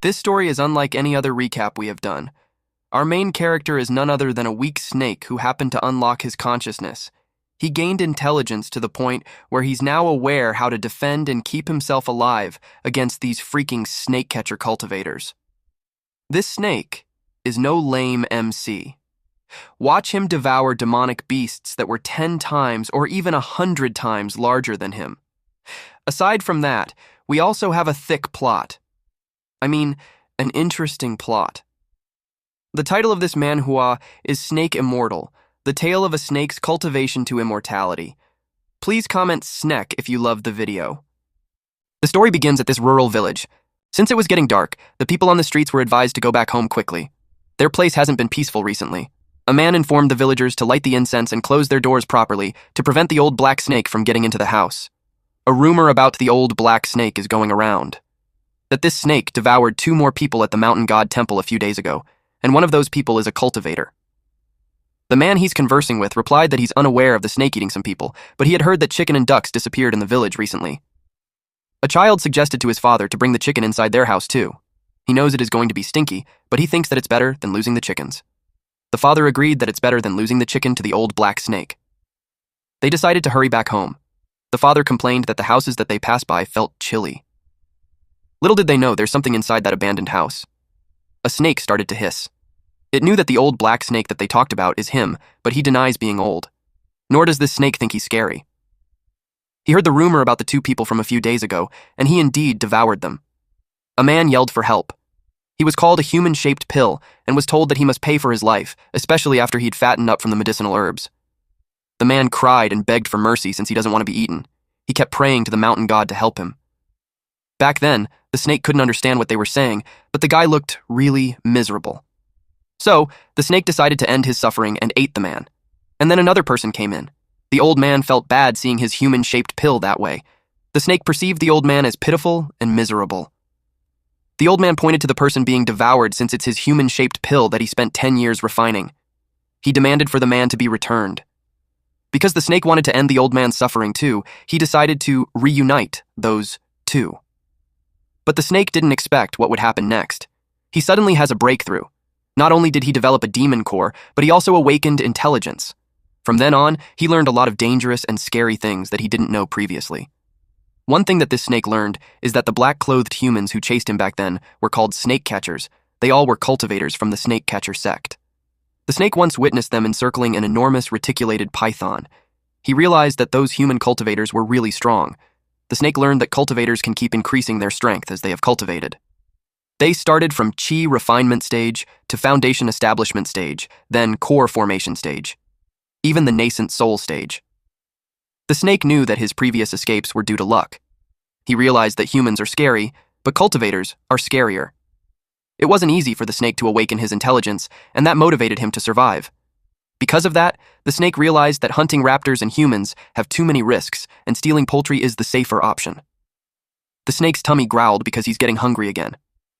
This story is unlike any other recap we have done. Our main character is none other than a weak snake who happened to unlock his consciousness. He gained intelligence to the point where he's now aware how to defend and keep himself alive against these freaking snake catcher cultivators. This snake is no lame MC. Watch him devour demonic beasts that were 10 times or even 100 times larger than him. Aside from that, we also have a thick plot. An interesting plot. The title of this manhua is Snake Immortal, the tale of a snake's cultivation to immortality. Please comment SNEK if you loved the video. The story begins at this rural village. Since it was getting dark, the people on the streets were advised to go back home quickly. Their place hasn't been peaceful recently. A man informed the villagers to light the incense and close their doors properly to prevent the old black snake from getting into the house. A rumor about the old black snake is going around. That this snake devoured 2 more people at the mountain god temple a few days ago, and one of those people is a cultivator. The man he's conversing with replied that he's unaware of the snake eating some people, but he had heard that chicken and ducks disappeared in the village recently. A child suggested to his father to bring the chicken inside their house too. He knows it is going to be stinky, but he thinks that it's better than losing the chickens. The father agreed that it's better than losing the chicken to the old black snake. They decided to hurry back home. The father complained that the houses that they passed by felt chilly. Little did they know there's something inside that abandoned house. A snake started to hiss. It knew that the old black snake that they talked about is him, but he denies being old. Nor does this snake think he's scary. He heard the rumor about the 2 people from a few days ago, and he indeed devoured them. A man yelled for help. He was called a human-shaped pill and was told that he must pay for his life, especially after he'd fattened up from the medicinal herbs. The man cried and begged for mercy since he doesn't want to be eaten. He kept praying to the mountain god to help him. Back then, the snake couldn't understand what they were saying, but the guy looked really miserable. So, the snake decided to end his suffering and ate the man. And then another person came in. The old man felt bad seeing his human-shaped pill that way. The snake perceived the old man as pitiful and miserable. The old man pointed to the person being devoured since it's his human-shaped pill that he spent 10 years refining. He demanded for the man to be returned. Because the snake wanted to end the old man's suffering too, he decided to reunite those 2. But the snake didn't expect what would happen next. He suddenly has a breakthrough. Not only did he develop a demon core, but he also awakened intelligence. From then on, he learned a lot of dangerous and scary things that he didn't know previously. One thing that this snake learned is that the black-clothed humans who chased him back then were called snake catchers. They all were cultivators from the snake catcher sect. The snake once witnessed them encircling an enormous reticulated python. He realized that those human cultivators were really strong. The snake learned that cultivators can keep increasing their strength as they have cultivated. They started from chi refinement stage to foundation establishment stage, then core formation stage, even the nascent soul stage. The snake knew that his previous escapes were due to luck. He realized that humans are scary, but cultivators are scarier. It wasn't easy for the snake to awaken his intelligence, and that motivated him to survive. Because of that, the snake realized that hunting raptors and humans have too many risks, and stealing poultry is the safer option. The snake's tummy growled because he's getting hungry again.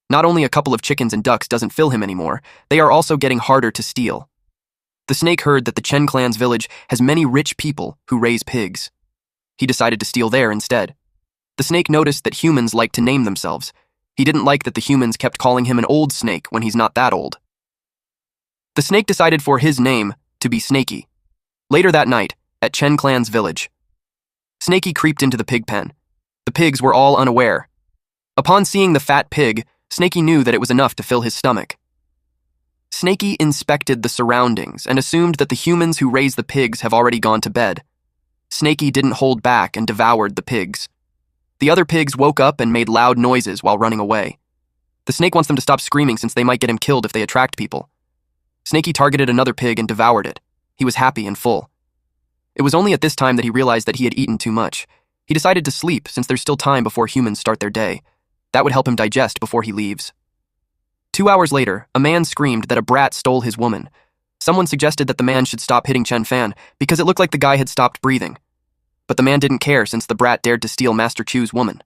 Not only a couple of chickens and ducks doesn't fill him anymore, they are also getting harder to steal. The snake heard that the Chen clan's village has many rich people who raise pigs. He decided to steal there instead. The snake noticed that humans like to name themselves. He didn't like that the humans kept calling him an old snake when he's not that old. The snake decided for his name to be Snaky. Later that night, at Chen clan's village, Snaky creeped into the pig pen. The pigs were all unaware. Upon seeing the fat pig, Snaky knew that it was enough to fill his stomach. Snaky inspected the surroundings and assumed that the humans who raise the pigs have already gone to bed. Snaky didn't hold back and devoured the pigs. The other pigs woke up and made loud noises while running away. The snake wants them to stop screaming since they might get him killed if they attract people. Snaky targeted another pig and devoured it. He was happy and full. It was only at this time that he realized that he had eaten too much. He decided to sleep since there's still time before humans start their day. That would help him digest before he leaves. 2 hours later, a man screamed that a brat stole his woman. Someone suggested that the man should stop hitting Chen Fan because it looked like the guy had stopped breathing. But the man didn't care since the brat dared to steal Master Chu's woman.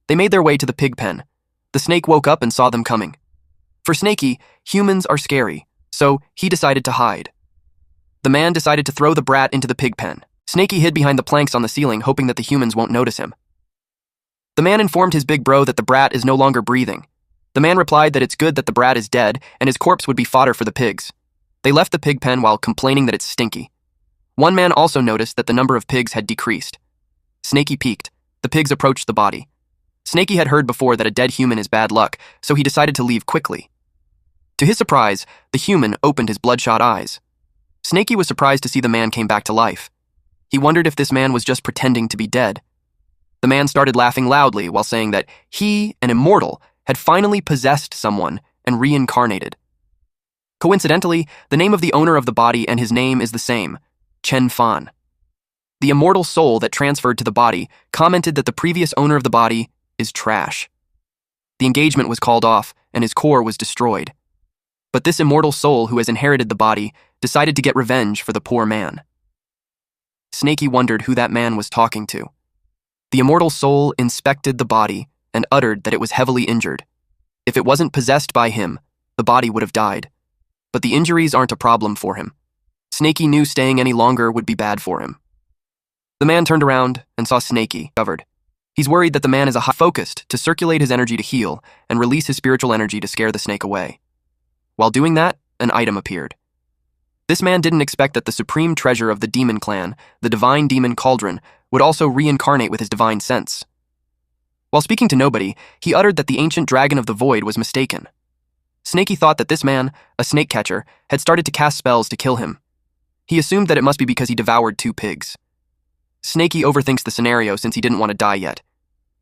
They made their way to the pig pen. The snake woke up and saw them coming. For Snaky, humans are scary, so he decided to hide. The man decided to throw the brat into the pig pen. Snaky hid behind the planks on the ceiling, hoping that the humans won't notice him. The man informed his big bro that the brat is no longer breathing. The man replied that it's good that the brat is dead and his corpse would be fodder for the pigs. They left the pig pen while complaining that it's stinky. One man also noticed that the number of pigs had decreased. Snaky peeked. The pigs approached the body. Snaky had heard before that a dead human is bad luck, so he decided to leave quickly. To his surprise, the human opened his bloodshot eyes. Snaky was surprised to see the man came back to life. He wondered if this man was just pretending to be dead. The man started laughing loudly while saying that he, an immortal, had finally possessed someone and reincarnated. Coincidentally, the name of the owner of the body and his name is the same, Chen Fan. The immortal soul that transferred to the body commented that the previous owner of the body is trash. The engagement was called off and his core was destroyed. But this immortal soul who has inherited the body decided to get revenge for the poor man. Snaky wondered who that man was talking to. The immortal soul inspected the body and uttered that it was heavily injured. If it wasn't possessed by him, the body would have died. But the injuries aren't a problem for him. Snaky knew staying any longer would be bad for him. The man turned around and saw Snaky covered. He's worried that the man is focused to circulate his energy to heal and release his spiritual energy to scare the snake away. While doing that, an item appeared. This man didn't expect that the supreme treasure of the demon clan, the divine demon cauldron, would also reincarnate with his divine sense. While speaking to nobody, he uttered that the ancient dragon of the void was mistaken. Snaky thought that this man, a snake catcher, had started to cast spells to kill him. He assumed that it must be because he devoured 2 pigs. Snaky overthinks the scenario since he didn't want to die yet.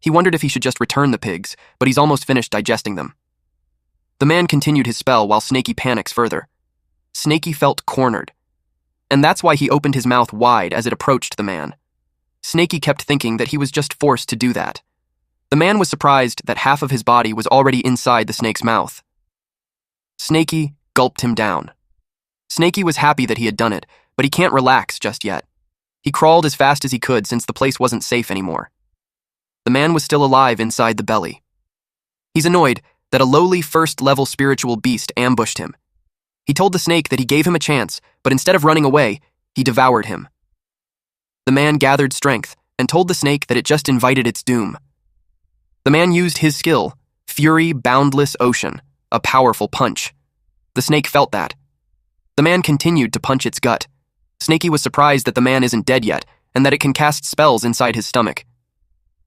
He wondered if he should just return the pigs, but he's almost finished digesting them. The man continued his spell while Snaky panics further. Snaky felt cornered, and that's why he opened his mouth wide as it approached the man. Snaky kept thinking that he was just forced to do that. The man was surprised that half of his body was already inside the snake's mouth. Snaky gulped him down. Snaky was happy that he had done it, but he can't relax just yet. He crawled as fast as he could since the place wasn't safe anymore. The man was still alive inside the belly. He's annoyed that a lowly first-level spiritual beast ambushed him. He told the snake that he gave him a chance, but instead of running away, he devoured him. The man gathered strength and told the snake that it just invited its doom. The man used his skill, Fury Boundless Ocean, a powerful punch. The snake felt that. The man continued to punch its gut. Snaky was surprised that the man isn't dead yet and that it can cast spells inside his stomach.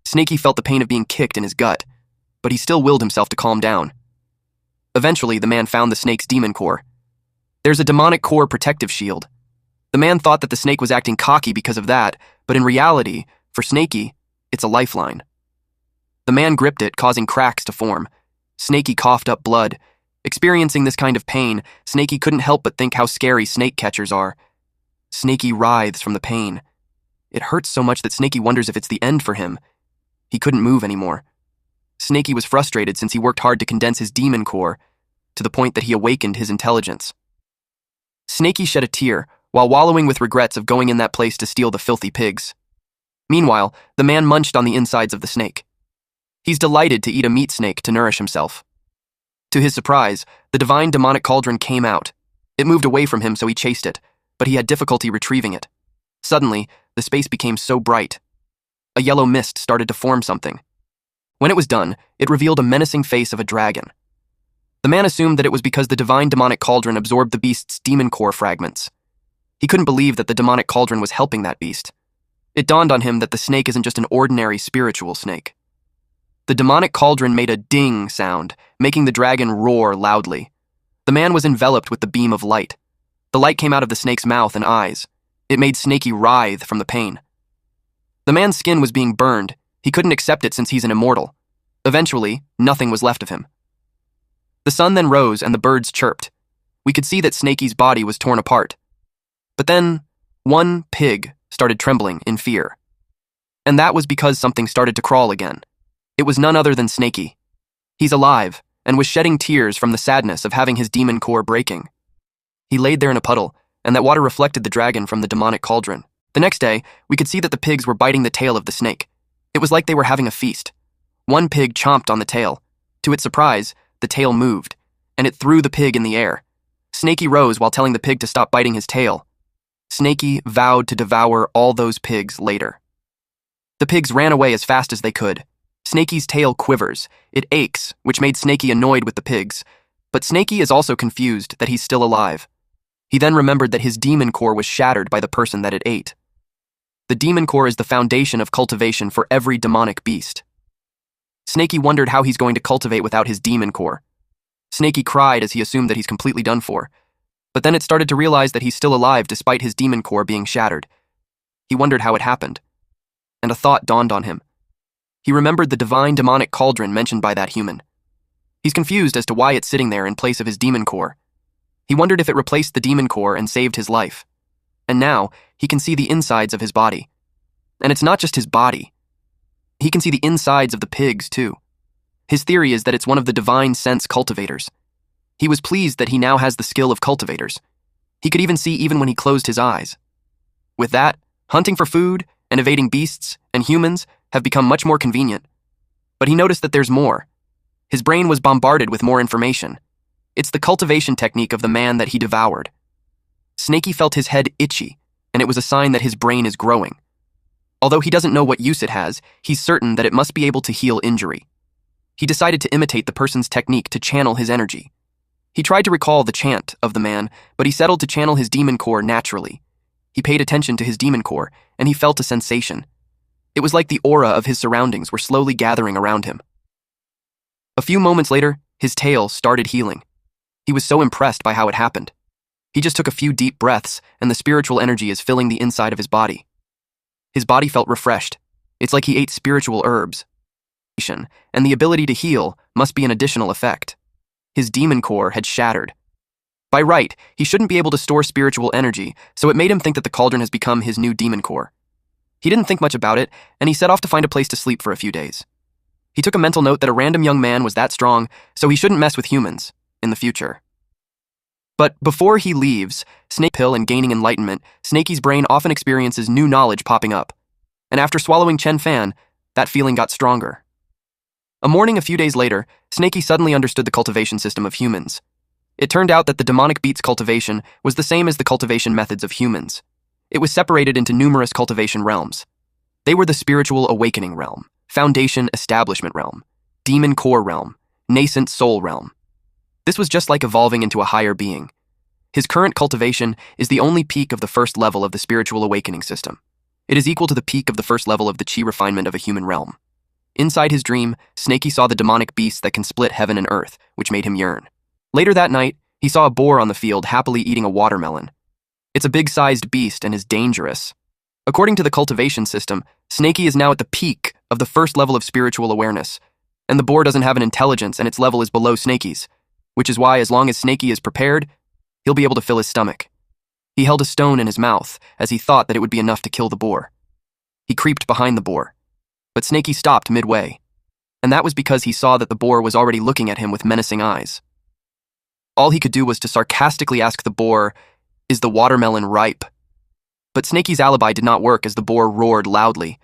Snaky felt the pain of being kicked in his gut, but he still willed himself to calm down. Eventually, the man found the snake's demon core. There's a demonic core protective shield. The man thought that the snake was acting cocky because of that, but in reality, for Snaky, it's a lifeline. The man gripped it, causing cracks to form. Snaky coughed up blood. Experiencing this kind of pain, Snaky couldn't help but think how scary snake catchers are. Snaky writhes from the pain. It hurts so much that Snaky wonders if it's the end for him. He couldn't move anymore. Snaky was frustrated since he worked hard to condense his demon core, to the point that he awakened his intelligence. Snaky shed a tear, while wallowing with regrets of going in that place to steal the filthy pigs. Meanwhile, the man munched on the insides of the snake. He's delighted to eat a meat snake to nourish himself. To his surprise, the divine demonic cauldron came out. It moved away from him, so he chased it, but he had difficulty retrieving it. Suddenly, the space became so bright. A yellow mist started to form something. When it was done, it revealed a menacing face of a dragon. The man assumed that it was because the divine demonic cauldron absorbed the beast's demon core fragments. He couldn't believe that the demonic cauldron was helping that beast. It dawned on him that the snake isn't just an ordinary spiritual snake. The demonic cauldron made a ding sound, making the dragon roar loudly. The man was enveloped with the beam of light. The light came out of the snake's mouth and eyes. It made Snaky writhe from the pain. The man's skin was being burned. He couldn't accept it since he's an immortal. Eventually, nothing was left of him. The sun then rose and the birds chirped. We could see that Snaky's body was torn apart. But then, one pig started trembling in fear. And that was because something started to crawl again. It was none other than Snaky. He's alive and was shedding tears from the sadness of having his demon core breaking. He laid there in a puddle, and that water reflected the dragon from the demonic cauldron. The next day, we could see that the pigs were biting the tail of the snake. It was like they were having a feast. One pig chomped on the tail. To its surprise, the tail moved, and it threw the pig in the air. Snaky rose while telling the pig to stop biting his tail. Snaky vowed to devour all those pigs later. The pigs ran away as fast as they could. Snaky's tail quivers. It aches, which made Snaky annoyed with the pigs. But Snaky is also confused that he's still alive. He then remembered that his demon core was shattered by the person that it ate. The demon core is the foundation of cultivation for every demonic beast. Snaky wondered how he's going to cultivate without his demon core. Snaky cried as he assumed that he's completely done for. But then it started to realize that he's still alive despite his demon core being shattered. He wondered how it happened. And a thought dawned on him. He remembered the divine demonic cauldron mentioned by that human. He's confused as to why it's sitting there in place of his demon core. He wondered if it replaced the demon core and saved his life. And now, he can see the insides of his body. And it's not just his body. He can see the insides of the pigs, too. His theory is that it's one of the divine sense cultivators. He was pleased that he now has the skill of cultivators. He could even see even when he closed his eyes. With that, hunting for food and evading beasts and humans have become much more convenient. But he noticed that there's more. His brain was bombarded with more information. It's the cultivation technique of the man that he devoured. Snaky felt his head itchy, and it was a sign that his brain is growing. Although he doesn't know what use it has, he's certain that it must be able to heal injury. He decided to imitate the person's technique to channel his energy. He tried to recall the chant of the man, but he settled to channel his demon core naturally. He paid attention to his demon core, and he felt a sensation. It was like the aura of his surroundings were slowly gathering around him. A few moments later, his tail started healing. He was so impressed by how it happened. He just took a few deep breaths, and the spiritual energy is filling the inside of his body. His body felt refreshed. It's like he ate spiritual herbs. And the ability to heal must be an additional effect. His demon core had shattered. By right, he shouldn't be able to store spiritual energy, so it made him think that the cauldron has become his new demon core. He didn't think much about it, and he set off to find a place to sleep for a few days. He took a mental note that a random young man was that strong, so he shouldn't mess with humans in the future. But before he leaves, Snake Pill and gaining enlightenment, Snaky's brain often experiences new knowledge popping up. And after swallowing Chen Fan, that feeling got stronger. A morning a few days later, Snaky suddenly understood the cultivation system of humans. It turned out that the demonic beast's cultivation was the same as the cultivation methods of humans. It was separated into numerous cultivation realms. They were the spiritual awakening realm, foundation establishment realm, demon core realm, nascent soul realm. This was just like evolving into a higher being. His current cultivation is the only peak of the first level of the spiritual awakening system. It is equal to the peak of the first level of the chi refinement of a human realm. Inside his dream, Snaky saw the demonic beasts that can split heaven and earth, which made him yearn. Later that night, he saw a boar on the field happily eating a watermelon. It's a big-sized beast and is dangerous. According to the cultivation system, Snaky is now at the peak of the first level of spiritual awareness, and the boar doesn't have an intelligence and its level is below Snaky's, which is why as long as Snaky is prepared, he'll be able to fill his stomach. He held a stone in his mouth as he thought that it would be enough to kill the boar. He creeped behind the boar, but Snaky stopped midway, and that was because he saw that the boar was already looking at him with menacing eyes. All he could do was to sarcastically ask the boar, "Is the watermelon ripe?" But Snaky's alibi did not work as the boar roared loudly.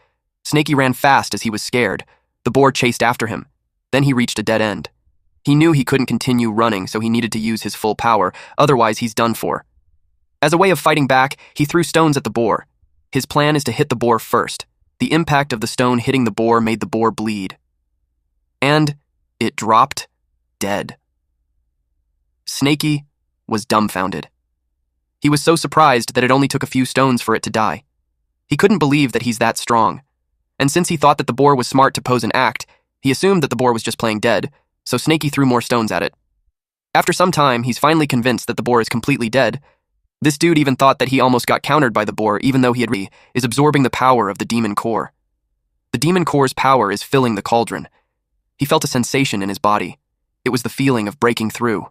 Snaky ran fast as he was scared. The boar chased after him. Then he reached a dead end. He knew he couldn't continue running, so he needed to use his full power, otherwise he's done for. As a way of fighting back, he threw stones at the boar. His plan is to hit the boar first. The impact of the stone hitting the boar made the boar bleed. And it dropped dead. Snaky was dumbfounded. He was so surprised that it only took a few stones for it to die. He couldn't believe that he's that strong. And since he thought that the boar was smart to pose an act, he assumed that the boar was just playing dead, so Snaky threw more stones at it. After some time, he's finally convinced that the boar is completely dead. This dude even thought that he almost got countered by the boar, even though he is absorbing the power of the demon core. The demon core's power is filling the cauldron. He felt a sensation in his body. It was the feeling of breaking through.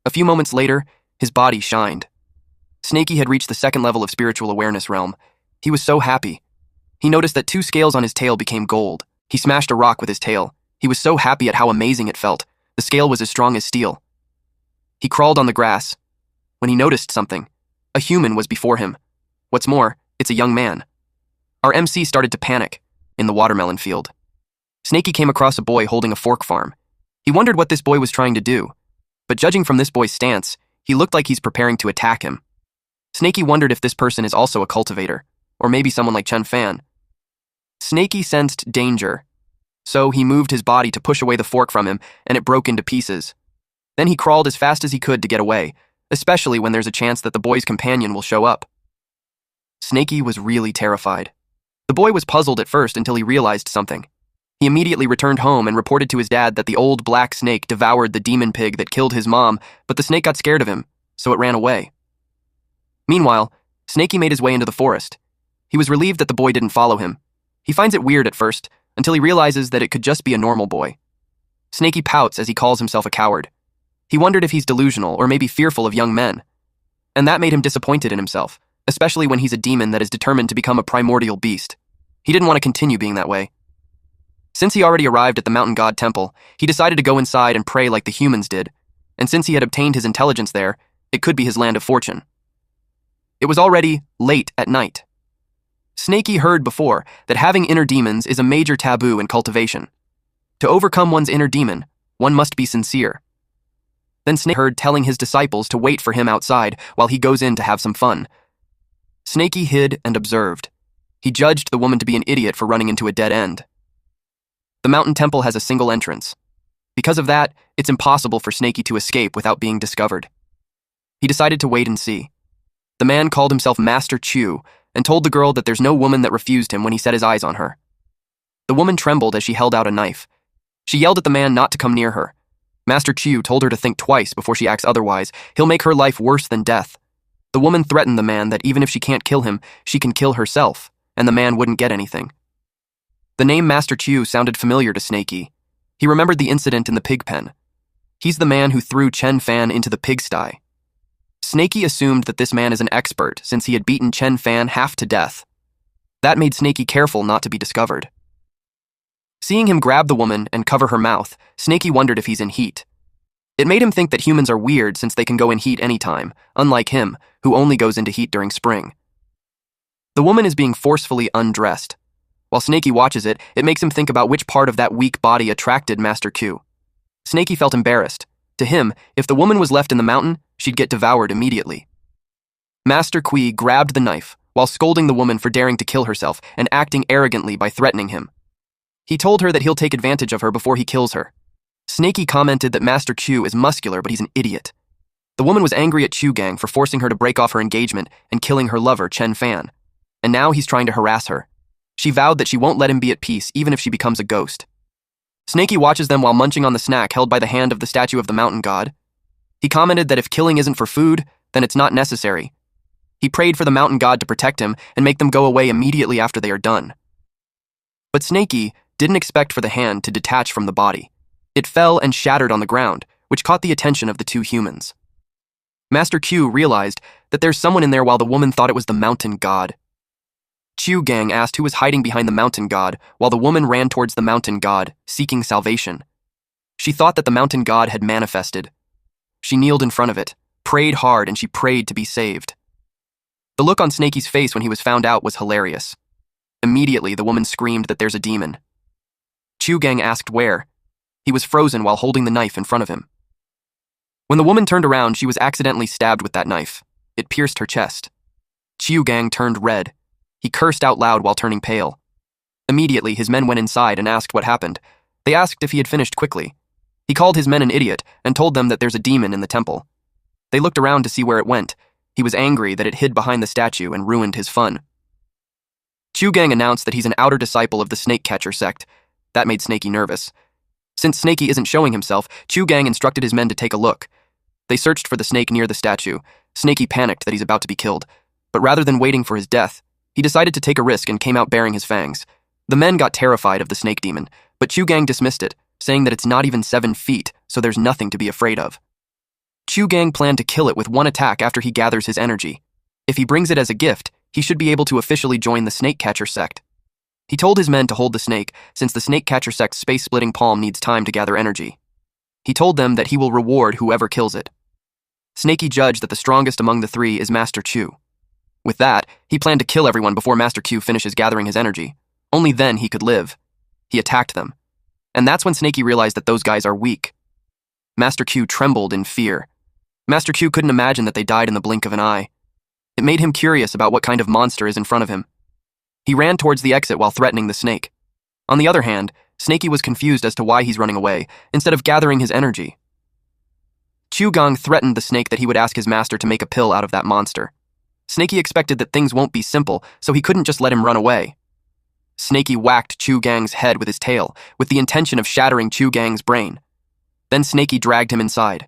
A few moments later, his body shined. Snaky had reached the second level of spiritual awareness realm. He was so happy. He noticed that 2 scales on his tail became gold. He smashed a rock with his tail. He was so happy at how amazing it felt. The scale was as strong as steel. He crawled on the grass. When he noticed something, a human was before him. What's more, it's a young man. Our MC started to panic in the watermelon field. Snaky came across a boy holding a fork farm. He wondered what this boy was trying to do, but judging from this boy's stance, he looked like he's preparing to attack him. Snaky wondered if this person is also a cultivator, or maybe someone like Chen Fan. Snaky sensed danger, So he moved his body to push away the fork from him, and it broke into pieces. Then he crawled as fast as he could to get away, especially when there's a chance that the boy's companion will show up. Snakey was really terrified. The boy was puzzled at first until he realized something. He immediately returned home and reported to his dad that the old black snake devoured the demon pig that killed his mom, but the snake got scared of him, so it ran away. Meanwhile, Snakey made his way into the forest. He was relieved that the boy didn't follow him. He finds it weird at first, until he realizes that it could just be a normal boy. Snakey pouts as he calls himself a coward. He wondered if he's delusional or maybe fearful of young men. And that made him disappointed in himself, especially when he's a demon that is determined to become a primordial beast. He didn't want to continue being that way. Since he already arrived at the mountain god temple, he decided to go inside and pray like the humans did, and since he had obtained his intelligence there, it could be his land of fortune. It was already late at night. Snakey heard before that having inner demons is a major taboo in cultivation. To overcome one's inner demon, one must be sincere. Then Snakey heard telling his disciples to wait for him outside while he goes in to have some fun. Snakey hid and observed. He judged the woman to be an idiot for running into a dead end. The mountain temple has a single entrance. Because of that, it's impossible for Snakey to escape without being discovered. He decided to wait and see. The man called himself Master Chu and told the girl that there's no woman that refused him when he set his eyes on her. The woman trembled as she held out a knife. She yelled at the man not to come near her. Master Chu told her to think twice before she acts otherwise. He'll make her life worse than death. The woman threatened the man that even if she can't kill him, she can kill herself, and the man wouldn't get anything. The name Master Chu sounded familiar to Snakey. He remembered the incident in the pig pen. He's the man who threw Chen Fan into the pigsty. Snakey assumed that this man is an expert since he had beaten Chen Fan half to death. That made Snakey careful not to be discovered. Seeing him grab the woman and cover her mouth, Snakey wondered if he's in heat. It made him think that humans are weird since they can go in heat anytime, unlike him, who only goes into heat during spring. The woman is being forcefully undressed. While Snakey watches it, it makes him think about which part of that weak body attracted Master Q. Snakey felt embarrassed. To him, if the woman was left in the mountain, she'd get devoured immediately. Master Kui grabbed the knife while scolding the woman for daring to kill herself and acting arrogantly by threatening him. He told her that he'll take advantage of her before he kills her. Snakey commented that Master Chu is muscular, but he's an idiot. The woman was angry at Chu Gang for forcing her to break off her engagement and killing her lover, Chen Fan. And now he's trying to harass her. She vowed that she won't let him be at peace even if she becomes a ghost. Snakey watches them while munching on the snack held by the hand of the statue of the mountain god. He commented that if killing isn't for food, then it's not necessary. He prayed for the mountain god to protect him and make them go away immediately after they are done. But Snakey didn't expect for the hand to detach from the body. It fell and shattered on the ground, which caught the attention of the two humans. Master Q realized that there's someone in there while the woman thought it was the mountain god. Chu Gang asked who was hiding behind the mountain god, while the woman ran towards the mountain god, seeking salvation. She thought that the mountain god had manifested. She kneeled in front of it, prayed hard, and she prayed to be saved. The look on Snakey's face when he was found out was hilarious. Immediately, the woman screamed that there's a demon. Chu Gang asked where. He was frozen while holding the knife in front of him. When the woman turned around, she was accidentally stabbed with that knife. It pierced her chest. Chu Gang turned red. He cursed out loud while turning pale. Immediately, his men went inside and asked what happened. They asked if he had finished quickly. He called his men an idiot and told them that there's a demon in the temple. They looked around to see where it went. He was angry that it hid behind the statue and ruined his fun. Chu Gang announced that he's an outer disciple of the snake catcher sect. That made Snakey nervous. Since Snakey isn't showing himself, Chu Gang instructed his men to take a look. They searched for the snake near the statue. Snakey panicked that he's about to be killed. But rather than waiting for his death, he decided to take a risk and came out bearing his fangs. The men got terrified of the snake demon, but Chu Gang dismissed it, saying that it's not even 7 feet, so there's nothing to be afraid of. Chu Gang planned to kill it with one attack after he gathers his energy. If he brings it as a gift, he should be able to officially join the snake catcher sect. He told his men to hold the snake, since the snake catcher sect's space-splitting palm needs time to gather energy. He told them that he will reward whoever kills it. Snakey judged that the strongest among the three is Master Chu. With that, he planned to kill everyone before Master Q finishes gathering his energy. Only then he could live. He attacked them. And that's when Snakey realized that those guys are weak. Master Q trembled in fear. Master Q couldn't imagine that they died in the blink of an eye. It made him curious about what kind of monster is in front of him. He ran towards the exit while threatening the snake. On the other hand, Snakey was confused as to why he's running away, instead of gathering his energy. Chugang threatened the snake that he would ask his master to make a pill out of that monster. Snakey expected that things won't be simple, so he couldn't just let him run away. Snakey whacked Chugang's head with his tail, with the intention of shattering Chugang's brain. Then Snakey dragged him inside.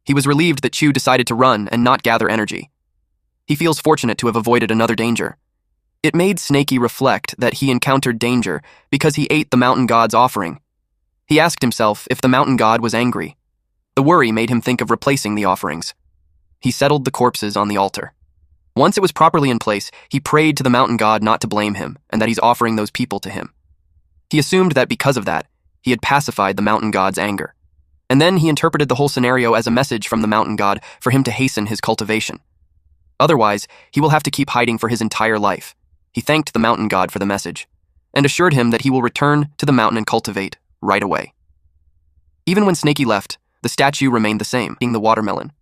He was relieved that Chu decided to run and not gather energy. He feels fortunate to have avoided another danger. It made Snakey reflect that he encountered danger because he ate the mountain god's offering. He asked himself if the mountain god was angry. The worry made him think of replacing the offerings. He settled the corpses on the altar. Once it was properly in place, he prayed to the mountain god not to blame him and that he's offering those people to him. He assumed that because of that, he had pacified the mountain god's anger. And then he interpreted the whole scenario as a message from the mountain god for him to hasten his cultivation. Otherwise, he will have to keep hiding for his entire life. He thanked the mountain god for the message and assured him that he will return to the mountain and cultivate right away. Even when Snakey left, the statue remained the same, eating the watermelon.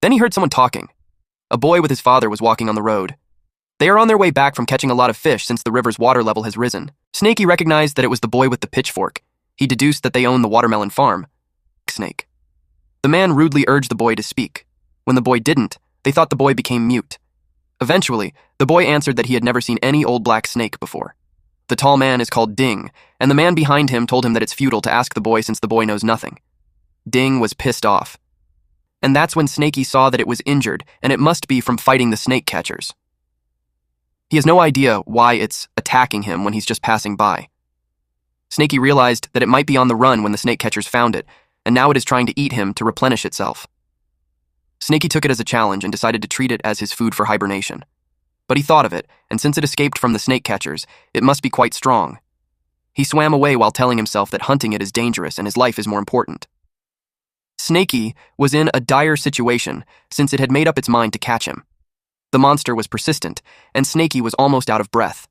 Then he heard someone talking. A boy with his father was walking on the road. They are on their way back from catching a lot of fish since the river's water level has risen. Snakey recognized that it was the boy with the pitchfork. He deduced that they owned the watermelon farm. Snake. The man rudely urged the boy to speak. When the boy didn't, they thought the boy became mute. Eventually, the boy answered that he had never seen any old black snake before. The tall man is called Ding, and the man behind him told him that it's futile to ask the boy since the boy knows nothing. Ding was pissed off. And that's when Snakey saw that it was injured, and it must be from fighting the snake catchers. He has no idea why it's attacking him when he's just passing by. Snakey realized that it might be on the run when the snake catchers found it, and now it is trying to eat him to replenish itself. Snakey took it as a challenge and decided to treat it as his food for hibernation. But he thought of it, and since it escaped from the snake catchers, it must be quite strong. He swam away while telling himself that hunting it is dangerous and his life is more important. Snakey was in a dire situation since it had made up its mind to catch him. The monster was persistent, and Snakey was almost out of breath.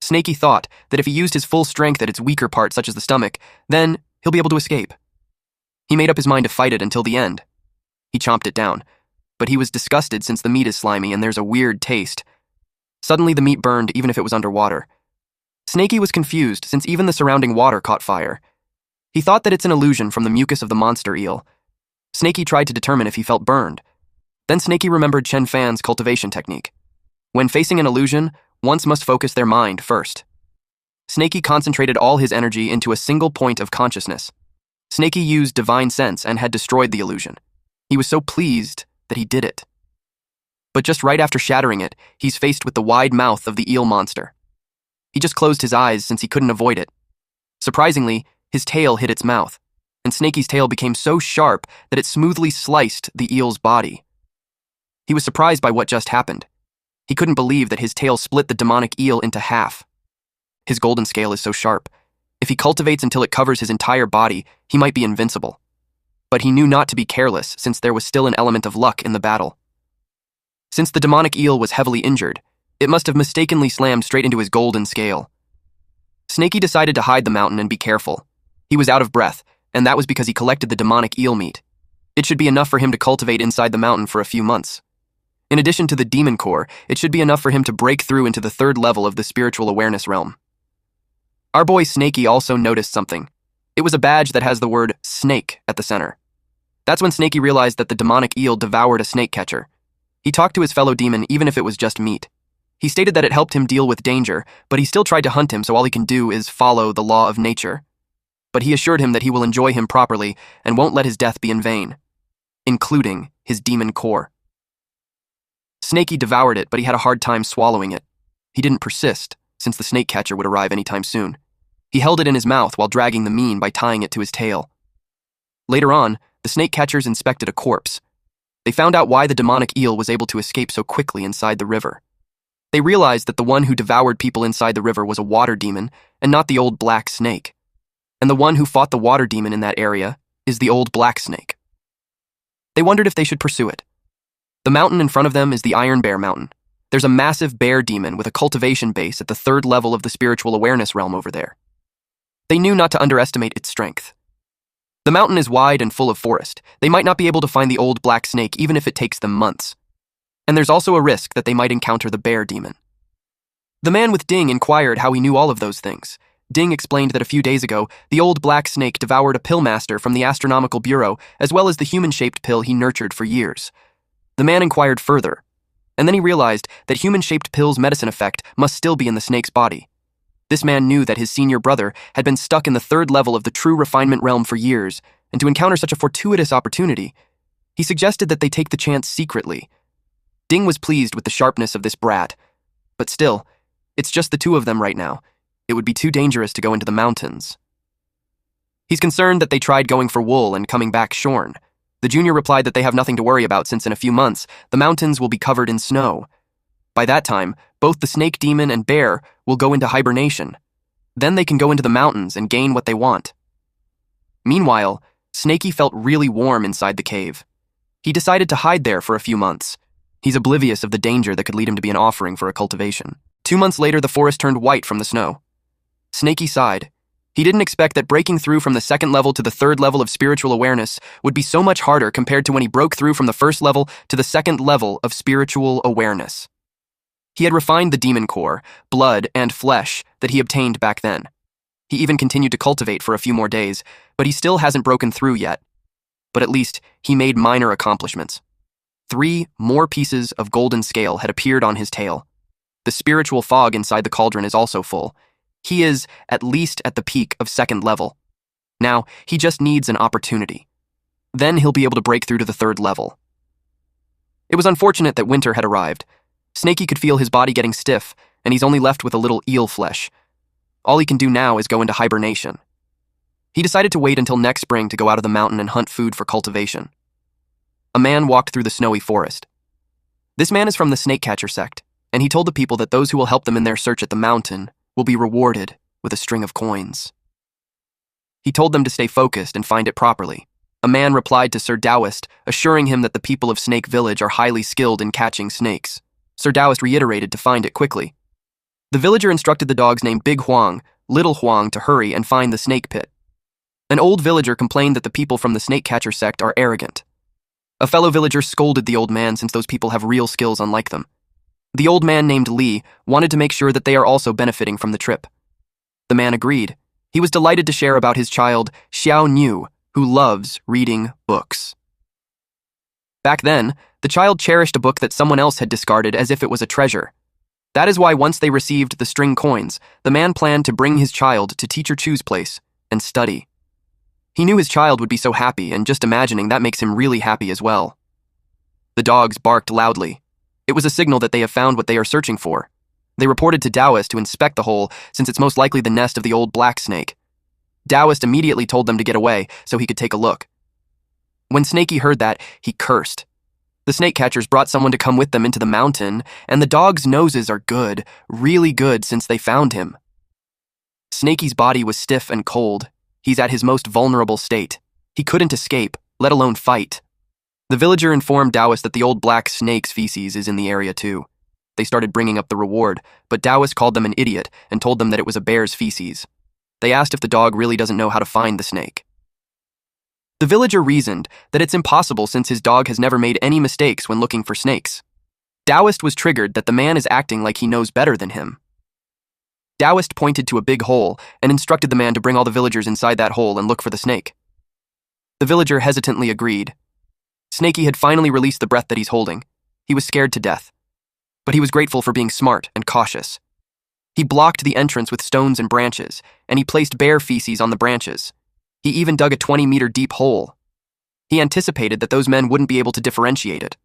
Snakey thought that if he used his full strength at its weaker part, such as the stomach, then he'll be able to escape. He made up his mind to fight it until the end. He chomped it down, but he was disgusted since the meat is slimy and there's a weird taste. Suddenly the meat burned even if it was underwater. Snakey was confused since even the surrounding water caught fire. He thought that it's an illusion from the mucus of the monster eel. Snakey tried to determine if he felt burned. Then Snakey remembered Chen Fan's cultivation technique. When facing an illusion, one must focus their mind first. Snakey concentrated all his energy into a single point of consciousness. Snakey used divine sense and had destroyed the illusion. He was so pleased that he did it. But just right after shattering it, he's faced with the wide mouth of the eel monster. He just closed his eyes since he couldn't avoid it. Surprisingly, his tail hit its mouth, and Snakey's tail became so sharp that it smoothly sliced the eel's body. He was surprised by what just happened. He couldn't believe that his tail split the demonic eel into half. His golden scale is so sharp. If he cultivates until it covers his entire body, he might be invincible. But he knew not to be careless since there was still an element of luck in the battle. Since the demonic eel was heavily injured, it must have mistakenly slammed straight into his golden scale. Snakey decided to hide the mountain and be careful. He was out of breath, and that was because he collected the demonic eel meat. It should be enough for him to cultivate inside the mountain for a few months. In addition to the demon core, it should be enough for him to break through into the third level of the spiritual awareness realm. Our boy Snakey also noticed something. It was a badge that has the word snake at the center. That's when Snakey realized that the demonic eel devoured a snake catcher. He talked to his fellow demon even if it was just meat. He stated that it helped him deal with danger, but he still tried to hunt him, so all he can do is follow the law of nature. But he assured him that he will enjoy him properly and won't let his death be in vain, including his demon core. Snakey devoured it, but he had a hard time swallowing it. He didn't persist, since the snake catcher would arrive anytime soon. He held it in his mouth while dragging the mean by tying it to his tail. Later on, the snake catchers inspected a corpse. They found out why the demonic eel was able to escape so quickly inside the river. They realized that the one who devoured people inside the river was a water demon and not the old black snake. And the one who fought the water demon in that area is the old black snake. They wondered if they should pursue it. The mountain in front of them is the Iron Bear Mountain. There's a massive bear demon with a cultivation base at the third level of the spiritual awareness realm over there. They knew not to underestimate its strength. The mountain is wide and full of forest. They might not be able to find the old black snake even if it takes them months. And there's also a risk that they might encounter the bear demon. The man with Ding inquired how he knew all of those things. Ding explained that a few days ago, the old black snake devoured a pill master from the Astronomical Bureau, as well as the human-shaped pill he nurtured for years. The man inquired further, and then he realized that human-shaped pill's medicine effect must still be in the snake's body. This man knew that his senior brother had been stuck in the third level of the true refinement realm for years, and to encounter such a fortuitous opportunity, he suggested that they take the chance secretly. Ding was pleased with the sharpness of this brat, but still, it's just the two of them right now. It would be too dangerous to go into the mountains. He's concerned that they tried going for wool and coming back shorn. The junior replied that they have nothing to worry about since in a few months, the mountains will be covered in snow. By that time, both the snake demon and bear will go into hibernation. Then they can go into the mountains and gain what they want. Meanwhile, Snakey felt really warm inside the cave. He decided to hide there for a few months. He's oblivious of the danger that could lead him to be an offering for a cultivation. 2 months later, the forest turned white from the snow. Snakey sighed. He didn't expect that breaking through from the second level to the third level of spiritual awareness would be so much harder compared to when he broke through from the first level to the second level of spiritual awareness. He had refined the demon core, blood, and flesh that he obtained back then. He even continued to cultivate for a few more days, but he still hasn't broken through yet. But at least he made minor accomplishments. 3 more pieces of golden scale had appeared on his tail. The spiritual fog inside the cauldron is also full. He is at least at the peak of second level. Now, he just needs an opportunity. Then he'll be able to break through to the third level. It was unfortunate that winter had arrived. Snakey could feel his body getting stiff, and he's only left with a little eel flesh. All he can do now is go into hibernation. He decided to wait until next spring to go out of the mountain and hunt food for cultivation. A man walked through the snowy forest. This man is from the snake-catcher sect, and he told the people that those who will help them in their search at the mountain will be rewarded with a string of coins. He told them to stay focused and find it properly. A man replied to Sir Taoist, assuring him that the people of Snake Village are highly skilled in catching snakes. Sir Taoist reiterated to find it quickly. The villager instructed the dogs named Big Huang, Little Huang to hurry and find the snake pit. An old villager complained that the people from the snake-catcher sect are arrogant. A fellow villager scolded the old man since those people have real skills unlike them. The old man named Li wanted to make sure that they are also benefiting from the trip. The man agreed. He was delighted to share about his child, Xiao Niu, who loves reading books. Back then, the child cherished a book that someone else had discarded as if it was a treasure. That is why once they received the string coins, the man planned to bring his child to Teacher Chu's place and study. He knew his child would be so happy, and just imagining that makes him really happy as well. The dogs barked loudly. It was a signal that they have found what they are searching for. They reported to Taoist to inspect the hole, since it's most likely the nest of the old black snake. Taoist immediately told them to get away so he could take a look. When Snakey heard that, he cursed. The snake catchers brought someone to come with them into the mountain, and the dogs' noses are good, really good since they found him. Snakey's body was stiff and cold. He's at his most vulnerable state. He couldn't escape, let alone fight. The villager informed Taoist that the old black snake's feces is in the area too. They started bringing up the reward, but Taoist called them an idiot and told them that it was a bear's feces. They asked if the dog really doesn't know how to find the snake. The villager reasoned that it's impossible since his dog has never made any mistakes when looking for snakes. Taoist was triggered that the man is acting like he knows better than him. Taoist pointed to a big hole and instructed the man to bring all the villagers inside that hole and look for the snake. The villager hesitantly agreed. Snakey had finally released the breath that he's holding. He was scared to death, but he was grateful for being smart and cautious. He blocked the entrance with stones and branches, and he placed bear feces on the branches. He even dug a 20-meter deep hole. He anticipated that those men wouldn't be able to differentiate it.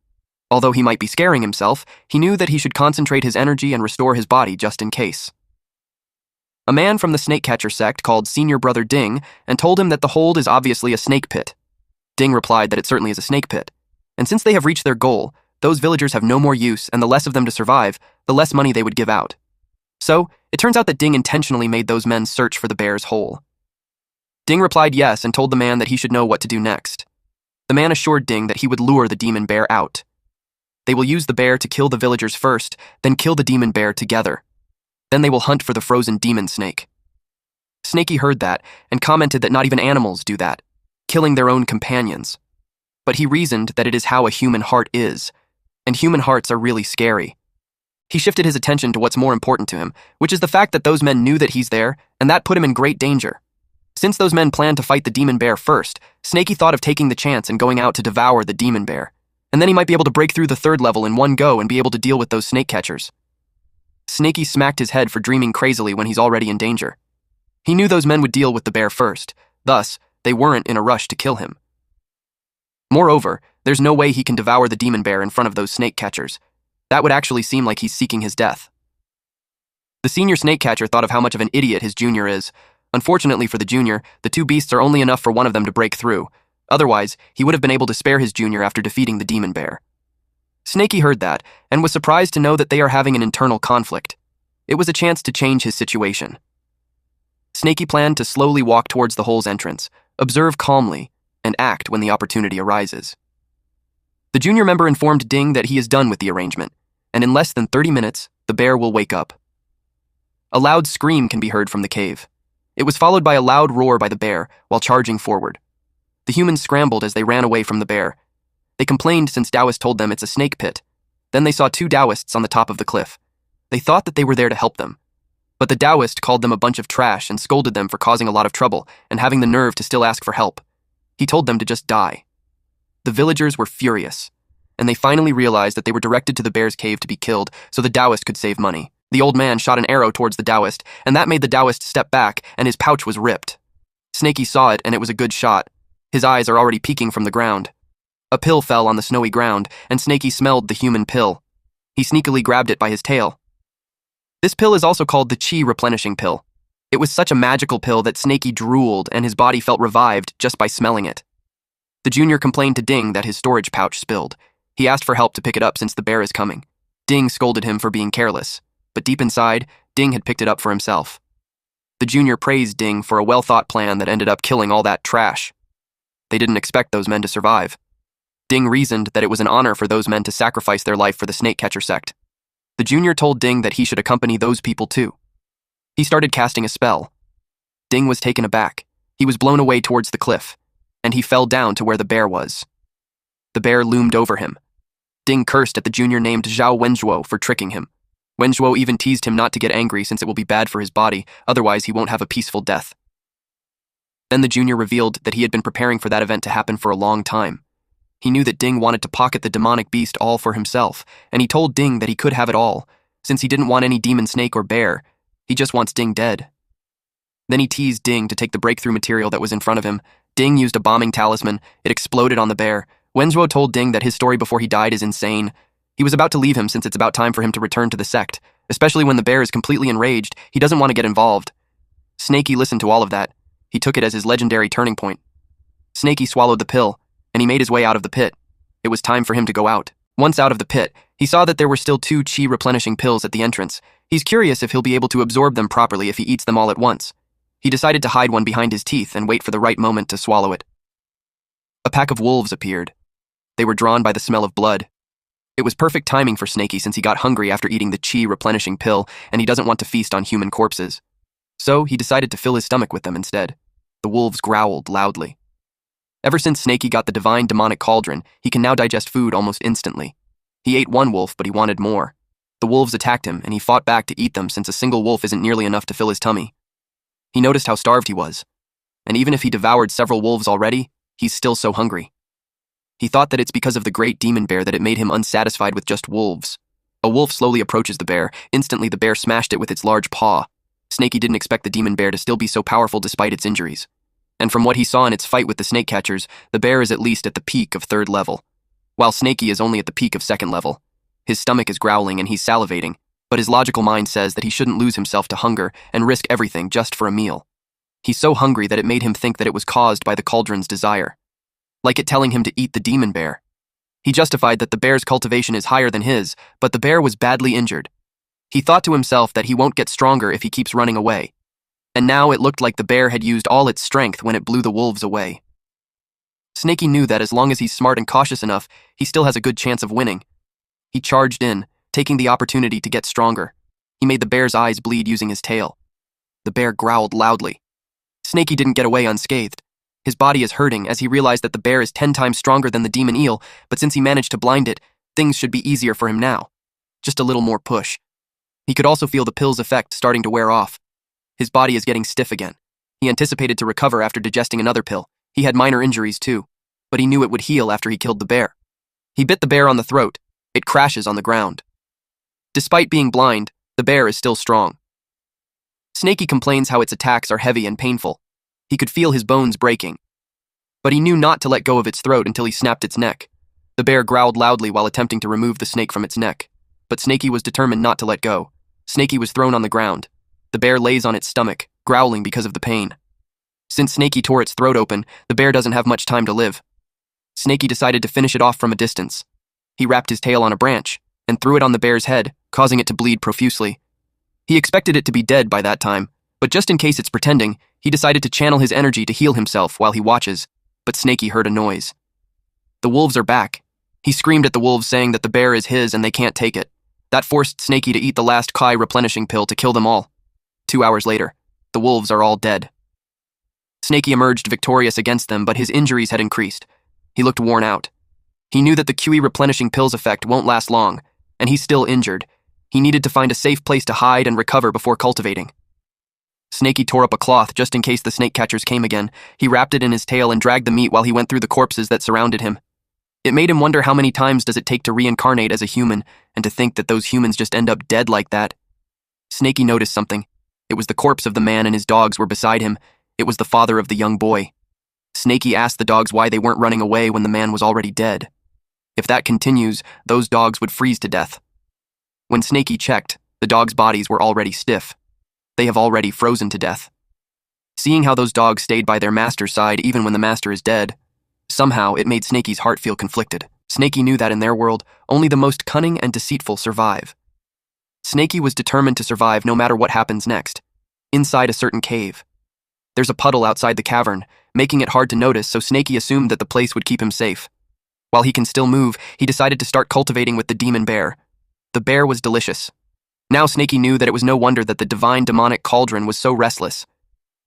Although he might be scaring himself, he knew that he should concentrate his energy and restore his body just in case. A man from the snake-catcher sect called Senior Brother Ding and told him that the hold is obviously a snake pit. Ding replied that it certainly is a snake pit, and since they have reached their goal, those villagers have no more use, and the less of them to survive, the less money they would give out. So, it turns out that Ding intentionally made those men search for the bear's hole. Ding replied yes and told the man that he should know what to do next. The man assured Ding that he would lure the demon bear out. They will use the bear to kill the villagers first, then kill the demon bear together. Then they will hunt for the frozen demon snake. Snakey heard that and commented that not even animals do that, killing their own companions. But he reasoned that it is how a human heart is, and human hearts are really scary. He shifted his attention to what's more important to him, which is the fact that those men knew that he's there, and that put him in great danger. Since those men planned to fight the demon bear first, Snaky thought of taking the chance and going out to devour the demon bear. And then he might be able to break through the third level in one go and be able to deal with those snake catchers. Snaky smacked his head for dreaming crazily when he's already in danger. He knew those men would deal with the bear first, thus, they weren't in a rush to kill him. Moreover, there's no way he can devour the demon bear in front of those snake catchers. That would actually seem like he's seeking his death. The senior snake catcher thought of how much of an idiot his junior is. Unfortunately for the junior, the two beasts are only enough for one of them to break through. Otherwise, he would have been able to spare his junior after defeating the demon bear. Snaky heard that, and was surprised to know that they are having an internal conflict. It was a chance to change his situation. Snaky planned to slowly walk towards the hole's entrance, observe calmly, and act when the opportunity arises. The junior member informed Ding that he is done with the arrangement, and in less than 30 minutes, the bear will wake up. A loud scream can be heard from the cave. It was followed by a loud roar by the bear while charging forward. The humans scrambled as they ran away from the bear. They complained since Taoist told them it's a snake pit. Then they saw two Taoists on the top of the cliff. They thought that they were there to help them. But the Taoist called them a bunch of trash and scolded them for causing a lot of trouble and having the nerve to still ask for help. He told them to just die. The villagers were furious, and they finally realized that they were directed to the bear's cave to be killed so the Taoist could save money. The old man shot an arrow towards the Taoist, and that made the Taoist step back, and his pouch was ripped. Snaky saw it, and it was a good shot. His eyes are already peeking from the ground. A pill fell on the snowy ground, and Snaky smelled the human pill. He sneakily grabbed it by his tail. This pill is also called the chi replenishing pill. It was such a magical pill that Snaky drooled, and his body felt revived just by smelling it. The junior complained to Ding that his storage pouch spilled. He asked for help to pick it up since the bear is coming. Ding scolded him for being careless, but deep inside, Ding had picked it up for himself. The junior praised Ding for a well-thought plan that ended up killing all that trash. They didn't expect those men to survive. Ding reasoned that it was an honor for those men to sacrifice their life for the snake catcher sect. The junior told Ding that he should accompany those people too. He started casting a spell. Ding was taken aback. He was blown away towards the cliff, and he fell down to where the bear was. The bear loomed over him. Ding cursed at the junior named Zhao Wenzhuo for tricking him. Wenzhuo even teased him not to get angry since it will be bad for his body, otherwise he won't have a peaceful death. Then the junior revealed that he had been preparing for that event to happen for a long time. He knew that Ding wanted to pocket the demonic beast all for himself, and he told Ding that he could have it all, since he didn't want any demon snake or bear. He just wants Ding dead. Then he teased Ding to take the breakthrough material that was in front of him. Ding used a bombing talisman. It exploded on the bear. Wenzhuo told Ding that his story before he died is insane. He was about to leave him since it's about time for him to return to the sect. Especially when the bear is completely enraged, he doesn't want to get involved. Snaky listened to all of that. He took it as his legendary turning point. Snaky swallowed the pill, and he made his way out of the pit. It was time for him to go out. Once out of the pit, he saw that there were still 2 chi replenishing pills at the entrance. He's curious if he'll be able to absorb them properly if he eats them all at once. He decided to hide one behind his teeth and wait for the right moment to swallow it. A pack of wolves appeared. They were drawn by the smell of blood. It was perfect timing for Snaky since he got hungry after eating the chi replenishing pill and he doesn't want to feast on human corpses. So he decided to fill his stomach with them instead. The wolves growled loudly. Ever since Snaky got the divine demonic cauldron, he can now digest food almost instantly. He ate one wolf, but he wanted more. The wolves attacked him, and he fought back to eat them since a single wolf isn't nearly enough to fill his tummy. He noticed how starved he was, and even if he devoured several wolves already, he's still so hungry. He thought that it's because of the great demon bear that it made him unsatisfied with just wolves. A wolf slowly approaches the bear. Instantly, the bear smashed it with its large paw. Snaky didn't expect the demon bear to still be so powerful despite its injuries. And from what he saw in its fight with the snake catchers, the bear is at least at the peak of 3rd level, while Snaky is only at the peak of 2nd level. His stomach is growling and he's salivating, but his logical mind says that he shouldn't lose himself to hunger and risk everything just for a meal. He's so hungry that it made him think that it was caused by the cauldron's desire, like it telling him to eat the demon bear. He justified that the bear's cultivation is higher than his, but the bear was badly injured. He thought to himself that he won't get stronger if he keeps running away. And now it looked like the bear had used all its strength when it blew the wolves away. Snaky knew that as long as he's smart and cautious enough, he still has a good chance of winning. He charged in, taking the opportunity to get stronger. He made the bear's eyes bleed using his tail. The bear growled loudly. Snaky didn't get away unscathed. His body is hurting as he realized that the bear is 10 times stronger than the demon eel, but since he managed to blind it, things should be easier for him now. Just a little more push. He could also feel the pill's effect starting to wear off. His body is getting stiff again. He anticipated to recover after digesting another pill. He had minor injuries too, but he knew it would heal after he killed the bear. He bit the bear on the throat. It crashes on the ground. Despite being blind, the bear is still strong. Snaky complains how its attacks are heavy and painful. He could feel his bones breaking. But he knew not to let go of its throat until he snapped its neck. The bear growled loudly while attempting to remove the snake from its neck. But Snaky was determined not to let go. Snaky was thrown on the ground. The bear lays on its stomach, growling because of the pain. Since Snaky tore its throat open, the bear doesn't have much time to live. Snaky decided to finish it off from a distance. He wrapped his tail on a branch and threw it on the bear's head, causing it to bleed profusely. He expected it to be dead by that time, but just in case it's pretending, he decided to channel his energy to heal himself while he watches, but Snaky heard a noise. The wolves are back. He screamed at the wolves saying that the bear is his and they can't take it. That forced Snaky to eat the last Kai replenishing pill to kill them all. 2 hours later, the wolves are all dead. Snaky emerged victorious against them, but his injuries had increased. He looked worn out. He knew that the QE replenishing pills effect won't last long, and he's still injured. He needed to find a safe place to hide and recover before cultivating. Snaky tore up a cloth just in case the snake catchers came again. He wrapped it in his tail and dragged the meat while he went through the corpses that surrounded him. It made him wonder how many times does it take to reincarnate as a human, and to think that those humans just end up dead like that. Snaky noticed something. It was the corpse of the man and his dogs were beside him. It was the father of the young boy. Snaky asked the dogs why they weren't running away when the man was already dead. If that continues, those dogs would freeze to death. When Snaky checked, the dogs' bodies were already stiff. They have already frozen to death. Seeing how those dogs stayed by their master's side even when the master is dead, somehow it made Snaky's heart feel conflicted. Snaky knew that in their world, only the most cunning and deceitful survive. Snaky was determined to survive no matter what happens next, inside a certain cave. There's a puddle outside the cavern, making it hard to notice, so Snaky assumed that the place would keep him safe. While he can still move, he decided to start cultivating with the demon bear. The bear was delicious. Now Snaky knew that it was no wonder that the divine demonic cauldron was so restless.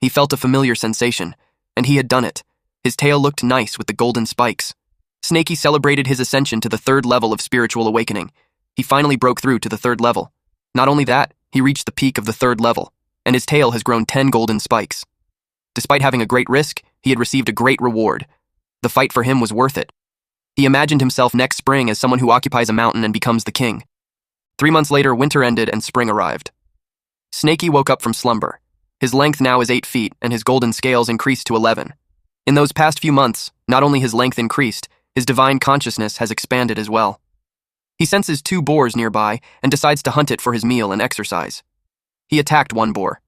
He felt a familiar sensation, and he had done it. His tail looked nice with the golden spikes. Snaky celebrated his ascension to the 3rd level of spiritual awakening. He finally broke through to the 3rd level. Not only that, he reached the peak of the 3rd level, and his tail has grown 10 golden spikes. Despite having a great risk, he had received a great reward. The fight for him was worth it. He imagined himself next spring as someone who occupies a mountain and becomes the king. 3 months later, winter ended and spring arrived. Snaky woke up from slumber. His length now is 8 feet, and his golden scales increased to 11. In those past few months, not only his length increased, his divine consciousness has expanded as well. He senses 2 boars nearby and decides to hunt it for his meal and exercise. He attacked one boar.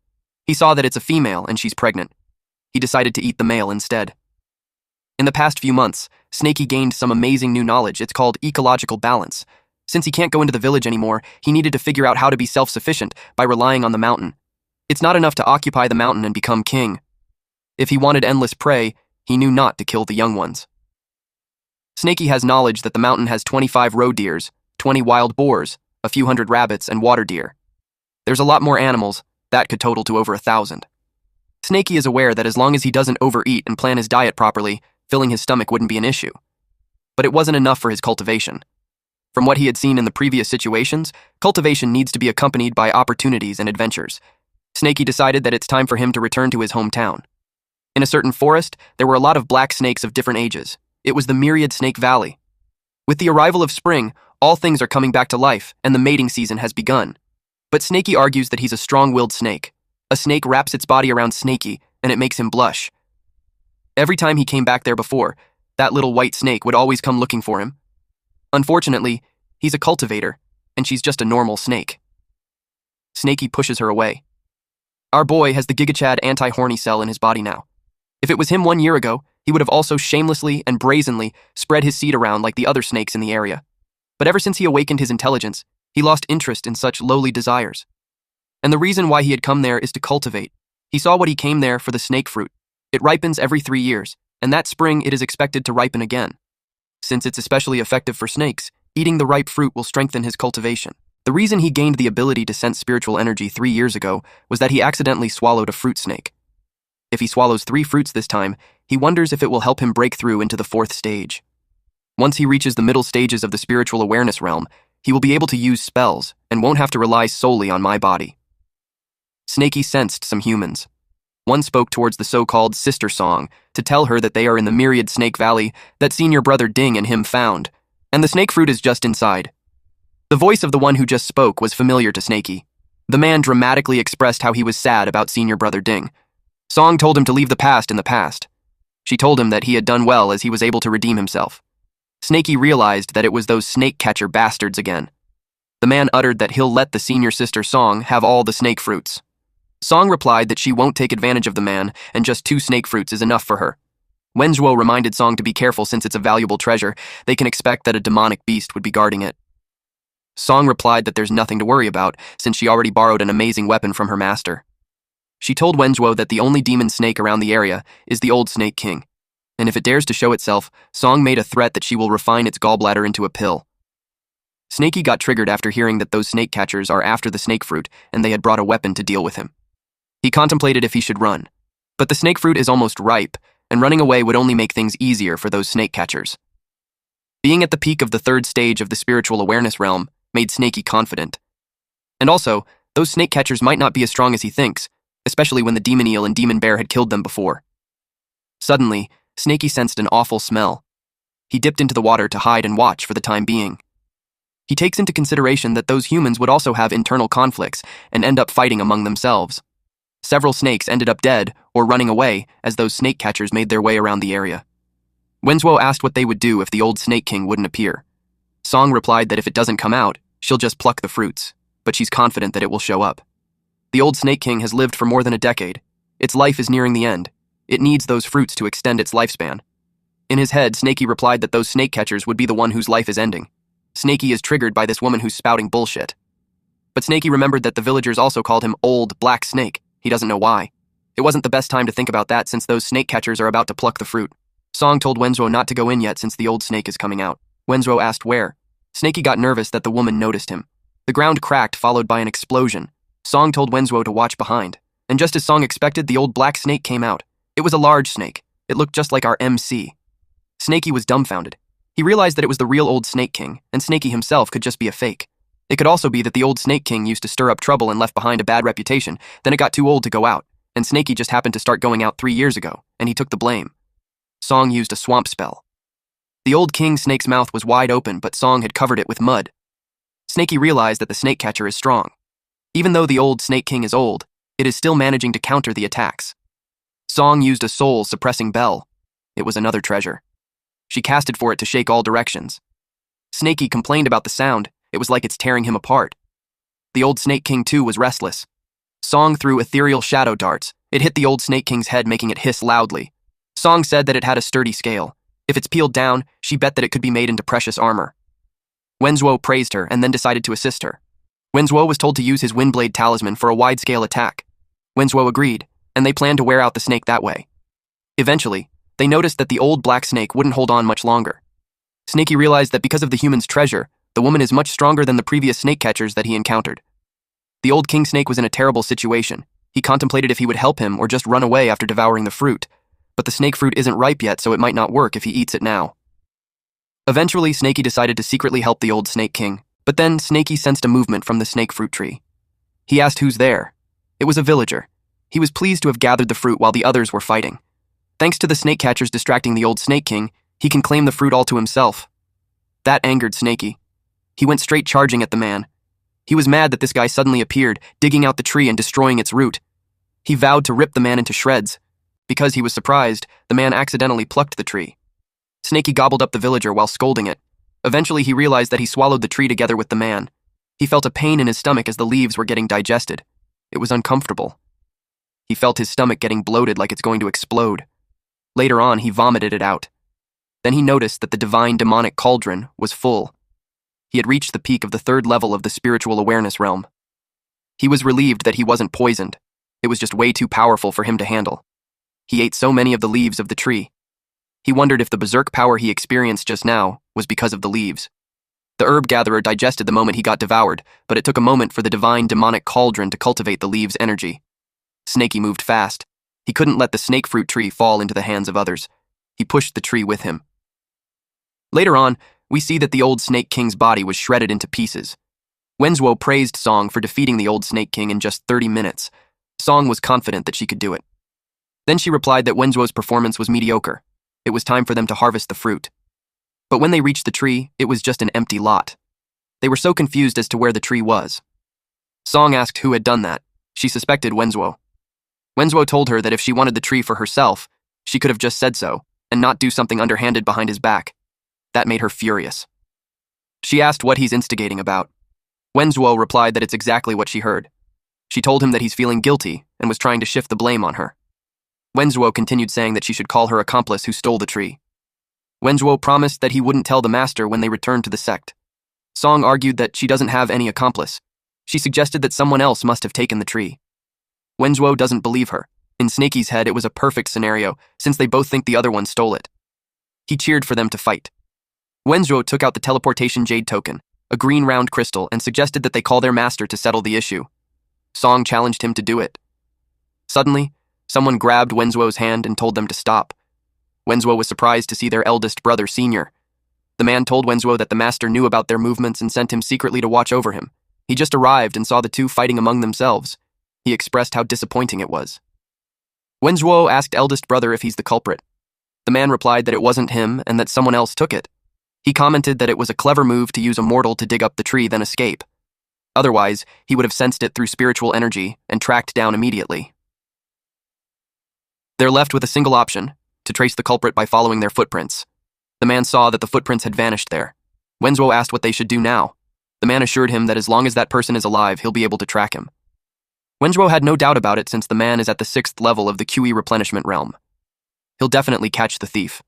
He saw that it's a female and she's pregnant. He decided to eat the male instead. In the past few months, Snaky gained some amazing new knowledge. It's called ecological balance. Since he can't go into the village anymore, he needed to figure out how to be self-sufficient by relying on the mountain. It's not enough to occupy the mountain and become king. If he wanted endless prey, he knew not to kill the young ones. Snaky has knowledge that the mountain has 25 roe deers, 20 wild boars, a few hundred rabbits, and water deer. There's a lot more animals. That could total to over 1,000. Snaky is aware that as long as he doesn't overeat and plan his diet properly, filling his stomach wouldn't be an issue. But it wasn't enough for his cultivation. From what he had seen in the previous situations, cultivation needs to be accompanied by opportunities and adventures. Snaky decided that it's time for him to return to his hometown. In a certain forest, there were a lot of black snakes of different ages. It was the Myriad Snake Valley. With the arrival of spring, all things are coming back to life, and the mating season has begun. But Snaky argues that he's a strong-willed snake. A snake wraps its body around Snaky, and it makes him blush. Every time he came back there before, that little white snake would always come looking for him. Unfortunately, he's a cultivator, and she's just a normal snake. Snaky pushes her away. Our boy has the GigaChad anti-horny cell in his body now. If it was him 1 year ago, he would have also shamelessly and brazenly spread his seed around like the other snakes in the area. But ever since he awakened his intelligence, he lost interest in such lowly desires. And the reason why he had come there is to cultivate. He saw what he came there for: the snake fruit. It ripens every 3 years, and that spring it is expected to ripen again. Since it's especially effective for snakes, eating the ripe fruit will strengthen his cultivation. The reason he gained the ability to sense spiritual energy 3 years ago was that he accidentally swallowed a fruit snake. If he swallows 3 fruits this time, he wonders if it will help him break through into the 4th stage. Once he reaches the middle stages of the spiritual awareness realm, He will be able to use spells and won't have to rely solely on my body. Snakey sensed some humans. One spoke towards the so-called sister song to tell her that they are in the myriad snake valley that senior brother Ding and him found, and the snake fruit is just inside. The voice of the one who just spoke was familiar to Snakey. The man dramatically expressed how he was sad about senior brother Ding. Song told him to leave the past in the past. She told him that he had done well as he was able to redeem himself. Snakey realized that it was those snake catcher bastards again. The man uttered that he'll let the senior sister Song have all the snake fruits. Song replied that she won't take advantage of the man and just 2 snake fruits is enough for her. Wenzhuo reminded Song to be careful since it's a valuable treasure. They can expect that a demonic beast would be guarding it. Song replied that there's nothing to worry about since she already borrowed an amazing weapon from her master. She told Wenzhuo that the only demon snake around the area is the old Snake King, and if it dares to show itself, Song made a threat that she will refine its gallbladder into a pill. Snakey got triggered after hearing that those snake catchers are after the snake fruit and they had brought a weapon to deal with him. He contemplated if he should run, but the snake fruit is almost ripe, and running away would only make things easier for those snake catchers. Being at the peak of the 3rd stage of the spiritual awareness realm made Snakey confident. And also, those snake catchers might not be as strong as he thinks, especially when the demon eel and demon bear had killed them before. Suddenly, Snakey sensed an awful smell. He dipped into the water to hide and watch for the time being. He takes into consideration that those humans would also have internal conflicts and end up fighting among themselves. Several snakes ended up dead or running away as those snake catchers made their way around the area. Wenzhuo asked what they would do if the old Snake King wouldn't appear. Song replied that if it doesn't come out, she'll just pluck the fruits, but she's confident that it will show up. The old Snake King has lived for more than a decade. Its life is nearing the end. It needs those fruits to extend its lifespan. In his head, Snakey replied that those snake catchers would be the one whose life is ending. Snakey is triggered by this woman who's spouting bullshit. But Snakey remembered that the villagers also called him Old Black Snake. He doesn't know why. It wasn't the best time to think about that since those snake catchers are about to pluck the fruit. Song told Wenzhuo not to go in yet since the old snake is coming out. Wenzhuo asked where. Snakey got nervous that the woman noticed him. The ground cracked, followed by an explosion. Song told Wenzhuo to watch behind. And just as Song expected, the old black snake came out. It was a large snake. It looked just like our MC. Snakey was dumbfounded. He realized that it was the real old Snake King, and Snakey himself could just be a fake. It could also be that the old Snake King used to stir up trouble and left behind a bad reputation, then it got too old to go out, and Snakey just happened to start going out 3 years ago, and he took the blame. Song used a swamp spell. The old king snake's mouth was wide open, but Song had covered it with mud. Snakey realized that the snake catcher is strong. Even though the old Snake King is old, it is still managing to counter the attacks. Song used a soul-suppressing bell. It was another treasure. She casted for it to shake all directions. Snakey complained about the sound. It was like it's tearing him apart. The old Snake King, too, was restless. Song threw ethereal shadow darts. It hit the old Snake King's head, making it hiss loudly. Song said that it had a sturdy scale. If it's peeled down, she bet that it could be made into precious armor. Wenzhuo praised her and then decided to assist her. Wenzhuo was told to use his Windblade talisman for a wide-scale attack. Wenzhuo agreed, and they planned to wear out the snake that way. Eventually, they noticed that the old black snake wouldn't hold on much longer. Snakey realized that because of the human's treasure, the woman is much stronger than the previous snake catchers that he encountered. The old king snake was in a terrible situation. He contemplated if he would help him or just run away after devouring the fruit. But the snake fruit isn't ripe yet, so it might not work if he eats it now. Eventually, Snakey decided to secretly help the old Snake King, but then Snakey sensed a movement from the snake fruit tree. He asked who's there. It was a villager. He was pleased to have gathered the fruit while the others were fighting. Thanks to the snake catchers distracting the old Snake King, he can claim the fruit all to himself. That angered Snakey. He went straight charging at the man. He was mad that this guy suddenly appeared, digging out the tree and destroying its root. He vowed to rip the man into shreds. Because he was surprised, the man accidentally plucked the tree. Snakey gobbled up the villager while scolding it. Eventually, he realized that he swallowed the tree together with the man. He felt a pain in his stomach as the leaves were getting digested. It was uncomfortable. He felt his stomach getting bloated like it's going to explode. Later on, he vomited it out. Then he noticed that the divine demonic cauldron was full. He had reached the peak of the 3rd level of the spiritual awareness realm. He was relieved that he wasn't poisoned. It was just way too powerful for him to handle. He ate so many of the leaves of the tree. He wondered if the berserk power he experienced just now was because of the leaves. The herb gatherer digested the moment he got devoured, but it took a moment for the divine demonic cauldron to cultivate the leaves' energy. Snakey moved fast. He couldn't let the snake fruit tree fall into the hands of others. He pushed the tree with him. Later on, we see that the old Snake King's body was shredded into pieces. Wenzuo praised Song for defeating the old Snake King in just 30 minutes. Song was confident that she could do it. Then she replied that Wenzuo's performance was mediocre. It was time for them to harvest the fruit. But when they reached the tree, it was just an empty lot. They were so confused as to where the tree was. Song asked who had done that. She suspected Wenzuo. Wenzuo told her that if she wanted the tree for herself, she could have just said so, and not do something underhanded behind his back. That made her furious. She asked what he's instigating about. Wenzuo replied that it's exactly what she heard. She told him that he's feeling guilty and was trying to shift the blame on her. Wenzuo continued saying that she should call her accomplice who stole the tree. Wenzuo promised that he wouldn't tell the master when they returned to the sect. Song argued that she doesn't have any accomplice. She suggested that someone else must have taken the tree. Wenzuo doesn't believe her. In Snakey's head, it was a perfect scenario, since they both think the other one stole it. He cheered for them to fight. Wenzuo took out the teleportation jade token, a green round crystal, and suggested that they call their master to settle the issue. Song challenged him to do it. Suddenly, someone grabbed Wenzuo's hand and told them to stop. Wenzuo was surprised to see their eldest brother, Senior. The man told Wenzuo that the master knew about their movements and sent him secretly to watch over him. He just arrived and saw the two fighting among themselves. He expressed how disappointing it was. Wenzuo asked eldest brother if he's the culprit. The man replied that it wasn't him and that someone else took it. He commented that it was a clever move to use immortal to dig up the tree then escape. Otherwise, he would have sensed it through spiritual energy and tracked down immediately. They're left with a single option, to trace the culprit by following their footprints. The man saw that the footprints had vanished there. Wenzuo asked what they should do now. The man assured him that as long as that person is alive, he'll be able to track him. Wenzuo had no doubt about it since the man is at the 6th level of the QE replenishment realm. He'll definitely catch the thief.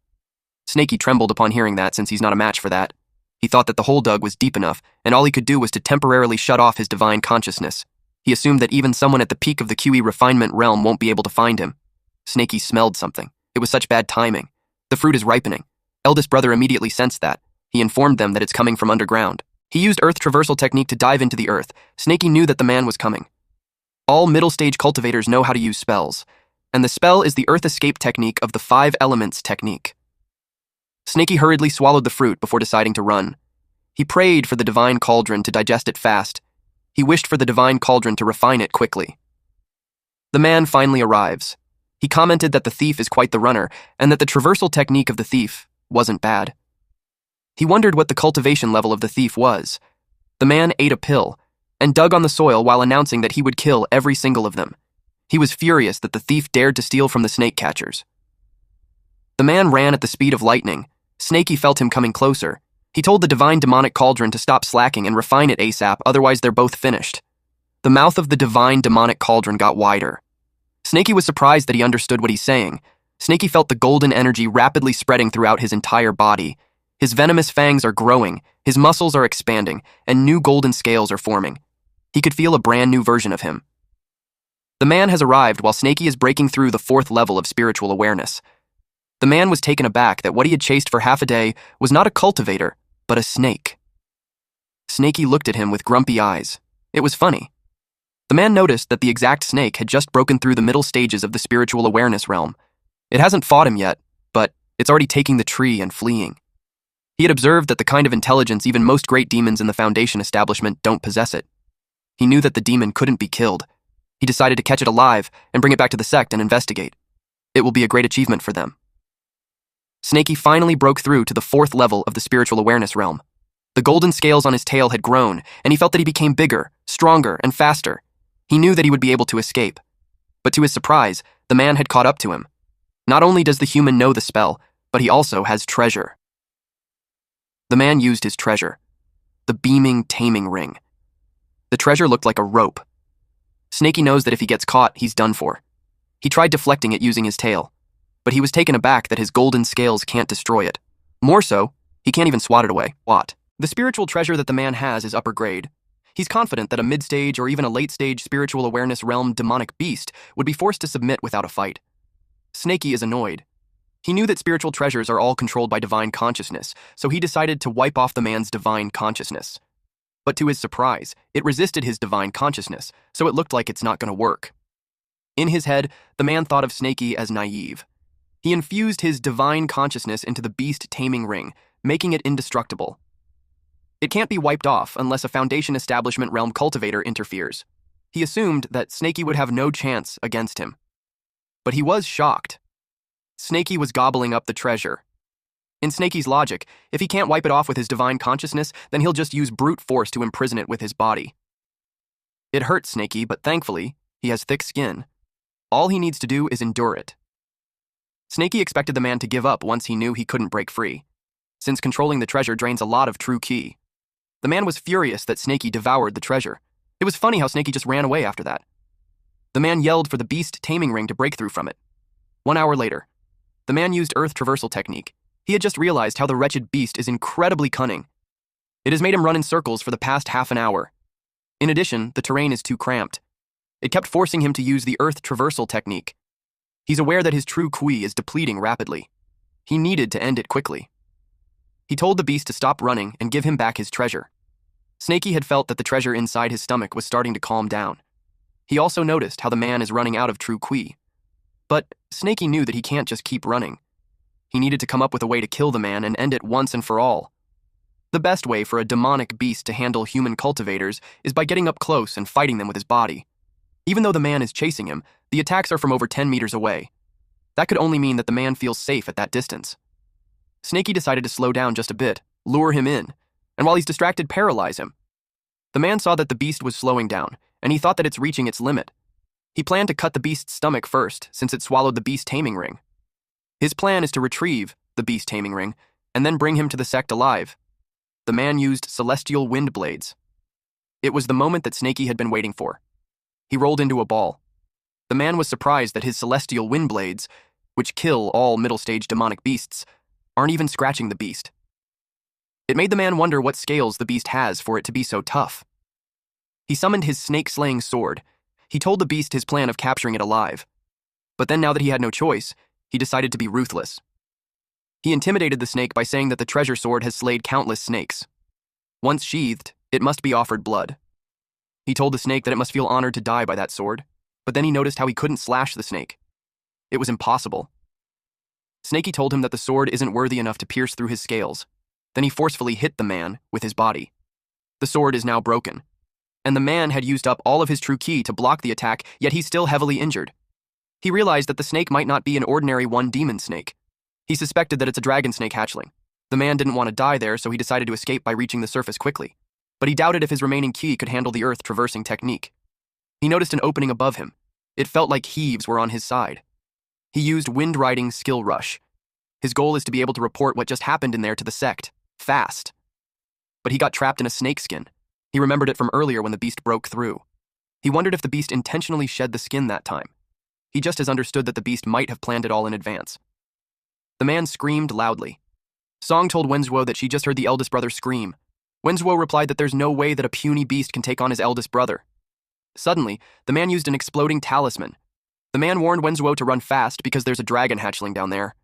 Snakey trembled upon hearing that since he's not a match for that. He thought that the hole dug was deep enough, and all he could do was to temporarily shut off his divine consciousness. He assumed that even someone at the peak of the QE refinement realm won't be able to find him. Snakey smelled something. It was such bad timing. The fruit is ripening. Eldest brother immediately sensed that. He informed them that it's coming from underground. He used earth traversal technique to dive into the earth. Snakey knew that the man was coming. All middle-stage cultivators know how to use spells, and the spell is the earth escape technique of the 5 elements technique. Snakey hurriedly swallowed the fruit before deciding to run. He prayed for the divine cauldron to digest it fast. He wished for the divine cauldron to refine it quickly. The man finally arrives. He commented that the thief is quite the runner, and that the traversal technique of the thief wasn't bad. He wondered what the cultivation level of the thief was. The man ate a pill, and dug on the soil while announcing that he would kill every single of them. He was furious that the thief dared to steal from the snake catchers. The man ran at the speed of lightning. Snakey felt him coming closer. He told the divine demonic cauldron to stop slacking and refine it ASAP, otherwise they're both finished. The mouth of the divine demonic cauldron got wider. Snakey was surprised that he understood what he's saying. Snakey felt the golden energy rapidly spreading throughout his entire body. His venomous fangs are growing, his muscles are expanding, and new golden scales are forming. He could feel a brand new version of him. The man has arrived while Snakey is breaking through the 4th level of spiritual awareness. The man was taken aback that what he had chased for half a day was not a cultivator, but a snake. Snakey looked at him with grumpy eyes. It was funny. The man noticed that the exact snake had just broken through the middle stages of the spiritual awareness realm. It hasn't fought him yet, but it's already taking the tree and fleeing. He had observed that the kind of intelligence even most great demons in the Foundation establishment don't possess it. He knew that the demon couldn't be killed. He decided to catch it alive and bring it back to the sect and investigate. It will be a great achievement for them. Snakey finally broke through to the 4th level of the spiritual awareness realm. The golden scales on his tail had grown, and he felt that he became bigger, stronger, and faster. He knew that he would be able to escape. But to his surprise, the man had caught up to him. Not only does the human know the spell, but he also has treasure. The man used his treasure, the beaming taming ring. The treasure looked like a rope. Snakey knows that if he gets caught, he's done for. He tried deflecting it using his tail, but he was taken aback that his golden scales can't destroy it. More so, he can't even swat it away. What? The spiritual treasure that the man has is upper grade. He's confident that a mid-stage or even a late-stage spiritual awareness realm demonic beast would be forced to submit without a fight. Snakey is annoyed. He knew that spiritual treasures are all controlled by divine consciousness, so he decided to wipe off the man's divine consciousness. But to his surprise, it resisted his divine consciousness, so it looked like it's not going to work. In his head, the man thought of Snakey as naive. He infused his divine consciousness into the beast taming ring, making it indestructible. It can't be wiped off unless a Foundation Establishment realm cultivator interferes. He assumed that Snaky would have no chance against him. But he was shocked. Snaky was gobbling up the treasure. In Snaky's logic, if he can't wipe it off with his divine consciousness, then he'll just use brute force to imprison it with his body. It hurt Snaky, but thankfully, he has thick skin. All he needs to do is endure it. Snaky expected the man to give up once he knew he couldn't break free, since controlling the treasure drains a lot of true ki. The man was furious that Snaky devoured the treasure. It was funny how Snaky just ran away after that. The man yelled for the beast taming ring to break through from it. 1 hour later, the man used earth traversal technique. He had just realized how the wretched beast is incredibly cunning. It has made him run in circles for the past half an hour. In addition, the terrain is too cramped. It kept forcing him to use the earth traversal technique. He's aware that his true ki is depleting rapidly. He needed to end it quickly. He told the beast to stop running and give him back his treasure. Snaky had felt that the treasure inside his stomach was starting to calm down. He also noticed how the man is running out of true ki. But Snaky knew that he can't just keep running. He needed to come up with a way to kill the man and end it once and for all. The best way for a demonic beast to handle human cultivators is by getting up close and fighting them with his body. Even though the man is chasing him, the attacks are from over 10 meters away. That could only mean that the man feels safe at that distance. Snaky decided to slow down just a bit, lure him in, and while he's distracted, paralyze him. The man saw that the beast was slowing down, and he thought that it's reaching its limit. He planned to cut the beast's stomach first, since it swallowed the beast taming ring. His plan is to retrieve the beast taming ring, and then bring him to the sect alive. The man used celestial wind blades. It was the moment that Snaky had been waiting for. He rolled into a ball. The man was surprised that his celestial wind blades, which kill all middle-stage demonic beasts, aren't even scratching the beast. It made the man wonder what scales the beast has for it to be so tough. He summoned his snake-slaying sword. He told the beast his plan of capturing it alive. But then, now that he had no choice, he decided to be ruthless. He intimidated the snake by saying that the treasure sword has slayed countless snakes. Once sheathed, it must be offered blood. He told the snake that it must feel honored to die by that sword, but then he noticed how he couldn't slash the snake. It was impossible. Snaky told him that the sword isn't worthy enough to pierce through his scales. Then he forcefully hit the man with his body. The sword is now broken, and the man had used up all of his true ki to block the attack, yet he's still heavily injured. He realized that the snake might not be an ordinary one-demon snake. He suspected that it's a dragon snake hatchling. The man didn't want to die there, so he decided to escape by reaching the surface quickly. But he doubted if his remaining ki could handle the earth-traversing technique. He noticed an opening above him. It felt like heaves were on his side. He used wind-riding skill rush. His goal is to be able to report what just happened in there to the sect, fast. But he got trapped in a snakeskin. He remembered it from earlier when the beast broke through. He wondered if the beast intentionally shed the skin that time. He just as understood that the beast might have planned it all in advance. The man screamed loudly. Song told Wenzuo that she just heard the eldest brother scream. Wenzuo replied that there's no way that a puny beast can take on his eldest brother. Suddenly, the man used an exploding talisman. The man warned Wenzuo to run fast because there's a dragon hatchling down there.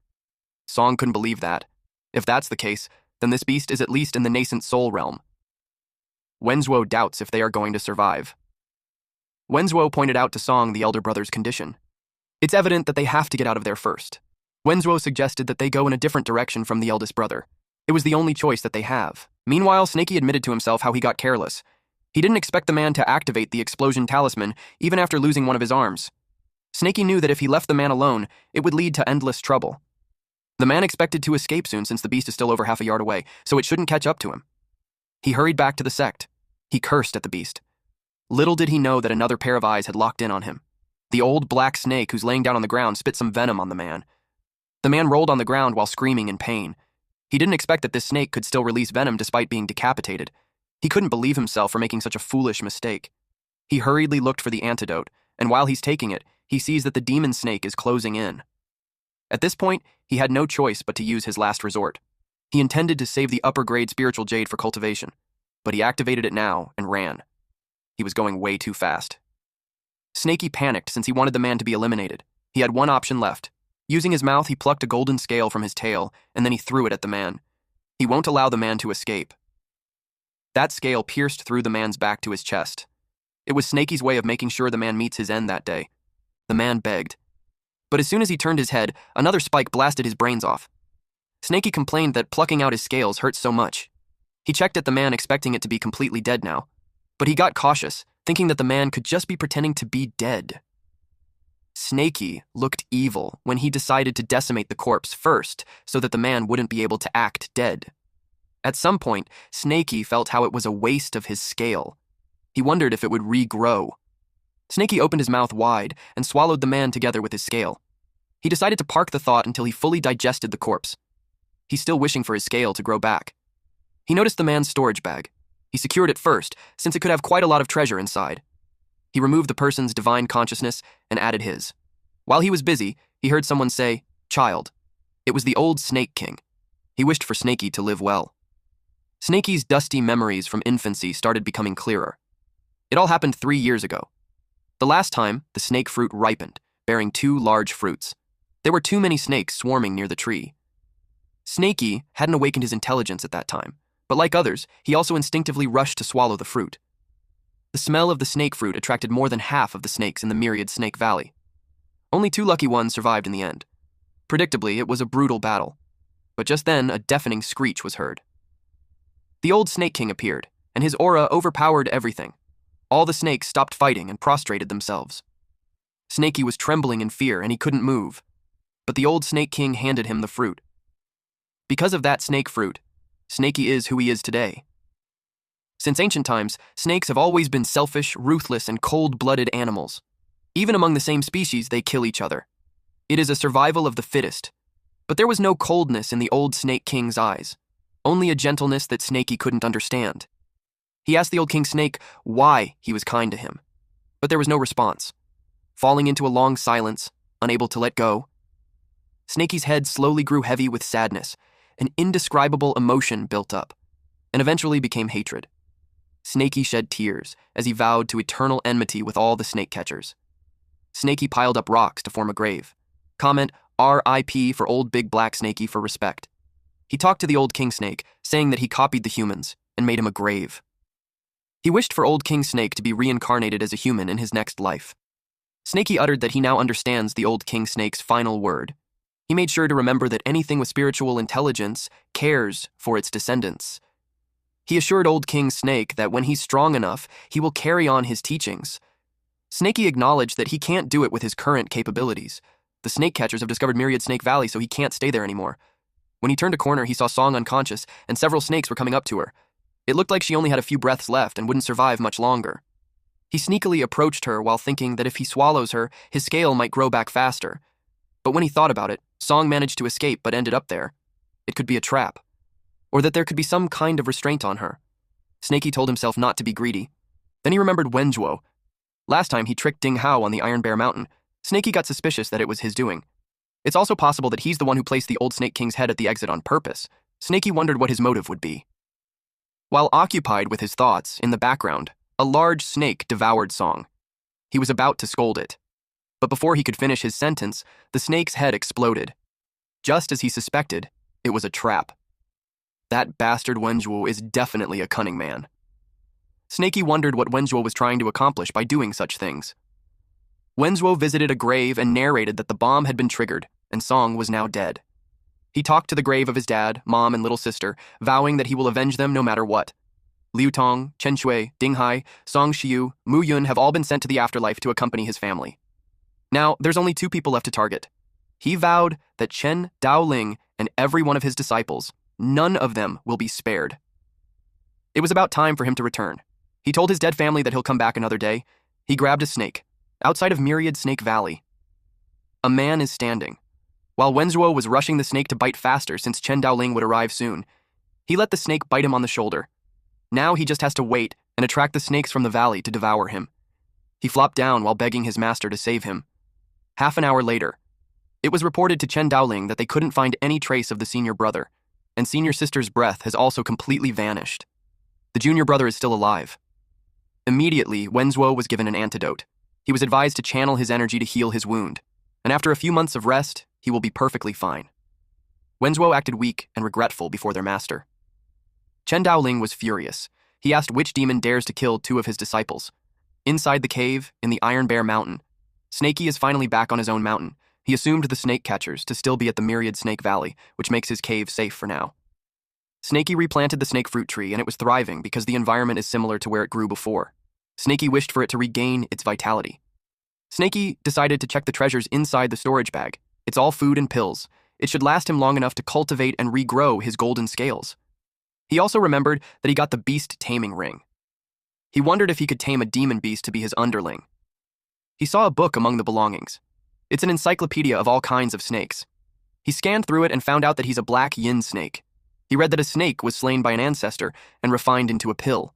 Song couldn't believe that. If that's the case, then this beast is at least in the nascent soul realm. Wenzuo doubts if they are going to survive. Wenzuo pointed out to Song the elder brother's condition. It's evident that they have to get out of there first. Wenzuo suggested that they go in a different direction from the eldest brother. It was the only choice that they have. Meanwhile, Snaky admitted to himself how he got careless. He didn't expect the man to activate the explosion talisman, even after losing one of his arms. Snaky knew that if he left the man alone, it would lead to endless trouble. The man expected to escape soon since the beast is still over half a yard away, so it shouldn't catch up to him. He hurried back to the sect. He cursed at the beast. Little did he know that another pair of eyes had locked in on him. The old black snake who's laying down on the ground spit some venom on the man. The man rolled on the ground while screaming in pain. He didn't expect that this snake could still release venom despite being decapitated. He couldn't believe himself for making such a foolish mistake. He hurriedly looked for the antidote, and while he's taking it, he sees that the demon snake is closing in. At this point, he had no choice but to use his last resort. He intended to save the upper-grade spiritual jade for cultivation, but he activated it now and ran. He was going way too fast. Snaky panicked since he wanted the man to be eliminated. He had one option left. Using his mouth, he plucked a golden scale from his tail, and then he threw it at the man. He won't allow the man to escape. That scale pierced through the man's back to his chest. It was Snaky's way of making sure the man meets his end that day. The man begged. But as soon as he turned his head, another spike blasted his brains off. Snaky complained that plucking out his scales hurt so much. He checked at the man expecting it to be completely dead now, but he got cautious, thinking that the man could just be pretending to be dead. Snaky looked evil when he decided to decimate the corpse first so that the man wouldn't be able to act dead. At some point, Snaky felt how it was a waste of his scale. He wondered if it would regrow. Snaky opened his mouth wide and swallowed the man together with his scale. He decided to park the thought until he fully digested the corpse. He's still wishing for his scale to grow back. He noticed the man's storage bag. He secured it first, since it could have quite a lot of treasure inside. He removed the person's divine consciousness and added his. While he was busy, he heard someone say, "Child." It was the old Snake King. He wished for Snaky to live well. Snaky's dusty memories from infancy started becoming clearer. It all happened 3 years ago. The last time, the snake fruit ripened, bearing 2 large fruits. There were too many snakes swarming near the tree. Snaky hadn't awakened his intelligence at that time, but like others, he also instinctively rushed to swallow the fruit. The smell of the snake fruit attracted more than half of the snakes in the myriad Snake Valley. Only 2 lucky ones survived in the end. Predictably, it was a brutal battle. But just then, a deafening screech was heard. The old Snake King appeared, and his aura overpowered everything. All the snakes stopped fighting and prostrated themselves. Snaky was trembling in fear and he couldn't move, but the old Snake King handed him the fruit. Because of that snake fruit, Snaky is who he is today. Since ancient times, snakes have always been selfish, ruthless, and cold-blooded animals. Even among the same species, they kill each other. It is a survival of the fittest. But there was no coldness in the old Snake King's eyes, only a gentleness that Snaky couldn't understand. He asked the old King Snake why he was kind to him, but there was no response. Falling into a long silence, unable to let go, Snaky's head slowly grew heavy with sadness. An indescribable emotion built up, and eventually became hatred. Snaky shed tears as he vowed to eternal enmity with all the snake catchers. Snaky piled up rocks to form a grave. Comment R.I.P. for old big black Snaky for respect. He talked to the old King Snake, saying that he copied the humans and made him a grave. He wished for old King Snake to be reincarnated as a human in his next life. Snaky uttered that he now understands the old King Snake's final word. He made sure to remember that anything with spiritual intelligence cares for its descendants. He assured old King Snake that when he's strong enough, he will carry on his teachings. Snaky acknowledged that he can't do it with his current capabilities. The snake catchers have discovered Myriad Snake Valley, so he can't stay there anymore. When he turned a corner, he saw Song unconscious, and several snakes were coming up to her. It looked like she only had a few breaths left and wouldn't survive much longer. He sneakily approached her while thinking that if he swallows her, his scale might grow back faster. But when he thought about it, Song managed to escape but ended up there. It could be a trap. Or that there could be some kind of restraint on her. Snaky told himself not to be greedy. Then he remembered Wenjuo. Last time he tricked Ding Hao on the Iron Bear Mountain. Snaky got suspicious that it was his doing. It's also possible that he's the one who placed the old Snake King's head at the exit on purpose. Snaky wondered what his motive would be. While occupied with his thoughts, in the background, a large snake devoured Song. He was about to scold it. But before he could finish his sentence, the snake's head exploded. Just as he suspected, it was a trap. That bastard Wenjuo is definitely a cunning man. Snaky wondered what Wenjuo was trying to accomplish by doing such things. Wenzuo visited a grave and narrated that the bomb had been triggered, and Song was now dead. He talked to the grave of his dad, mom, and little sister, vowing that he will avenge them no matter what. Liu Tong, Chen Shui, Ding Hai, Song Xiu, Mu Yun have all been sent to the afterlife to accompany his family. Now, there's only 2 people left to target. He vowed that Chen Daoling and every one of his disciples, none of them will be spared. It was about time for him to return. He told his dead family that he'll come back another day. He grabbed a snake, outside of Myriad Snake Valley. A man is standing. While Wenzuo was rushing the snake to bite faster since Chen Daoling would arrive soon, he let the snake bite him on the shoulder. Now he just has to wait and attract the snakes from the valley to devour him. He flopped down while begging his master to save him. Half an hour later, it was reported to Chen Daoling that they couldn't find any trace of the senior brother, and senior sister's breath has also completely vanished. The junior brother is still alive. Immediately, Wenzuo was given an antidote. He was advised to channel his energy to heal his wound, and after a few months of rest, he will be perfectly fine. Wenzuo acted weak and regretful before their master. Chen Daoling was furious. He asked which demon dares to kill 2 of his disciples. Inside the cave, in the Iron Bear Mountain, Snaky is finally back on his own mountain, He assumed the snake catchers to still be at the Myriad Snake Valley, which makes his cave safe for now. Snakey replanted the snake fruit tree, and it was thriving because the environment is similar to where it grew before. Snakey wished for it to regain its vitality. Snakey decided to check the treasures inside the storage bag. It's all food and pills. It should last him long enough to cultivate and regrow his golden scales. He also remembered that he got the beast taming ring. He wondered if he could tame a demon beast to be his underling. He saw a book among the belongings. It's an encyclopedia of all kinds of snakes. He scanned through it and found out that he's a black yin snake. He read that a snake was slain by an ancestor and refined into a pill.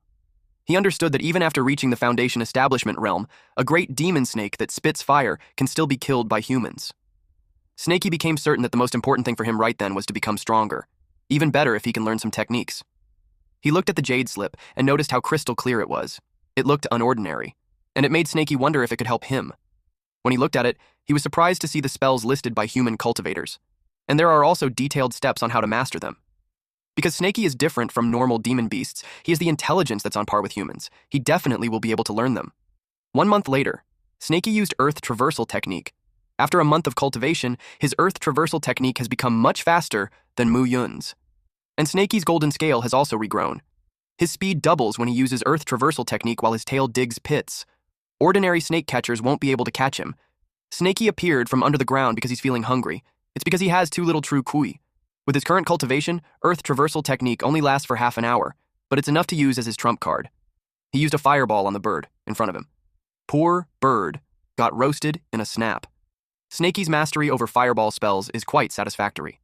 He understood that even after reaching the Foundation establishment realm, a great demon snake that spits fire can still be killed by humans. Snakey became certain that the most important thing for him right then was to become stronger. Even better if he can learn some techniques. He looked at the jade slip and noticed how crystal clear it was. It looked unordinary, and it made Snakey wonder if it could help him. When he looked at it, he was surprised to see the spells listed by human cultivators. And there are also detailed steps on how to master them. Because Snakey is different from normal demon beasts, he has the intelligence that's on par with humans. He definitely will be able to learn them. 1 month later, Snakey used Earth Traversal Technique. After a month of cultivation, his Earth Traversal Technique has become much faster than Mu Yun's. And Snakey's golden scale has also regrown. His speed doubles when he uses Earth Traversal Technique while his tail digs pits. Ordinary snake catchers won't be able to catch him. Snakey appeared from under the ground because he's feeling hungry. It's because he has too little true kui. With his current cultivation, Earth Traversal Technique only lasts for half an hour, but it's enough to use as his trump card. He used a fireball on the bird in front of him. Poor bird got roasted in a snap. Snakey's mastery over fireball spells is quite satisfactory.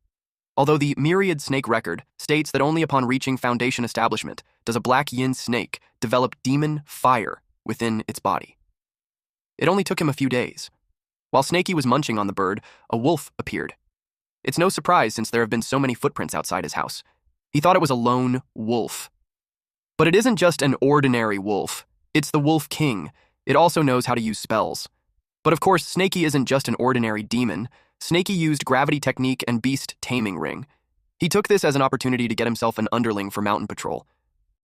Although the Myriad Snake record states that only upon reaching Foundation establishment does a black yin snake develop demon fire within its body. It only took him a few days. While Snakey was munching on the bird, a wolf appeared. It's no surprise since there have been so many footprints outside his house. He thought it was a lone wolf. But it isn't just an ordinary wolf. It's the Wolf King. It also knows how to use spells. But of course, Snakey isn't just an ordinary demon. Snakey used gravity technique and beast taming ring. He took this as an opportunity to get himself an underling for mountain patrol.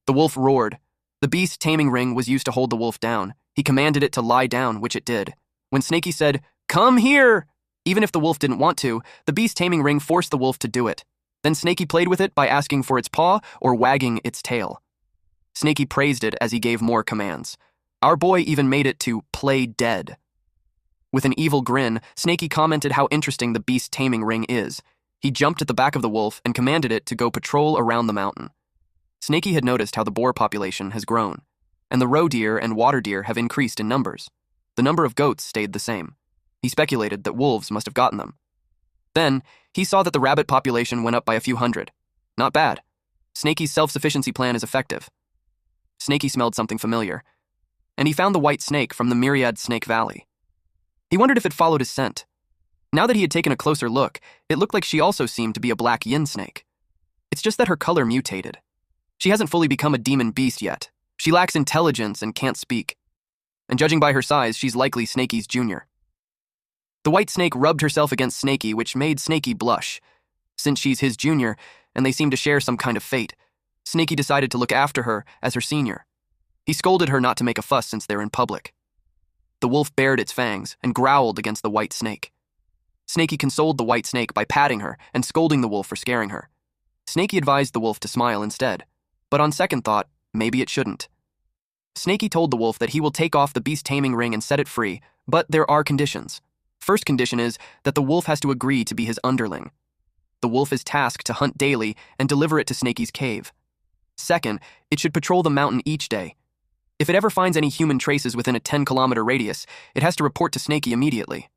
The wolf roared. The beast taming ring was used to hold the wolf down. He commanded it to lie down, which it did. When Snakey said, "Come here!" Even if the wolf didn't want to, the beast taming ring forced the wolf to do it. Then Snakey played with it by asking for its paw or wagging its tail. Snakey praised it as he gave more commands. Our boy even made it to play dead. With an evil grin, Snakey commented how interesting the beast taming ring is. He jumped at the back of the wolf and commanded it to go patrol around the mountain. Snakey had noticed how the boar population has grown, and the roe deer and water deer have increased in numbers. The number of goats stayed the same. He speculated that wolves must have gotten them. Then, he saw that the rabbit population went up by a few hundred. Not bad. Snakey's self-sufficiency plan is effective. Snakey smelled something familiar, and he found the white snake from the Myriad Snake Valley. He wondered if it followed his scent. Now that he had taken a closer look, it looked like she also seemed to be a black yin snake. It's just that her color mutated. She hasn't fully become a demon beast yet. She lacks intelligence and can't speak. And judging by her size, she's likely Snakey's junior. The white snake rubbed herself against Snakey, which made Snakey blush. Since she's his junior, and they seem to share some kind of fate, Snakey decided to look after her as her senior. He scolded her not to make a fuss since they're in public. The wolf bared its fangs and growled against the white snake. Snakey consoled the white snake by patting her and scolding the wolf for scaring her. Snakey advised the wolf to smile instead, but on second thought, maybe it shouldn't. Snakey told the wolf that he will take off the beast taming ring and set it free, but there are conditions. First condition is that the wolf has to agree to be his underling. The wolf is tasked to hunt daily and deliver it to Snakey's cave. Second, it should patrol the mountain each day. If it ever finds any human traces within a 10-kilometer radius, it has to report to Snakey immediately.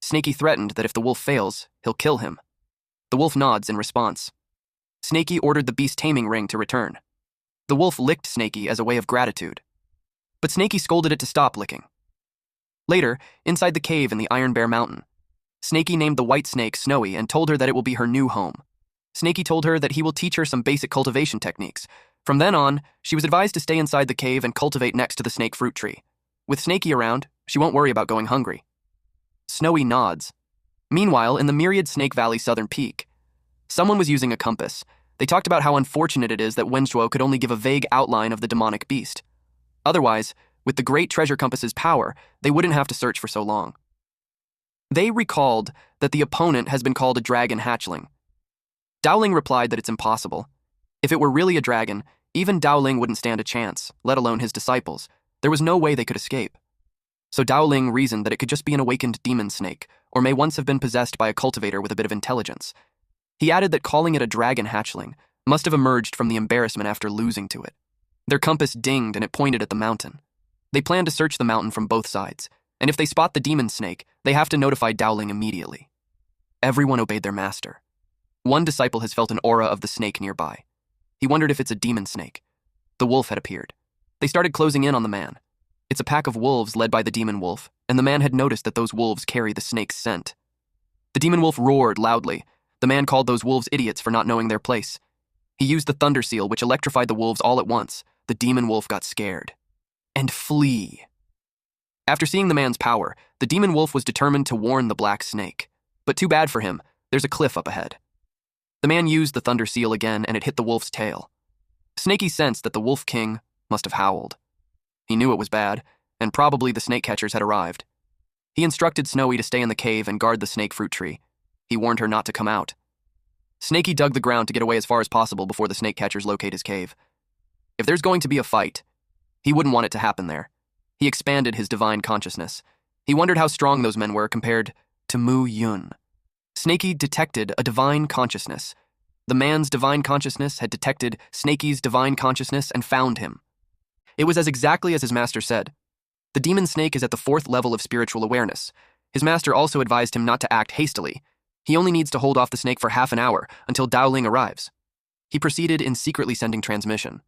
Snakey threatened that if the wolf fails, he'll kill him. The wolf nods in response. Snakey ordered the beast taming ring to return. The wolf licked Snakey as a way of gratitude. But Snakey scolded it to stop licking. Later, inside the cave in the Iron Bear Mountain, Snakey named the white snake Snowy and told her that it will be her new home. Snakey told her that he will teach her some basic cultivation techniques. From then on, she was advised to stay inside the cave and cultivate next to the snake fruit tree. With Snakey around, she won't worry about going hungry. Snowy nods. Meanwhile, in the Myriad Snake Valley southern peak, someone was using a compass. They talked about how unfortunate it is that Wenshuo could only give a vague outline of the demonic beast. Otherwise, with the great treasure compass's power, they wouldn't have to search for so long. They recalled that the opponent has been called a dragon hatchling. Dowling replied that it's impossible. If it were really a dragon, even Dowling wouldn't stand a chance, let alone his disciples. There was no way they could escape. So Dowling reasoned that it could just be an awakened demon snake, or may once have been possessed by a cultivator with a bit of intelligence. He added that calling it a dragon hatchling must have emerged from the embarrassment after losing to it. Their compass dinged and it pointed at the mountain. They planned to search the mountain from both sides, and if they spot the demon snake, they have to notify Dowling immediately. Everyone obeyed their master. One disciple has felt an aura of the snake nearby. He wondered if it's a demon snake. The wolf had appeared. They started closing in on the man. It's a pack of wolves led by the demon wolf, and the man had noticed that those wolves carry the snake's scent. The demon wolf roared loudly. The man called those wolves idiots for not knowing their place. He used the thunder seal, which electrified the wolves all at once. The demon wolf got scared. And flee. After seeing the man's power, the demon wolf was determined to warn the black snake. But too bad for him, there's a cliff up ahead. The man used the thunder seal again, and it hit the wolf's tail. Snaky sensed that the wolf king must have howled. He knew it was bad, and probably the snake catchers had arrived. He instructed Snowy to stay in the cave and guard the snake fruit tree. He warned her not to come out. Snaky dug the ground to get away as far as possible before the snake catchers locate his cave. If there's going to be a fight, he wouldn't want it to happen there. He expanded his divine consciousness. He wondered how strong those men were compared to Mu Yun. Snaky detected a divine consciousness. The man's divine consciousness had detected Snaky's divine consciousness and found him. It was exactly as his master said. The demon snake is at the 4th level of spiritual awareness. His master also advised him not to act hastily. He only needs to hold off the snake for half an hour until Dowling arrives. He proceeded in secretly sending transmission.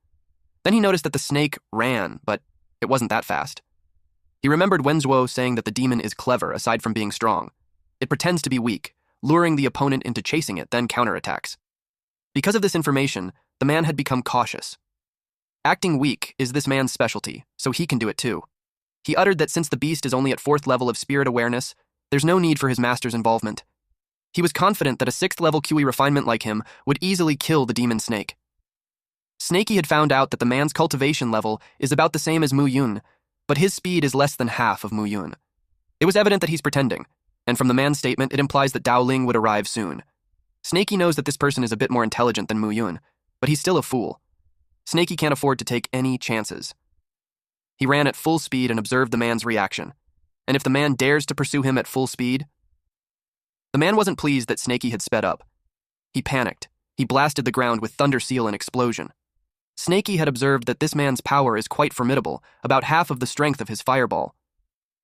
Then he noticed that the snake ran, but it wasn't that fast. He remembered Wenzhuo saying that the demon is clever aside from being strong. It pretends to be weak, luring the opponent into chasing it, then counterattacks. Because of this information, the man had become cautious. Acting weak is this man's specialty, so he can do it too. He uttered that since the beast is only at 4th level of spirit awareness, there's no need for his master's involvement. He was confident that a 6th level QE refinement like him would easily kill the demon snake. Snaky had found out that the man's cultivation level is about the same as Mu Yun, but his speed is less than half of Mu Yun. It was evident that he's pretending, and from the man's statement, it implies that Dowling would arrive soon. Snaky knows that this person is a bit more intelligent than Mu Yun, but he's still a fool. Snaky can't afford to take any chances. He ran at full speed and observed the man's reaction. And if the man dares to pursue him at full speed... The man wasn't pleased that Snaky had sped up. He panicked. He blasted the ground with thunder seal and explosion. Snaky had observed that this man's power is quite formidable, about half of the strength of his fireball.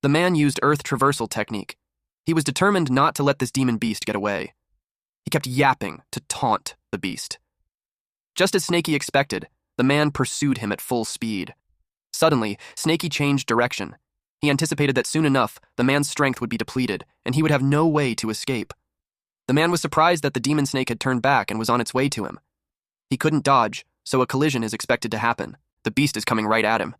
The man used earth traversal technique. He was determined not to let this demon beast get away. He kept yapping to taunt the beast. Just as Snaky expected, the man pursued him at full speed. Suddenly, Snaky changed direction. He anticipated that soon enough, the man's strength would be depleted, and he would have no way to escape. The man was surprised that the demon snake had turned back and was on its way to him. He couldn't dodge, so a collision is expected to happen. The beast is coming right at him.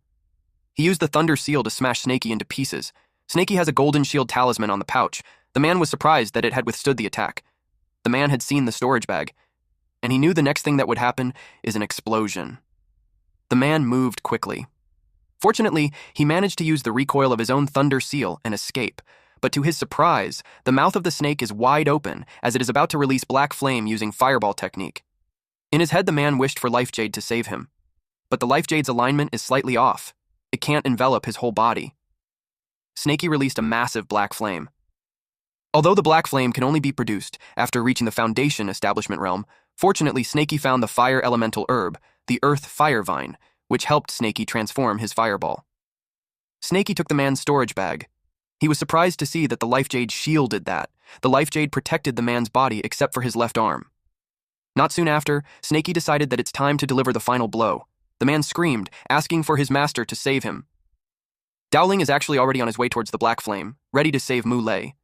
He used the thunder seal to smash Snaky into pieces. Snaky has a golden shield talisman on the pouch. The man was surprised that it had withstood the attack. The man had seen the storage bag, and he knew the next thing that would happen is an explosion. The man moved quickly. Fortunately, he managed to use the recoil of his own thunder seal and escape, but to his surprise, the mouth of the snake is wide open as it is about to release black flame using fireball technique. In his head, the man wished for Life Jade to save him, but the Life Jade's alignment is slightly off. It can't envelop his whole body. Snaky released a massive black flame. Although the black flame can only be produced after reaching the Foundation establishment realm, fortunately Snaky found the fire elemental herb, the Earth Fire Vine, which helped Snaky transform his fireball. Snaky took the man's storage bag. He was surprised to see that the Life Jade shielded that. The Life Jade protected the man's body except for his left arm. Not soon after, Snaky decided that it's time to deliver the final blow. The man screamed, asking for his master to save him. Dowling is actually already on his way towards the black flame, ready to save Mu Lei.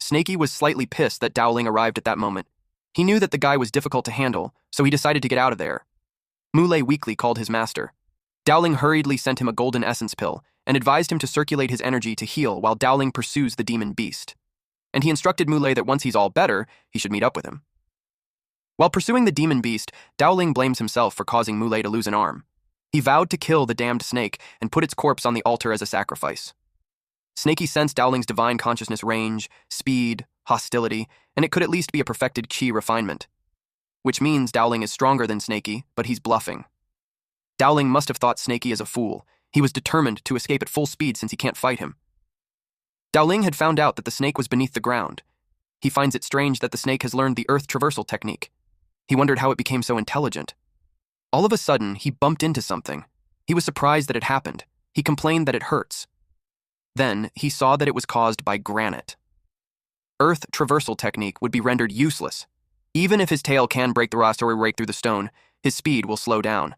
Snaky was slightly pissed that Dowling arrived at that moment. He knew that the guy was difficult to handle, so he decided to get out of there. Mu Lei weakly called his master. Dowling hurriedly sent him a golden essence pill and advised him to circulate his energy to heal while Dowling pursues the demon beast. And he instructed Mu Lei that once he's all better, he should meet up with him. While pursuing the demon beast, Dowling blames himself for causing Mu Lei to lose an arm. He vowed to kill the damned snake and put its corpse on the altar as a sacrifice. Snaky sensed Dowling's divine consciousness range, speed, hostility, and it could at least be a perfected chi refinement. Which means Dowling is stronger than Snaky, but he's bluffing. Dowling must have thought Snaky as a fool. He was determined to escape at full speed since he can't fight him. Dowling had found out that the snake was beneath the ground. He finds it strange that the snake has learned the earth traversal technique. He wondered how it became so intelligent. All of a sudden, he bumped into something. He was surprised that it happened. He complained that it hurts. Then, he saw that it was caused by granite. Earth traversal technique would be rendered useless. Even if his tail can break the rocks or break through the stone, his speed will slow down.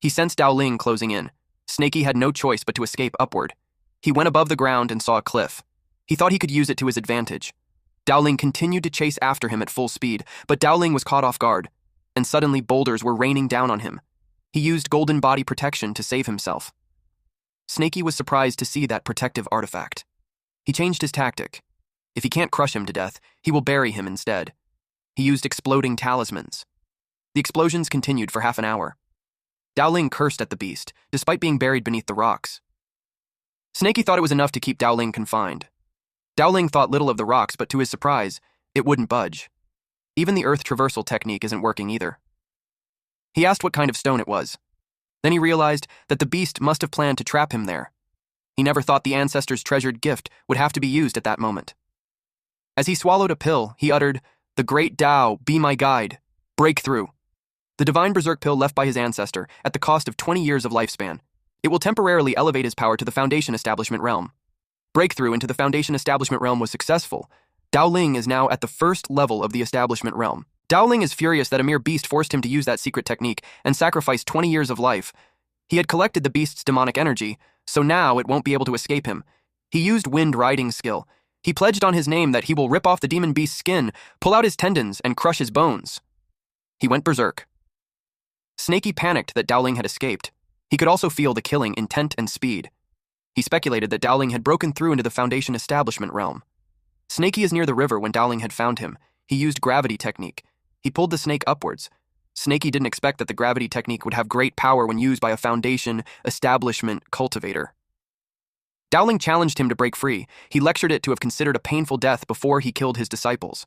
He sensed Dowling closing in. Snaky had no choice but to escape upward. He went above the ground and saw a cliff. He thought he could use it to his advantage. Dowling continued to chase after him at full speed, but Dowling was caught off guard, and suddenly boulders were raining down on him. He used golden body protection to save himself. Snaky was surprised to see that protective artifact. He changed his tactic. If he can't crush him to death, he will bury him instead. He used exploding talismans. The explosions continued for half an hour. Dowling cursed at the beast, despite being buried beneath the rocks. Snaky thought it was enough to keep Dowling confined. Dowling thought little of the rocks, but to his surprise, it wouldn't budge. Even the earth traversal technique isn't working either. He asked what kind of stone it was. Then he realized that the beast must have planned to trap him there. He never thought the ancestors' treasured gift would have to be used at that moment. As he swallowed a pill, he uttered, "The great Tao, be my guide. Breakthrough." The divine berserk pill left by his ancestor at the cost of 20 years of lifespan. It will temporarily elevate his power to the Foundation Establishment realm. Breakthrough into the Foundation Establishment realm was successful. Dowling is now at the first level of the Establishment realm. Dowling is furious that a mere beast forced him to use that secret technique and sacrificed 20 years of life. He had collected the beast's demonic energy, so now it won't be able to escape him. He used wind riding skill. He pledged on his name that he will rip off the demon beast's skin, pull out his tendons, and crush his bones. He went berserk. Snaky panicked that Dowling had escaped. He could also feel the killing intent and speed. He speculated that Dowling had broken through into the Foundation Establishment realm. Snaky is near the river when Dowling had found him. He used gravity technique. He pulled the snake upwards. Snaky didn't expect that the gravity technique would have great power when used by a Foundation Establishment cultivator. Dowling challenged him to break free. He lectured it to have considered a painful death before he killed his disciples.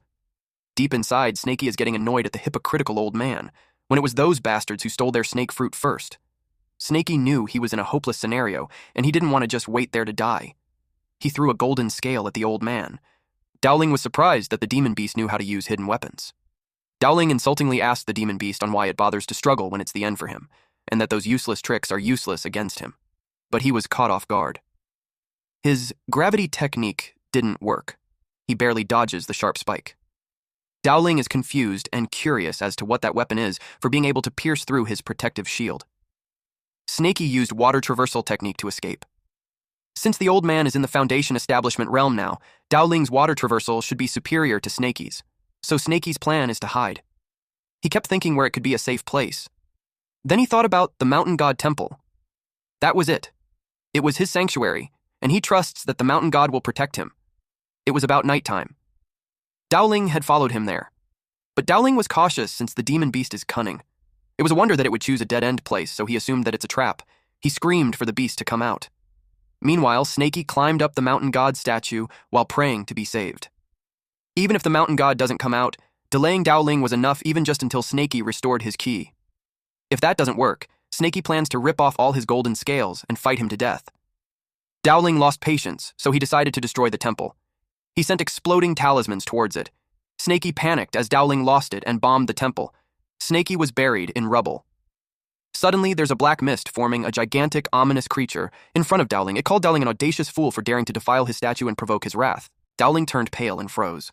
Deep inside, Snaky is getting annoyed at the hypocritical old man, when it was those bastards who stole their snake fruit first. Snaky knew he was in a hopeless scenario, and he didn't want to just wait there to die. He threw a golden scale at the old man. Dowling was surprised that the demon beast knew how to use hidden weapons. Dowling insultingly asked the demon beast on why it bothers to struggle when it's the end for him, and that those useless tricks are useless against him. But he was caught off guard. His gravity technique didn't work. He barely dodges the sharp spike. Dowling is confused and curious as to what that weapon is for being able to pierce through his protective shield. Snaky used water traversal technique to escape. Since the old man is in the Foundation Establishment realm now, Dowling's water traversal should be superior to Snaky's, so Snaky's plan is to hide. He kept thinking where it could be a safe place. Then he thought about the Mountain God Temple. That was it. It was his sanctuary, and he trusts that the Mountain God will protect him. It was about nighttime. Dowling had followed him there. But Dowling was cautious since the demon beast is cunning. It was a wonder that it would choose a dead-end place, so he assumed that it's a trap. He screamed for the beast to come out. Meanwhile, Snaky climbed up the mountain god statue while praying to be saved. Even if the mountain god doesn't come out, delaying Dowling was enough even just until Snaky restored his ki. If that doesn't work, Snaky plans to rip off all his golden scales and fight him to death. Dowling lost patience, so he decided to destroy the temple. He sent exploding talismans towards it. Snaky panicked as Dowling lost it and bombed the temple. Snaky was buried in rubble. Suddenly, there's a black mist forming a gigantic, ominous creature in front of Dowling. It called Dowling an audacious fool for daring to defile his statue and provoke his wrath. Dowling turned pale and froze.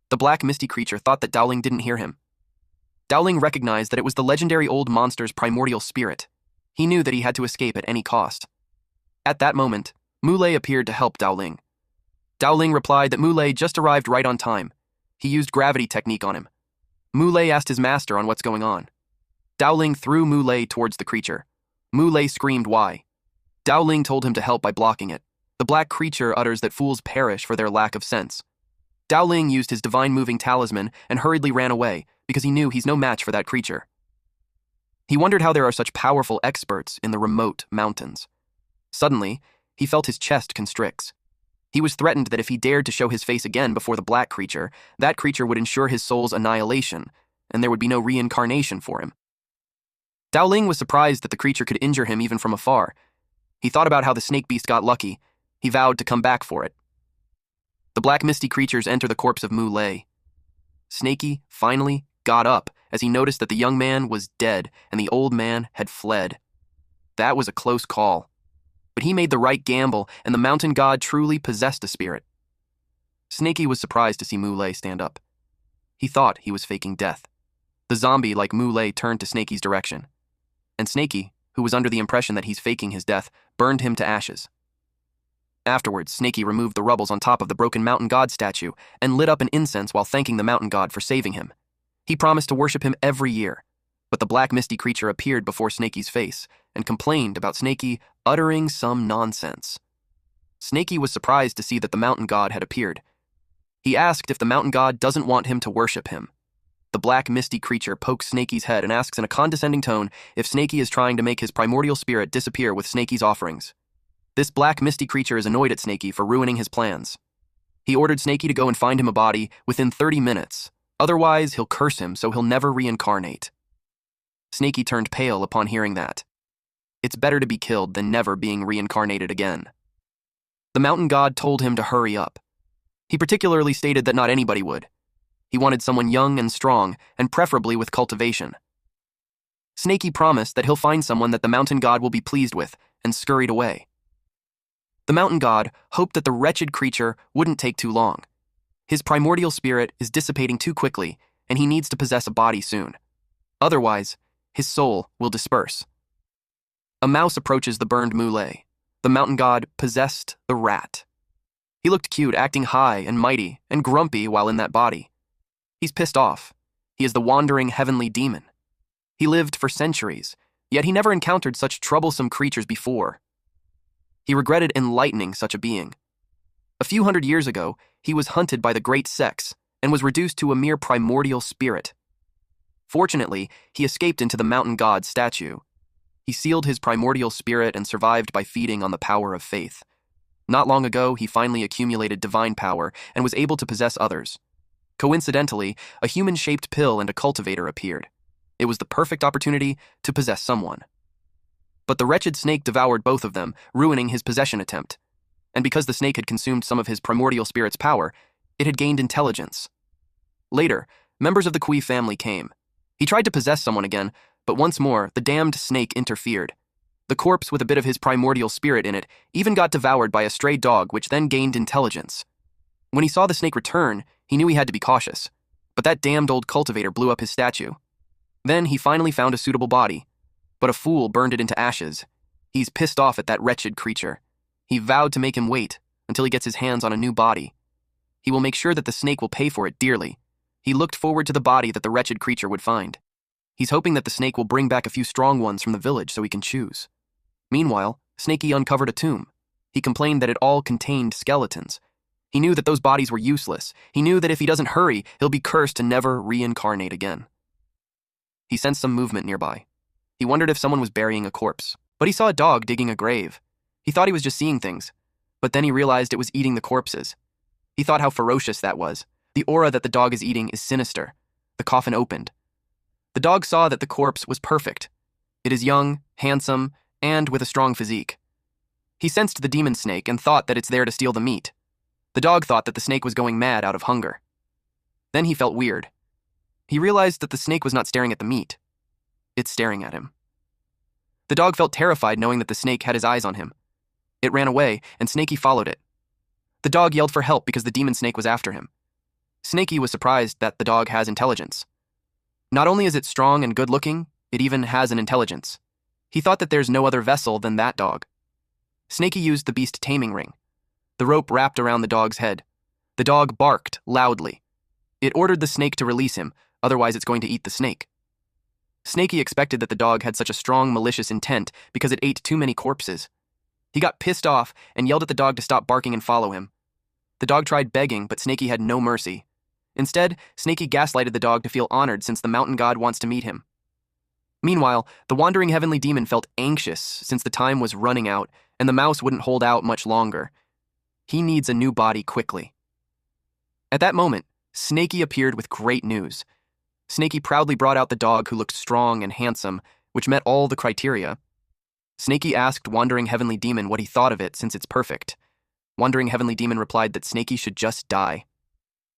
The black, misty creature thought that Dowling didn't hear him. Dowling recognized that it was the legendary old monster's primordial spirit. He knew that he had to escape at any cost. At that moment, Muley appeared to help Dowling. Dowling replied that Muley just arrived right on time. He used gravity technique on him. Muley asked his master on what's going on. Dowling threw Muley towards the creature. Muley screamed why. Dowling told him to help by blocking it. The black creature utters that fools perish for their lack of sense. Dowling used his divine moving talisman and hurriedly ran away because he knew he's no match for that creature. He wondered how there are such powerful experts in the remote mountains. Suddenly, he felt his chest constricts. He was threatened that if he dared to show his face again before the black creature, that creature would ensure his soul's annihilation, and there would be no reincarnation for him. Dao Ling was surprised that the creature could injure him even from afar. He thought about how the snake beast got lucky. He vowed to come back for it. The black misty creatures enter the corpse of Mu Lei. Snaky finally got up as he noticed that the young man was dead and the old man had fled. That was a close call. But he made the right gamble, and the mountain god truly possessed a spirit. Snaky was surprised to see Mu Lei stand up. He thought he was faking death. The zombie like Mu Lei turned to Snaky's direction. And Snaky, who was under the impression that he's faking his death, burned him to ashes. Afterwards, Snaky removed the rubbles on top of the broken mountain god statue and lit up an incense while thanking the mountain god for saving him. He promised to worship him every year, but the black misty creature appeared before Snaky's face and complained about Snaky uttering some nonsense. Snaky was surprised to see that the mountain god had appeared. He asked if the mountain god doesn't want him to worship him. The black misty creature pokes Snaky's head and asks in a condescending tone if Snaky is trying to make his primordial spirit disappear with Snaky's offerings. This black misty creature is annoyed at Snaky for ruining his plans. He ordered Snaky to go and find him a body within 30 minutes. Otherwise, he'll curse him so he'll never reincarnate. Snaky turned pale upon hearing that. It's better to be killed than never being reincarnated again. The mountain god told him to hurry up. He particularly stated that not anybody would. He wanted someone young and strong, and preferably with cultivation. Snaky promised that he'll find someone that the mountain god will be pleased with, and scurried away. The mountain god hoped that the wretched creature wouldn't take too long. His primordial spirit is dissipating too quickly, and he needs to possess a body soon. Otherwise, his soul will disperse. A mouse approaches the burned Mu Lei. The mountain god possessed the rat. He looked cute, acting high and mighty and grumpy while in that body. He's pissed off. He is the wandering heavenly demon. He lived for centuries, yet he never encountered such troublesome creatures before. He regretted enlightening such a being. A few hundred years ago, he was hunted by the great sex and was reduced to a mere primordial spirit. Fortunately, he escaped into the mountain god's statue. He sealed his primordial spirit and survived by feeding on the power of faith. Not long ago, he finally accumulated divine power and was able to possess others. Coincidentally, a human-shaped pill and a cultivator appeared. It was the perfect opportunity to possess someone. But the wretched snake devoured both of them, ruining his possession attempt. And because the snake had consumed some of his primordial spirit's power, it had gained intelligence. Later, members of the Kui family came. He tried to possess someone again, but once more, the damned snake interfered. The corpse with a bit of his primordial spirit in it even got devoured by a stray dog, which then gained intelligence. When he saw the snake return, he knew he had to be cautious, but that damned old cultivator blew up his statue. Then he finally found a suitable body, but a fool burned it into ashes. He's pissed off at that wretched creature. He vowed to make him wait until he gets his hands on a new body. He will make sure that the snake will pay for it dearly. He looked forward to the body that the wretched creature would find. He's hoping that the snake will bring back a few strong ones from the village so he can choose. Meanwhile, Snaky uncovered a tomb. He complained that it all contained skeletons. He knew that those bodies were useless. He knew that if he doesn't hurry, he'll be cursed to never reincarnate again. He sensed some movement nearby. He wondered if someone was burying a corpse, but he saw a dog digging a grave. He thought he was just seeing things, but then he realized it was eating the corpses. He thought how ferocious that was. The aura that the dog is eating is sinister. The coffin opened. The dog saw that the corpse was perfect. It is young, handsome, and with a strong physique. He sensed the demon snake and thought that it's there to steal the meat. The dog thought that the snake was going mad out of hunger. Then he felt weird. He realized that the snake was not staring at the meat. It's staring at him. The dog felt terrified knowing that the snake had his eyes on him. It ran away, and Snaky followed it. The dog yelled for help because the demon snake was after him. Snaky was surprised that the dog has intelligence. Not only is it strong and good-looking, it even has an intelligence. He thought that there's no other vessel than that dog. Snaky used the beast taming ring. The rope wrapped around the dog's head. The dog barked loudly. It ordered the snake to release him, otherwise it's going to eat the snake. Snaky expected that the dog had such a strong malicious intent because it ate too many corpses. He got pissed off and yelled at the dog to stop barking and follow him. The dog tried begging, but Snaky had no mercy. Instead, Snaky gaslighted the dog to feel honored since the mountain god wants to meet him. Meanwhile, the wandering heavenly demon felt anxious since the time was running out, and the mouse wouldn't hold out much longer. He needs a new body quickly. At that moment, Snaky appeared with great news. Snaky proudly brought out the dog who looked strong and handsome, which met all the criteria. Snaky asked Wandering Heavenly Demon what he thought of it since it's perfect. Wandering Heavenly Demon replied that Snaky should just die.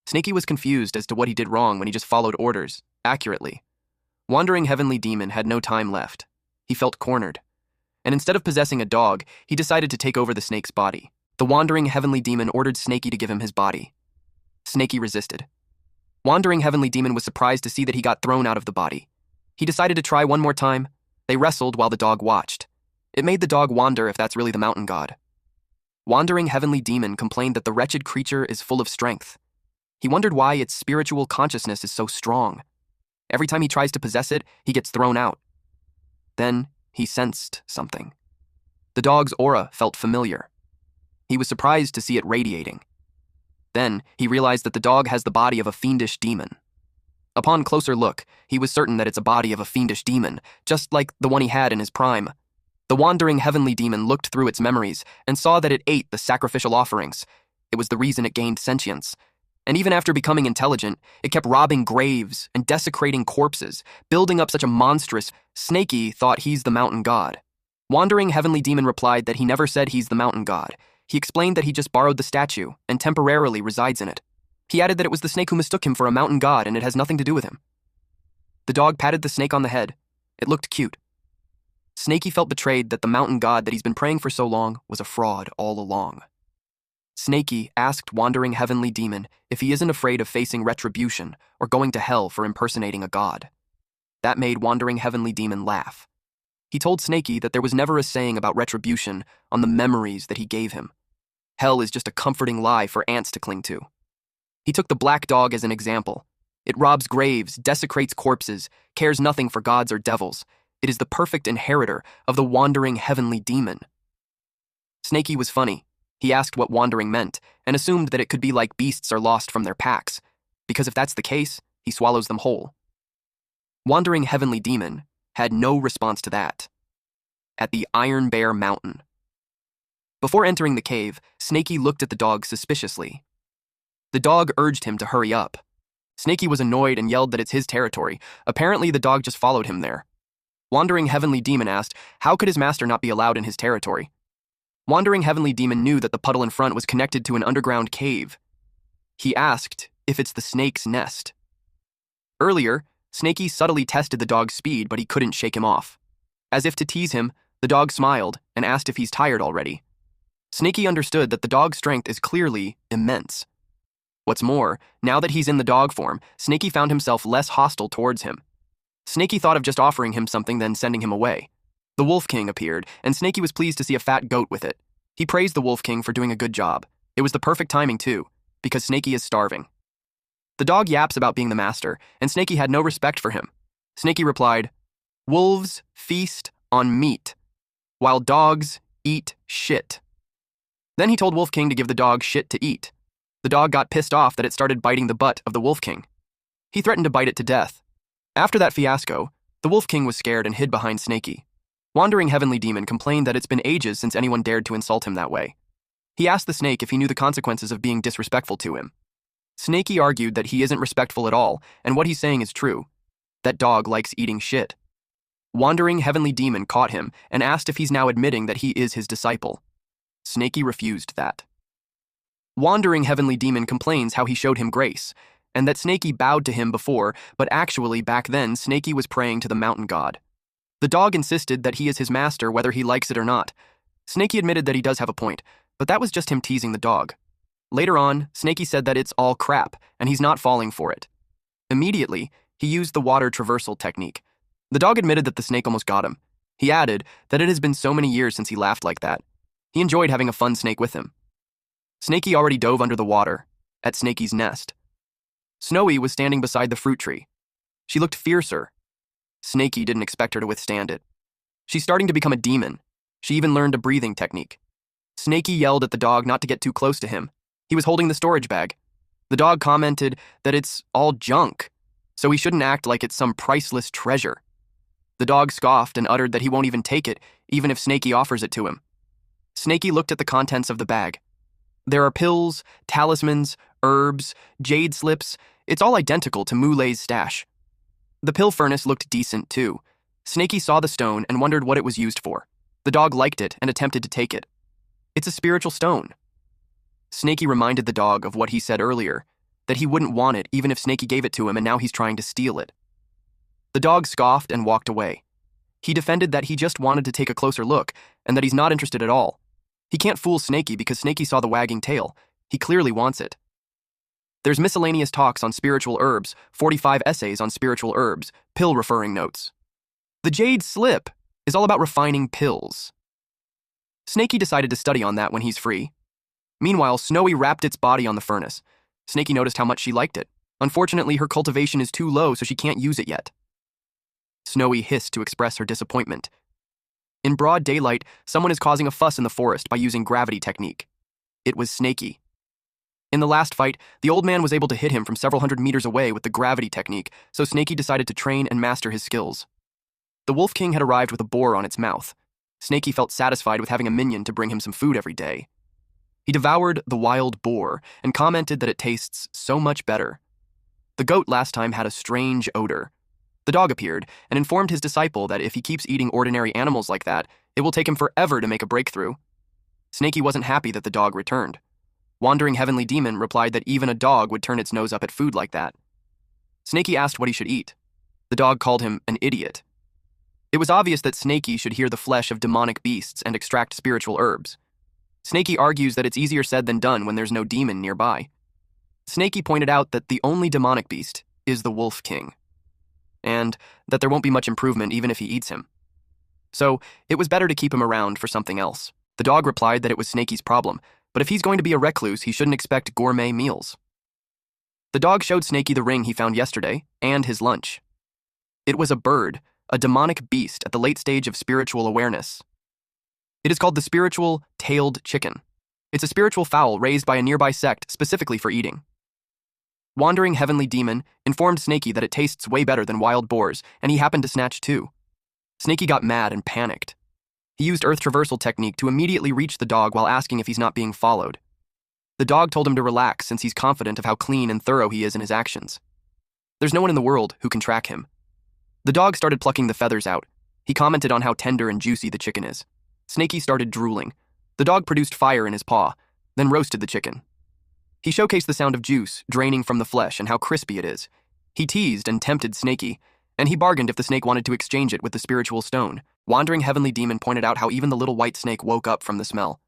Snaky was confused as to what he did wrong when he just followed orders, accurately. Wandering Heavenly Demon had no time left. He felt cornered. And instead of possessing a dog, he decided to take over the snake's body. The Wandering Heavenly Demon ordered Snaky to give him his body. Snaky resisted. Wandering Heavenly Demon was surprised to see that he got thrown out of the body. He decided to try one more time. They wrestled while the dog watched. It made the dog wonder if that's really the mountain god. Wandering Heavenly Demon complained that the wretched creature is full of strength. He wondered why its spiritual consciousness is so strong. Every time he tries to possess it, he gets thrown out. Then he sensed something. The dog's aura felt familiar. He was surprised to see it radiating. Then he realized that the dog has the body of a fiendish demon. Upon closer look, he was certain that it's a body of a fiendish demon, just like the one he had in his prime. The Wandering Heavenly Demon looked through its memories and saw that it ate the sacrificial offerings. It was the reason it gained sentience. And even after becoming intelligent, it kept robbing graves and desecrating corpses, building up such a monstrous. Snaky thought he's the mountain god. Wandering Heavenly Demon replied that he never said he's the mountain god. He explained that he just borrowed the statue and temporarily resides in it. He added that it was the snake who mistook him for a mountain god and it has nothing to do with him. The dog patted the snake on the head. It looked cute. Snaky felt betrayed that the mountain god that he's been praying for so long was a fraud all along. Snaky asked Wandering Heavenly Demon if he isn't afraid of facing retribution or going to hell for impersonating a god. That made Wandering Heavenly Demon laugh. He told Snaky that there was never a saying about retribution on the memories that he gave him. Hell is just a comforting lie for ants to cling to. He took the black dog as an example. It robs graves, desecrates corpses, cares nothing for gods or devils. It is the perfect inheritor of the Wandering Heavenly Demon. Snaky was funny. He asked what wandering meant, and assumed that it could be like beasts are lost from their packs, because if that's the case, he swallows them whole. Wandering Heavenly Demon had no response to that. At the Iron Bear Mountain. Before entering the cave, Snaky looked at the dog suspiciously. The dog urged him to hurry up. Snaky was annoyed and yelled that it's his territory. Apparently, the dog just followed him there. Wandering Heavenly Demon asked, how could his master not be allowed in his territory? Wandering Heavenly Demon knew that the puddle in front was connected to an underground cave. He asked if it's the snake's nest. Earlier, Snaky subtly tested the dog's speed, but he couldn't shake him off. As if to tease him, the dog smiled and asked if he's tired already. Snaky understood that the dog's strength is clearly immense. What's more, now that he's in the dog form, Snaky found himself less hostile towards him. Snaky thought of just offering him something, then sending him away. The Wolf King appeared, and Snaky was pleased to see a fat goat with it. He praised the Wolf King for doing a good job. It was the perfect timing, too, because Snaky is starving. The dog yaps about being the master, and Snaky had no respect for him. Snaky replied, wolves feast on meat, while dogs eat shit. Then he told Wolf King to give the dog shit to eat. The dog got pissed off that it started biting the butt of the Wolf King. He threatened to bite it to death. After that fiasco, the Wolf King was scared and hid behind Snaky. Wandering Heavenly Demon complained that it's been ages since anyone dared to insult him that way. He asked the snake if he knew the consequences of being disrespectful to him. Snaky argued that he isn't respectful at all, and what he's saying is true. That dog likes eating shit. Wandering Heavenly Demon caught him and asked if he's now admitting that he is his disciple. Snaky refused that. Wandering Heavenly Demon complains how he showed him grace, and that Snaky bowed to him before, but actually back then Snaky was praying to the mountain god. The dog insisted that he is his master whether he likes it or not. Snaky admitted that he does have a point, but that was just him teasing the dog. Later on, Snaky said that it's all crap, and he's not falling for it. Immediately, he used the water traversal technique. The dog admitted that the snake almost got him. He added that it has been so many years since he laughed like that. He enjoyed having a fun snake with him. Snaky already dove under the water, at Snaky's nest. Snowy was standing beside the fruit tree. She looked fiercer. Snaky didn't expect her to withstand it. She's starting to become a demon. She even learned a breathing technique. Snaky yelled at the dog not to get too close to him. He was holding the storage bag. The dog commented that it's all junk, so he shouldn't act like it's some priceless treasure. The dog scoffed and uttered that he won't even take it, even if Snaky offers it to him. Snaky looked at the contents of the bag. There are pills, talismans, herbs, jade slips. It's all identical to Moulet's stash. The pill furnace looked decent, too. Snaky saw the stone and wondered what it was used for. The dog liked it and attempted to take it. It's a spiritual stone. Snaky reminded the dog of what he said earlier, that he wouldn't want it even if Snaky gave it to him, and now he's trying to steal it. The dog scoffed and walked away. He defended that he just wanted to take a closer look and that he's not interested at all. He can't fool Snaky because Snaky saw the wagging tail. He clearly wants it. There's miscellaneous talks on spiritual herbs, 45 essays on spiritual herbs, pill referring notes. The jade slip is all about refining pills. Snaky decided to study on that when he's free. Meanwhile, Snowy wrapped its body on the furnace. Snaky noticed how much she liked it. Unfortunately, her cultivation is too low, so she can't use it yet. Snowy hissed to express her disappointment. In broad daylight, someone is causing a fuss in the forest by using gravity technique. It was Snaky. In the last fight, the old man was able to hit him from several hundred meters away with the gravity technique, so Snaky decided to train and master his skills. The Wolf King had arrived with a boar on its mouth. Snaky felt satisfied with having a minion to bring him some food every day. He devoured the wild boar and commented that it tastes so much better. The goat last time had a strange odor. The dog appeared and informed his disciple that if he keeps eating ordinary animals like that, it will take him forever to make a breakthrough. Snaky wasn't happy that the dog returned. Wandering Heavenly Demon replied that even a dog would turn its nose up at food like that. Snaky asked what he should eat. The dog called him an idiot. It was obvious that Snaky should hear the flesh of demonic beasts and extract spiritual herbs. Snaky argues that it's easier said than done when there's no demon nearby. Snaky pointed out that the only demonic beast is the Wolf King, and that there won't be much improvement even if he eats him. So, it was better to keep him around for something else. The dog replied that it was Snaky's problem, but if he's going to be a recluse, he shouldn't expect gourmet meals. The dog showed Snaky the ring he found yesterday, and his lunch. It was a bird, a demonic beast at the late stage of spiritual awareness. It is called the spiritual tailed chicken. It's a spiritual fowl raised by a nearby sect specifically for eating. Wandering Heavenly Demon informed Snaky that it tastes way better than wild boars, and he happened to snatch too. Snaky got mad and panicked. He used Earth Traversal technique to immediately reach the dog while asking if he's not being followed. The dog told him to relax since he's confident of how clean and thorough he is in his actions. There's no one in the world who can track him. The dog started plucking the feathers out. He commented on how tender and juicy the chicken is. Snaky started drooling. The dog produced fire in his paw, then roasted the chicken. He showcased the sound of juice draining from the flesh and how crispy it is. He teased and tempted Snaky, and he bargained if the snake wanted to exchange it with the spiritual stone. Wandering Heavenly Demon pointed out how even the little white snake woke up from the smell.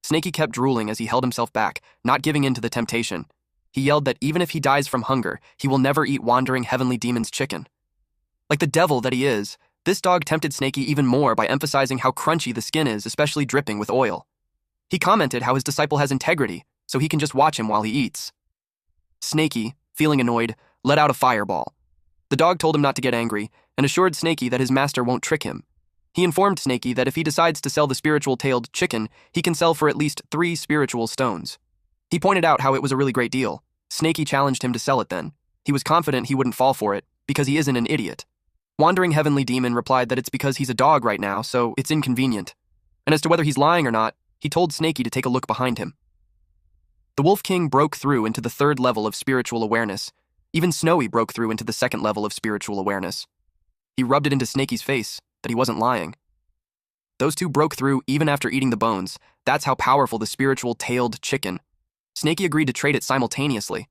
Snaky kept drooling as he held himself back, not giving in to the temptation. He yelled that even if he dies from hunger, he will never eat Wandering Heavenly Demon's chicken. Like the devil that he is, this dog tempted Snaky even more by emphasizing how crunchy the skin is, especially dripping with oil. He commented how his disciple has integrity, so he can just watch him while he eats. Snaky, feeling annoyed, let out a fireball. The dog told him not to get angry and assured Snaky that his master won't trick him. He informed Snaky that if he decides to sell the spiritual tailed chicken, he can sell for at least 3 spiritual stones. He pointed out how it was a really great deal. Snaky challenged him to sell it then. He was confident he wouldn't fall for it, because he isn't an idiot. Wandering Heavenly Demon replied that it's because he's a dog right now, so it's inconvenient. And as to whether he's lying or not, he told Snaky to take a look behind him. The Wolf King broke through into the 3rd level of spiritual awareness. Even Snowy broke through into the 2nd level of spiritual awareness. He rubbed it into Snaky's face that he wasn't lying. Those two broke through even after eating the bones. That's how powerful the spiritual tailed chicken. Snaky agreed to trade it simultaneously.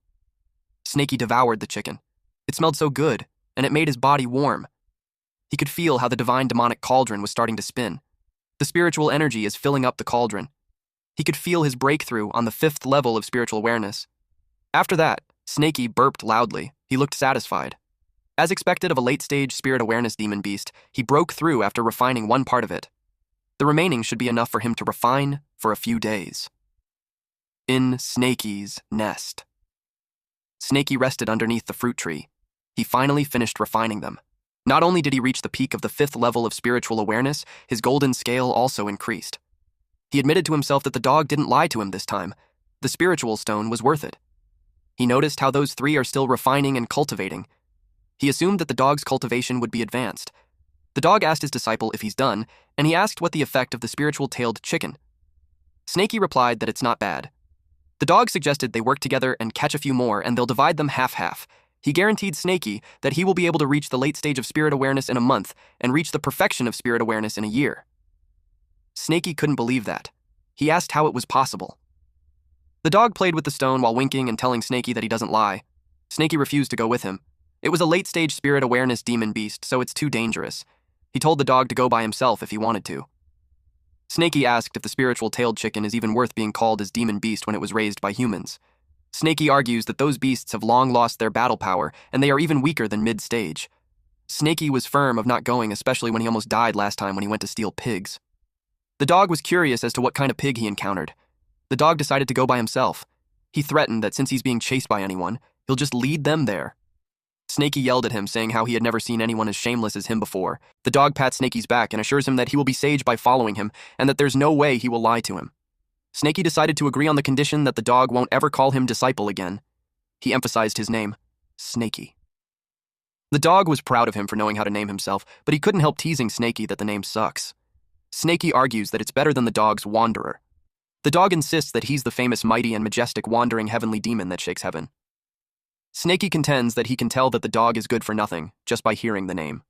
Snaky devoured the chicken. It smelled so good, and it made his body warm. He could feel how the divine demonic cauldron was starting to spin. The spiritual energy is filling up the cauldron. He could feel his breakthrough on the 5th level of spiritual awareness. After that, Snaky burped loudly. He looked satisfied. As expected of a late-stage spirit awareness demon beast, he broke through after refining one part of it. The remaining should be enough for him to refine for a few days. In Snaky's nest. Snaky rested underneath the fruit tree. He finally finished refining them. Not only did he reach the peak of the 5th level of spiritual awareness, his golden scale also increased. He admitted to himself that the dog didn't lie to him this time. The spiritual stone was worth it. He noticed how those 3 are still refining and cultivating. He assumed that the dog's cultivation would be advanced. The dog asked his disciple if he's done, and he asked what the effect of the spiritual tailed chicken. Snaky replied that it's not bad. The dog suggested they work together and catch a few more, and they'll divide them half-half. He guaranteed Snaky that he will be able to reach the late stage of spirit awareness in a month and reach the perfection of spirit awareness in a year. Snaky couldn't believe that. He asked how it was possible. The dog played with the stone while winking and telling Snaky that he doesn't lie. Snaky refused to go with him. It was a late-stage spirit awareness demon beast, so it's too dangerous. He told the dog to go by himself if he wanted to. Snaky asked if the spiritual-tailed chicken is even worth being called as demon beast when it was raised by humans. Snaky argues that those beasts have long lost their battle power, and they are even weaker than mid-stage. Snaky was firm of not going, especially when he almost died last time when he went to steal pigs. The dog was curious as to what kind of pig he encountered. The dog decided to go by himself. He threatened that since he's being chased by anyone, he'll just lead them there. Snaky yelled at him, saying how he had never seen anyone as shameless as him before. The dog pats Snaky's back and assures him that he will be sage by following him, and that there's no way he will lie to him. Snaky decided to agree on the condition that the dog won't ever call him disciple again. He emphasized his name, Snaky. The dog was proud of him for knowing how to name himself, but he couldn't help teasing Snaky that the name sucks. Snaky argues that it's better than the dog's Wanderer. The dog insists that he's the famous mighty and majestic wandering heavenly demon that shakes heaven. Snaky contends that he can tell that the dog is good for nothing just by hearing the name.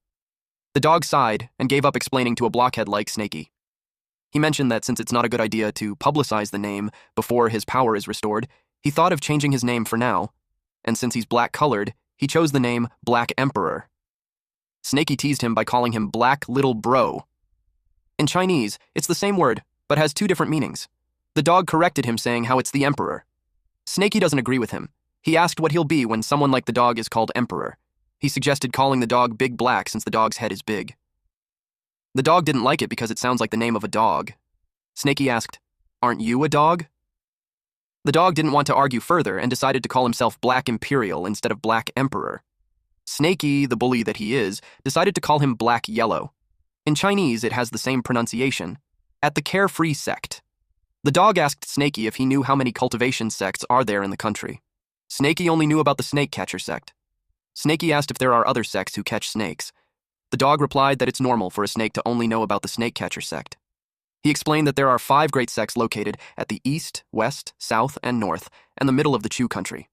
The dog sighed and gave up explaining to a blockhead like Snaky. He mentioned that since it's not a good idea to publicize the name before his power is restored, he thought of changing his name for now, and since he's black-colored, he chose the name Black Emperor. Snaky teased him by calling him Black Little Bro. In Chinese, it's the same word, but has two different meanings. The dog corrected him, saying how it's the Emperor. Snaky doesn't agree with him. He asked what he'll be when someone like the dog is called Emperor. He suggested calling the dog Big Black since the dog's head is big. The dog didn't like it because it sounds like the name of a dog. Snaky asked, "Aren't you a dog?" The dog didn't want to argue further and decided to call himself Black Imperial instead of Black Emperor. Snaky, the bully that he is, decided to call him Black Yellow. In Chinese, it has the same pronunciation. At the Carefree Sect. The dog asked Snaky if he knew how many cultivation sects are there in the country. Snaky only knew about the snake catcher sect. Snaky asked if there are other sects who catch snakes. The dog replied that it's normal for a snake to only know about the snake catcher sect. He explained that there are 5 great sects located at the east, west, south, and north, and the middle of the Chu country.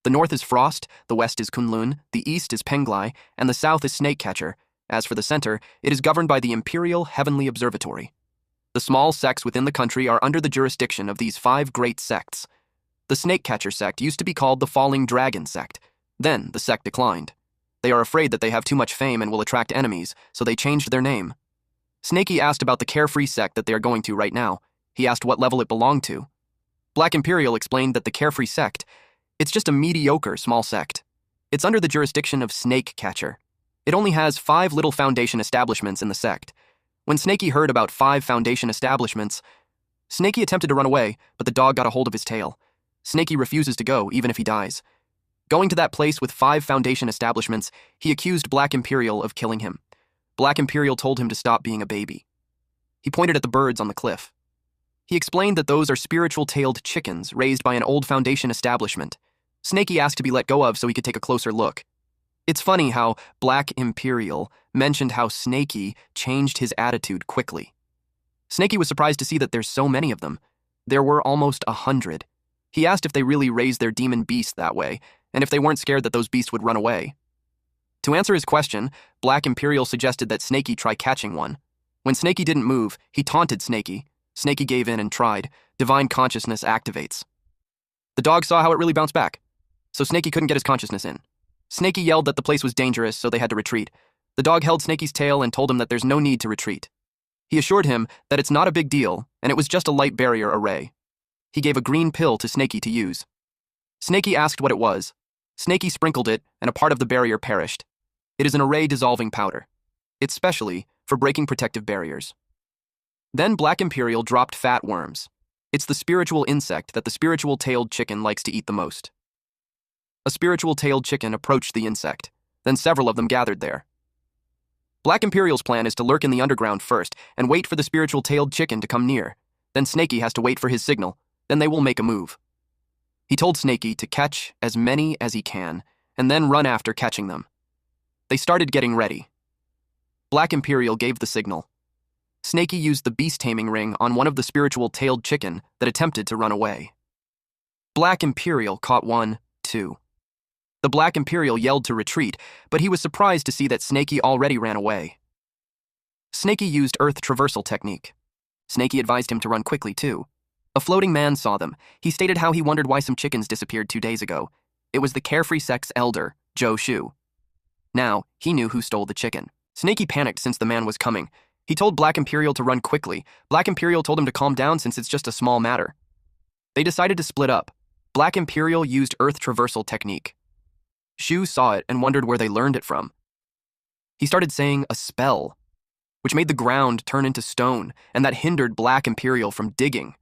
The north is Frost, the west is Kunlun, the east is Penglai, and the south is Snake Catcher. As for the center, it is governed by the Imperial Heavenly Observatory. The small sects within the country are under the jurisdiction of these 5 great sects. The Snake Catcher sect used to be called the Falling Dragon sect. Then the sect declined. They are afraid that they have too much fame and will attract enemies, so they changed their name. Snaky asked about the Carefree sect that they are going to right now. He asked what level it belonged to. Black Imperial explained that the Carefree sect, it's just a mediocre small sect. It's under the jurisdiction of Snake Catcher. It only has 5 little foundation establishments in the sect. When Snaky heard about 5 foundation establishments, Snaky attempted to run away, but the dog got a hold of his tail. Snaky refuses to go, even if he dies. Going to that place with 5 foundation establishments, he accused Black Imperial of killing him. Black Imperial told him to stop being a baby. He pointed at the birds on the cliff. He explained that those are spiritual-tailed chickens raised by an old foundation establishment. Snaky asked to be let go of so he could take a closer look. It's funny how Black Imperial mentioned how Snaky changed his attitude quickly. Snaky was surprised to see that there's so many of them. There were almost 100. He asked if they really raised their demon beast that way, and if they weren't scared that those beasts would run away. To answer his question, Black Imperial suggested that Snaky try catching one. When Snaky didn't move, he taunted Snaky. Snaky gave in and tried. Divine consciousness activates. The dog saw how it really bounced back, so Snaky couldn't get his consciousness in. Snaky yelled that the place was dangerous, so they had to retreat. The dog held Snaky's tail and told him that there's no need to retreat. He assured him that it's not a big deal, and it was just a light barrier array. He gave a green pill to Snaky to use. Snaky asked what it was. Snaky sprinkled it, and a part of the barrier perished. It is an array-dissolving powder. It's specially for breaking protective barriers. Then Black Imperial dropped fat worms. It's the spiritual insect that the spiritual-tailed chicken likes to eat the most. A spiritual-tailed chicken approached the insect. Then several of them gathered there. Black Imperial's plan is to lurk in the underground first and wait for the spiritual-tailed chicken to come near. Then Snaky has to wait for his signal. Then they will make a move. He told Snaky to catch as many as he can, and then run after catching them. They started getting ready. Black Imperial gave the signal. Snaky used the beast taming ring on one of the spiritual tailed chicken that attempted to run away. Black Imperial caught one, too. The Black Imperial yelled to retreat, but he was surprised to see that Snaky already ran away. Snaky used Earth traversal technique. Snaky advised him to run quickly, too. A floating man saw them. He stated how he wondered why some chickens disappeared 2 days ago. It was the carefree sex elder, Joe Shu. Now, he knew who stole the chicken. Snaky panicked since the man was coming. He told Black Imperial to run quickly. Black Imperial told him to calm down since it's just a small matter. They decided to split up. Black Imperial used Earth traversal technique. Shu saw it and wondered where they learned it from. He started saying a spell, which made the ground turn into stone, and that hindered Black Imperial from digging.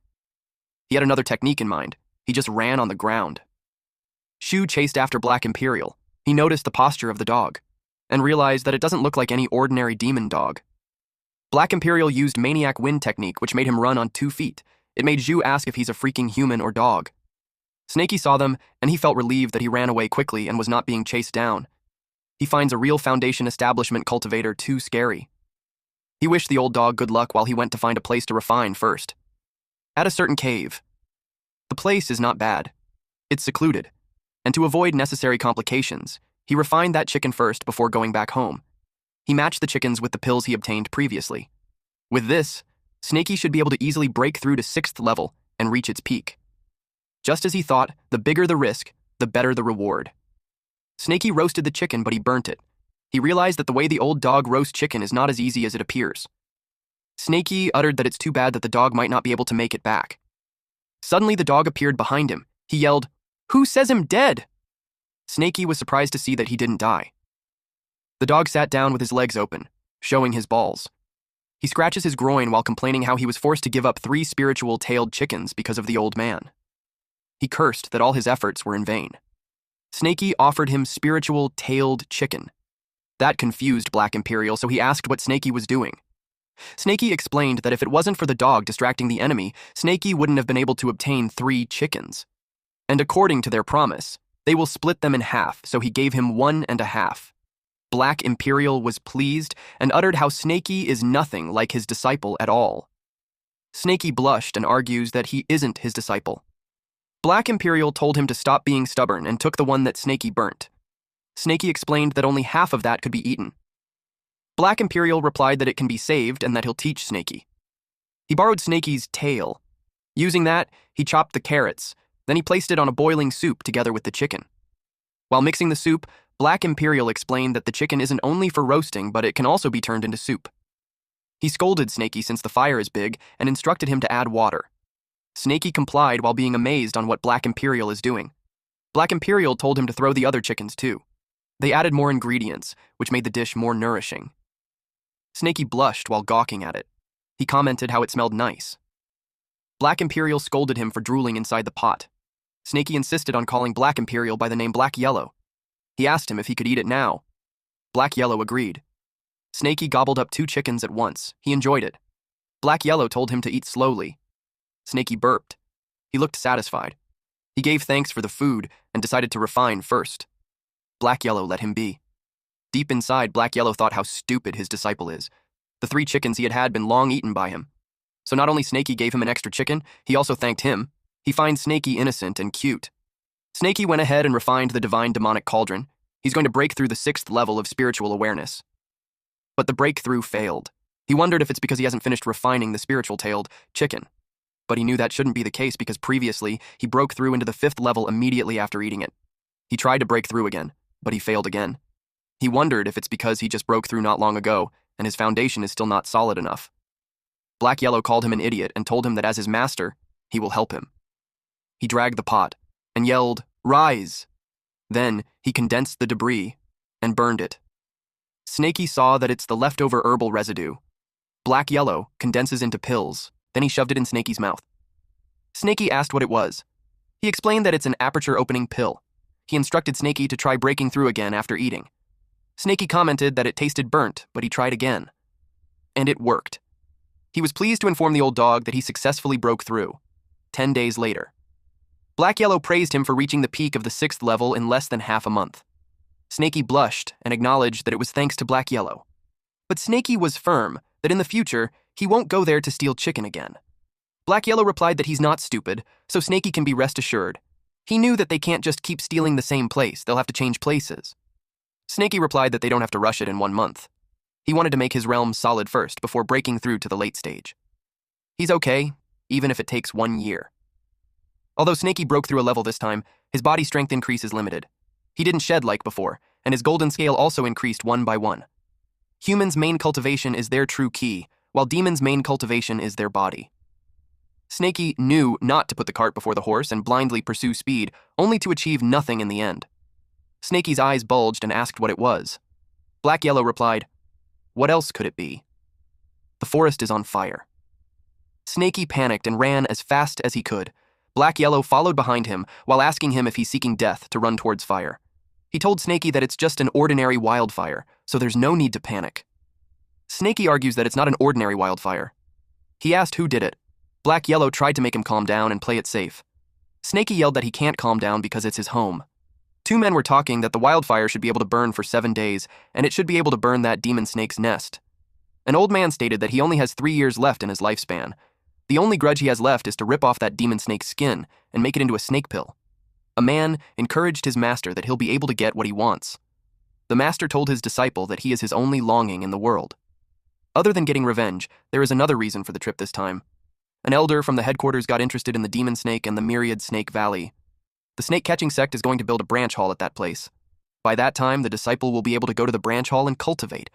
He had another technique in mind. He just ran on the ground. Shu chased after Black Imperial. He noticed the posture of the dog, and realized that it doesn't look like any ordinary demon dog. Black Imperial used Maniac Wind technique, which made him run on 2 feet. It made Zhu ask if he's a freaking human or dog. Snaky saw them, and he felt relieved that he ran away quickly and was not being chased down. He finds a real Foundation establishment cultivator too scary. He wished the old dog good luck while he went to find a place to refine first. At a certain cave. The place is not bad. It's secluded, and to avoid necessary complications, he refined that chicken first before going back home. He matched the chickens with the pills he obtained previously. With this, Snaky should be able to easily break through to 6th level and reach its peak. Just as he thought, the bigger the risk, the better the reward. Snaky roasted the chicken, but he burnt it. He realized that the way the old dog roasts chicken is not as easy as it appears. Snaky uttered that it's too bad that the dog might not be able to make it back. Suddenly, the dog appeared behind him. He yelled, "Who says I'm dead?" Snaky was surprised to see that he didn't die. The dog sat down with his legs open, showing his balls. He scratches his groin while complaining how he was forced to give up 3 spiritual tailed chickens because of the old man. He cursed that all his efforts were in vain. Snaky offered him spiritual tailed chicken. That confused Black Imperial, so he asked what Snaky was doing. Snaky explained that if it wasn't for the dog distracting the enemy, Snaky wouldn't have been able to obtain 3 chickens. And according to their promise, they will split them in half, so he gave him 1.5. Black Imperial was pleased and uttered how Snaky is nothing like his disciple at all. Snaky blushed and argues that he isn't his disciple. Black Imperial told him to stop being stubborn and took the one that Snaky burnt. Snaky explained that only half of that could be eaten. Black Imperial replied that it can be saved and that he'll teach Snaky. He borrowed Snaky's tail. Using that, he chopped the carrots, then he placed it on a boiling soup together with the chicken. While mixing the soup, Black Imperial explained that the chicken isn't only for roasting, but it can also be turned into soup. He scolded Snaky since the fire is big and instructed him to add water. Snaky complied while being amazed on what Black Imperial is doing. Black Imperial told him to throw the other chickens too. They added more ingredients, which made the dish more nourishing. Snaky blushed while gawking at it. He commented how it smelled nice. Black Imperial scolded him for drooling inside the pot. Snaky insisted on calling Black Imperial by the name Black Yellow. He asked him if he could eat it now. Black Yellow agreed. Snaky gobbled up 2 chickens at once. He enjoyed it. Black Yellow told him to eat slowly. Snaky burped. He looked satisfied. He gave thanks for the food and decided to refine first. Black Yellow let him be. Deep inside, Black Yellow thought how stupid his disciple is. The 3 chickens he had been long eaten by him. So not only Snaky gave him an extra chicken, he also thanked him. He finds Snaky innocent and cute. Snaky went ahead and refined the divine demonic cauldron. He's going to break through the 6th level of spiritual awareness. But the breakthrough failed. He wondered if it's because he hasn't finished refining the spiritual tailed chicken. But he knew that shouldn't be the case because previously, he broke through into the 5th level immediately after eating it. He tried to break through again, but he failed again. He wondered if it's because he just broke through not long ago, and his foundation is still not solid enough. Black Yellow called him an idiot and told him that as his master, he will help him. He dragged the pot and yelled, "Rise!" Then he condensed the debris and burned it. Snaky saw that it's the leftover herbal residue. Black Yellow condenses into pills, then he shoved it in Snaky's mouth. Snaky asked what it was. He explained that it's an aperture-opening pill. He instructed Snaky to try breaking through again after eating. Snaky commented that it tasted burnt, but he tried again. And it worked. He was pleased to inform the old dog that he successfully broke through. 10 days later. Black Yellow praised him for reaching the peak of the 6th level in less than half a month. Snaky blushed and acknowledged that it was thanks to Black Yellow. But Snaky was firm that in the future, he won't go there to steal chicken again. Black Yellow replied that he's not stupid, so Snaky can be rest assured. He knew that they can't just keep stealing the same place, they'll have to change places. Snaky replied that they don't have to rush it in 1 month. He wanted to make his realm solid first before breaking through to the late stage. He's okay, even if it takes 1 year. Although Snaky broke through a level this time, his body strength increase is limited. He didn't shed like before, and his golden scale also increased 1 by 1. Humans' main cultivation is their true key, while demons' main cultivation is their body. Snaky knew not to put the cart before the horse and blindly pursue speed, only to achieve nothing in the end. Snaky's eyes bulged and asked what it was. Black Yellow replied, "What else could it be? The forest is on fire." Snaky panicked and ran as fast as he could. Black Yellow followed behind him while asking him if he's seeking death to run towards fire. He told Snaky that it's just an ordinary wildfire, so there's no need to panic. Snaky argues that it's not an ordinary wildfire. He asked who did it. Black Yellow tried to make him calm down and play it safe. Snaky yelled that he can't calm down because it's his home. 2 men were talking that the wildfire should be able to burn for 7 days, and it should be able to burn that demon snake's nest. An old man stated that he only has 3 years left in his lifespan. The only grudge he has left is to rip off that demon snake's skin and make it into a snake pill. A man encouraged his master that he'll be able to get what he wants. The master told his disciple that he is his only longing in the world. Other than getting revenge, there is another reason for the trip this time. An elder from the headquarters got interested in the demon snake and the myriad snake valley. The snake-catching sect is going to build a branch hall at that place. By that time, the disciple will be able to go to the branch hall and cultivate.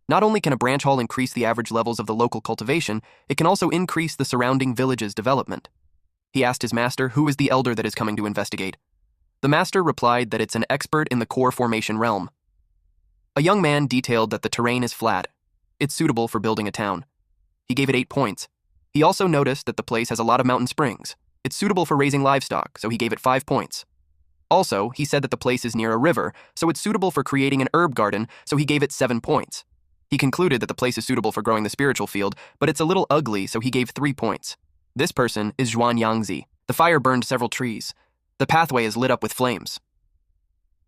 Not only can a branch hall increase the average levels of the local cultivation, it can also increase the surrounding village's development. He asked his master who is the elder that is coming to investigate. The master replied that it's an expert in the core formation realm. A young man detailed that the terrain is flat. It's suitable for building a town. He gave it 8 points. He also noticed that the place has a lot of mountain springs. It's suitable for raising livestock, so he gave it 5 points. Also, he said that the place is near a river, so it's suitable for creating an herb garden, so he gave it 7 points. He concluded that the place is suitable for growing the spiritual field, but it's a little ugly, so he gave 3 points. This person is Zhuan Yangzi. The fire burned several trees. The pathway is lit up with flames.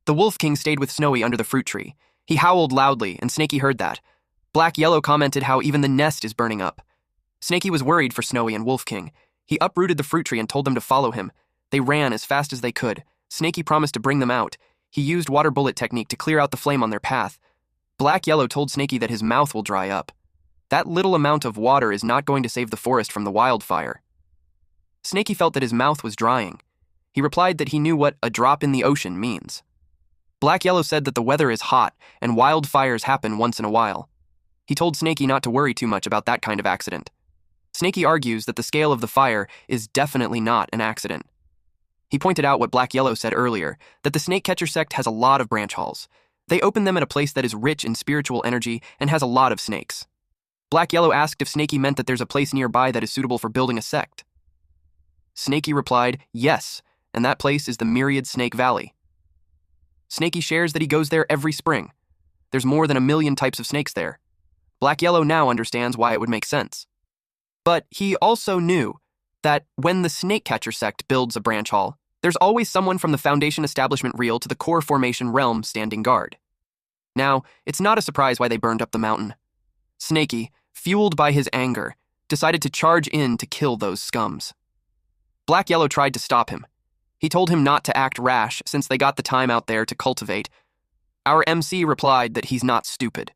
The Wolf King stayed with Snowy under the fruit tree. He howled loudly, and Snaky heard that. Black Yellow commented how even the nest is burning up. Snaky was worried for Snowy and Wolf King. He uprooted the fruit tree and told them to follow him. They ran as fast as they could. Snaky promised to bring them out. He used water bullet technique to clear out the flame on their path. Black Yellow told Snaky that his mouth will dry up. That little amount of water is not going to save the forest from the wildfire. Snaky felt that his mouth was drying. He replied that he knew what a drop in the ocean means. Black Yellow said that the weather is hot and wildfires happen once in a while. He told Snaky not to worry too much about that kind of accident. Snaky argues that the scale of the fire is definitely not an accident. He pointed out what Black Yellow said earlier, that the snake catcher sect has a lot of branch halls. They open them at a place that is rich in spiritual energy and has a lot of snakes. Black Yellow asked if Snaky meant that there's a place nearby that is suitable for building a sect. Snaky replied, yes, and that place is the Myriad Snake Valley. Snaky shares that he goes there every spring. There's more than 1 million types of snakes there. Black Yellow now understands why it would make sense. But he also knew that when the snake catcher sect builds a branch hall, there's always someone from the Foundation establishment reel to the core formation realm standing guard. Now, it's not a surprise why they burned up the mountain. Snaky, fueled by his anger, decided to charge in to kill those scums. Black Yellow tried to stop him. He told him not to act rash since they got the time out there to cultivate. Our MC replied that he's not stupid.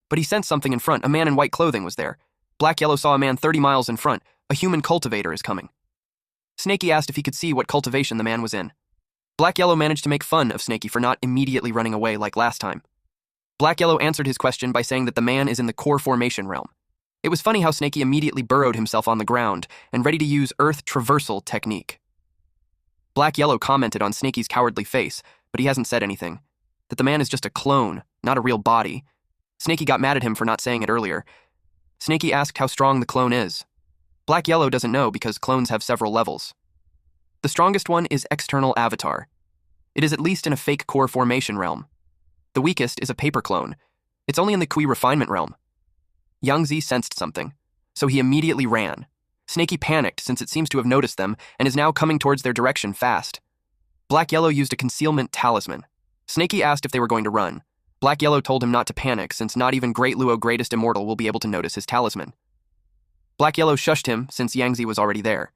But he sensed something in front. A man in white clothing was there. Black Yellow saw a man 30 miles in front. A human cultivator is coming. Snaky asked if he could see what cultivation the man was in. Black Yellow managed to make fun of Snaky for not immediately running away like last time. Black Yellow answered his question by saying that the man is in the core formation realm. It was funny how Snaky immediately burrowed himself on the ground and ready to use earth traversal technique. Black Yellow commented on Snaky's cowardly face, but he hasn't said anything. That the man is just a clone, not a real body. Snaky got mad at him for not saying it earlier. Snaky asked how strong the clone is. Black Yellow doesn't know because clones have several levels. The strongest one is external avatar. It is at least in a fake core formation realm. The weakest is a paper clone. It's only in the Kui refinement realm. Yangzi sensed something, so he immediately ran. Snaky panicked since it seems to have noticed them and is now coming towards their direction fast. Black Yellow used a concealment talisman. Snaky asked if they were going to run. Black Yellow told him not to panic, since not even Great Luo, greatest immortal, will be able to notice his talisman. Black Yellow shushed him, since Yangzi was already there.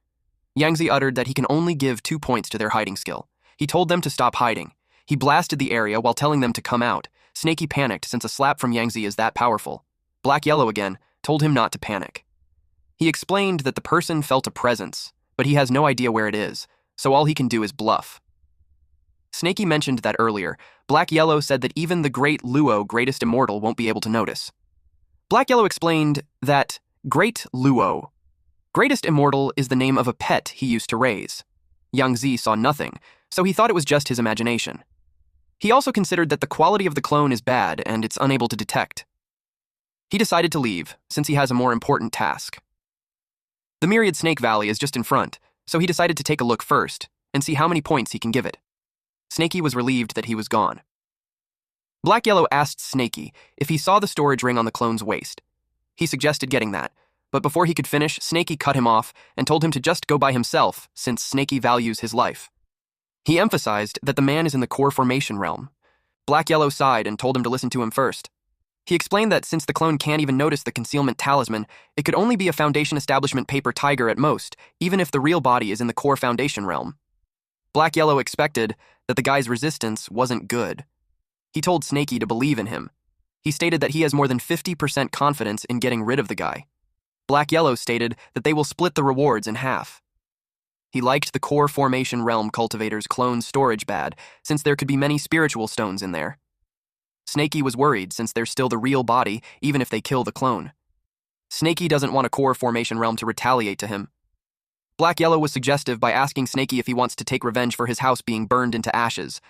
Yangzi uttered that he can only give 2 points to their hiding skill. He told them to stop hiding. He blasted the area while telling them to come out. Snaky panicked, since a slap from Yangzi is that powerful. Black Yellow again told him not to panic. He explained that the person felt a presence, but he has no idea where it is, so all he can do is bluff. Snaky mentioned that earlier. Black Yellow said that even the Great Luo, greatest immortal, won't be able to notice. Black Yellow explained that Great Luo, greatest immortal, is the name of a pet he used to raise. Yangzi saw nothing, so he thought it was just his imagination. He also considered that the quality of the clone is bad and it's unable to detect. He decided to leave, since he has a more important task. The Myriad Snake Valley is just in front, so he decided to take a look first and see how many points he can give it. Snaky was relieved that he was gone. Black Yellow asked Snaky if he saw the storage ring on the clone's waist. He suggested getting that, but before he could finish, Snaky cut him off and told him to just go by himself, since Snaky values his life. He emphasized that the man is in the core formation realm. Black Yellow sighed and told him to listen to him first. He explained that since the clone can't even notice the concealment talisman, it could only be a Foundation establishment paper tiger at most, even if the real body is in the core Foundation realm. Black Yellow expected that the guy's resistance wasn't good. He told Snaky to believe in him. He stated that he has more than 50% confidence in getting rid of the guy. Black Yellow stated that they will split the rewards in half. He liked the core formation realm cultivator's clone storage bad, since there could be many spiritual stones in there. Snaky was worried, since there's still the real body, even if they kill the clone. Snaky doesn't want a core formation realm to retaliate to him. Black Yellow was suggestive by asking Snaky if he wants to take revenge for his house being burned into ashes.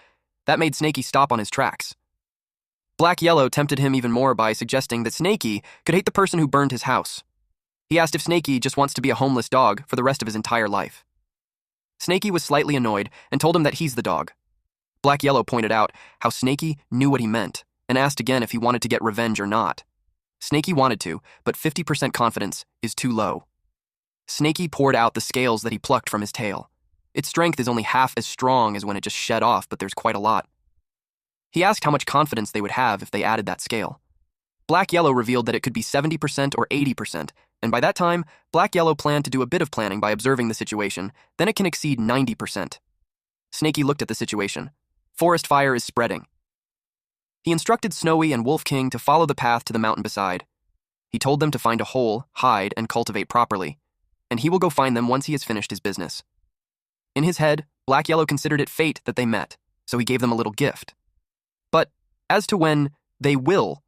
That made Snaky stop on his tracks. Black Yellow tempted him even more by suggesting that Snaky could hate the person who burned his house. He asked if Snaky just wants to be a homeless dog for the rest of his entire life. Snaky was slightly annoyed and told him that he's the dog. Black Yellow pointed out how Snaky knew what he meant and asked again if he wanted to get revenge or not. Snaky wanted to, but 50% confidence is too low. Snaky poured out the scales that he plucked from his tail. Its strength is only half as strong as when it just shed off, but there's quite a lot. He asked how much confidence they would have if they added that scale. Black Yellow revealed that it could be 70% or 80%, and by that time, Black Yellow planned to do a bit of planning by observing the situation, then it can exceed 90%. Snaky looked at the situation. Forest fire is spreading. He instructed Snowy and Wolf King to follow the path to the mountain beside. He told them to find a hole, hide, and cultivate properly, and he will go find them once he has finished his business. In his head, Black Yellow considered it fate that they met, so he gave them a little gift. But as to when they will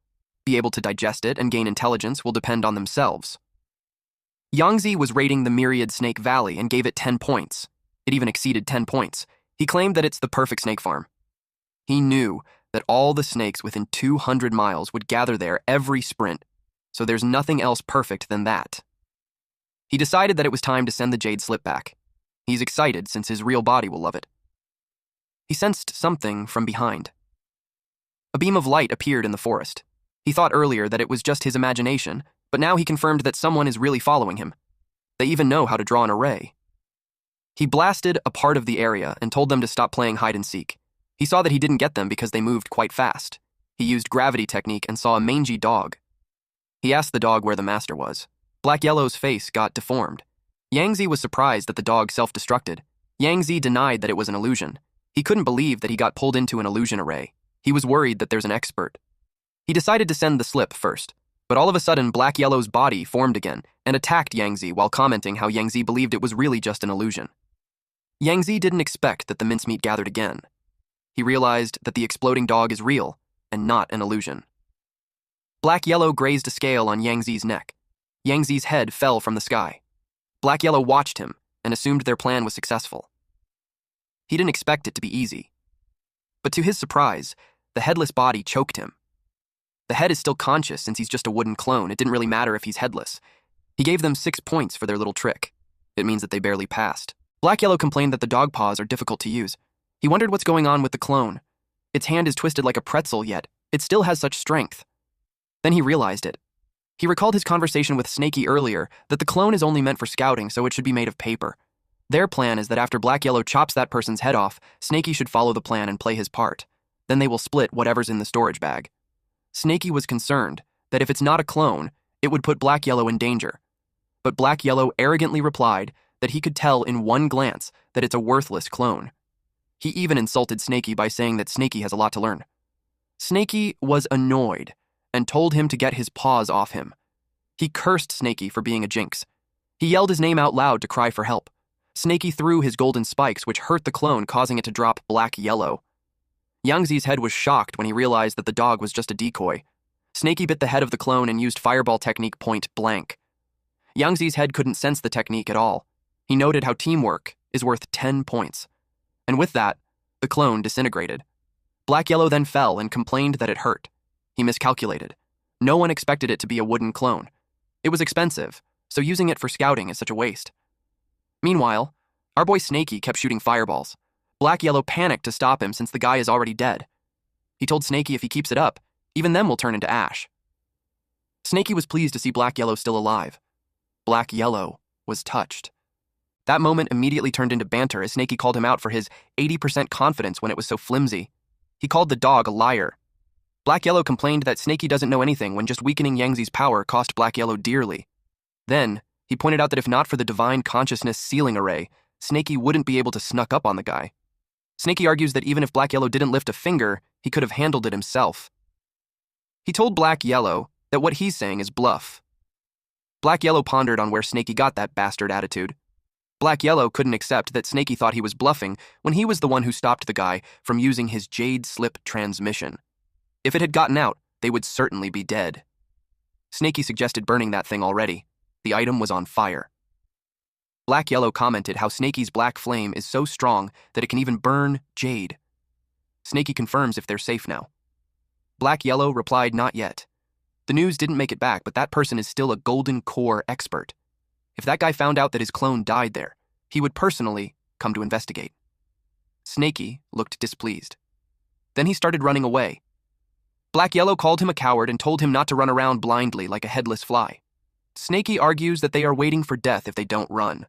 be able to digest it and gain intelligence will depend on themselves. Yangzi was rating the Myriad Snake Valley and gave it 10 points. It even exceeded 10 points. He claimed that it's the perfect snake farm. He knew that all the snakes within 200 miles would gather there every sprint, so there's nothing else perfect than that. He decided that it was time to send the jade slip back. He's excited since his real body will love it. He sensed something from behind. A beam of light appeared in the forest. He thought earlier that it was just his imagination, but now he confirmed that someone is really following him. They even know how to draw an array. He blasted a part of the area and told them to stop playing hide and seek. He saw that he didn't get them because they moved quite fast. He used gravity technique and saw a mangy dog. He asked the dog where the master was. Black Yellow's face got deformed. Yangzi was surprised that the dog self-destructed. Yangzi denied that it was an illusion. He couldn't believe that he got pulled into an illusion array. He was worried that there's an expert. He decided to send the slip first, but all of a sudden Black Yellow's body formed again and attacked Yangzi while commenting how Yangzi believed it was really just an illusion. Yangzi didn't expect that the mincemeat gathered again. He realized that the exploding dog is real and not an illusion. Black Yellow grazed a scale on Yangzi's neck. Yangzi's head fell from the sky. Black Yellow watched him and assumed their plan was successful. He didn't expect it to be easy. But to his surprise, the headless body choked him. The head is still conscious since he's just a wooden clone. It didn't really matter if he's headless. He gave them 6 points for their little trick. It means that they barely passed. Black Yellow complained that the dog paws are difficult to use. He wondered what's going on with the clone. Its hand is twisted like a pretzel, yet it still has such strength. Then he realized it. He recalled his conversation with Snaky earlier that the clone is only meant for scouting, so it should be made of paper. Their plan is that after Black Yellow chops that person's head off, Snaky should follow the plan and play his part. Then they will split whatever's in the storage bag. Snaky was concerned that if it's not a clone, it would put Black Yellow in danger. But Black Yellow arrogantly replied that he could tell in one glance that it's a worthless clone. He even insulted Snaky by saying that Snaky has a lot to learn. Snaky was annoyed and told him to get his paws off him. He cursed Snaky for being a jinx. He yelled his name out loud to cry for help. Snaky threw his golden spikes, which hurt the clone, causing it to drop Black Yellow. Yangzi's head was shocked when he realized that the dog was just a decoy. Snaky bit the head of the clone and used fireball technique point blank. Yangzi's head couldn't sense the technique at all. He noted how teamwork is worth 10 points. And with that, the clone disintegrated. Black Yellow then fell and complained that it hurt. He miscalculated. No one expected it to be a wooden clone. It was expensive, so using it for scouting is such a waste. Meanwhile, our boy Snaky kept shooting fireballs. Black Yellow panicked to stop him since the guy is already dead. He told Snaky if he keeps it up, even them will turn into ash. Snaky was pleased to see Black Yellow still alive. Black Yellow was touched. That moment immediately turned into banter as Snaky called him out for his 80% confidence when it was so flimsy. He called the dog a liar. Black Yellow complained that Snaky doesn't know anything when just weakening Yangzi's power cost Black Yellow dearly. Then, he pointed out that if not for the divine consciousness sealing array, Snaky wouldn't be able to snuck up on the guy. Snaky argues that even if Black Yellow didn't lift a finger, he could have handled it himself. He told Black Yellow that what he's saying is bluff. Black Yellow pondered on where Snaky got that bastard attitude. Black Yellow couldn't accept that Snaky thought he was bluffing when he was the one who stopped the guy from using his jade slip transmission. If it had gotten out, they would certainly be dead. Snaky suggested burning that thing already. The item was on fire. Black Yellow commented how Snaky's black flame is so strong that it can even burn jade. Snaky confirms if they're safe now. Black Yellow replied not yet. The news didn't make it back, but that person is still a golden core expert. If that guy found out that his clone died there, he would personally come to investigate. Snaky looked displeased. Then he started running away. Black Yellow called him a coward and told him not to run around blindly like a headless fly. Snaky argues that they are waiting for death if they don't run.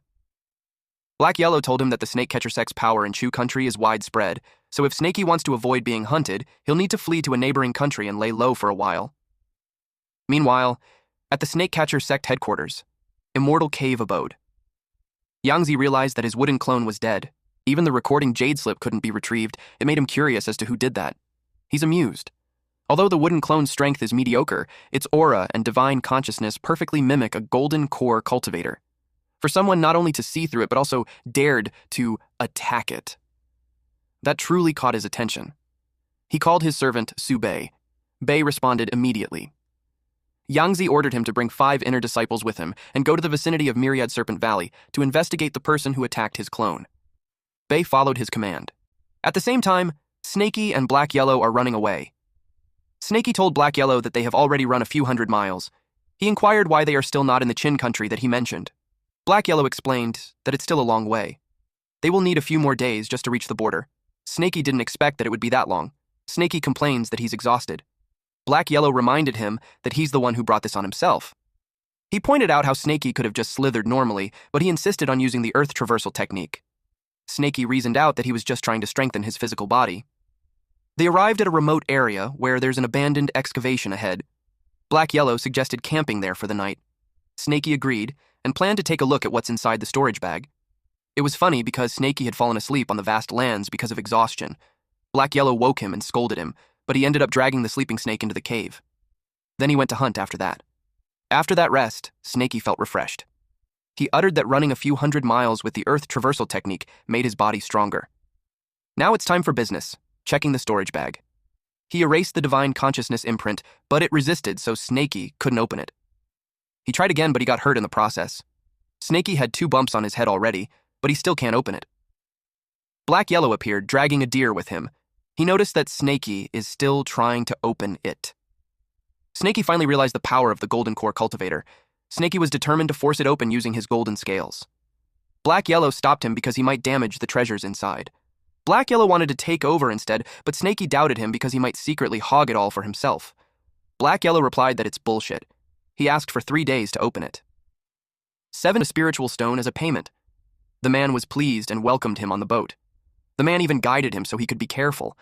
Black Yellow told him that the snake catcher sect's power in Chu country is widespread, so if Snaky wants to avoid being hunted, he'll need to flee to a neighboring country and lay low for a while. Meanwhile, at the snake catcher sect headquarters, Immortal Cave abode. Yangzi realized that his wooden clone was dead. Even the recording jade slip couldn't be retrieved. It made him curious as to who did that. He's amused. Although the wooden clone's strength is mediocre, its aura and divine consciousness perfectly mimic a golden core cultivator. For someone not only to see through it, but also dared to attack it. That truly caught his attention. He called his servant Su Bei. Bei responded immediately. Yangzi ordered him to bring 5 inner disciples with him and go to the vicinity of Myriad Serpent Valley to investigate the person who attacked his clone. Bei followed his command. At the same time, Snaky and Black Yellow are running away. Snaky told Black Yellow that they have already run a few hundred miles. He inquired why they are still not in the Qin country that he mentioned. Black Yellow explained that it's still a long way. They will need a few more days just to reach the border. Snaky didn't expect that it would be that long. Snaky complains that he's exhausted. Black Yellow reminded him that he's the one who brought this on himself. He pointed out how Snaky could have just slithered normally, but he insisted on using the earth traversal technique. Snaky reasoned out that he was just trying to strengthen his physical body. They arrived at a remote area where there's an abandoned excavation ahead. Black Yellow suggested camping there for the night. Snaky agreed and planned to take a look at what's inside the storage bag. It was funny because Snaky had fallen asleep on the vast lands because of exhaustion. Black Yellow woke him and scolded him, but he ended up dragging the sleeping snake into the cave. Then he went to hunt after that. After that rest, Snaky felt refreshed. He uttered that running a few hundred miles with the earth traversal technique made his body stronger. Now it's time for business, checking the storage bag. He erased the divine consciousness imprint, but it resisted, so Snaky couldn't open it. He tried again, but he got hurt in the process. Snaky had 2 bumps on his head already, but he still can't open it. Black Yellow appeared, dragging a deer with him. He noticed that Snaky is still trying to open it. Snaky finally realized the power of the golden core cultivator. Snaky was determined to force it open using his golden scales. Black Yellow stopped him because he might damage the treasures inside. Black Yellow wanted to take over instead, but Snaky doubted him because he might secretly hog it all for himself. Black Yellow replied that it's bullshit. He asked for 3 days to open it. 7 a spiritual stone as a payment. The man was pleased and welcomed him on the boat. The man even guided him so he could be careful,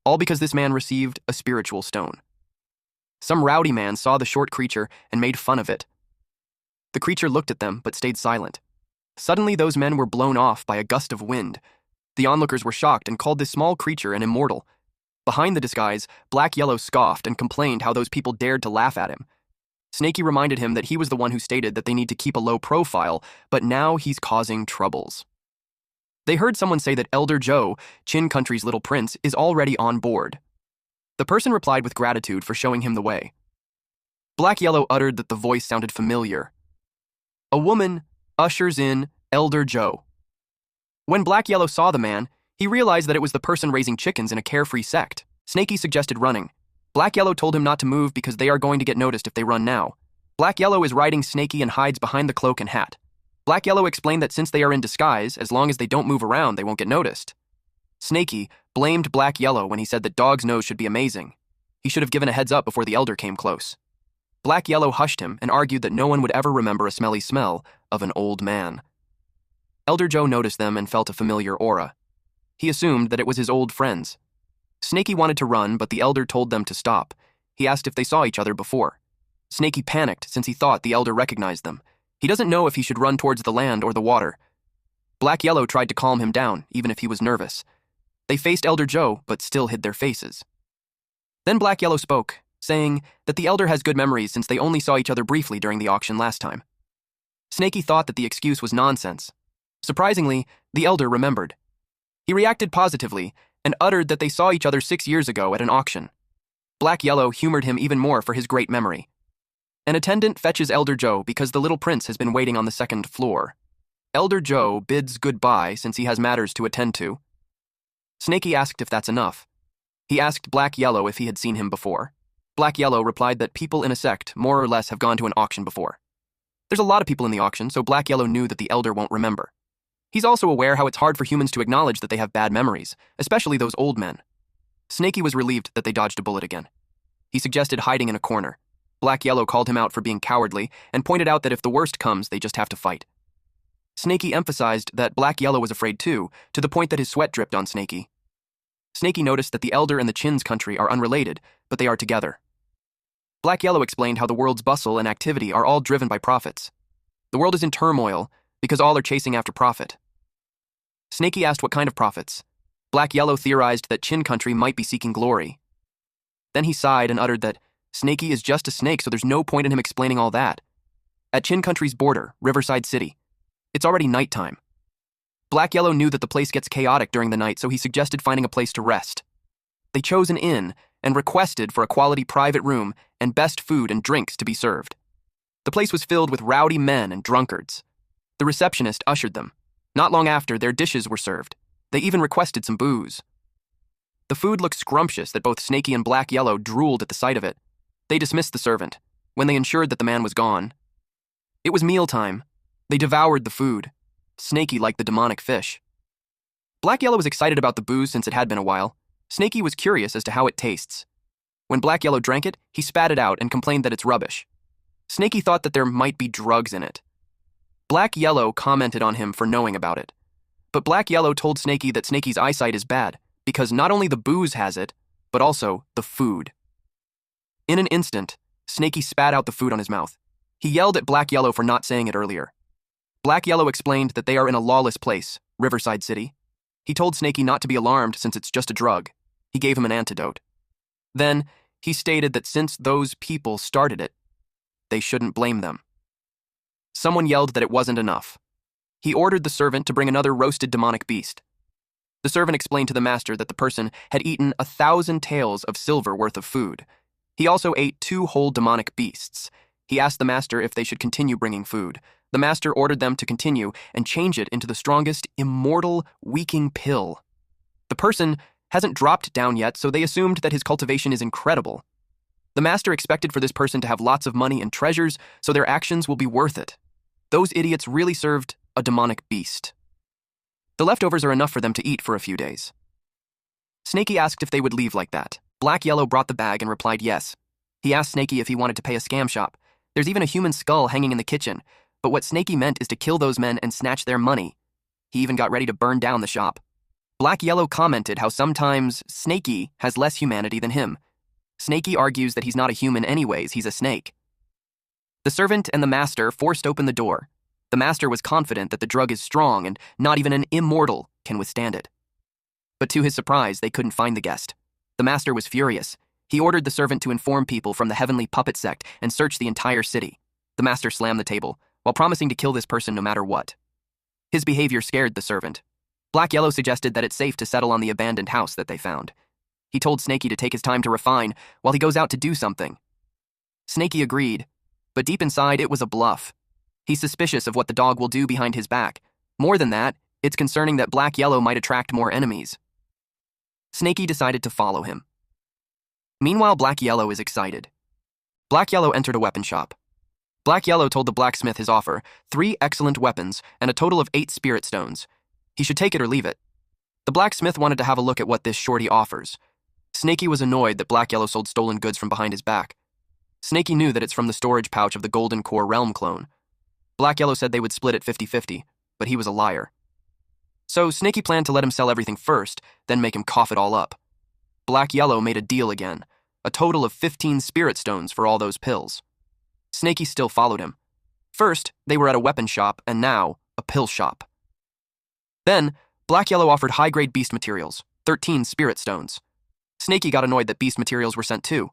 all because this man received a spiritual stone. Some rowdy man saw the short creature and made fun of it. The creature looked at them but stayed silent. Suddenly, those men were blown off by a gust of wind. The onlookers were shocked and called this small creature an immortal. Behind the disguise, Black Yellow scoffed and complained how those people dared to laugh at him. Snaky reminded him that he was the one who stated that they need to keep a low profile, but now he's causing troubles. They heard someone say that Elder Joe, Chin Country's little prince, is already on board. The person replied with gratitude for showing him the way. Black Yellow uttered that the voice sounded familiar. A woman ushers in Elder Joe. When Black Yellow saw the man, he realized that it was the person raising chickens in a carefree sect. Snaky suggested running. Black Yellow told him not to move because they are going to get noticed if they run now. Black Yellow is riding Snaky and hides behind the cloak and hat. Black Yellow explained that since they are in disguise, as long as they don't move around, they won't get noticed. Snaky blamed Black Yellow when he said that Dog's nose should be amazing. He should have given a heads up before the elder came close. Black Yellow hushed him and argued that no one would ever remember a smelly smell of an old man. Elder Joe noticed them and felt a familiar aura. He assumed that it was his old friends. Snaky wanted to run, but the elder told them to stop. He asked if they saw each other before. Snaky panicked since he thought the elder recognized them. He doesn't know if he should run towards the land or the water. Black Yellow tried to calm him down, even if he was nervous. They faced Elder Joe, but still hid their faces. Then Black Yellow spoke, saying that the elder has good memories since they only saw each other briefly during the auction last time. Snaky thought that the excuse was nonsense. Surprisingly, the elder remembered. He reacted positively and uttered that they saw each other 6 years ago at an auction. Black Yellow humored him even more for his great memory. An attendant fetches Elder Joe because the little prince has been waiting on the second floor. Elder Joe bids goodbye since he has matters to attend to. Snaky asked if that's enough. He asked Black Yellow if he had seen him before. Black Yellow replied that people in a sect more or less have gone to an auction before. There's a lot of people in the auction, so Black Yellow knew that the elder won't remember. He's also aware how it's hard for humans to acknowledge that they have bad memories, especially those old men. Snaky was relieved that they dodged a bullet again. He suggested hiding in a corner. Black Yellow called him out for being cowardly and pointed out that if the worst comes, they just have to fight. Snaky emphasized that Black Yellow was afraid too, to the point that his sweat dripped on Snaky. Snaky noticed that the elder and the Chin's country are unrelated, but they are together. Black Yellow explained how the world's bustle and activity are all driven by profits. The world is in turmoil because all are chasing after profit. Snaky asked what kind of profits. Black Yellow theorized that Chin country might be seeking glory. Then he sighed and uttered that Snaky is just a snake, so there's no point in him explaining all that. At Chin country's border, Riverside City, it's already nighttime. Black Yellow knew that the place gets chaotic during the night, so he suggested finding a place to rest. They chose an inn and requested for a quality private room and best food and drinks to be served. The place was filled with rowdy men and drunkards. The receptionist ushered them. Not long after, their dishes were served. They even requested some booze. The food looked scrumptious that both Snaky and Black Yellow drooled at the sight of it. They dismissed the servant, when they ensured that the man was gone. It was mealtime. They devoured the food. Snaky liked the demonic fish. Black Yellow was excited about the booze since it had been a while. Snaky was curious as to how it tastes. When Black Yellow drank it, he spat it out and complained that it's rubbish. Snaky thought that there might be drugs in it. Black Yellow commented on him for knowing about it. But Black Yellow told Snaky that Snaky's eyesight is bad, because not only the booze has it, but also the food. In an instant, Snaky spat out the food on his mouth. He yelled at Black Yellow for not saying it earlier. Black Yellow explained that they are in a lawless place, Riverside City. He told Snaky not to be alarmed since it's just a drug. He gave him an antidote. Then, he stated that since those people started it, they shouldn't blame them. Someone yelled that it wasn't enough. He ordered the servant to bring another roasted demonic beast. The servant explained to the master that the person had eaten 1,000 taels of silver worth of food. He also ate 2 whole demonic beasts. He asked the master if they should continue bringing food. The master ordered them to continue and change it into the strongest immortal weakening pill. The person hasn't dropped down yet, so they assumed that his cultivation is incredible. The master expected for this person to have lots of money and treasures, so their actions will be worth it. Those idiots really served a demonic beast. The leftovers are enough for them to eat for a few days. Snaky asked if they would leave like that. Black Yellow brought the bag and replied yes. He asked Snaky if he wanted to pay a scam shop. There's even a human skull hanging in the kitchen, but what Snaky meant is to kill those men and snatch their money. He even got ready to burn down the shop. Black Yellow commented how sometimes Snaky has less humanity than him. Snaky argues that he's not a human anyways, he's a snake. The servant and the master forced open the door. The master was confident that the drug is strong and not even an immortal can withstand it. But to his surprise, they couldn't find the guest. The master was furious. He ordered the servant to inform people from the heavenly puppet sect and search the entire city. The master slammed the table, while promising to kill this person no matter what. His behavior scared the servant. Black Yellow suggested that it's safe to settle on the abandoned house that they found. He told Snaky to take his time to refine while he goes out to do something. Snaky agreed, but deep inside it was a bluff. He's suspicious of what the dog will do behind his back. More than that, it's concerning that Black Yellow might attract more enemies. Snaky decided to follow him. Meanwhile, Black Yellow is excited. Black Yellow entered a weapon shop. Black Yellow told the blacksmith his offer, 3 excellent weapons and a total of 8 spirit stones. He should take it or leave it. The blacksmith wanted to have a look at what this shorty offers. Snaky was annoyed that Black Yellow sold stolen goods from behind his back. Snaky knew that it's from the storage pouch of the Golden Core Realm clone. Black Yellow said they would split it 50-50, but he was a liar. So Snaky planned to let him sell everything first, then make him cough it all up. Black Yellow made a deal again, a total of 15 spirit stones for all those pills. Snaky still followed him. First, they were at a weapon shop, and now, a pill shop. Then, Black Yellow offered high-grade beast materials, 13 spirit stones. Snaky got annoyed that beast materials were sent too.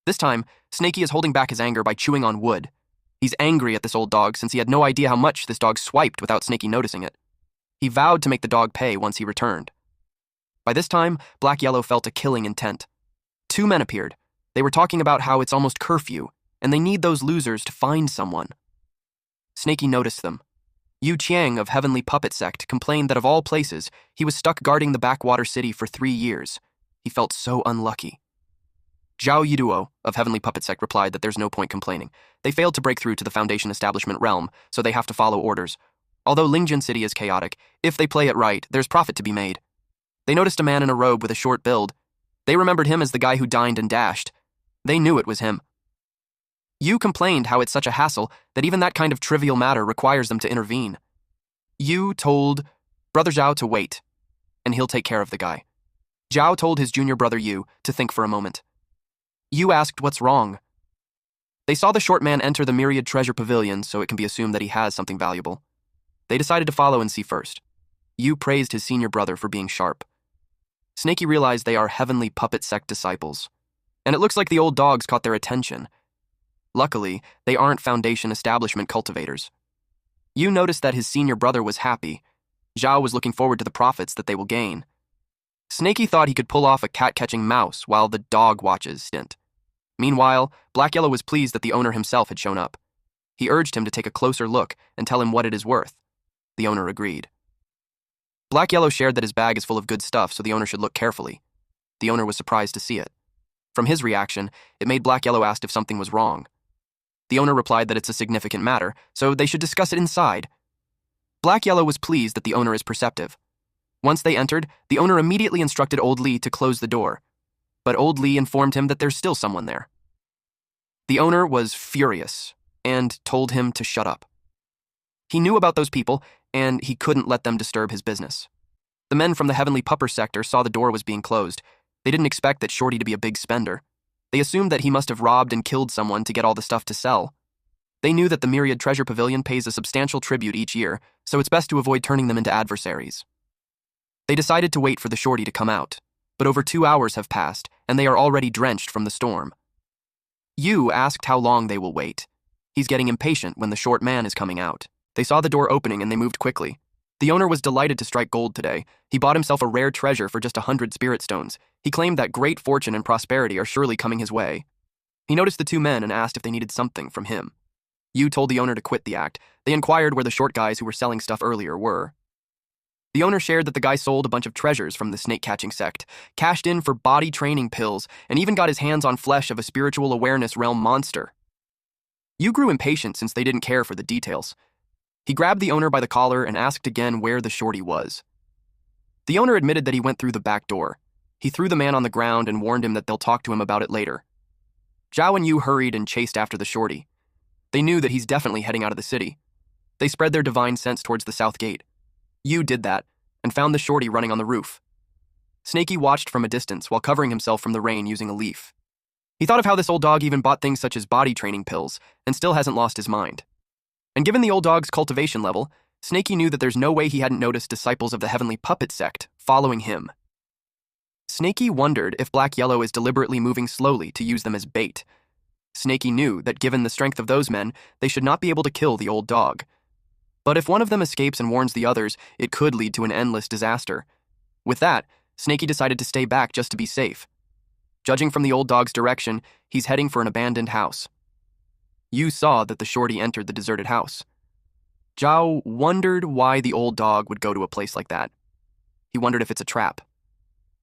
This time, Snaky is holding back his anger by chewing on wood. He's angry at this old dog since he had no idea how much this dog swiped without Snaky noticing it. He vowed to make the dog pay once he returned. By this time, Black Yellow felt a killing intent. 2 men appeared. They were talking about how it's almost curfew, and they need those losers to find someone. Snaky noticed them. Yu Qiang of Heavenly Puppet Sect complained that of all places, he was stuck guarding the backwater city for 3 years. He felt so unlucky. Zhao Yiduo of Heavenly Puppet Sect replied that there's no point complaining. They failed to break through to the Foundation Establishment realm, so they have to follow orders. Although Lingjin City is chaotic, if they play it right, there's profit to be made. They noticed a man in a robe with a short build. They remembered him as the guy who dined and dashed. They knew it was him. Yu complained how it's such a hassle that even that kind of trivial matter requires them to intervene. Yu told Brother Zhao to wait, and he'll take care of the guy. Zhao told his junior brother Yu to think for a moment. Yu asked what's wrong. They saw the short man enter the Myriad Treasure Pavilion, so it can be assumed that he has something valuable. They decided to follow and see first. Yu praised his senior brother for being sharp. Snaky realized they are Heavenly Puppet Sect disciples, and it looks like the old dogs caught their attention. Luckily, they aren't Foundation Establishment cultivators. Yu noticed that his senior brother was happy. Zhao was looking forward to the profits that they will gain. Snaky thought he could pull off a cat-catching mouse while the dog watches stint. Meanwhile, Black Yellow was pleased that the owner himself had shown up. He urged him to take a closer look and tell him what it is worth. The owner agreed. Black Yellow shared that his bag is full of good stuff, so the owner should look carefully. The owner was surprised to see it. From his reaction, it made Black Yellow ask if something was wrong. The owner replied that it's a significant matter, so they should discuss it inside. Black Yellow was pleased that the owner is perceptive. Once they entered, the owner immediately instructed Old Lee to close the door, but Old Lee informed him that there's still someone there. The owner was furious and told him to shut up. He knew about those people, and he couldn't let them disturb his business. The men from the Heavenly Pupper sector saw the door was being closed. They didn't expect that Shorty to be a big spender. They assumed that he must have robbed and killed someone to get all the stuff to sell. They knew that the Myriad Treasure Pavilion pays a substantial tribute each year, so it's best to avoid turning them into adversaries. They decided to wait for the Shorty to come out, but over 2 hours have passed, and they are already drenched from the storm. Yu asked how long they will wait. He's getting impatient when the short man is coming out. They saw the door opening and they moved quickly. The owner was delighted to strike gold today. He bought himself a rare treasure for just 100 spirit stones. He claimed that great fortune and prosperity are surely coming his way. He noticed the 2 men and asked if they needed something from him. Yu told the owner to quit the act. They inquired where the short guys who were selling stuff earlier were. The owner shared that the guy sold a bunch of treasures from the snake-catching sect, cashed in for body training pills, and even got his hands on flesh of a spiritual awareness realm monster. Yu grew impatient since they didn't care for the details. He grabbed the owner by the collar and asked again where the shorty was. The owner admitted that he went through the back door. He threw the man on the ground and warned him that they'll talk to him about it later. Zhao and Yu hurried and chased after the shorty. They knew that he's definitely heading out of the city. They spread their divine sense towards the south gate. Yu did that and found the shorty running on the roof. Snaky watched from a distance while covering himself from the rain using a leaf. He thought of how this old dog even bought things such as body training pills and still hasn't lost his mind. And given the old dog's cultivation level, Snaky knew that there's no way he hadn't noticed disciples of the Heavenly Puppet sect following him. Snaky wondered if Black Yellow is deliberately moving slowly to use them as bait. Snaky knew that given the strength of those men, they should not be able to kill the old dog. But if one of them escapes and warns the others, it could lead to an endless disaster. With that, Snaky decided to stay back just to be safe. Judging from the old dog's direction, he's heading for an abandoned house. You saw that the shorty entered the deserted house. Zhao wondered why the old dog would go to a place like that. He wondered if it's a trap.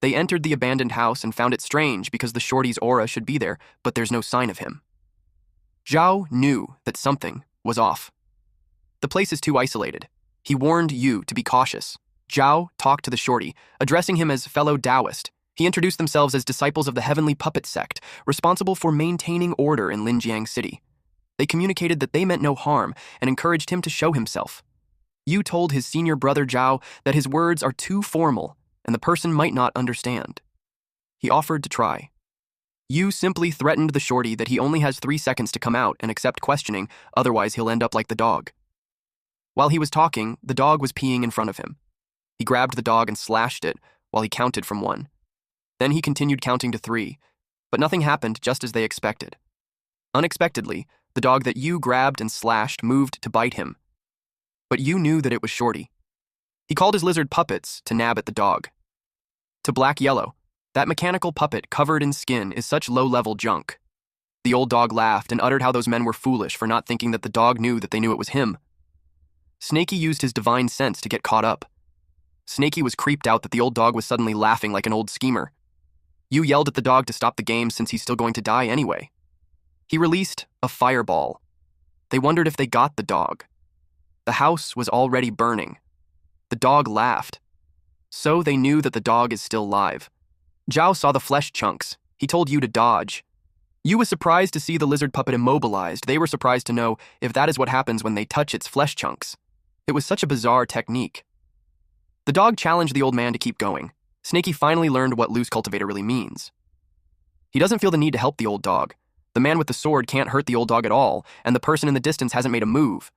They entered the abandoned house and found it strange because the shorty's aura should be there, but there's no sign of him. Zhao knew that something was off. The place is too isolated. He warned Yu to be cautious. Zhao talked to the shorty, addressing him as fellow Taoist. He introduced themselves as disciples of the Heavenly Puppet sect, responsible for maintaining order in Linjiang City. They communicated that they meant no harm and encouraged him to show himself. Yu told his senior brother Zhao that his words are too formal and the person might not understand. He offered to try. Yu simply threatened the shorty that he only has 3 seconds to come out and accept questioning, otherwise he'll end up like the dog. While he was talking, the dog was peeing in front of him. He grabbed the dog and slashed it while he counted from 1. Then he continued counting to 3, but nothing happened just as they expected. Unexpectedly, the dog that Yu grabbed and slashed moved to bite him. But Yu knew that it was Shorty. He called his lizard puppets to nab at the dog. To Black Yellow, that mechanical puppet covered in skin is such low-level junk. The old dog laughed and uttered how those men were foolish for not thinking that the dog knew that they knew it was him. Snaky used his divine sense to get caught up. Snaky was creeped out that the old dog was suddenly laughing like an old schemer. Yu yelled at the dog to stop the game since he's still going to die anyway. He released a fireball. They wondered if they got the dog. The house was already burning. The dog laughed. So they knew that the dog is still live. Zhao saw the flesh chunks. He told Yu to dodge. Yu was surprised to see the lizard puppet immobilized. They were surprised to know if that is what happens when they touch its flesh chunks. It was such a bizarre technique. The dog challenged the old man to keep going. Snaky finally learned what loose cultivator really means. He doesn't feel the need to help the old dog. The man with the sword can't hurt the old dog at all, and the person in the distance hasn't made a move.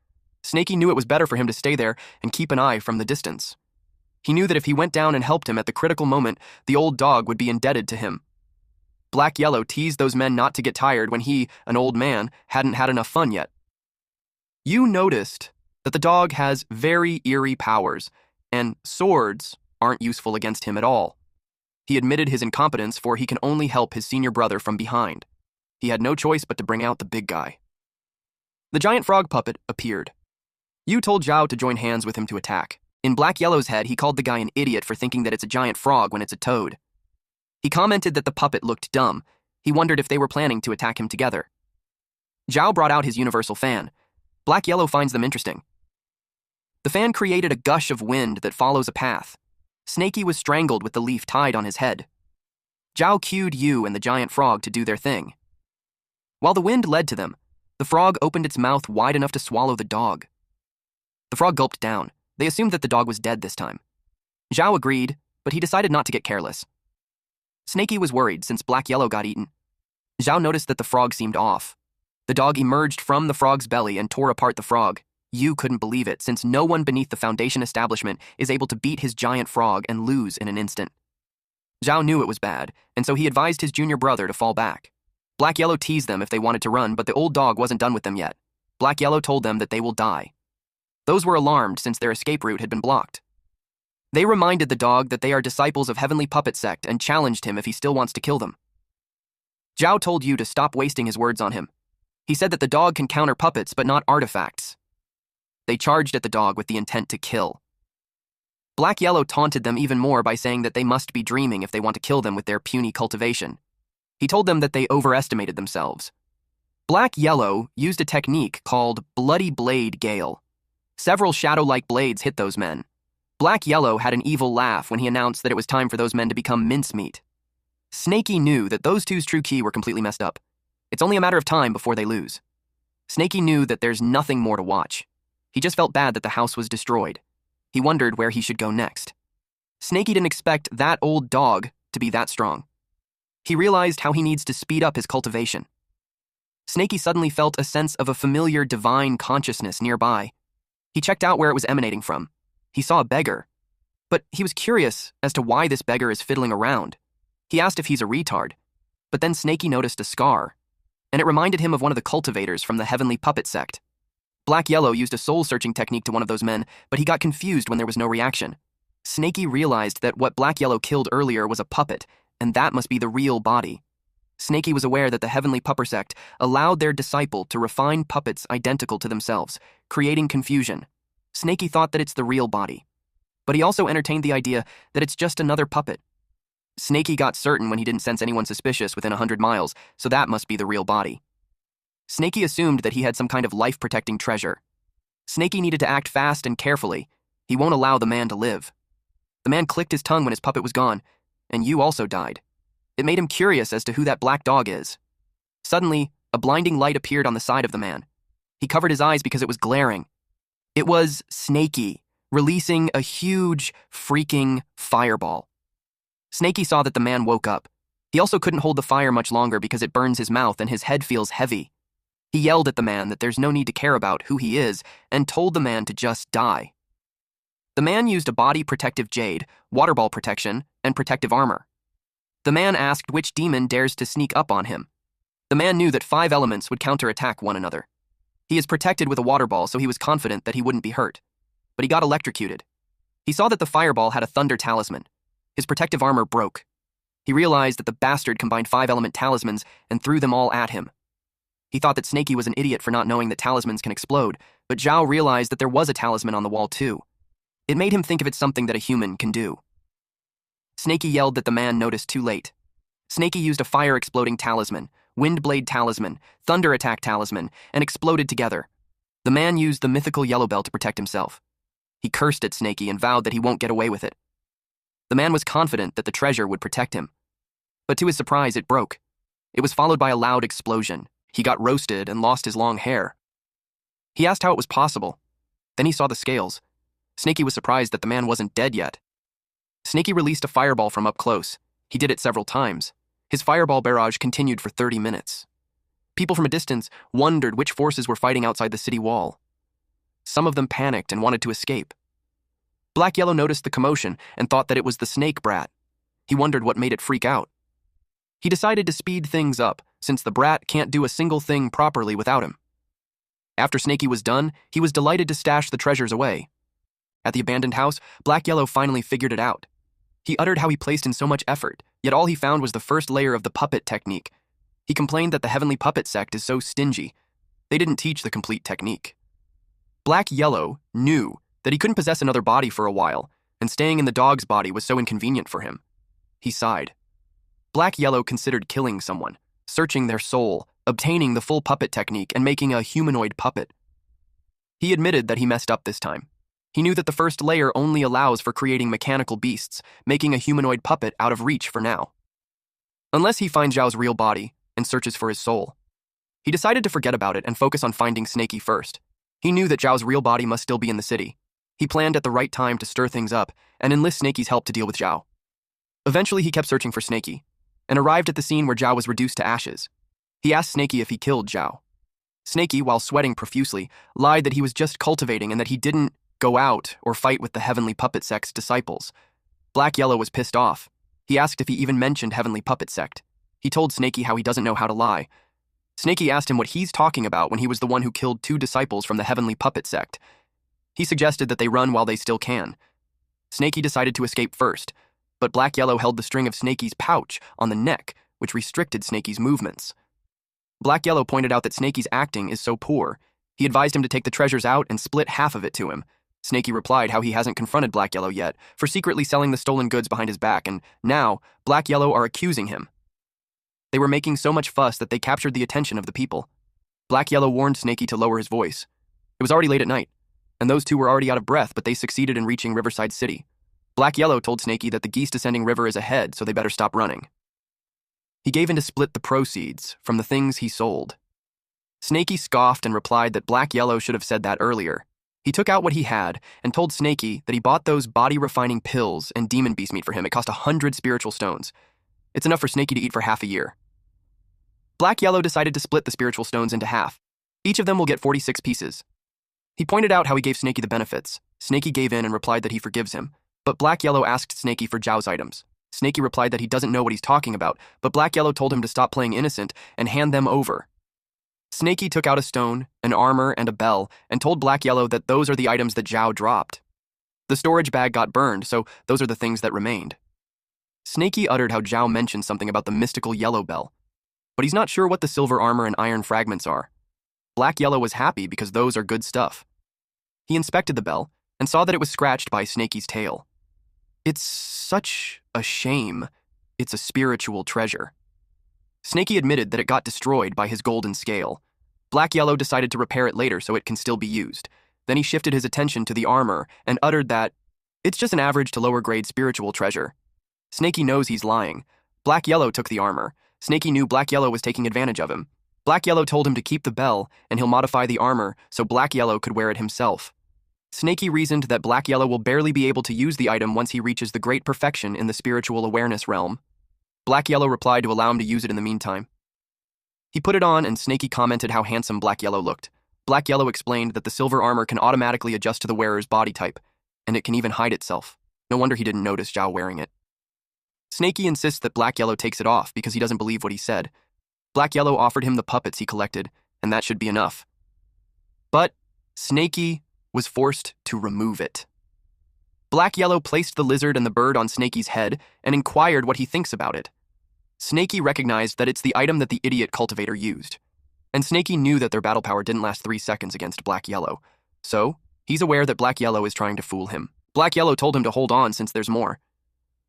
Snaky knew it was better for him to stay there and keep an eye from the distance. He knew that if he went down and helped him at the critical moment, the old dog would be indebted to him. Black Yellow teased those men not to get tired when he, an old man, hadn't had enough fun yet. Yu noticed that the dog has very eerie powers, and swords aren't useful against him at all. He admitted his incompetence, for he can only help his senior brother from behind. He had no choice but to bring out the big guy. The giant frog puppet appeared. Yu told Zhao to join hands with him to attack. In Black Yellow's head, he called the guy an idiot for thinking that it's a giant frog when it's a toad. He commented that the puppet looked dumb. He wondered if they were planning to attack him together. Zhao brought out his universal fan. Black Yellow finds them interesting. The fan created a gush of wind that follows a path. Snaky was strangled with the leaf tied on his head. Zhao cued Yu and the giant frog to do their thing. While the wind led to them, the frog opened its mouth wide enough to swallow the dog. The frog gulped down. They assumed that the dog was dead this time. Zhao agreed, but he decided not to get careless. Snaky was worried since Black Yellow got eaten. Zhao noticed that the frog seemed off. The dog emerged from the frog's belly and tore apart the frog. Yu couldn't believe it, since no one beneath the Foundation establishment is able to beat his giant frog and lose in an instant. Zhao knew it was bad, and so he advised his junior brother to fall back. Black Yellow teased them if they wanted to run, but the old dog wasn't done with them yet. Black Yellow told them that they will die. Those were alarmed since their escape route had been blocked. They reminded the dog that they are disciples of Heavenly Puppet Sect and challenged him if he still wants to kill them. Zhao told Yu to stop wasting his words on him. He said that the dog can counter puppets but not artifacts. They charged at the dog with the intent to kill. Black Yellow taunted them even more by saying that they must be dreaming if they want to kill them with their puny cultivation. He told them that they overestimated themselves. Black Yellow used a technique called Bloody Blade Gale. Several shadow-like blades hit those men. Black Yellow had an evil laugh when he announced that it was time for those men to become mincemeat. Snaky knew that those two's true key were completely messed up. It's only a matter of time before they lose. Snaky knew that there's nothing more to watch. He just felt bad that the house was destroyed. He wondered where he should go next. Snaky didn't expect that old dog to be that strong. He realized how he needs to speed up his cultivation. Snaky suddenly felt a sense of a familiar divine consciousness nearby. He checked out where it was emanating from. He saw a beggar. But he was curious as to why this beggar is fiddling around. He asked if he's a retard. But then Snaky noticed a scar, and it reminded him of one of the cultivators from the Heavenly Puppet sect. Black Yellow used a soul-searching technique to one of those men, but he got confused when there was no reaction. Snaky realized that what Black Yellow killed earlier was a puppet, and that must be the real body. Snaky was aware that the Heavenly Puppet sect allowed their disciple to refine puppets identical to themselves, creating confusion. Snaky thought that it's the real body, but he also entertained the idea that it's just another puppet. Snaky got certain when he didn't sense anyone suspicious within 100 miles, so that must be the real body. Snaky assumed that he had some kind of life-protecting treasure. Snaky needed to act fast and carefully. He won't allow the man to live. The man clicked his tongue when his puppet was gone, and you also died. It made him curious as to who that black dog is. Suddenly, a blinding light appeared on the side of the man. He covered his eyes because it was glaring. It was Snaky, releasing a huge, freaking fireball. Snaky saw that the man woke up. He also couldn't hold the fire much longer because it burns his mouth and his head feels heavy. He yelled at the man that there's no need to care about who he is and told the man to just die. The man used a body protective jade, water ball protection, and protective armor. The man asked which demon dares to sneak up on him. The man knew that 5 elements would counterattack one another. He is protected with a water ball, so he was confident that he wouldn't be hurt. But he got electrocuted. He saw that the fireball had a thunder talisman. His protective armor broke. He realized that the bastard combined 5-element talismans and threw them all at him. He thought that Snaky was an idiot for not knowing that talismans can explode, but Zhao realized that there was a talisman on the wall too. It made him think of it something that a human can do. Snaky yelled that the man noticed too late. Snaky used a fire-exploding talisman, wind blade talisman, thunder attack talisman, and exploded together. The man used the mythical yellow bell to protect himself. He cursed at Snaky and vowed that he won't get away with it. The man was confident that the treasure would protect him. But to his surprise, it broke. It was followed by a loud explosion. He got roasted and lost his long hair. He asked how it was possible. Then he saw the scales. Snaky was surprised that the man wasn't dead yet. Snaky released a fireball from up close. He did it several times. His fireball barrage continued for 30 minutes. People from a distance wondered which forces were fighting outside the city wall. Some of them panicked and wanted to escape. Black Yellow noticed the commotion and thought that it was the snake brat. He wondered what made it freak out. He decided to speed things up, since the brat can't do a single thing properly without him. After Snaky was done, he was delighted to stash the treasures away. At the abandoned house, Black Yellow finally figured it out. He uttered how he placed in so much effort, yet all he found was the first layer of the puppet technique. He complained that the Heavenly Puppet sect is so stingy. They didn't teach the complete technique. Black Yellow knew that he couldn't possess another body for a while, and staying in the dog's body was so inconvenient for him. He sighed. Black Yellow considered killing someone, searching their soul, obtaining the full puppet technique, and making a humanoid puppet. He admitted that he messed up this time. He knew that the first layer only allows for creating mechanical beasts, making a humanoid puppet out of reach for now. Unless he finds Zhao's real body and searches for his soul. He decided to forget about it and focus on finding Snaky first. He knew that Zhao's real body must still be in the city. He planned at the right time to stir things up and enlist Snaky's help to deal with Zhao. Eventually, he kept searching for Snaky and arrived at the scene where Zhao was reduced to ashes. He asked Snaky if he killed Zhao. Snaky, while sweating profusely, lied that he was just cultivating and that he didn't go out or fight with the Heavenly Puppet sect's disciples. Black Yellow was pissed off. He asked if he even mentioned Heavenly Puppet sect. He told Snaky how he doesn't know how to lie. Snaky asked him what he's talking about when he was the one who killed 2 disciples from the Heavenly Puppet sect. He suggested that they run while they still can. Snaky decided to escape first, but Black Yellow held the string of Snaky's pouch on the neck, which restricted Snaky's movements. Black Yellow pointed out that Snaky's acting is so poor. He advised him to take the treasures out and split half of it to him. Snaky replied how he hasn't confronted Black Yellow yet for secretly selling the stolen goods behind his back, and now Black Yellow are accusing him. They were making so much fuss that they captured the attention of the people. Black Yellow warned Snaky to lower his voice. It was already late at night, and those 2 were already out of breath, but they succeeded in reaching Riverside City. Black Yellow told Snaky that the geese descending river is ahead, so they better stop running. He gave in to split the proceeds from the things he sold. Snaky scoffed and replied that Black Yellow should have said that earlier. He took out what he had and told Snaky that he bought those body-refining pills and demon beast meat for him. It cost 100 spiritual stones. It's enough for Snaky to eat for half a year. Black Yellow decided to split the spiritual stones into half. Each of them will get 46 pieces. He pointed out how he gave Snaky the benefits. Snaky gave in and replied that he forgives him. But Black Yellow asked Snaky for Zhao's items. Snaky replied that he doesn't know what he's talking about, but Black Yellow told him to stop playing innocent and hand them over. Snaky took out a stone, an armor, and a bell, and told Black Yellow that those are the items that Zhao dropped. The storage bag got burned, so those are the things that remained. Snaky uttered how Zhao mentioned something about the mystical yellow bell, but he's not sure what the silver armor and iron fragments are. Black Yellow was happy because those are good stuff. He inspected the bell and saw that it was scratched by Snaky's tail. It's such a shame. It's a spiritual treasure. Snaky admitted that it got destroyed by his golden scale. Black Yellow decided to repair it later so it can still be used. Then he shifted his attention to the armor and uttered that it's just an average to lower grade spiritual treasure. Snaky knows he's lying. Black Yellow took the armor. Snaky knew Black Yellow was taking advantage of him. Black Yellow told him to keep the bell and he'll modify the armor so Black Yellow could wear it himself. Snaky reasoned that Black Yellow will barely be able to use the item once he reaches the great perfection in the spiritual awareness realm. Black Yellow replied to allow him to use it in the meantime. He put it on and Snaky commented how handsome Black Yellow looked. Black Yellow explained that the silver armor can automatically adjust to the wearer's body type, and it can even hide itself. No wonder he didn't notice Zhao wearing it. Snaky insists that Black Yellow takes it off because he doesn't believe what he said. Black Yellow offered him the puppets he collected, and that should be enough. But Snaky was forced to remove it. Black Yellow placed the lizard and the bird on Snaky's head and inquired what he thinks about it. Snaky recognized that it's the item that the idiot cultivator used. And Snaky knew that their battle power didn't last 3 seconds against Black Yellow. So, he's aware that Black Yellow is trying to fool him. Black Yellow told him to hold on since there's more.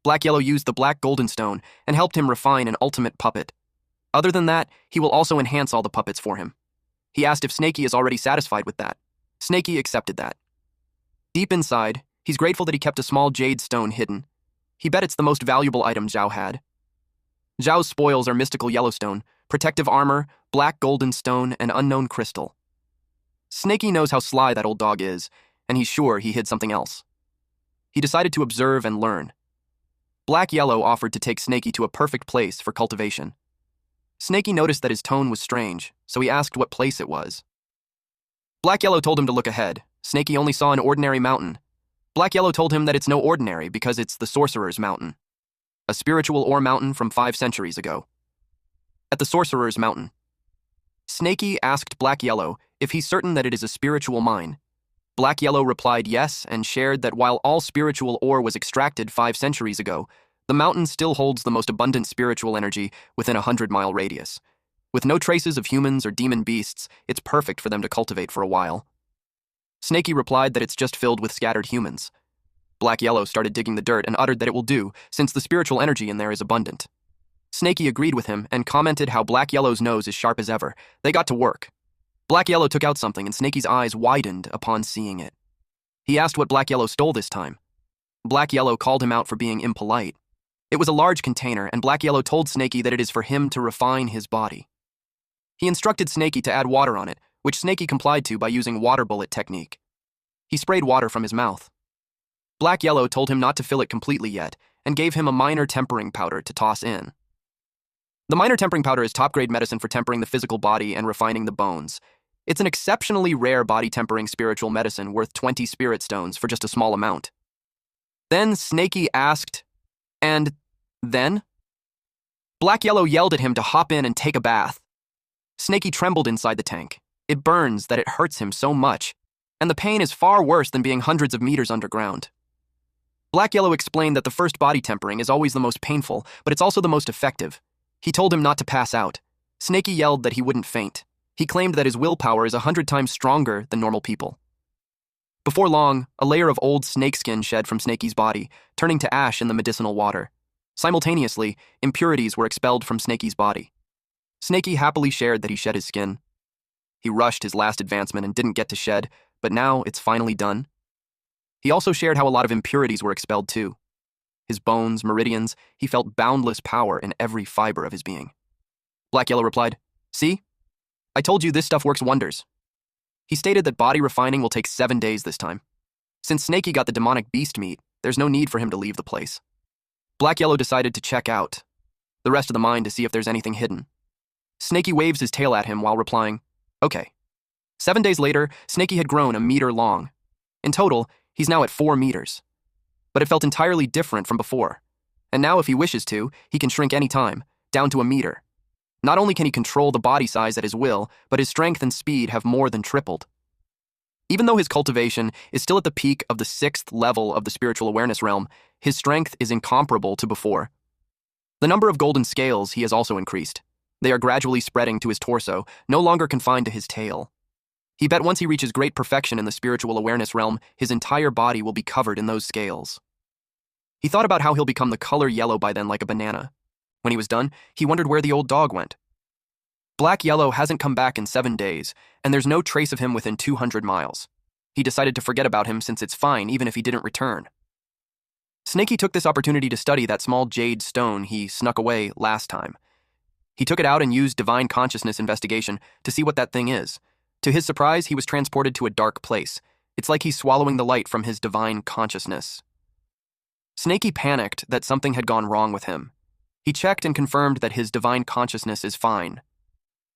Black Yellow used the black golden stone and helped him refine an ultimate puppet. Other than that, he will also enhance all the puppets for him. He asked if Snaky is already satisfied with that. Snaky accepted that. Deep inside, he's grateful that he kept a small jade stone hidden. He bet it's the most valuable item Zhao had. Zhao's spoils are mystical yellowstone, protective armor, black golden stone, and unknown crystal. Snaky knows how sly that old dog is, and he's sure he hid something else. He decided to observe and learn. Black Yellow offered to take Snaky to a perfect place for cultivation. Snaky noticed that his tone was strange, so he asked what place it was. Black Yellow told him to look ahead. Snaky only saw an ordinary mountain. Black Yellow told him that it's no ordinary because it's the Sorcerer's Mountain, a spiritual ore mountain from 5 centuries ago. At the Sorcerer's Mountain, Snaky asked Black Yellow if he's certain that it is a spiritual mine. Black Yellow replied yes and shared that while all spiritual ore was extracted 5 centuries ago, the mountain still holds the most abundant spiritual energy within a 100-mile radius. With no traces of humans or demon beasts, it's perfect for them to cultivate for a while. Snaky replied that it's just filled with scattered humans. Black Yellow started digging the dirt and uttered that it will do, since the spiritual energy in there is abundant. Snaky agreed with him and commented how Black Yellow's nose is sharp as ever. They got to work. Black Yellow took out something and Snaky's eyes widened upon seeing it. He asked what Black Yellow stole this time. Black Yellow called him out for being impolite. It was a large container, and Black Yellow told Snaky that it is for him to refine his body. He instructed Snaky to add water on it, which Snaky complied to by using water bullet technique. He sprayed water from his mouth. Black Yellow told him not to fill it completely yet, and gave him a minor tempering powder to toss in. The minor tempering powder is top-grade medicine for tempering the physical body and refining the bones. It's an exceptionally rare body-tempering spiritual medicine worth 20 spirit stones for just a small amount. Then Snaky asked, and then? Black Yellow yelled at him to hop in and take a bath. Snaky trembled inside the tank. It burns that it hurts him so much, and the pain is far worse than being hundreds of meters underground. Black Yellow explained that the first body tempering is always the most painful, but it's also the most effective. He told him not to pass out. Snaky yelled that he wouldn't faint. He claimed that his willpower is 100 times stronger than normal people. Before long, a layer of old snakeskin shed from Snaky's body, turning to ash in the medicinal water. Simultaneously, impurities were expelled from Snaky's body. Snaky happily shared that he shed his skin. He rushed his last advancement and didn't get to shed, but now it's finally done. He also shared how a lot of impurities were expelled too. His bones, meridians, he felt boundless power in every fiber of his being. Black Yellow replied, "See? I told you this stuff works wonders." He stated that body refining will take 7 days this time. Since Snaky got the demonic beast meat, there's no need for him to leave the place. Black Yellow decided to check out. the rest of the mind to see if there's anything hidden. Snaky waves his tail at him while replying, "Okay." 7 days later, Snaky had grown a meter long. In total, he's now at 4 meters. But it felt entirely different from before. And now if he wishes to, he can shrink any time, down to a meter. Not only can he control the body size at his will, but his strength and speed have more than tripled. Even though his cultivation is still at the peak of the 6th level of the spiritual awareness realm, his strength is incomparable to before. The number of golden scales he has also increased. They are gradually spreading to his torso, no longer confined to his tail. He bet once he reaches great perfection in the spiritual awareness realm, his entire body will be covered in those scales. He thought about how he'll become the color yellow by then like a banana. When he was done, he wondered where the old dog went. Black Yellow hasn't come back in 7 days, and there's no trace of him within 200 miles. He decided to forget about him since it's fine even if he didn't return. Snaky took this opportunity to study that small jade stone he snuck away last time. He took it out and used divine consciousness investigation to see what that thing is. To his surprise, he was transported to a dark place. It's like he's swallowing the light from his divine consciousness. Snaky panicked that something had gone wrong with him. He checked and confirmed that his divine consciousness is fine.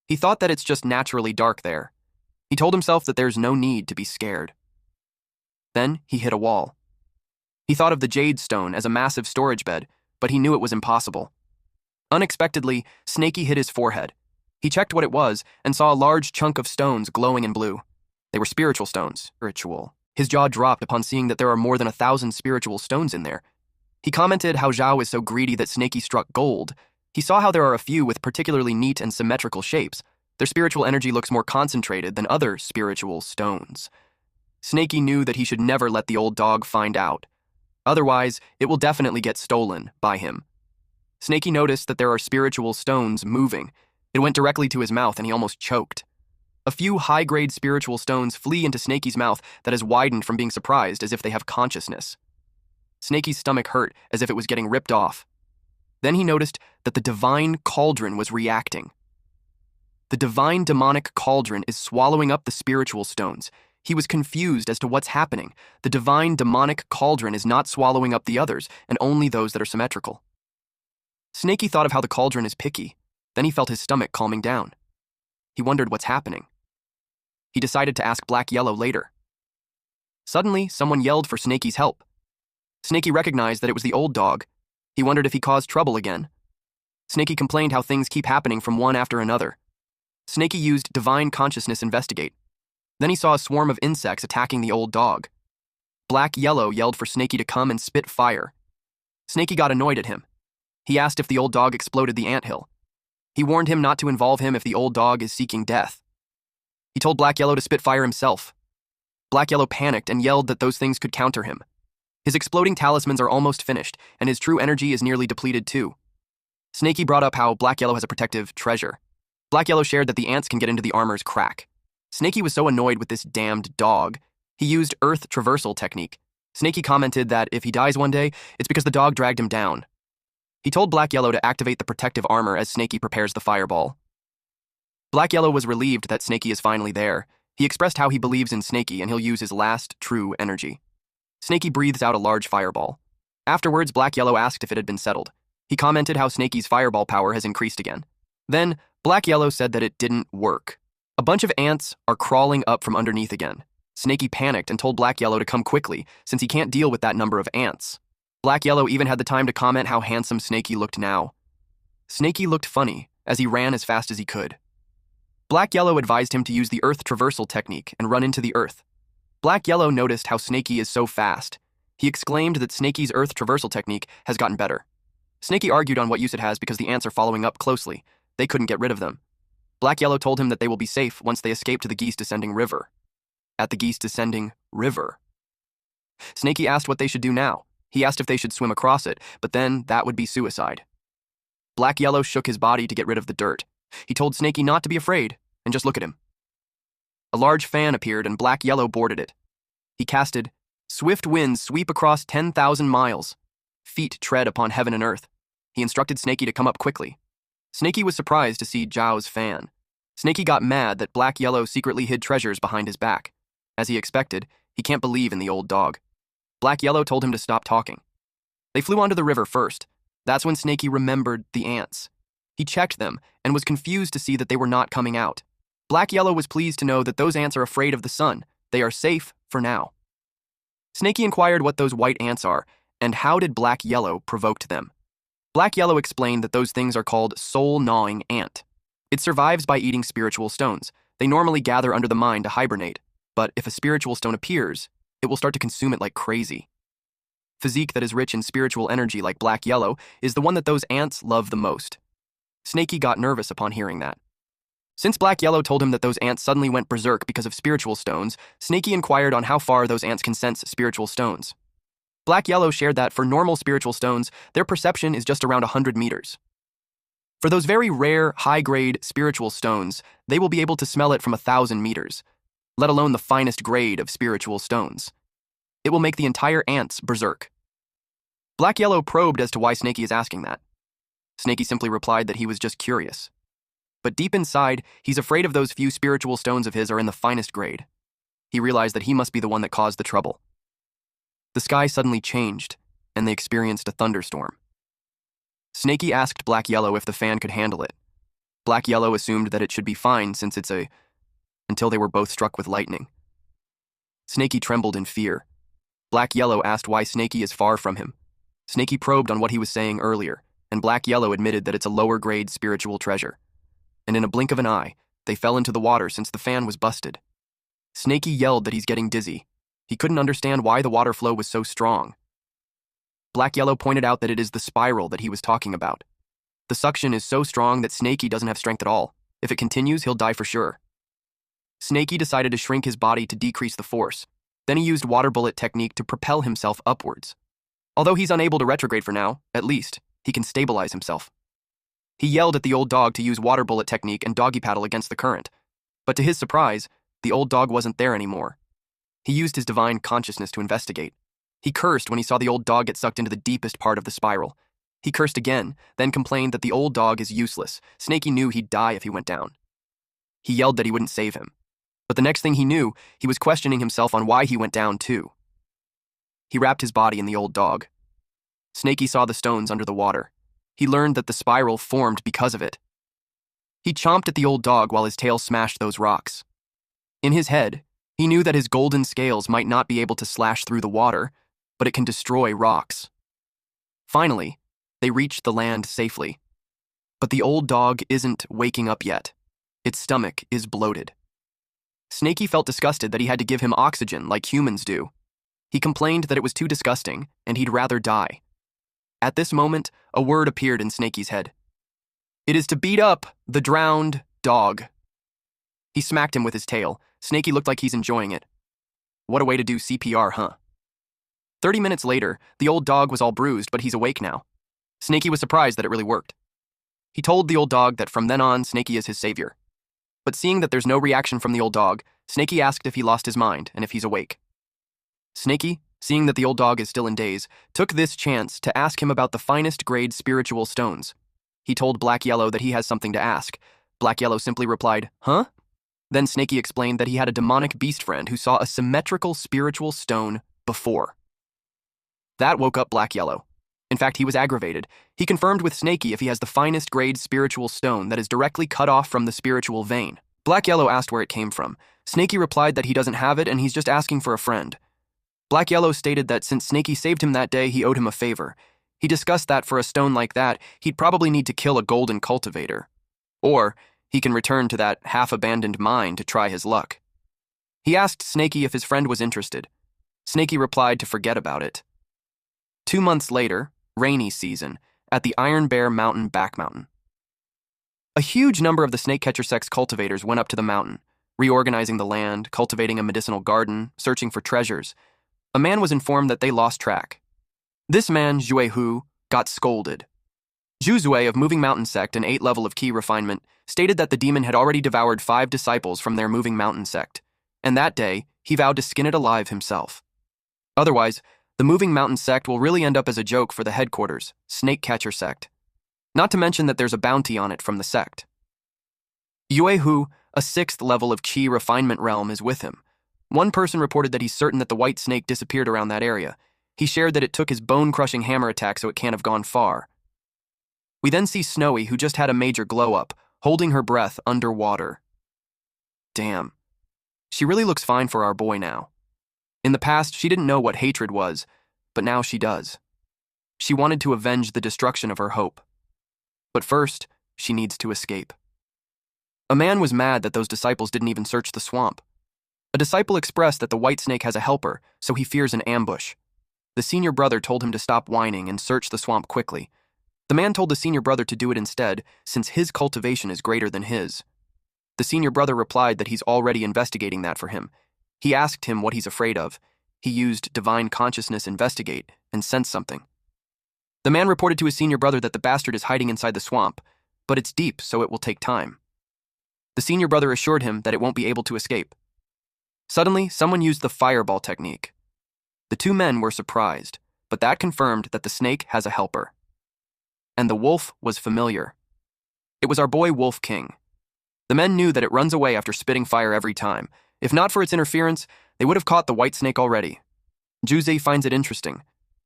He thought that it's just naturally dark there. He told himself that there's no need to be scared. Then he hit a wall. He thought of the jade stone as a massive storage bed, but he knew it was impossible. Unexpectedly, Snaky hit his forehead. He checked what it was and saw a large chunk of stones glowing in blue. They were spiritual stones. Ritual. His jaw dropped upon seeing that there are more than 1,000 spiritual stones in there. He commented how Zhao is so greedy that Snaky struck gold. He saw how there are a few with particularly neat and symmetrical shapes. Their spiritual energy looks more concentrated than other spiritual stones. Snaky knew that he should never let the old dog find out. Otherwise, it will definitely get stolen by him. Snaky noticed that there are spiritual stones moving. It went directly to his mouth and he almost choked. A few high-grade spiritual stones flee into Snaky's mouth that has widened from being surprised as if they have consciousness. Snaky's stomach hurt as if it was getting ripped off. Then he noticed that the divine cauldron was reacting. The divine demonic cauldron is swallowing up the spiritual stones. He was confused as to what's happening. The divine demonic cauldron is not swallowing up the others, and only those that are symmetrical. Snaky thought of how the cauldron is picky. Then he felt his stomach calming down. He wondered what's happening. He decided to ask Black Yellow later. Suddenly, someone yelled for Snaky's help. Snaky recognized that it was the old dog. He wondered if he caused trouble again. Snaky complained how things keep happening from one after another. Snaky used divine consciousness investigate. Then he saw a swarm of insects attacking the old dog. Black Yellow yelled for Snaky to come and spit fire. Snaky got annoyed at him. He asked if the old dog exploded the anthill. He warned him not to involve him if the old dog is seeking death. He told Black Yellow to spit fire himself. Black Yellow panicked and yelled that those things could counter him. His exploding talismans are almost finished, and his true energy is nearly depleted too. Snaky brought up how Black Yellow has a protective treasure. Black Yellow shared that the ants can get into the armor's crack. Snaky was so annoyed with this damned dog, he used Earth Traversal technique. Snaky commented that if he dies one day, it's because the dog dragged him down. He told Black Yellow to activate the protective armor as Snaky prepares the fireball. Black Yellow was relieved that Snaky is finally there. He expressed how he believes in Snaky and he'll use his last true energy. Snaky breathes out a large fireball. Afterwards, Black Yellow asked if it had been settled. He commented how Snaky's fireball power has increased again. Then, Black Yellow said that it didn't work. A bunch of ants are crawling up from underneath again. Snaky panicked and told Black Yellow to come quickly, since he can't deal with that number of ants. Black Yellow even had the time to comment how handsome Snaky looked now. Snaky looked funny, as he ran as fast as he could. Black Yellow advised him to use the Earth Traversal technique and run into the Earth. Black Yellow noticed how Snaky is so fast. He exclaimed that Snaky's Earth Traversal technique has gotten better. Snaky argued on what use it has because the ants are following up closely. They couldn't get rid of them. Black Yellow told him that they will be safe once they escape to the Geese Descending River. At the Geese Descending River. Snaky asked what they should do now. He asked if they should swim across it, but then that would be suicide. Black Yellow shook his body to get rid of the dirt. He told Snaky not to be afraid, and just look at him. A large fan appeared and Black Yellow boarded it. He casted, "Swift winds sweep across 10,000 miles. Feet tread upon heaven and earth." He instructed Snaky to come up quickly. Snaky was surprised to see Zhao's fan. Snaky got mad that Black Yellow secretly hid treasures behind his back. As he expected, he can't believe in the old dog. Black Yellow told him to stop talking. They flew onto the river first. That's when Snaky remembered the ants. He checked them and was confused to see that they were not coming out. Black Yellow was pleased to know that those ants are afraid of the sun. They are safe for now. Snaky inquired what those white ants are, and how did Black Yellow provoked them. Black Yellow explained that those things are called soul-gnawing ant. It survives by eating spiritual stones. They normally gather under the mine to hibernate, but if a spiritual stone appears, it will start to consume it like crazy. Physique that is rich in spiritual energy like Black Yellow is the one that those ants love the most. Snaky got nervous upon hearing that. Since Black Yellow told him that those ants suddenly went berserk because of spiritual stones, Snaky inquired on how far those ants can sense spiritual stones. Black Yellow shared that for normal spiritual stones, their perception is just around 100 meters. For those very rare, high-grade spiritual stones, they will be able to smell it from 1,000 meters, let alone the finest grade of spiritual stones. It will make the entire ants berserk. Black Yellow probed as to why Snaky is asking that. Snaky simply replied that he was just curious. But deep inside, he's afraid of those few spiritual stones of his are in the finest grade. He realized that he must be the one that caused the trouble. The sky suddenly changed, and they experienced a thunderstorm. Snaky asked Black Yellow if the fan could handle it. Black Yellow assumed that it should be fine since until they were both struck with lightning. Snaky trembled in fear. Black Yellow asked why Snaky is far from him. Snaky probed on what he was saying earlier, and Black Yellow admitted that it's a lower-grade spiritual treasure. And in a blink of an eye, they fell into the water since the fan was busted. Snaky yelled that he's getting dizzy. He couldn't understand why the water flow was so strong. Black Yellow pointed out that it is the spiral that he was talking about. The suction is so strong that Snaky doesn't have strength at all. If it continues, he'll die for sure. Snaky decided to shrink his body to decrease the force. Then he used water bullet technique to propel himself upwards. Although he's unable to retrograde for now, at least, he can stabilize himself. He yelled at the old dog to use water bullet technique and doggy paddle against the current. But to his surprise, the old dog wasn't there anymore. He used his divine consciousness to investigate. He cursed when he saw the old dog get sucked into the deepest part of the spiral. He cursed again, then complained that the old dog is useless. Snaky knew he'd die if he went down. He yelled that he wouldn't save him. But the next thing he knew, he was questioning himself on why he went down too. He wrapped his body in the old dog. Snaky saw the stones under the water. He learned that the spiral formed because of it. He chomped at the old dog while his tail smashed those rocks. In his head, he knew that his golden scales might not be able to slash through the water, but it can destroy rocks. Finally, they reached the land safely. But the old dog isn't waking up yet. Its stomach is bloated. Snaky felt disgusted that he had to give him oxygen like humans do. He complained that it was too disgusting, and he'd rather die. At this moment, a word appeared in Snaky's head. It is to beat up the drowned dog. He smacked him with his tail. Snaky looked like he's enjoying it. What a way to do CPR, huh? 30 minutes later, the old dog was all bruised, but he's awake now. Snaky was surprised that it really worked. He told the old dog that from then on, Snaky is his savior. But seeing that there's no reaction from the old dog, Snaky asked if he lost his mind and if he's awake. Snaky, seeing that the old dog is still in daze, took this chance to ask him about the finest grade spiritual stones. He told Black Yellow that he has something to ask. Black Yellow simply replied, "Huh?" Then Snaky explained that he had a demonic beast friend who saw a symmetrical spiritual stone before. That woke up Black Yellow. In fact, he was aggravated. He confirmed with Snaky if he has the finest grade spiritual stone that is directly cut off from the spiritual vein. Black Yellow asked where it came from. Snaky replied that he doesn't have it and he's just asking for a friend. Black Yellow stated that since Snaky saved him that day, he owed him a favor. He discussed that for a stone like that, he'd probably need to kill a golden cultivator. Or he can return to that half-abandoned mine to try his luck. He asked Snaky if his friend was interested. Snaky replied to forget about it. 2 months later, rainy season, at the Iron Bear Mountain back mountain. A huge number of the snakecatcher sex cultivators went up to the mountain, reorganizing the land, cultivating a medicinal garden, searching for treasures. A man was informed that they lost track. This man, Zhui Hu, got scolded. Zhu Zui of Moving Mountain sect and 8th level of key refinement stated that the demon had already devoured 5 disciples from their Moving Mountain sect, and that day, he vowed to skin it alive himself. Otherwise, the Moving Mountain sect will really end up as a joke for the headquarters, Snakecatcher sect. Not to mention that there's a bounty on it from the sect. Yue Hu, a 6th level of Qi refinement realm, is with him. One person reported that he's certain that the white snake disappeared around that area. He shared that it took his bone-crushing hammer attack so it can't have gone far. We then see Snowy, who just had a major glow-up, holding her breath underwater. Damn. She really looks fine for our boy now. In the past, she didn't know what hatred was, but now she does. She wanted to avenge the destruction of her hope. But first, she needs to escape. A man was mad that those disciples didn't even search the swamp. A disciple expressed that the white snake has a helper, so he fears an ambush. The senior brother told him to stop whining and search the swamp quickly. The man told the senior brother to do it instead, since his cultivation is greater than his. The senior brother replied that he's already investigating that for him. He asked him what he's afraid of. He used divine consciousness investigate and sensed something. The man reported to his senior brother that the bastard is hiding inside the swamp, but it's deep, so it will take time. The senior brother assured him that it won't be able to escape. Suddenly, someone used the fireball technique. The two men were surprised, but that confirmed that the snake has a helper. And the wolf was familiar. It was our boy Wolf King. The men knew that it runs away after spitting fire every time. If not for its interference, they would have caught the white snake already. Juzei finds it interesting.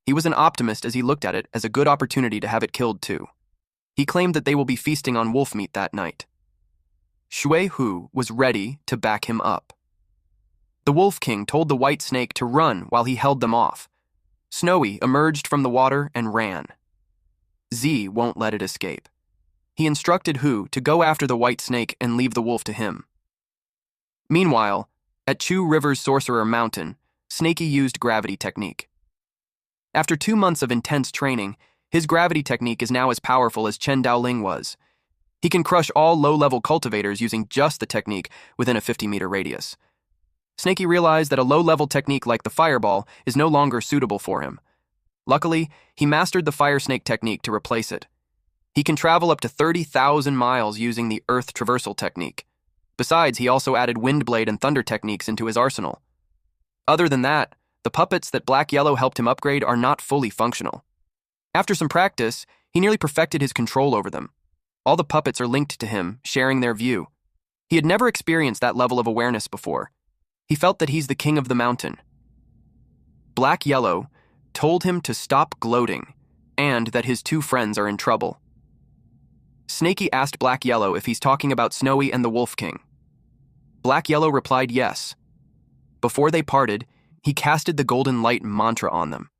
He was an optimist as he looked at it as a good opportunity to have it killed too. He claimed that they will be feasting on wolf meat that night. Shui Hu was ready to back him up. The Wolf King told the white snake to run while he held them off. Snowy emerged from the water and ran. Z won't let it escape. He instructed Hu to go after the white snake and leave the wolf to him. Meanwhile, at Chu River's Sorcerer Mountain, Snakey used gravity technique. After 2 months of intense training, his gravity technique is now as powerful as Chen Daoling was. He can crush all low-level cultivators using just the technique within a 50-meter radius. Snakey realized that a low-level technique like the fireball is no longer suitable for him. Luckily, he mastered the fire snake technique to replace it. He can travel up to 30,000 miles using the earth traversal technique. Besides, he also added windblade and thunder techniques into his arsenal. Other than that, the puppets that Black Yellow helped him upgrade are not fully functional. After some practice, he nearly perfected his control over them. All the puppets are linked to him, sharing their view. He had never experienced that level of awareness before. He felt that he's the king of the mountain. Black Yellow told him to stop gloating, and that his two friends are in trouble. Snakey asked Black Yellow if he's talking about Snowy and the Wolf King. Black Yellow replied yes. Before they parted, he casted the golden light mantra on them.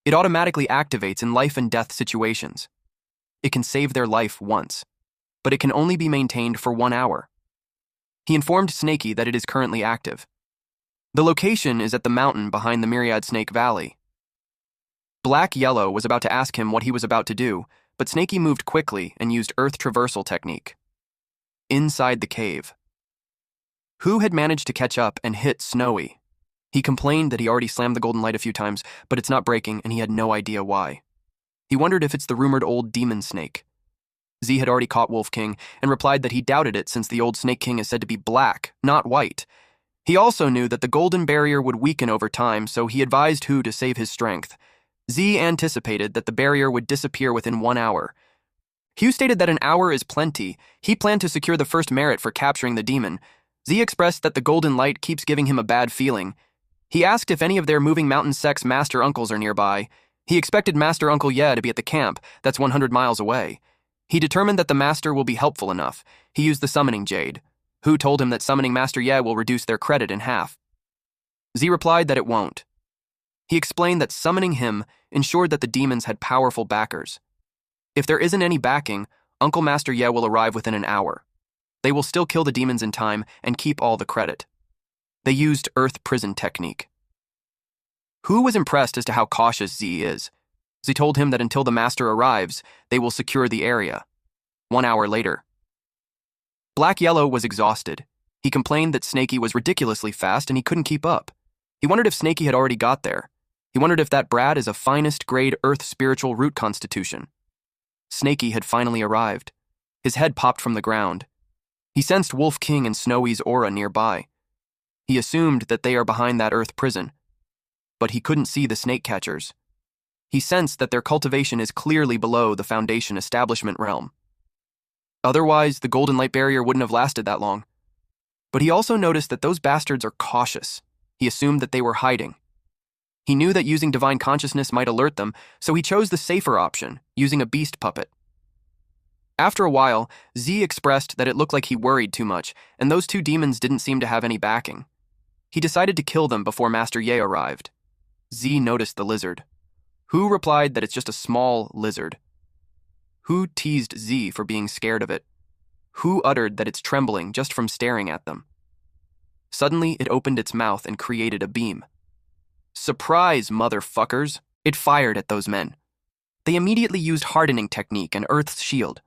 It automatically activates in life and death situations. It can save their life once, but it can only be maintained for 1 hour. He informed Snakey that it is currently active. The location is at the mountain behind the Myriad Snake Valley. Black Yellow was about to ask him what he was about to do, but Snakey moved quickly and used earth traversal technique. Inside the cave, Hu had managed to catch up and hit Snowy. He complained that he already slammed the golden light a few times, but it's not breaking and he had no idea why. He wondered if it's the rumored old demon snake. Z had already caught Wolf King and replied that he doubted it since the old Snake King is said to be black, not white. He also knew that the golden barrier would weaken over time, so he advised Hu to save his strength. Z anticipated that the barrier would disappear within 1 hour. Hu stated that an hour is plenty. He planned to secure the first merit for capturing the demon. Z expressed that the golden light keeps giving him a bad feeling. He asked if any of their moving mountain sect's master uncles are nearby. He expected Master Uncle Ye to be at the camp, that's 100 miles away. He determined that the master will be helpful enough. He used the summoning jade. Hu told him that summoning Master Ye will reduce their credit in half. Z replied that it won't. He explained that summoning him ensured that the demons had powerful backers. If there isn't any backing, Uncle Master Ye will arrive within an hour. They will still kill the demons in time and keep all the credit. They used Earth Prison technique. Hu was impressed as to how cautious Z is. Z told him that until the master arrives, they will secure the area. 1 hour later. Black Yellow was exhausted. He complained that Snakey was ridiculously fast and he couldn't keep up. He wondered if Snakey had already got there. He wondered if that Brad is a finest grade Earth spiritual root constitution. Snakey had finally arrived. His head popped from the ground. He sensed Wolf King and Snowy's aura nearby. He assumed that they are behind that Earth prison. But he couldn't see the snake catchers. He sensed that their cultivation is clearly below the Foundation establishment realm. Otherwise, the golden light barrier wouldn't have lasted that long. But he also noticed that those bastards are cautious. He assumed that they were hiding. He knew that using divine consciousness might alert them, so he chose the safer option, using a beast puppet. After a while, Z expressed that it looked like he worried too much, and those two demons didn't seem to have any backing. He decided to kill them before Master Ye arrived. Z noticed the lizard. Hu replied that it's just a small lizard. Hu teased Z for being scared of it. Hu uttered that it's trembling just from staring at them. Suddenly, it opened its mouth and created a beam. Surprise, motherfuckers! It fired at those men. They immediately used hardening technique and Earth's shield.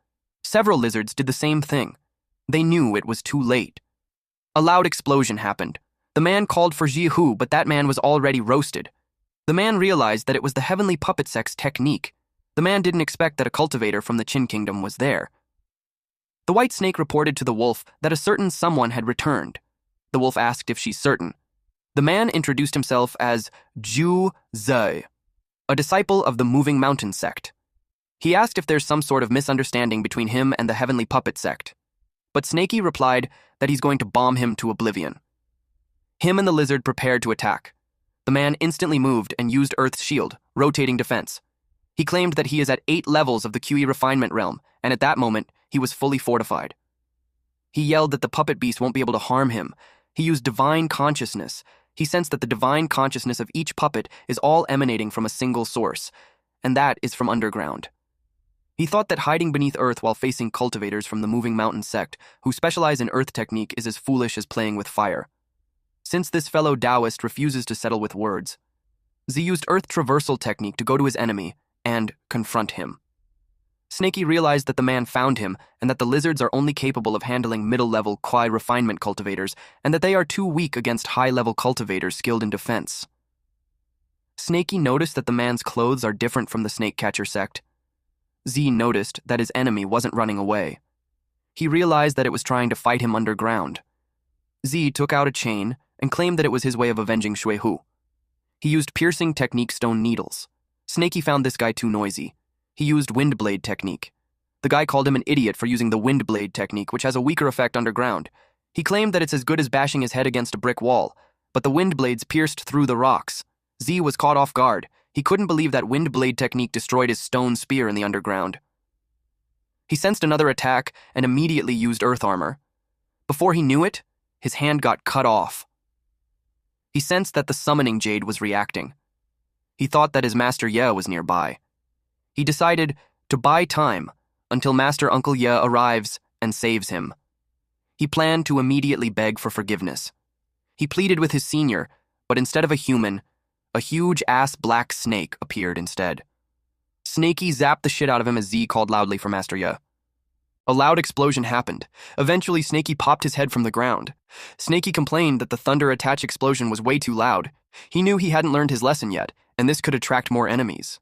Several lizards did the same thing. They knew it was too late. A loud explosion happened. The man called for Ji Hu, but that man was already roasted. The man realized that it was the heavenly puppet sect's technique. The man didn't expect that a cultivator from the Qin Kingdom was there. The white snake reported to the wolf that a certain someone had returned. The wolf asked if she's certain. The man introduced himself as Zhu Zhe, a disciple of the Moving Mountain sect. He asked if there's some sort of misunderstanding between him and the heavenly puppet sect. But Snaky replied that he's going to bomb him to oblivion. Him and the lizard prepared to attack. The man instantly moved and used Earth's shield, rotating defense. He claimed that he is at 8 levels of the QE refinement realm, and at that moment, he was fully fortified. He yelled that the puppet beast won't be able to harm him. He used divine consciousness. He sensed that the divine consciousness of each puppet is all emanating from a single source, and that is from underground. He thought that hiding beneath Earth while facing cultivators from the Moving Mountain sect, who specialize in Earth technique, is as foolish as playing with fire. Since this fellow Taoist refuses to settle with words, Z used Earth traversal technique to go to his enemy and confront him. Snaky realized that the man found him and that the lizards are only capable of handling middle-level Kwai refinement cultivators and that they are too weak against high-level cultivators skilled in defense. Snaky noticed that the man's clothes are different from the snake catcher sect. Z noticed that his enemy wasn't running away. He realized that it was trying to fight him underground. Z took out a chain and claimed that it was his way of avenging Shui Hu. He used piercing technique stone needles. Snaky found this guy too noisy. He used wind blade technique. The guy called him an idiot for using the wind blade technique, which has a weaker effect underground. He claimed that it's as good as bashing his head against a brick wall, but the wind blades pierced through the rocks. Z was caught off guard. He couldn't believe that wind blade technique destroyed his stone spear in the underground. He sensed another attack and immediately used earth armor. Before he knew it, his hand got cut off. He sensed that the summoning jade was reacting. He thought that his Master Ye was nearby. He decided to buy time until Master Uncle Ye arrives and saves him. He planned to immediately beg for forgiveness. He pleaded with his senior, but instead of a human, a huge-ass black snake appeared instead. Snaky zapped the shit out of him as Z called loudly for Master Ye. A loud explosion happened. Eventually, Snaky popped his head from the ground. Snaky complained that the thunder-attach explosion was way too loud. He knew he hadn't learned his lesson yet, and this could attract more enemies.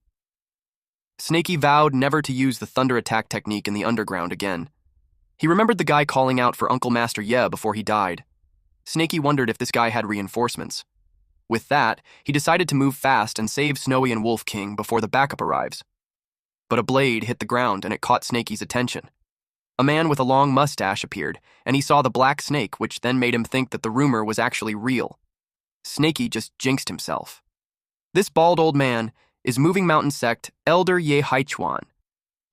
Snaky vowed never to use the thunder attack technique in the underground again. He remembered the guy calling out for Uncle Master Ye before he died. Snaky wondered if this guy had reinforcements. With that, he decided to move fast and save Snowy and Wolf King before the backup arrives. But a blade hit the ground and it caught Snaky's attention. A man with a long mustache appeared, and he saw the black snake, which then made him think that the rumor was actually real. Snaky just jinxed himself. This bald old man is Moving Mountain Sect Elder Ye Haichuan.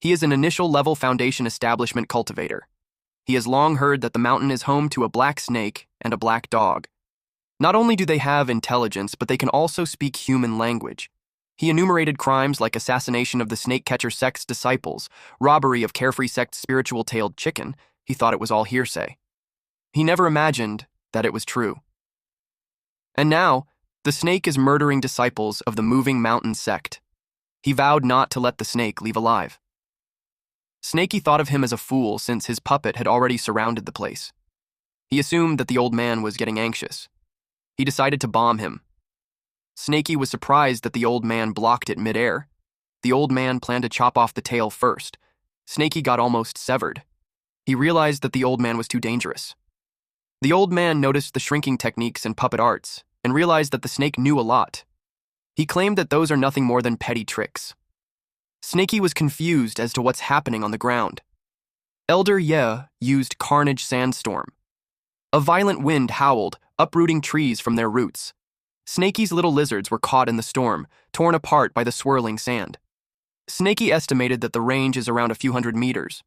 He is an initial level foundation establishment cultivator. He has long heard that the mountain is home to a black snake and a black dog. Not only do they have intelligence, but they can also speak human language. He enumerated crimes like assassination of the snake catcher sect's disciples, robbery of carefree sect's spiritual-tailed chicken. He thought it was all hearsay. He never imagined that it was true. And now, the snake is murdering disciples of the Moving Mountain sect. He vowed not to let the snake leave alive. Snaky thought of him as a fool since his puppet had already surrounded the place. He assumed that the old man was getting anxious. He decided to bomb him. Snaky was surprised that the old man blocked it midair. The old man planned to chop off the tail first. Snaky got almost severed. He realized that the old man was too dangerous. The old man noticed the shrinking techniques and puppet arts and realized that the snake knew a lot. He claimed that those are nothing more than petty tricks. Snaky was confused as to what's happening on the ground. Elder Ye used Carnage Sandstorm. A violent wind howled, uprooting trees from their roots. Snaky's little lizards were caught in the storm, torn apart by the swirling sand. Snaky estimated that the range is around a few hundred meters.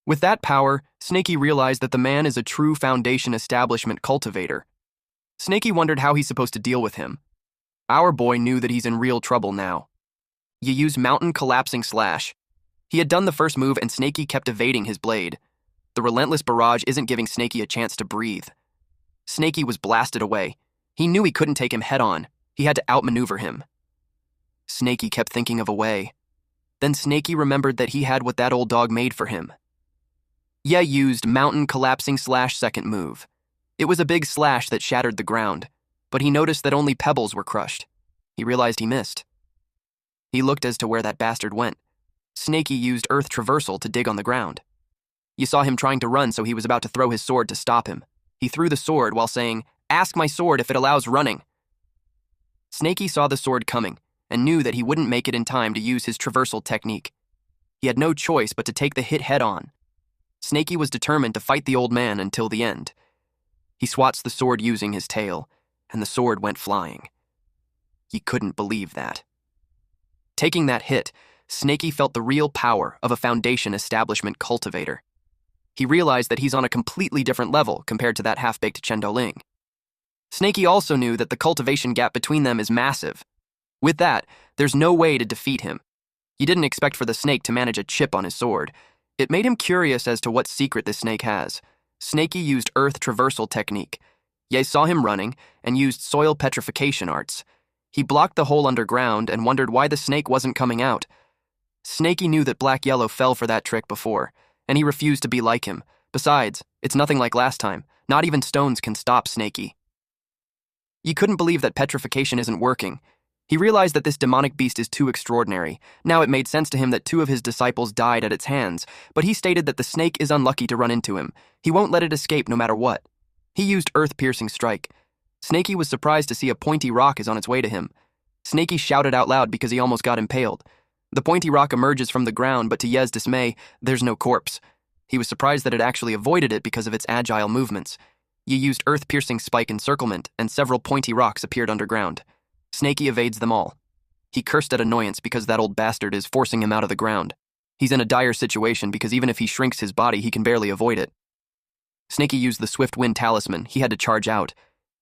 With that power, Snaky realized that the man is a true Foundation establishment cultivator. Snaky wondered how he's supposed to deal with him. Our boy knew that he's in real trouble now. You use Mountain Collapsing Slash. He had done the first move and Snaky kept evading his blade. The relentless barrage isn't giving Snaky a chance to breathe. Snaky was blasted away. He knew he couldn't take him head on. He had to outmaneuver him. Snaky kept thinking of a way. Then Snaky remembered that he had what that old dog made for him. Ye used Mountain Collapsing Slash second move. It was a big slash that shattered the ground, but he noticed that only pebbles were crushed. He realized he missed. He looked as to where that bastard went. Snaky used Earth Traversal to dig on the ground. You saw him trying to run, so he was about to throw his sword to stop him. He threw the sword while saying, "Ask my sword if it allows running." Snaky saw the sword coming and knew that he wouldn't make it in time to use his traversal technique. He had no choice but to take the hit head on. Snaky was determined to fight the old man until the end. He swats the sword using his tail, and the sword went flying. He couldn't believe that. Taking that hit, Snaky felt the real power of a Foundation establishment cultivator. He realized that he's on a completely different level compared to that half-baked Chendoling. Snaky also knew that the cultivation gap between them is massive. With that, there's no way to defeat him. He didn't expect for the snake to manage a chip on his sword. It made him curious as to what secret this snake has. Snaky used Earth Traversal technique. Ye saw him running and used soil petrification arts. He blocked the hole underground and wondered why the snake wasn't coming out. Snaky knew that Black Yellow fell for that trick before, and he refused to be like him. Besides, it's nothing like last time. Not even stones can stop Snaky. He couldn't believe that petrification isn't working. He realized that this demonic beast is too extraordinary. Now it made sense to him that 2 of his disciples died at its hands, but he stated that the snake is unlucky to run into him. He won't let it escape no matter what. He used Earth-Piercing Strike. Snaky was surprised to see a pointy rock is on its way to him. Snaky shouted out loud because he almost got impaled. The pointy rock emerges from the ground, but to Ye's dismay, there's no corpse. He was surprised that it actually avoided it because of its agile movements. Ye used Earth-Piercing Spike Encirclement, and several pointy rocks appeared underground. Snaky evades them all. He cursed at annoyance because that old bastard is forcing him out of the ground. He's in a dire situation because even if he shrinks his body, he can barely avoid it. Snaky used the Swift Wind Talisman. He had to charge out.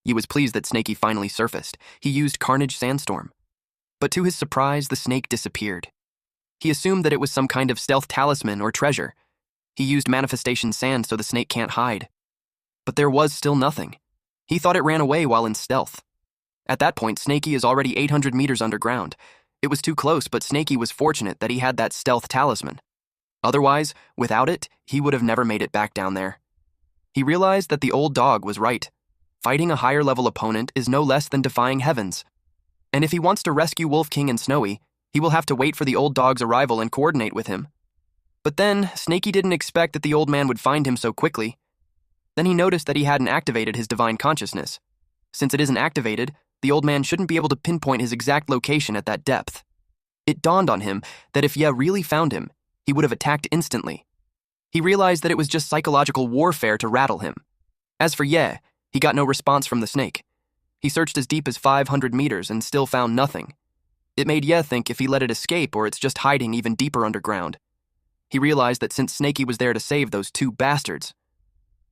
He was pleased that Snaky finally surfaced. He used Carnage Sandstorm. But to his surprise, the snake disappeared. He assumed that it was some kind of stealth talisman or treasure. He used Manifestation Sand so the snake can't hide. But there was still nothing. He thought it ran away while in stealth. At that point, Snaky is already 800 meters underground. It was too close, but Snaky was fortunate that he had that stealth talisman. Otherwise, without it, he would have never made it back down there. He realized that the old dog was right. Fighting a higher-level opponent is no less than defying heavens. And if he wants to rescue Wolf King and Snowy, he will have to wait for the old dog's arrival and coordinate with him. But then, Snaky didn't expect that the old man would find him so quickly. Then he noticed that he hadn't activated his divine consciousness. Since it isn't activated, the old man shouldn't be able to pinpoint his exact location at that depth. It dawned on him that if Ye really found him, he would have attacked instantly. He realized that it was just psychological warfare to rattle him. As for Ye, he got no response from the snake. He searched as deep as 500 meters and still found nothing. It made Ye think if he let it escape or it's just hiding even deeper underground. He realized that since Snaky was there to save those 2 bastards,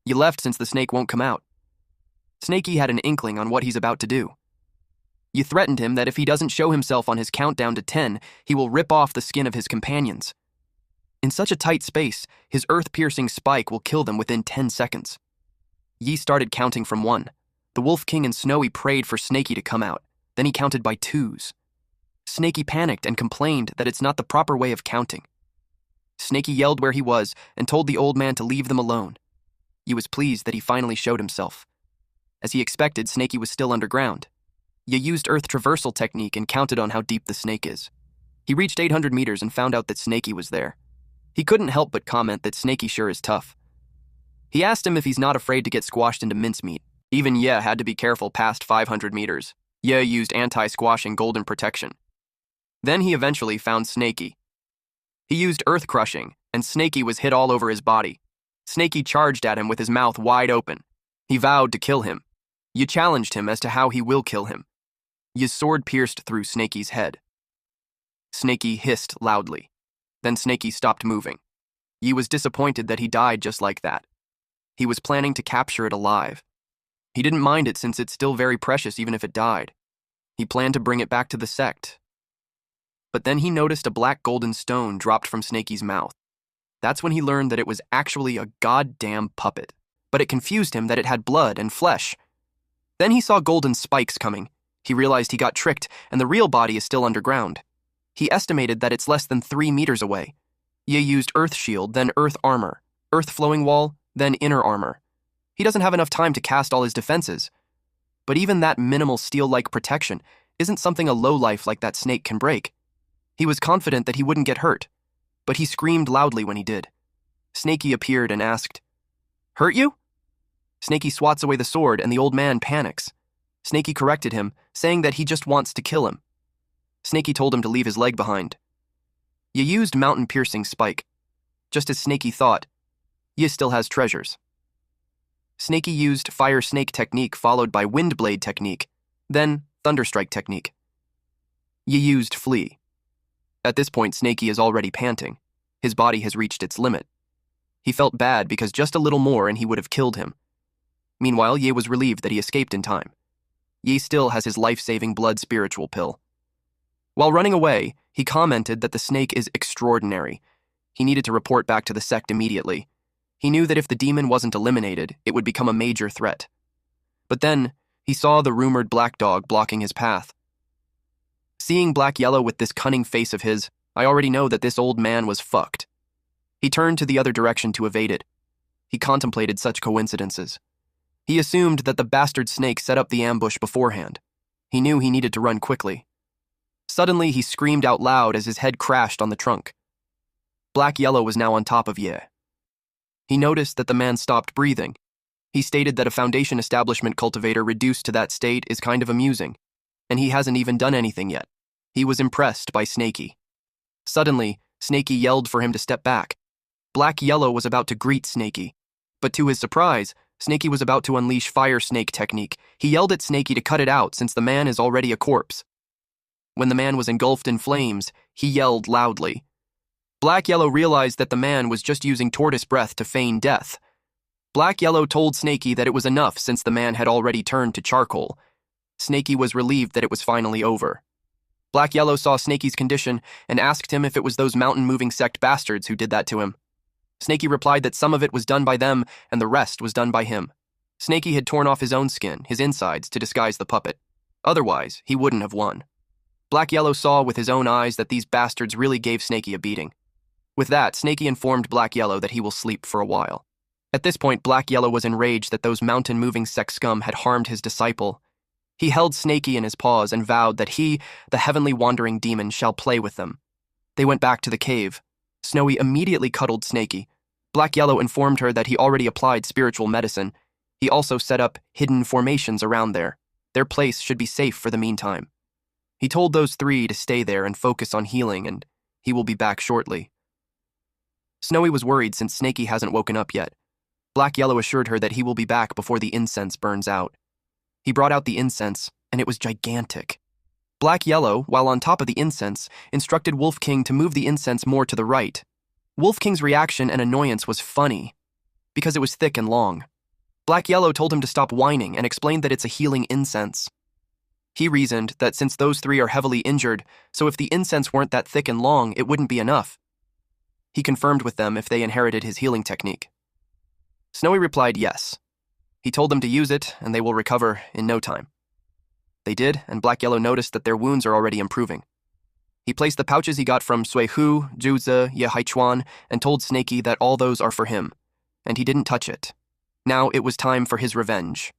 Ye left since the snake won't come out. Snaky had an inkling on what he's about to do. Ye threatened him that if he doesn't show himself on his countdown to 10, he will rip off the skin of his companions. In such a tight space, his earth-piercing spike will kill them within 10 seconds. Ye started counting from 1. The Wolf King and Snowy prayed for Snaky to come out. Then he counted by 2s. Snaky panicked and complained that it's not the proper way of counting. Snaky yelled where he was and told the old man to leave them alone. Ye was pleased that he finally showed himself. As he expected, Snaky was still underground. Ye used Earth Traversal technique and counted on how deep the snake is. He reached 800 meters and found out that Snaky was there. He couldn't help but comment that Snaky sure is tough. He asked him if he's not afraid to get squashed into mincemeat. Even Ye had to be careful past 500 meters. Ye used anti-squashing golden protection. Then he eventually found Snaky. He used Earth Crushing, and Snaky was hit all over his body. Snaky charged at him with his mouth wide open. He vowed to kill him. Ye challenged him as to how he will kill him. Ye's sword pierced through Snaky's head. Snaky hissed loudly. Then Snaky stopped moving. Yi was disappointed that he died just like that. He was planning to capture it alive. He didn't mind it since it's still very precious even if it died. He planned to bring it back to the sect. But then he noticed a black golden stone dropped from Snakey's mouth. That's when he learned that it was actually a goddamn puppet, but it confused him that it had blood and flesh. Then he saw golden spikes coming. He realized he got tricked and the real body is still underground. He estimated that it's less than 3 meters away. Ye used earth shield, then earth armor, earth flowing wall, then inner armor. He doesn't have enough time to cast all his defenses. But even that minimal steel-like protection isn't something a lowlife like that snake can break. He was confident that he wouldn't get hurt, but he screamed loudly when he did. Snakey appeared and asked, "Hurt you?" Snakey swats away the sword and the old man panics. Snakey corrected him, saying that he just wants to kill him. Snakey told him to leave his leg behind. Ye used mountain-piercing spike. Just as Snakey thought, Ye still has treasures. Snakey used fire snake technique followed by wind blade technique, then thunderstrike technique. Ye used flee. At this point, Snakey is already panting. His body has reached its limit. He felt bad because just a little more and he would have killed him. Meanwhile, Ye was relieved that he escaped in time. Ye still has his life-saving blood spiritual pill. While running away, he commented that the snake is extraordinary. He needed to report back to the sect immediately. He knew that if the demon wasn't eliminated, it would become a major threat. But then, he saw the rumored black dog blocking his path. Seeing Black Yellow with this cunning face of his, I already know that this old man was fucked. He turned to the other direction to evade it. He contemplated such coincidences. He assumed that the bastard snake set up the ambush beforehand. He knew he needed to run quickly. Suddenly, he screamed out loud as his head crashed on the trunk. Black Yellow was now on top of Ye. He noticed that the man stopped breathing. He stated that a Foundation establishment cultivator reduced to that state is kind of amusing, and he hasn't even done anything yet. He was impressed by Snakey. Suddenly, Snakey yelled for him to step back. Black Yellow was about to greet Snakey, but to his surprise, Snakey was about to unleash fire snake technique. He yelled at Snakey to cut it out since the man is already a corpse. When the man was engulfed in flames, he yelled loudly. Black Yellow realized that the man was just using tortoise breath to feign death. Black Yellow told Snakey that it was enough since the man had already turned to charcoal. Snakey was relieved that it was finally over. Black Yellow saw Snakey's condition and asked him if it was those mountain-moving sect bastards who did that to him. Snakey replied that some of it was done by them and the rest was done by him. Snakey had torn off his own skin, his insides, to disguise the puppet. Otherwise, he wouldn't have won. Black Yellow saw with his own eyes that these bastards really gave Snakey a beating. With that, Snakey informed Black Yellow that he will sleep for a while. At this point, Black Yellow was enraged that those mountain-moving sect scum had harmed his disciple. He held Snakey in his paws and vowed that he, the heavenly wandering demon, shall play with them. They went back to the cave. Snowy immediately cuddled Snakey. Black Yellow informed her that he already applied spiritual medicine. He also set up hidden formations around there. Their place should be safe for the meantime. He told those three to stay there and focus on healing, and he will be back shortly. Snowy was worried since Snakey hasn't woken up yet. Black Yellow assured her that he will be back before the incense burns out. He brought out the incense, and it was gigantic. Black Yellow, while on top of the incense, instructed Wolf King to move the incense more to the right. Wolf King's reaction and annoyance was funny, because it was thick and long. Black Yellow told him to stop whining and explained that it's a healing incense. He reasoned that since those three are heavily injured, so if the incense weren't that thick and long, it wouldn't be enough. He confirmed with them if they inherited his healing technique. Snowy replied yes. He told them to use it, and they will recover in no time. They did, and Black Yellow noticed that their wounds are already improving. He placed the pouches he got from Sui Hu, Zhuzi, Ye Haichuan, and told Snakey that all those are for him, and he didn't touch it. Now it was time for his revenge.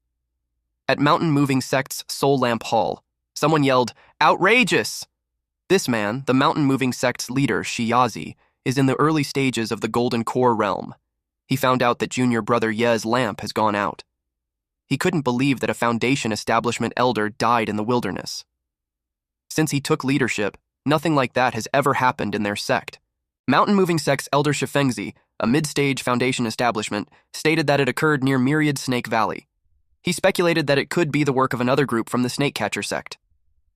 At Mountain Moving Sect's Soul Lamp Hall, someone yelled, "Outrageous!" This man, the Mountain Moving Sect's leader, Shiyazi, is in the early stages of the Golden Core realm. He found out that junior brother Ye's lamp has gone out. He couldn't believe that a Foundation establishment elder died in the wilderness. Since he took leadership, nothing like that has ever happened in their sect. Mountain Moving Sect's elder Shifengzi, a mid-stage Foundation establishment, stated that it occurred near Myriad Snake Valley. He speculated that it could be the work of another group from the Snakecatcher sect.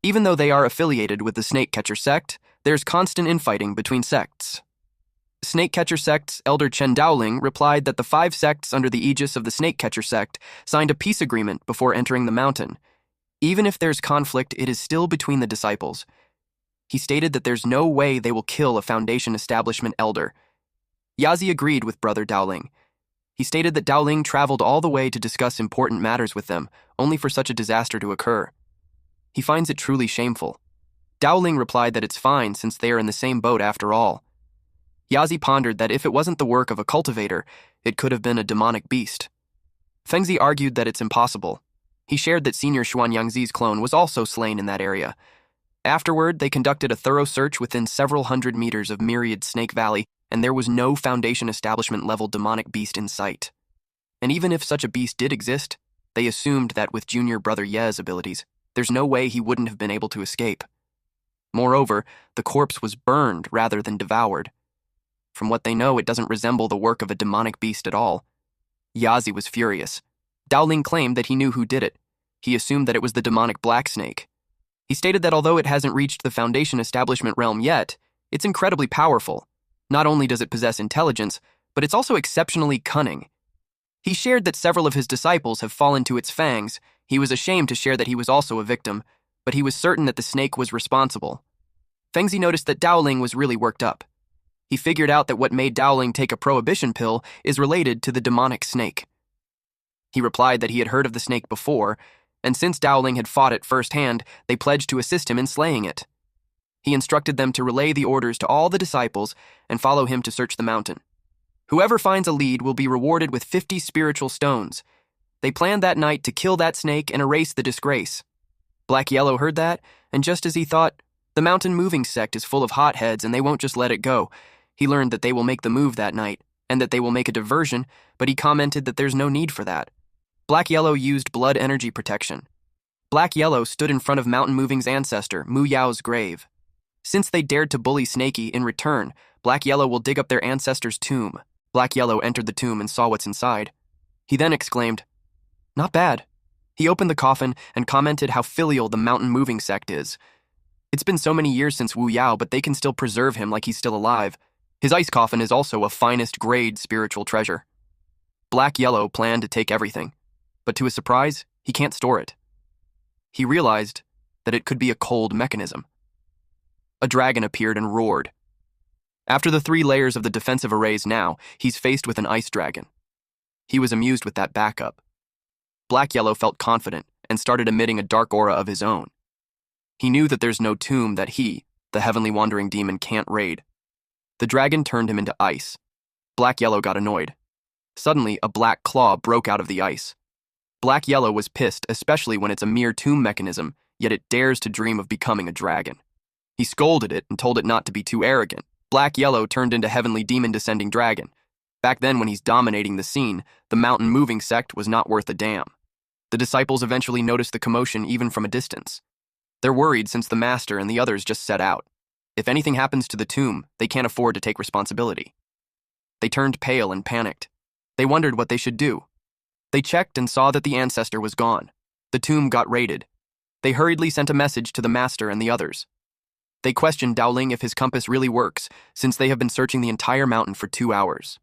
Even though they are affiliated with the Snakecatcher sect, there's constant infighting between sects. Snake Catcher Sect's elder Chen Daoling replied that the 5 sects under the aegis of the Snake Catcher Sect signed a peace agreement before entering the mountain. Even if there's conflict, it is still between the disciples. He stated that there's no way they will kill a Foundation establishment elder. Yazi agreed with Brother Daoling. He stated that Daoling traveled all the way to discuss important matters with them, only for such a disaster to occur. He finds it truly shameful. Daoling replied that it's fine since they are in the same boat after all. Yazi pondered that if it wasn't the work of a cultivator, it could have been a demonic beast. Fengzi argued that it's impossible. He shared that Senior Xuanyangzi's clone was also slain in that area. Afterward, they conducted a thorough search within several hundred meters of Myriad Snake Valley, and there was no Foundation establishment-level demonic beast in sight. And even if such a beast did exist, they assumed that with Junior Brother Ye's abilities, there's no way he wouldn't have been able to escape. Moreover, the corpse was burned rather than devoured. From what they know, it doesn't resemble the work of a demonic beast at all. Yazi was furious. Daoling claimed that he knew who did it. He assumed that it was the demonic black snake. He stated that although it hasn't reached the Foundation establishment realm yet, it's incredibly powerful. Not only does it possess intelligence, but it's also exceptionally cunning. He shared that several of his disciples have fallen to its fangs. He was ashamed to share that he was also a victim, but he was certain that the snake was responsible. Fengzi noticed that Daoling was really worked up. He figured out that what made Daoling take a prohibition pill is related to the demonic snake. He replied that he had heard of the snake before, and since Daoling had fought it firsthand, they pledged to assist him in slaying it. He instructed them to relay the orders to all the disciples and follow him to search the mountain. Whoever finds a lead will be rewarded with 50 spiritual stones. They planned that night to kill that snake and erase the disgrace. Black Yellow heard that, and just as he thought, the mountain moving sect is full of hotheads and they won't just let it go. He learned that they will make the move that night, and that they will make a diversion, but he commented that there's no need for that. Black Yellow used blood energy protection. Black Yellow stood in front of Mountain Moving's ancestor, Mu Yao's grave. Since they dared to bully Snakey in return, Black Yellow will dig up their ancestor's tomb. Black Yellow entered the tomb and saw what's inside. He then exclaimed, "Not bad." He opened the coffin and commented how filial the Mountain Moving sect is. It's been so many years since Wu Yao, but they can still preserve him like he's still alive. His ice coffin is also a finest grade spiritual treasure. Black Yellow planned to take everything, but to his surprise, he can't store it. He realized that it could be a cold mechanism. A dragon appeared and roared. After the 3 layers of the defensive arrays now, he's faced with an ice dragon. He was amused with that backup. Black Yellow felt confident and started emitting a dark aura of his own. He knew that there's no tomb that he, the heavenly wandering demon, can't raid. The dragon turned him into ice. Black Yellow got annoyed. Suddenly, a black claw broke out of the ice. Black Yellow was pissed, especially when it's a mere tomb mechanism, yet it dares to dream of becoming a dragon. He scolded it and told it not to be too arrogant. Black Yellow turned into heavenly demon descending dragon. Back then, when he's dominating the scene, the mountain moving sect was not worth a damn. The disciples eventually noticed the commotion even from a distance. They're worried since the master and the others just set out. If anything happens to the tomb, they can't afford to take responsibility. They turned pale and panicked. They wondered what they should do. They checked and saw that the ancestor was gone. The tomb got raided. They hurriedly sent a message to the master and the others. They questioned Daoling if his compass really works, since they have been searching the entire mountain for 2 hours.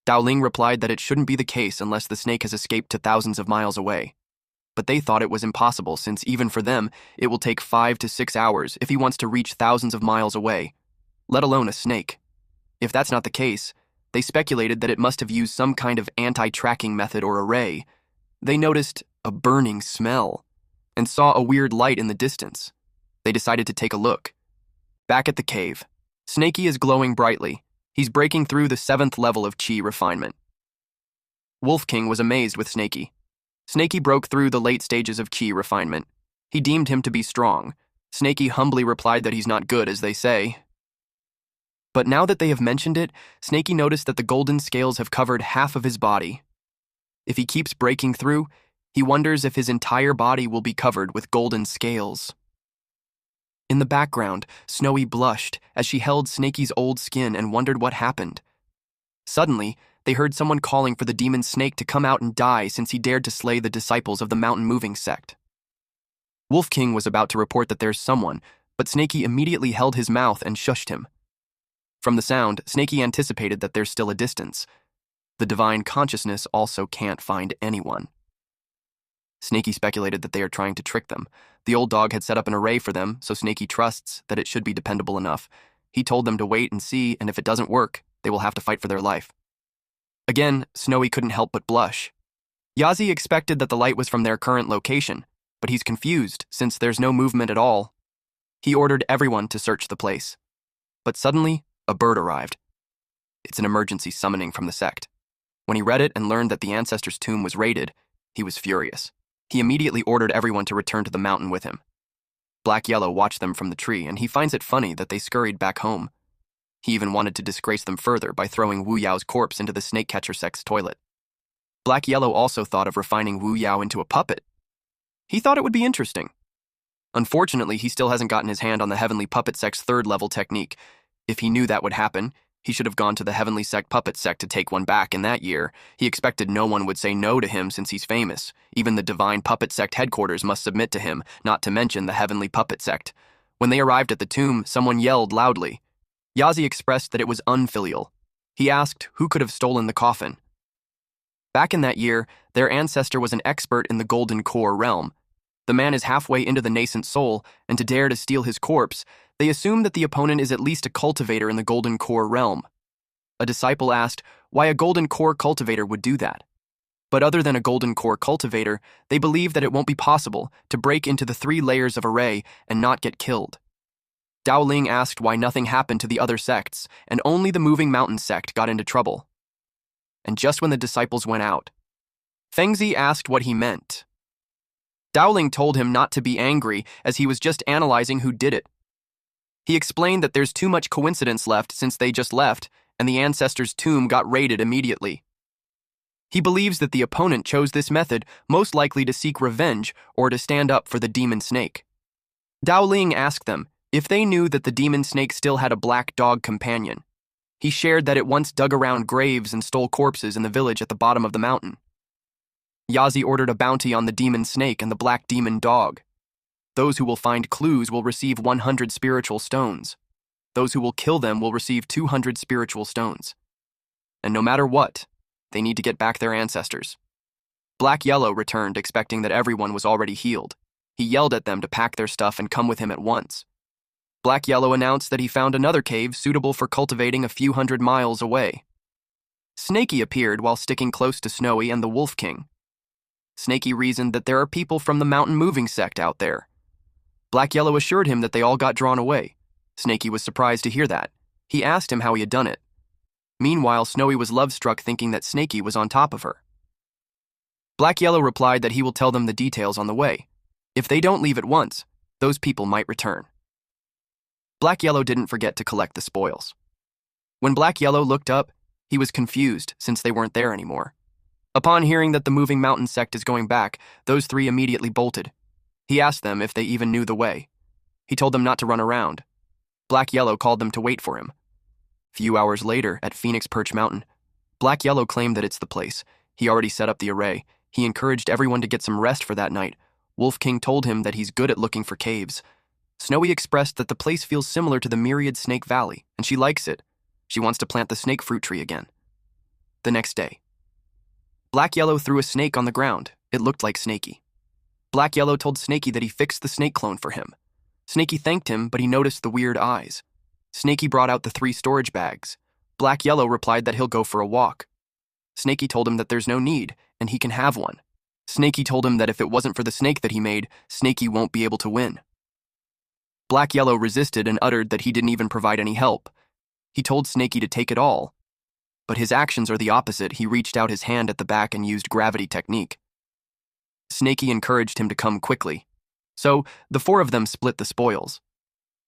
Daoling replied that it shouldn't be the case unless the snake has escaped to thousands of miles away. But they thought it was impossible since even for them, it will take 5 to 6 hours if he wants to reach thousands of miles away, let alone a snake. If that's not the case, they speculated that it must have used some kind of anti-tracking method or array. They noticed a burning smell and saw a weird light in the distance. They decided to take a look. Back at the cave, Snakey is glowing brightly. He's breaking through the 7th level of Qi refinement. Wolf King was amazed with Snakey. Snakey broke through the late stages of Qi refinement. He deemed him to be strong. Snakey humbly replied that he's not good, as they say. But now that they have mentioned it, Snakey noticed that the golden scales have covered half of his body. If he keeps breaking through, he wonders if his entire body will be covered with golden scales. In the background, Snowy blushed as she held Snakey's old skin and wondered what happened. Suddenly, they heard someone calling for the demon snake to come out and die since he dared to slay the disciples of the mountain moving sect. Wolf King was about to report that there's someone, but Snakey immediately held his mouth and shushed him. From the sound, Snaky anticipated that there's still a distance. The divine consciousness also can't find anyone. Snaky speculated that they are trying to trick them. The old dog had set up an array for them, so Snaky trusts that it should be dependable enough. He told them to wait and see, and if it doesn't work, they will have to fight for their life. Again, Snowy couldn't help but blush. Yazi expected that the light was from their current location, but he's confused since there's no movement at all. He ordered everyone to search the place. But suddenly, a bird arrived. It's an emergency summoning from the sect. When he read it and learned that the ancestor's tomb was raided, he was furious. He immediately ordered everyone to return to the mountain with him. Black Yellow watched them from the tree, and he finds it funny that they scurried back home. He even wanted to disgrace them further by throwing Wu Yao's corpse into the snake catcher sect's toilet. Black Yellow also thought of refining Wu Yao into a puppet. He thought it would be interesting. Unfortunately, he still hasn't gotten his hand on the Heavenly Puppet Sect's third-level technique. If he knew that would happen, he should have gone to the Heavenly Sect Puppet Sect to take one back in that year. He expected no one would say no to him since he's famous. Even the Divine Puppet Sect headquarters must submit to him, not to mention the Heavenly Puppet Sect. When they arrived at the tomb, someone yelled loudly. Yazi expressed that it was unfilial. He asked who could have stolen the coffin. Back in that year, their ancestor was an expert in the Golden Core realm. The man is halfway into the nascent soul, and to dare to steal his corpse, they assume that the opponent is at least a cultivator in the Golden Core realm. A disciple asked why a Golden Core cultivator would do that. But other than a Golden Core cultivator, they believe that it won't be possible to break into the 3 layers of array and not get killed. Dao Ling asked why nothing happened to the other sects, and only the Moving Mountain sect got into trouble. And just when the disciples went out, Fengzi asked what he meant. Dao Ling told him not to be angry, as he was just analyzing who did it. He explained that there's too much coincidence left since they just left, and the ancestor's tomb got raided immediately. He believes that the opponent chose this method most likely to seek revenge or to stand up for the demon snake. Dao Ling asked them if they knew that the demon snake still had a black dog companion. He shared that it once dug around graves and stole corpses in the village at the bottom of the mountain. Yazi ordered a bounty on the demon snake and the black demon dog. Those who will find clues will receive 100 spiritual stones. Those who will kill them will receive 200 spiritual stones. And no matter what, they need to get back their ancestors. Black Yellow returned expecting that everyone was already healed. He yelled at them to pack their stuff and come with him at once. Black Yellow announced that he found another cave suitable for cultivating a few hundred miles away. Snaky appeared while sticking close to Snowy and the Wolf King. Snaky reasoned that there are people from the Mountain Moving sect out there. Black Yellow assured him that they all got drawn away. Snaky was surprised to hear that. He asked him how he had done it. Meanwhile, Snowy was love-struck thinking that Snaky was on top of her. Black Yellow replied that he will tell them the details on the way. If they don't leave at once, those people might return. Black Yellow didn't forget to collect the spoils. When Black Yellow looked up, he was confused since they weren't there anymore. Upon hearing that the Moving Mountain sect is going back, those 3 immediately bolted. He asked them if they even knew the way. He told them not to run around. Black Yellow called them to wait for him. Few hours later, at Phoenix Perch Mountain, Black Yellow claimed that it's the place. He already set up the array. He encouraged everyone to get some rest for that night. Wolf King told him that he's good at looking for caves. Snowy expressed that the place feels similar to the Myriad Snake Valley, and she likes it. She wants to plant the snake fruit tree again. The next day, Black Yellow threw a snake on the ground. It looked like Snaky. Black Yellow told Snaky that he fixed the snake clone for him. Snaky thanked him, but he noticed the weird eyes. Snaky brought out the 3 storage bags. Black Yellow replied that he'll go for a walk. Snaky told him that there's no need, and he can have one. Snaky told him that if it wasn't for the snake that he made, Snaky won't be able to win. Black Yellow resisted and uttered that he didn't even provide any help. He told Snaky to take it all. But his actions are the opposite. He reached out his hand at the back and used gravity technique. Snaky encouraged him to come quickly. So, the 4 of them split the spoils.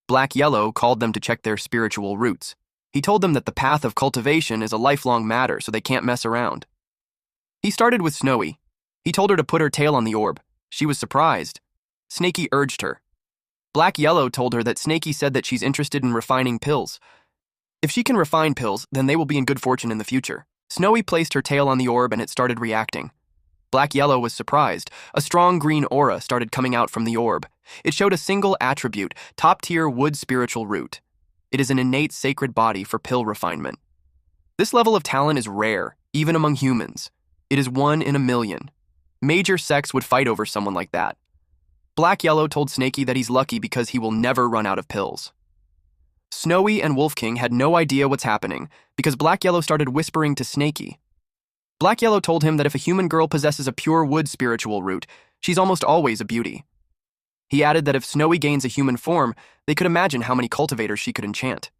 Black Yellow called them to check their spiritual roots. He told them that the path of cultivation is a lifelong matter, so they can't mess around. He started with Snowy. He told her to put her tail on the orb. She was surprised. Snaky urged her. Black Yellow told her that Snaky said that she's interested in refining pills. If she can refine pills, then they will be in good fortune in the future. Snowy placed her tail on the orb and it started reacting. Black Yellow was surprised. A strong green aura started coming out from the orb. It showed a single attribute, top-tier wood spiritual root. It is an innate sacred body for pill refinement. This level of talent is rare, even among humans. It is 1 in a million. Major sects would fight over someone like that. Black Yellow told Snaky that he's lucky because he will never run out of pills. Snowy and Wolf King had no idea what's happening because Black Yellow started whispering to Snaky. Black Yellow told him that if a human girl possesses a pure wood spiritual root, she's almost always a beauty. He added that if Snowy gains a human form, they could imagine how many cultivators she could enchant.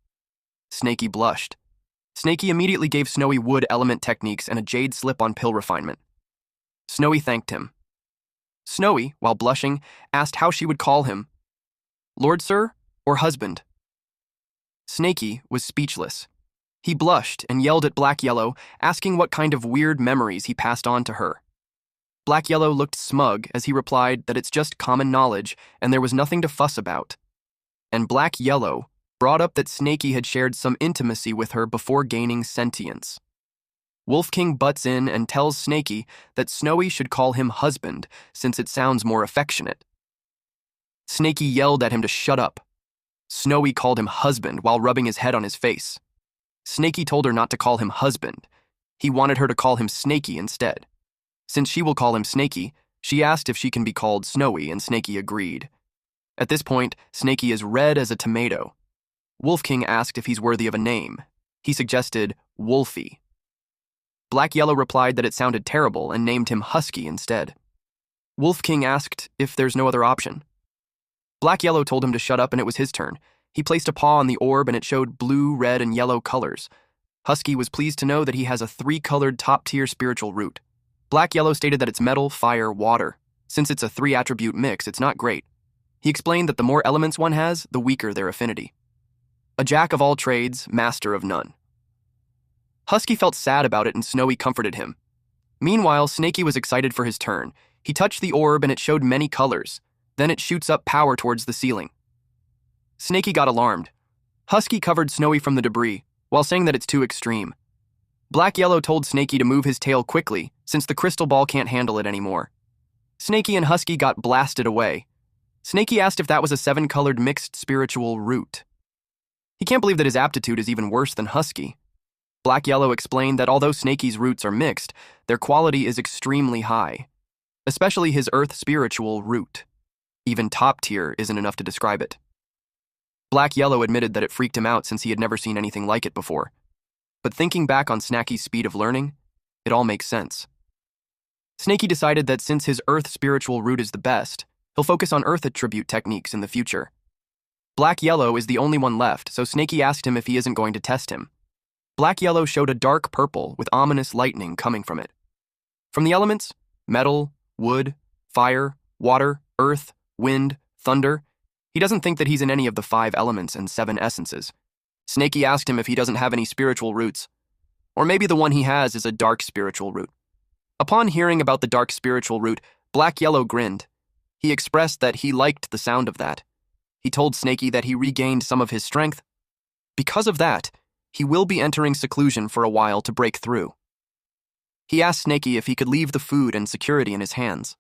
Snaky blushed. Snaky immediately gave Snowy wood element techniques and a jade slip-on pill refinement. Snowy thanked him. Snowy, while blushing, asked how she would call him. Lord, sir, or husband? Snaky was speechless. He blushed and yelled at Black Yellow, asking what kind of weird memories he passed on to her. Black Yellow looked smug as he replied that it's just common knowledge and there was nothing to fuss about. And Black Yellow brought up that Snaky had shared some intimacy with her before gaining sentience. Wolf King butts in and tells Snaky that Snowy should call him husband since it sounds more affectionate. Snaky yelled at him to shut up. Snowy called him husband while rubbing his head on his face. Snaky told her not to call him husband. He wanted her to call him Snaky instead. Since she will call him Snaky, she asked if she can be called Snowy, and Snaky agreed. At this point, Snaky is red as a tomato. Wolf King asked if he's worthy of a name. He suggested Wolfie. Black Yellow replied that it sounded terrible and named him Husky instead. Wolf King asked if there's no other option. Black Yellow told him to shut up and it was his turn. He placed a paw on the orb and it showed blue, red, and yellow colors. Husky was pleased to know that he has a 3-colored top-tier spiritual root. Black Yellow stated that it's metal, fire, water. Since it's a 3-attribute mix, it's not great. He explained that the more elements one has, the weaker their affinity. A jack of all trades, master of none. Husky felt sad about it and Snowy comforted him. Meanwhile, Snaky was excited for his turn. He touched the orb and it showed many colors. Then it shoots up power towards the ceiling. Snaky got alarmed. Husky covered Snowy from the debris, while saying that it's too extreme. Black Yellow told Snaky to move his tail quickly, since the crystal ball can't handle it anymore. Snaky and Husky got blasted away. Snaky asked if that was a 7-colored mixed spiritual root. He can't believe that his aptitude is even worse than Husky. Black Yellow explained that although Snaky's roots are mixed, their quality is extremely high, especially his earth spiritual root. Even top tier isn't enough to describe it. Black Yellow admitted that it freaked him out since he had never seen anything like it before. But thinking back on Snacky's speed of learning, it all makes sense. Snaky decided that since his earth spiritual root is the best, he'll focus on earth attribute techniques in the future. Black Yellow is the only one left, so Snaky asked him if he isn't going to test him. Black Yellow showed a dark purple with ominous lightning coming from it. From the elements, metal, wood, fire, water, earth, wind, thunder, he doesn't think that he's in any of the 5 elements and 7 essences. Snaky asked him if he doesn't have any spiritual roots. Or maybe the one he has is a dark spiritual root. Upon hearing about the dark spiritual root, Black Yellow grinned. He expressed that he liked the sound of that. He told Snaky that he regained some of his strength. Because of that, he will be entering seclusion for a while to break through. He asked Snaky if he could leave the food and security in his hands.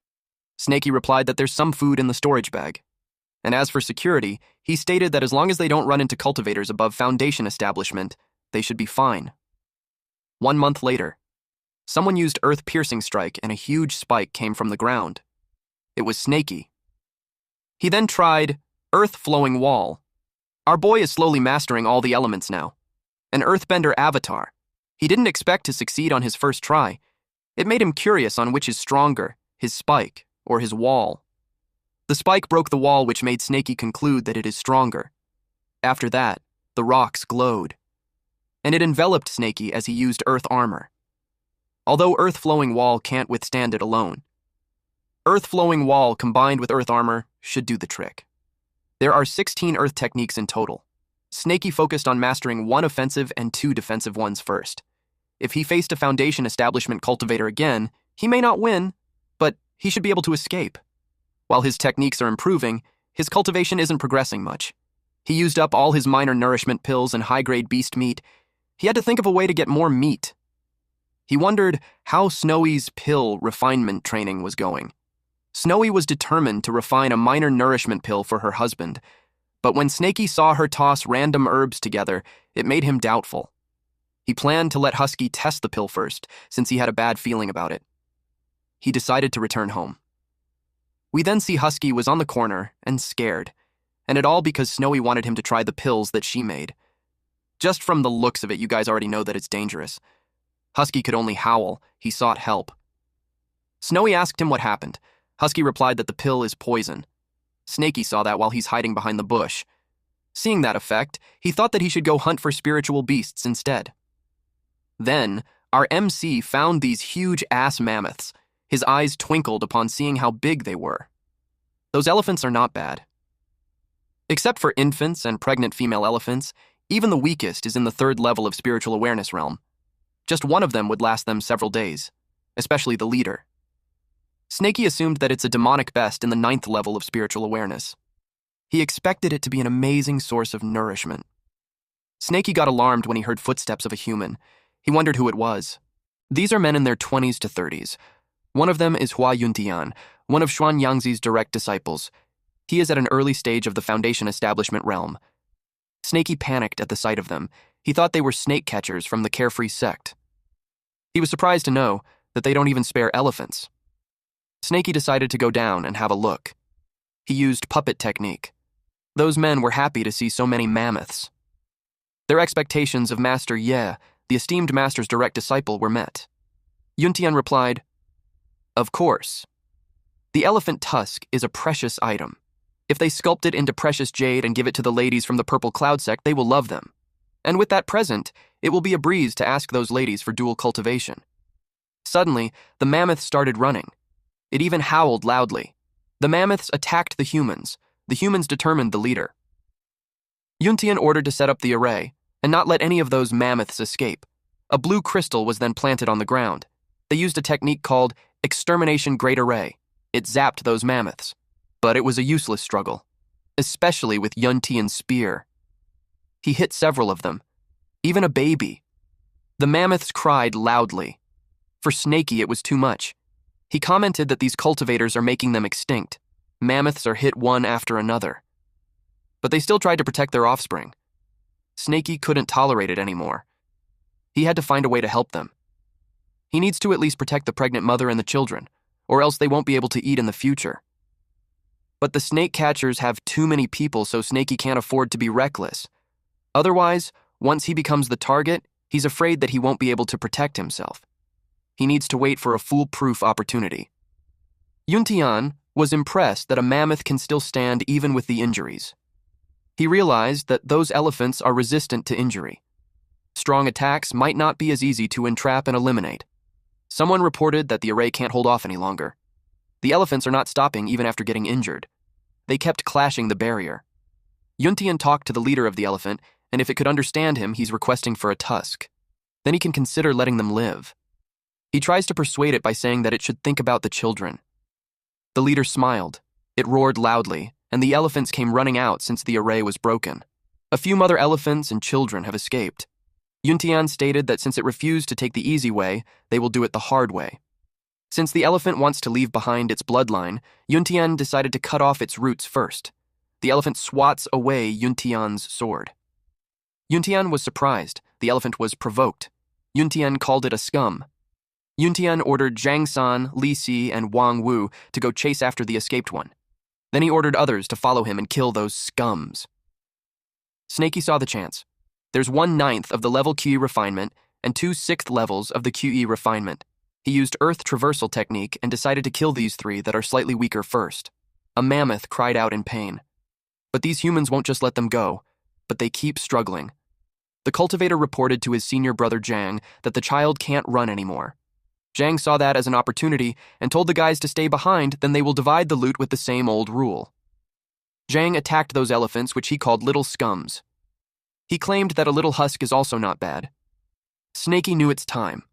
Snaky replied that there's some food in the storage bag. And as for security, he stated that as long as they don't run into cultivators above Foundation establishment, they should be fine. 1 month later, someone used earth-piercing strike and a huge spike came from the ground. It was Snaky. He then tried earth-flowing wall. Our boy is slowly mastering all the elements now. An earthbender avatar. He didn't expect to succeed on his first try. It made him curious on which is stronger, his spike or his wall. The spike broke the wall, which made Snaky conclude that it is stronger. After that, the rocks glowed. And it enveloped Snaky as he used earth armor. Although earth-flowing wall can't withstand it alone. Earth-flowing wall combined with earth armor should do the trick. There are 16 earth techniques in total. Snaky focused on mastering 1 offensive and 2 defensive ones first. If he faced a Foundation establishment cultivator again, he may not win, but he should be able to escape. While his techniques are improving, his cultivation isn't progressing much. He used up all his minor nourishment pills and high-grade beast meat. He had to think of a way to get more meat. He wondered how Snowy's pill refinement training was going. Snowy was determined to refine a minor nourishment pill for her husband, But when Snaky saw her toss random herbs together, it made him doubtful. He planned to let Husky test the pill first, since he had a bad feeling about it. He decided to return home. We then see Husky was on the corner and scared, and it all because Snowy wanted him to try the pills that she made. Just from the looks of it, you guys already know that it's dangerous. Husky could only howl. He sought help. Snowy asked him what happened. Husky replied that the pill is poison. Snaky saw that while he's hiding behind the bush. Seeing that effect, he thought that he should go hunt for spiritual beasts instead. Then, our MC found these huge ass mammoths. His eyes twinkled upon seeing how big they were. Those elephants are not bad. Except for infants and pregnant female elephants, even the weakest is in the 3rd level of spiritual awareness realm. Just one of them would last them several days, especially the leader. Snaky assumed that it's a demonic best in the 9th level of spiritual awareness. He expected it to be an amazing source of nourishment. Snaky got alarmed when he heard footsteps of a human. He wondered who it was. These are men in their 20s to 30s. One of them is Hua Yuntian, one of Xuan Yangzi's direct disciples. He is at an early stage of the Foundation establishment realm. Snaky panicked at the sight of them. He thought they were snake catchers from the Carefree sect. He was surprised to know that they don't even spare elephants. Snaky decided to go down and have a look. He used puppet technique. Those men were happy to see so many mammoths. Their expectations of Master Ye, the esteemed master's direct disciple, were met. Yuntian replied, "Of course. The elephant tusk is a precious item. If they sculpt it into precious jade and give it to the ladies from the Purple Cloud sect, they will love them. And with that present, it will be a breeze to ask those ladies for dual cultivation." Suddenly, the mammoth started running. It even howled loudly. The mammoths attacked the humans. The humans determined the leader. Yuntian ordered to set up the array and not let any of those mammoths escape. A blue crystal was then planted on the ground. They used a technique called Extermination Great Array. It zapped those mammoths. But it was a useless struggle, especially with Yuntian's spear. He hit several of them, even a baby. The mammoths cried loudly. For Snaky, it was too much. He commented that these cultivators are making them extinct. Mammoths are hit one after another. But they still tried to protect their offspring. Snaky couldn't tolerate it anymore. He had to find a way to help them. He needs to at least protect the pregnant mother and the children, or else they won't be able to eat in the future. But the snake catchers have too many people, so Snaky can't afford to be reckless. Otherwise, once he becomes the target, he's afraid that he won't be able to protect himself. He needs to wait for a foolproof opportunity. Yuntian was impressed that a mammoth can still stand even with the injuries. He realized that those elephants are resistant to injury. Strong attacks might not be as easy to entrap and eliminate. Someone reported that the array can't hold off any longer. The elephants are not stopping even after getting injured. They kept clashing the barrier. Yuntian talked to the leader of the elephant, and if it could understand him, he's requesting for a tusk. Then he can consider letting them live. He tries to persuade it by saying that it should think about the children. The leader smiled. It roared loudly, and the elephants came running out since the array was broken. A few mother elephants and children have escaped. Yuntian stated that since it refused to take the easy way, they will do it the hard way. Since the elephant wants to leave behind its bloodline, Yuntian decided to cut off its roots first. The elephant swats away Yuntian's sword. Yuntian was surprised. The elephant was provoked. Yuntian called it a scum. Yuntian ordered Zhang San, Li Si, and Wang Wu to go chase after the escaped one. Then he ordered others to follow him and kill those scums. Snaky saw the chance. There's 1/9 of the level QE refinement and 2 6th levels of the QE refinement. He used Earth Traversal technique and decided to kill these 3 that are slightly weaker first. A mammoth cried out in pain. But these humans won't just let them go, but they keep struggling. The cultivator reported to his senior brother Zhang that the child can't run anymore. Zhang saw that as an opportunity and told the guys to stay behind, then they will divide the loot with the same old rule. Zhang attacked those elephants, which he called little scums. He claimed that a little husk is also not bad. Snaky knew its time.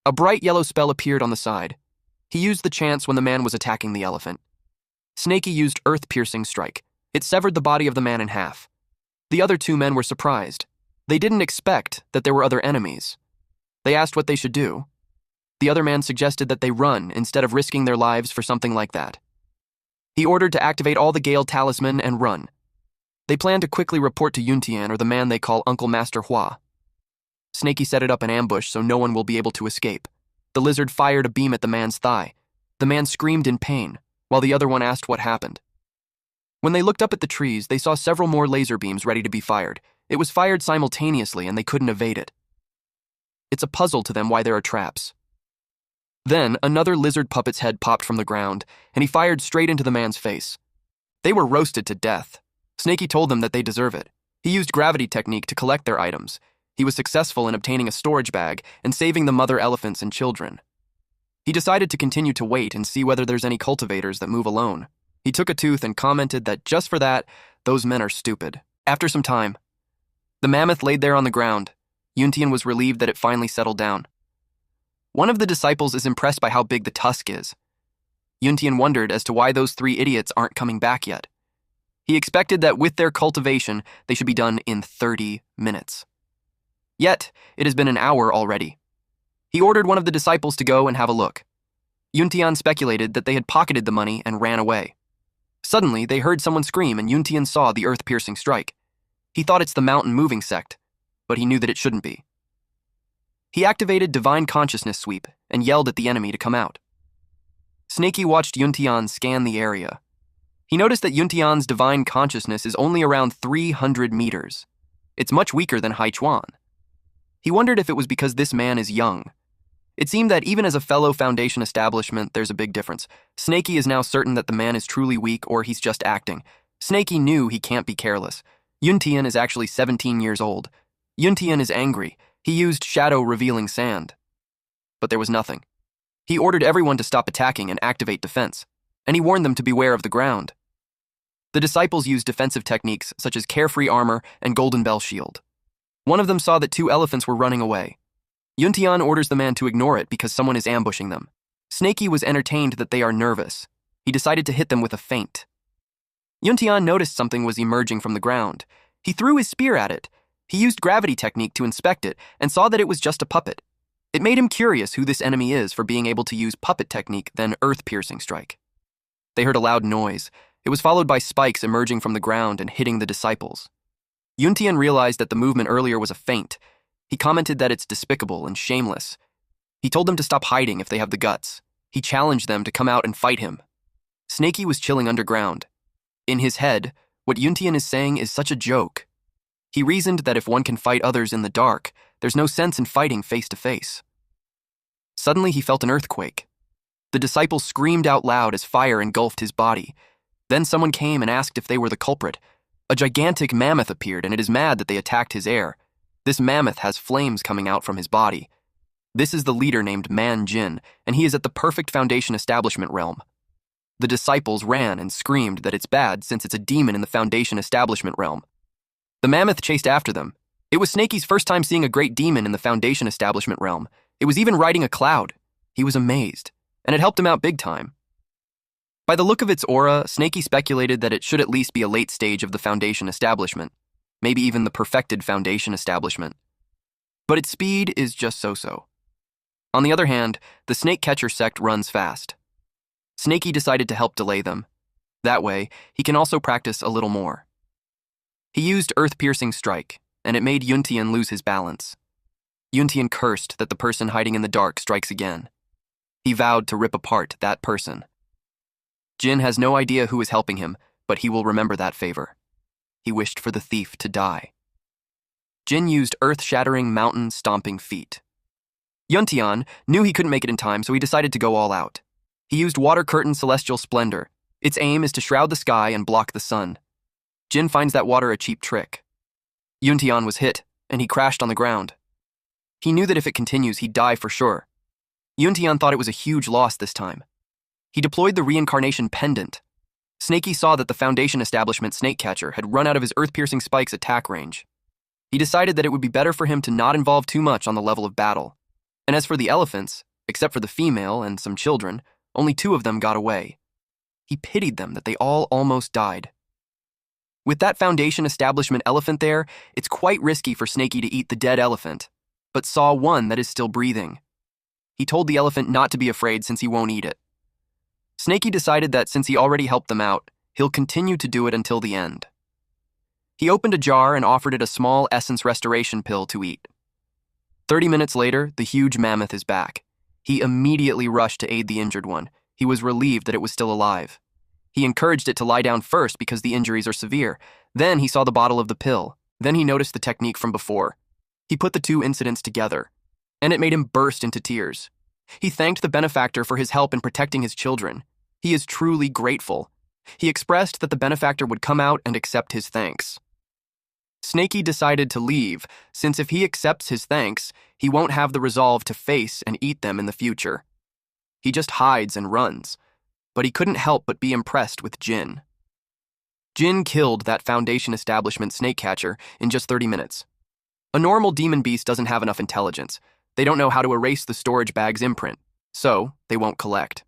A bright yellow spell appeared on the side. He used the chance when the man was attacking the elephant. Snaky used earth-piercing strike. It severed the body of the man in half. The other 2 men were surprised. They didn't expect that there were other enemies. They asked what they should do. The other man suggested that they run instead of risking their lives for something like that. He ordered to activate all the Gale talisman and run. They planned to quickly report to Yuntian or the man they call Uncle Master Hua. Snaky set it up an ambush so no one will be able to escape. The lizard fired a beam at the man's thigh. The man screamed in pain, while the other one asked what happened. When they looked up at the trees, they saw several more laser beams ready to be fired. It was fired simultaneously and they couldn't evade it. It's a puzzle to them why there are traps. Then, another lizard puppet's head popped from the ground, and he fired straight into the man's face. They were roasted to death. Snaky told them that they deserve it. He used gravity technique to collect their items. He was successful in obtaining a storage bag and saving the mother elephants and children. He decided to continue to wait and see whether there's any cultivators that move alone. He took a tooth and commented that just for that, those men are stupid. After some time, the mammoth laid there on the ground. Yuntian was relieved that it finally settled down. One of the disciples is impressed by how big the tusk is. Yuntian wondered as to why those 3 idiots aren't coming back yet. He expected that with their cultivation, they should be done in 30 minutes. Yet, it has been an hour already. He ordered one of the disciples to go and have a look. Yuntian speculated that they had pocketed the money and ran away. Suddenly, they heard someone scream and Yuntian saw the earth-piercing strike. He thought it's the mountain-moving sect, but he knew that it shouldn't be. He activated Divine Consciousness Sweep and yelled at the enemy to come out. Snaky watched Yuntian scan the area. He noticed that Yuntian's Divine Consciousness is only around 300 meters. It's much weaker than Haichuan. He wondered if it was because this man is young. It seemed that even as a fellow Foundation establishment, there's a big difference. Snaky is now certain that the man is truly weak or he's just acting. Snaky knew he can't be careless. Yuntian is actually 17 years old. Yuntian is angry. He used shadow-revealing sand. But there was nothing. He ordered everyone to stop attacking and activate defense, and he warned them to beware of the ground. The disciples used defensive techniques such as carefree armor and golden bell shield. One of them saw that 2 elephants were running away. Yuntian orders the man to ignore it because someone is ambushing them. Snaky was entertained that they are nervous. He decided to hit them with a feint. Yuntian noticed something was emerging from the ground. He threw his spear at it. He used gravity technique to inspect it and saw that it was just a puppet. It made him curious who this enemy is for being able to use puppet technique than earth-piercing strike. They heard a loud noise. It was followed by spikes emerging from the ground and hitting the disciples. Yuntian realized that the movement earlier was a feint. He commented that it's despicable and shameless. He told them to stop hiding if they have the guts. He challenged them to come out and fight him. Snaky was chilling underground. In his head, what Yuntian is saying is such a joke. He reasoned that if one can fight others in the dark, there's no sense in fighting face to face. Suddenly he felt an earthquake. The disciple screamed out loud as fire engulfed his body. Then someone came and asked if they were the culprit. A gigantic mammoth appeared, and it is mad that they attacked his heir. This mammoth has flames coming out from his body. This is the leader named Man Jin, and he is at the perfect Foundation establishment realm. The disciples ran and screamed that it's bad since it's a demon in the Foundation establishment realm. The mammoth chased after them. It was Snaky's first time seeing a great demon in the Foundation establishment realm. It was even riding a cloud. He was amazed, and it helped him out big time. By the look of its aura, Snaky speculated that it should at least be a late stage of the Foundation establishment, maybe even the perfected Foundation establishment. But its speed is just so-so. On the other hand, the snake catcher sect runs fast. Snaky decided to help delay them. That way, he can also practice a little more. He used earth-piercing strike, and it made Yuntian lose his balance. Yuntian cursed that the person hiding in the dark strikes again. He vowed to rip apart that person. Jin has no idea who is helping him, but he will remember that favor. He wished for the thief to die. Jin used earth-shattering, mountain-stomping feet. Yuntian knew he couldn't make it in time, so he decided to go all out. He used water curtain celestial splendor. Its aim is to shroud the sky and block the sun. Jin finds that water a cheap trick. Yuntian was hit, and he crashed on the ground. He knew that if it continues, he'd die for sure. Yuntian thought it was a huge loss this time. He deployed the reincarnation pendant. Snaky saw that the Foundation establishment snake catcher had run out of his earth-piercing spike's attack range. He decided that it would be better for him to not involve too much on the level of battle. And as for the elephants, except for the female and some children, only 2 of them got away. He pitied them that they all almost died. With that Foundation establishment elephant there, it's quite risky for Snaky to eat the dead elephant, but saw one that is still breathing. He told the elephant not to be afraid since he won't eat it. Snaky decided that since he already helped them out, he'll continue to do it until the end. He opened a jar and offered it a small essence restoration pill to eat. 30 minutes later, the huge mammoth is back. He immediately rushed to aid the injured one. He was relieved that it was still alive. He encouraged it to lie down first because the injuries are severe. Then he saw the bottle of the pill. Then he noticed the technique from before. He put the two incidents together, and it made him burst into tears. He thanked the benefactor for his help in protecting his children. He is truly grateful. He expressed that the benefactor would come out and accept his thanks. Snakey decided to leave, since if he accepts his thanks, he won't have the resolve to face and eat them in the future. He just hides and runs, but he couldn't help but be impressed with Jin. Jin killed that Foundation establishment snake catcher in just 30 minutes. A normal demon beast doesn't have enough intelligence. They don't know how to erase the storage bag's imprint, so they won't collect.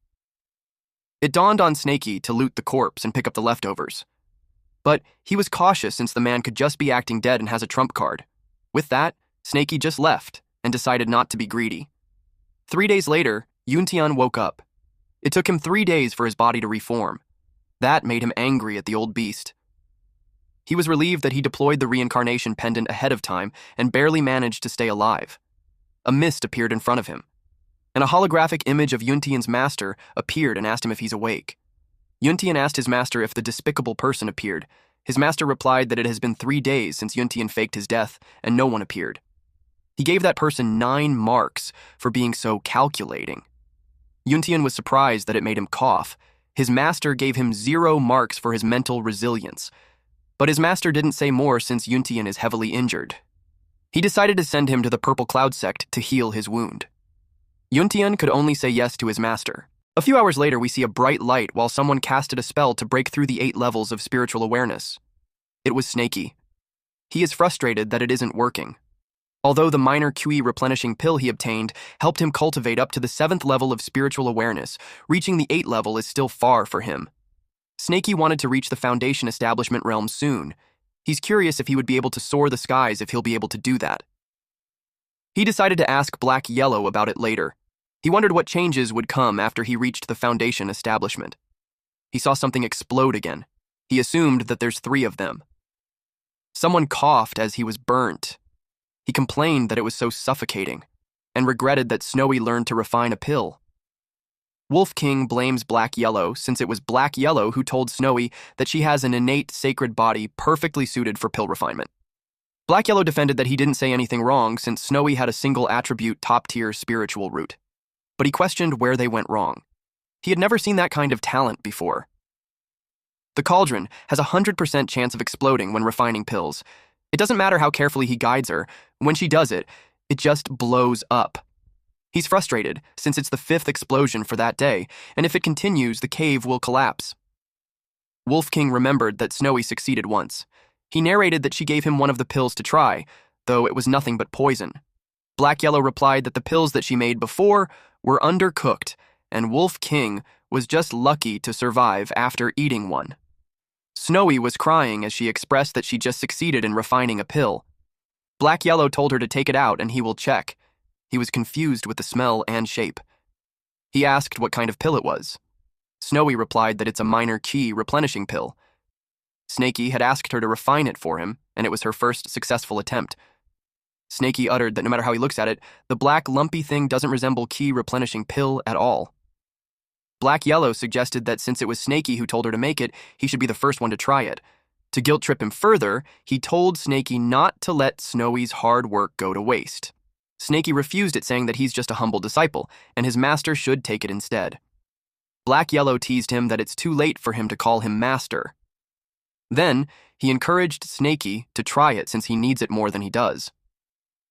It dawned on Snakey to loot the corpse and pick up the leftovers. But he was cautious since the man could just be acting dead and has a trump card. With that, Snakey just left and decided not to be greedy. 3 days later, Yuntian woke up. It took him 3 days for his body to reform. That made him angry at the old beast. He was relieved that he deployed the reincarnation pendant ahead of time and barely managed to stay alive. A mist appeared in front of him, and a holographic image of Yuntian's master appeared and asked him if he's awake. Yuntian asked his master if the despicable person appeared. His master replied that it has been 3 days since Yuntian faked his death, and no one appeared. He gave that person 9 marks for being so calculating. Yuntian was surprised that it made him cough. His master gave him 0 marks for his mental resilience, but his master didn't say more since Yuntian is heavily injured. He decided to send him to the Purple Cloud sect to heal his wound. Yuntian could only say yes to his master. A few hours later, we see a bright light while someone casted a spell to break through the 8 levels of spiritual awareness. It was Snakey. He is frustrated that it isn't working. Although the minor QE replenishing pill he obtained helped him cultivate up to the 7th level of spiritual awareness, reaching the 8th level is still far for him. Snakey wanted to reach the Foundation establishment realm soon. He's curious if he would be able to soar the skies if he'll be able to do that. He decided to ask Black Yellow about it later. He wondered what changes would come after he reached the Foundation establishment. He saw something explode again. He assumed that there's 3 of them. Someone coughed as he was burnt. He complained that it was so suffocating, and regretted that Snowy learned to refine a pill. Wolf King blames Black Yellow since it was Black Yellow who told Snowy that she has an innate sacred body perfectly suited for pill refinement. Black Yellow defended that he didn't say anything wrong since Snowy had a single attribute top-tier spiritual root. But he questioned where they went wrong. He had never seen that kind of talent before. The cauldron has a 100% chance of exploding when refining pills. It doesn't matter how carefully he guides her. When she does it, it just blows up. He's frustrated since it's the 5th explosion for that day, and if it continues, the cave will collapse. Wolf King remembered that Snowy succeeded once. He narrated that she gave him one of the pills to try, though it was nothing but poison. Black Yellow replied that the pills that she made before were undercooked, and Wolf King was just lucky to survive after eating one. Snowy was crying as she expressed that she just succeeded in refining a pill. Black Yellow told her to take it out and he will check. He was confused with the smell and shape. He asked what kind of pill it was. Snowy replied that it's a minor key replenishing pill. Snakey had asked her to refine it for him, and it was her first successful attempt. Snakey uttered that no matter how he looks at it, the black lumpy thing doesn't resemble key replenishing pill at all. Black Yellow suggested that since it was Snakey who told her to make it, he should be the first one to try it. To guilt-trip him further, he told Snakey not to let Snowy's hard work go to waste. Snakey refused it, saying that he's just a humble disciple, and his master should take it instead. Black Yellow teased him that it's too late for him to call him master. Then, he encouraged Snakey to try it since he needs it more than he does.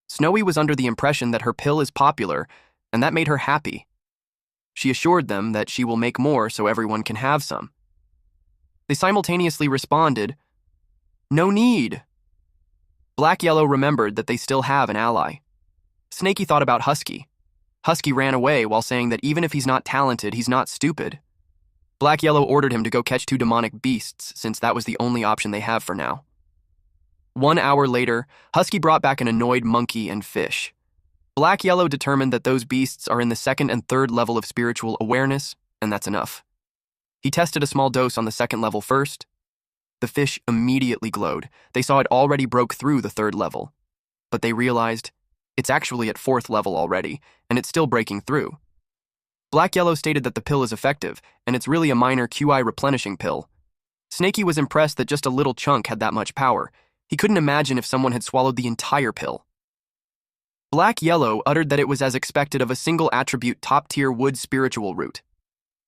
Snowy was under the impression that her pill is popular, and that made her happy. She assured them that she will make more so everyone can have some. They simultaneously responded, "No need." Black Yellow remembered that they still have an ally. Snakey thought about Husky. Husky ran away while saying that even if he's not talented, he's not stupid. Black Yellow ordered him to go catch 2 demonic beasts, since that was the only option they have for now. 1 hour later, Husky brought back an annoyed monkey and fish. Black Yellow determined that those beasts are in the 2nd and 3rd level of spiritual awareness, and that's enough. He tested a small dose on the 2nd level first. The fish immediately glowed. They saw it already broke through the 3rd level. But they realized it's actually at 4th level already, and it's still breaking through. Black Yellow stated that the pill is effective, and it's really a minor QI replenishing pill. Snaky was impressed that just a little chunk had that much power. He couldn't imagine if someone had swallowed the entire pill. Black Yellow uttered that it was as expected of a single attribute top-tier wood spiritual root.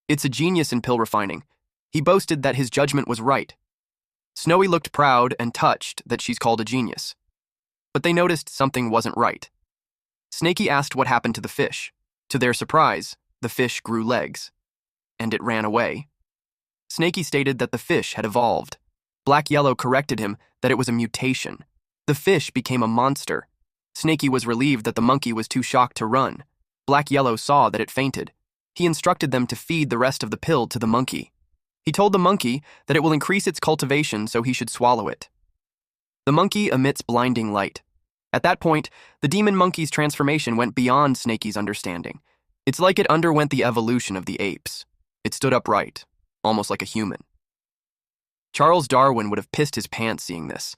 It's a genius in pill refining. He boasted that his judgment was right. Snowy looked proud and touched that she's called a genius. But they noticed something wasn't right. Snaky asked what happened to the fish. To their surprise, the fish grew legs. And it ran away. Snaky stated that the fish had evolved. Black Yellow corrected him that it was a mutation. The fish became a monster. Snaky was relieved that the monkey was too shocked to run. Black Yellow saw that it fainted. He instructed them to feed the rest of the pill to the monkey. He told the monkey that it will increase its cultivation, so he should swallow it. The monkey emits blinding light. At that point, the demon monkey's transformation went beyond Snaky's understanding. It's like it underwent the evolution of the apes. It stood upright, almost like a human. Charles Darwin would have pissed his pants seeing this.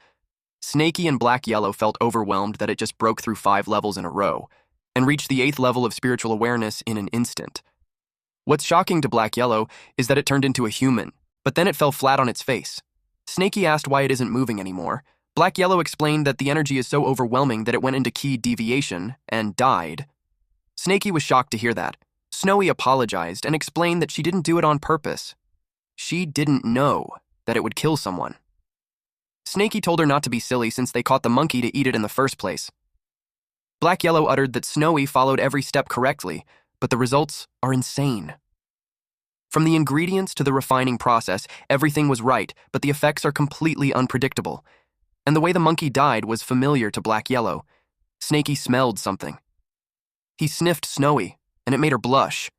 Snaky and Black Yellow felt overwhelmed that it just broke through 5 levels in a row and reached the 8th level of spiritual awareness in an instant. What's shocking to Black Yellow is that it turned into a human, but then it fell flat on its face. Snaky asked why it isn't moving anymore. Black Yellow explained that the energy is so overwhelming that it went into key deviation and died. Snaky was shocked to hear that. Snowy apologized and explained that she didn't do it on purpose. She didn't know that it would kill someone. Snaky told her not to be silly since they caught the monkey to eat it in the first place. Black Yellow uttered that Snowy followed every step correctly, but the results are insane. From the ingredients to the refining process, everything was right, but the effects are completely unpredictable. And the way the monkey died was familiar to Black Yellow. Snaky smelled something. He sniffed Snowy, and it made her blush.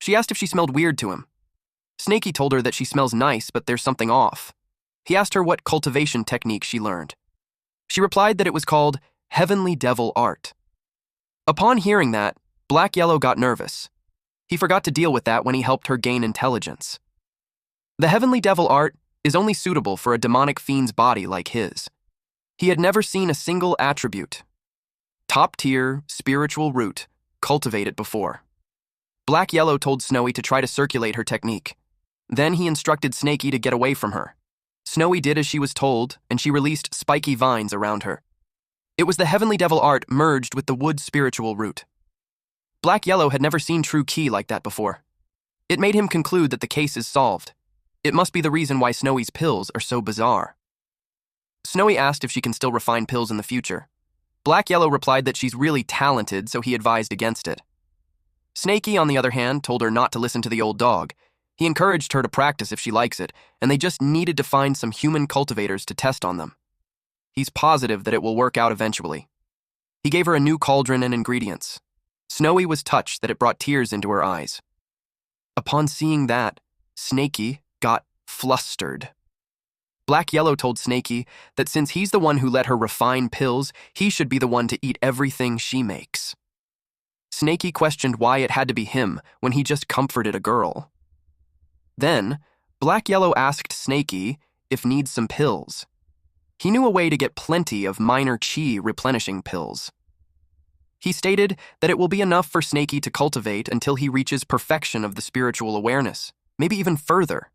She asked if she smelled weird to him. Snaky told her that she smells nice, but there's something off. He asked her what cultivation technique she learned. She replied that it was called Heavenly Devil Art. Upon hearing that, Black Yellow got nervous. He forgot to deal with that when he helped her gain intelligence. The Heavenly Devil Art is only suitable for a demonic fiend's body like his. He had never seen a single attribute, top-tier spiritual root, cultivate it before. Black Yellow told Snowy to try to circulate her technique. Then he instructed Snaky to get away from her. Snowy did as she was told, and she released spiky vines around her. It was the Heavenly Devil Art merged with the wood spiritual root. Black Yellow had never seen true ki like that before. It made him conclude that the case is solved. It must be the reason why Snowy's pills are so bizarre. Snowy asked if she can still refine pills in the future. Black Yellow replied that she's really talented, so he advised against it. Snaky, on the other hand, told her not to listen to the old dog. He encouraged her to practice if she likes it, and they just needed to find some human cultivators to test on them. He's positive that it will work out eventually. He gave her a new cauldron and ingredients. Snowy was touched that it brought tears into her eyes. Upon seeing that, Snaky got flustered. Black Yellow told Snaky that since he's the one who let her refine pills, he should be the one to eat everything she makes. Snaky questioned why it had to be him when he just comforted a girl. Then, Black Yellow asked Snaky if needs some pills. He knew a way to get plenty of minor chi replenishing pills. He stated that it will be enough for Snaky to cultivate until he reaches perfection of the spiritual awareness, maybe even further.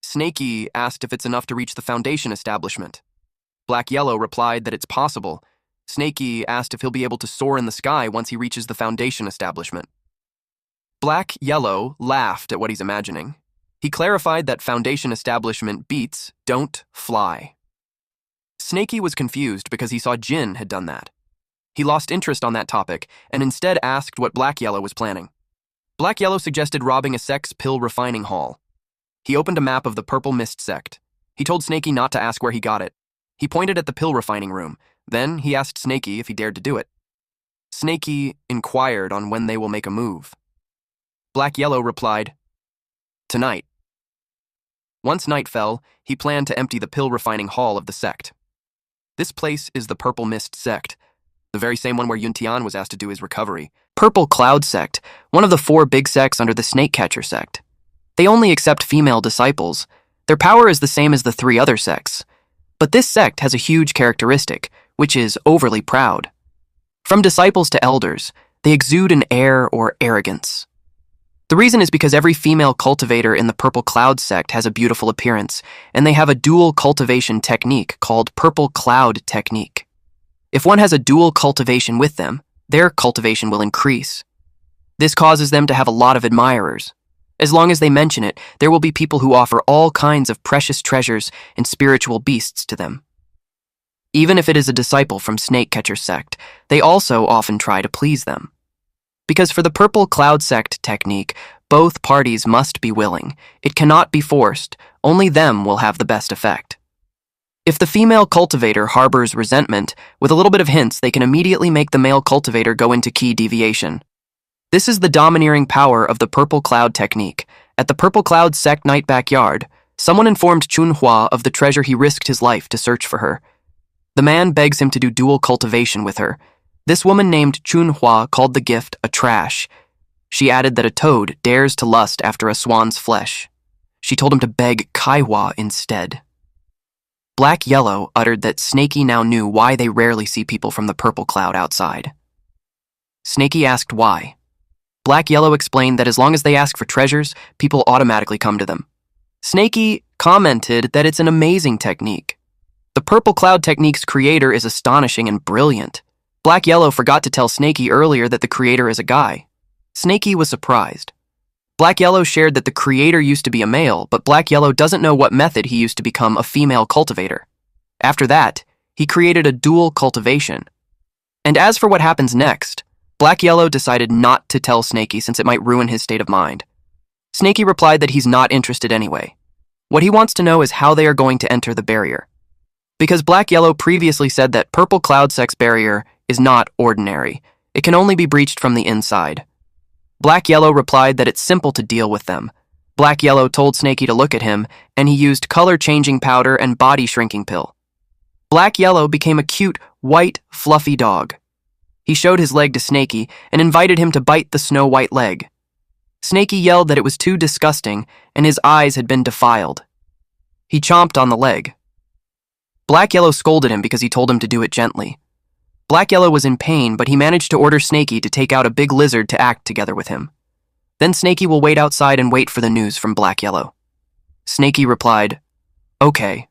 Snaky asked if it's enough to reach the foundation establishment. Black Yellow replied that it's possible. Snaky asked if he'll be able to soar in the sky once he reaches the foundation establishment. Black Yellow laughed at what he's imagining. He clarified that foundation establishment beats don't fly. Snaky was confused because he saw Jin had done that. He lost interest on that topic and instead asked what Black Yellow was planning. Black Yellow suggested robbing a sex pill refining hall. He opened a map of the Purple Mist sect. He told Snaky not to ask where he got it. He pointed at the pill refining room. Then he asked Snaky if he dared to do it. Snaky inquired on when they will make a move. Black Yellow replied, "Tonight." Once night fell, he planned to empty the pill refining hall of the sect. This place is the Purple Mist sect, the very same one where Yuntian was asked to do his recovery. Purple Cloud sect, one of the 4 big sects under the Snake Catcher sect. They only accept female disciples. Their power is the same as the three other sects. But this sect has a huge characteristic, which is overly proud. From disciples to elders, they exude an air or arrogance. The reason is because every female cultivator in the Purple Cloud sect has a beautiful appearance, and they have a dual cultivation technique called Purple Cloud technique. If one has a dual cultivation with them, their cultivation will increase. This causes them to have a lot of admirers. As long as they mention it, there will be people who offer all kinds of precious treasures and spiritual beasts to them. Even if it is a disciple from Snake Catcher sect, they also often try to please them. Because for the Purple Cloud sect technique, both parties must be willing. It cannot be forced. Only them will have the best effect. If the female cultivator harbors resentment, with a little bit of hints, they can immediately make the male cultivator go into key deviation. This is the domineering power of the Purple Cloud technique. At the Purple Cloud sect night backyard, someone informed Chunhua of the treasure he risked his life to search for her. The man begs him to do dual cultivation with her. This woman named Chunhua called the gift a trash. She added that a toad dares to lust after a swan's flesh. She told him to beg Kaiwa instead. Black Yellow uttered that Snaky now knew why they rarely see people from the Purple Cloud outside. Snaky asked why. Black Yellow explained that as long as they ask for treasures, people automatically come to them. Snaky commented that it's an amazing technique. The Purple Cloud technique's creator is astonishing and brilliant. Black Yellow forgot to tell Snaky earlier that the creator is a guy. Snaky was surprised. Black Yellow shared that the creator used to be a male, but Black Yellow doesn't know what method he used to become a female cultivator. After that, he created a dual cultivation. And as for what happens next, Black Yellow decided not to tell Snaky since it might ruin his state of mind. Snaky replied that he's not interested anyway. What he wants to know is how they are going to enter the barrier. Because Black Yellow previously said that Purple Cloud Sect's barrier is not ordinary. It can only be breached from the inside. Black Yellow replied that it's simple to deal with them. Black Yellow told Snaky to look at him, and he used color-changing powder and body-shrinking pill. Black Yellow became a cute, white, fluffy dog. He showed his leg to Snaky and invited him to bite the snow-white leg. Snaky yelled that it was too disgusting and his eyes had been defiled. He chomped on the leg. Black Yellow scolded him because he told him to do it gently. Black Yellow was in pain, but he managed to order Snaky to take out a big lizard to act together with him. Then Snaky will wait outside and wait for the news from Black Yellow. Snaky replied, "Okay."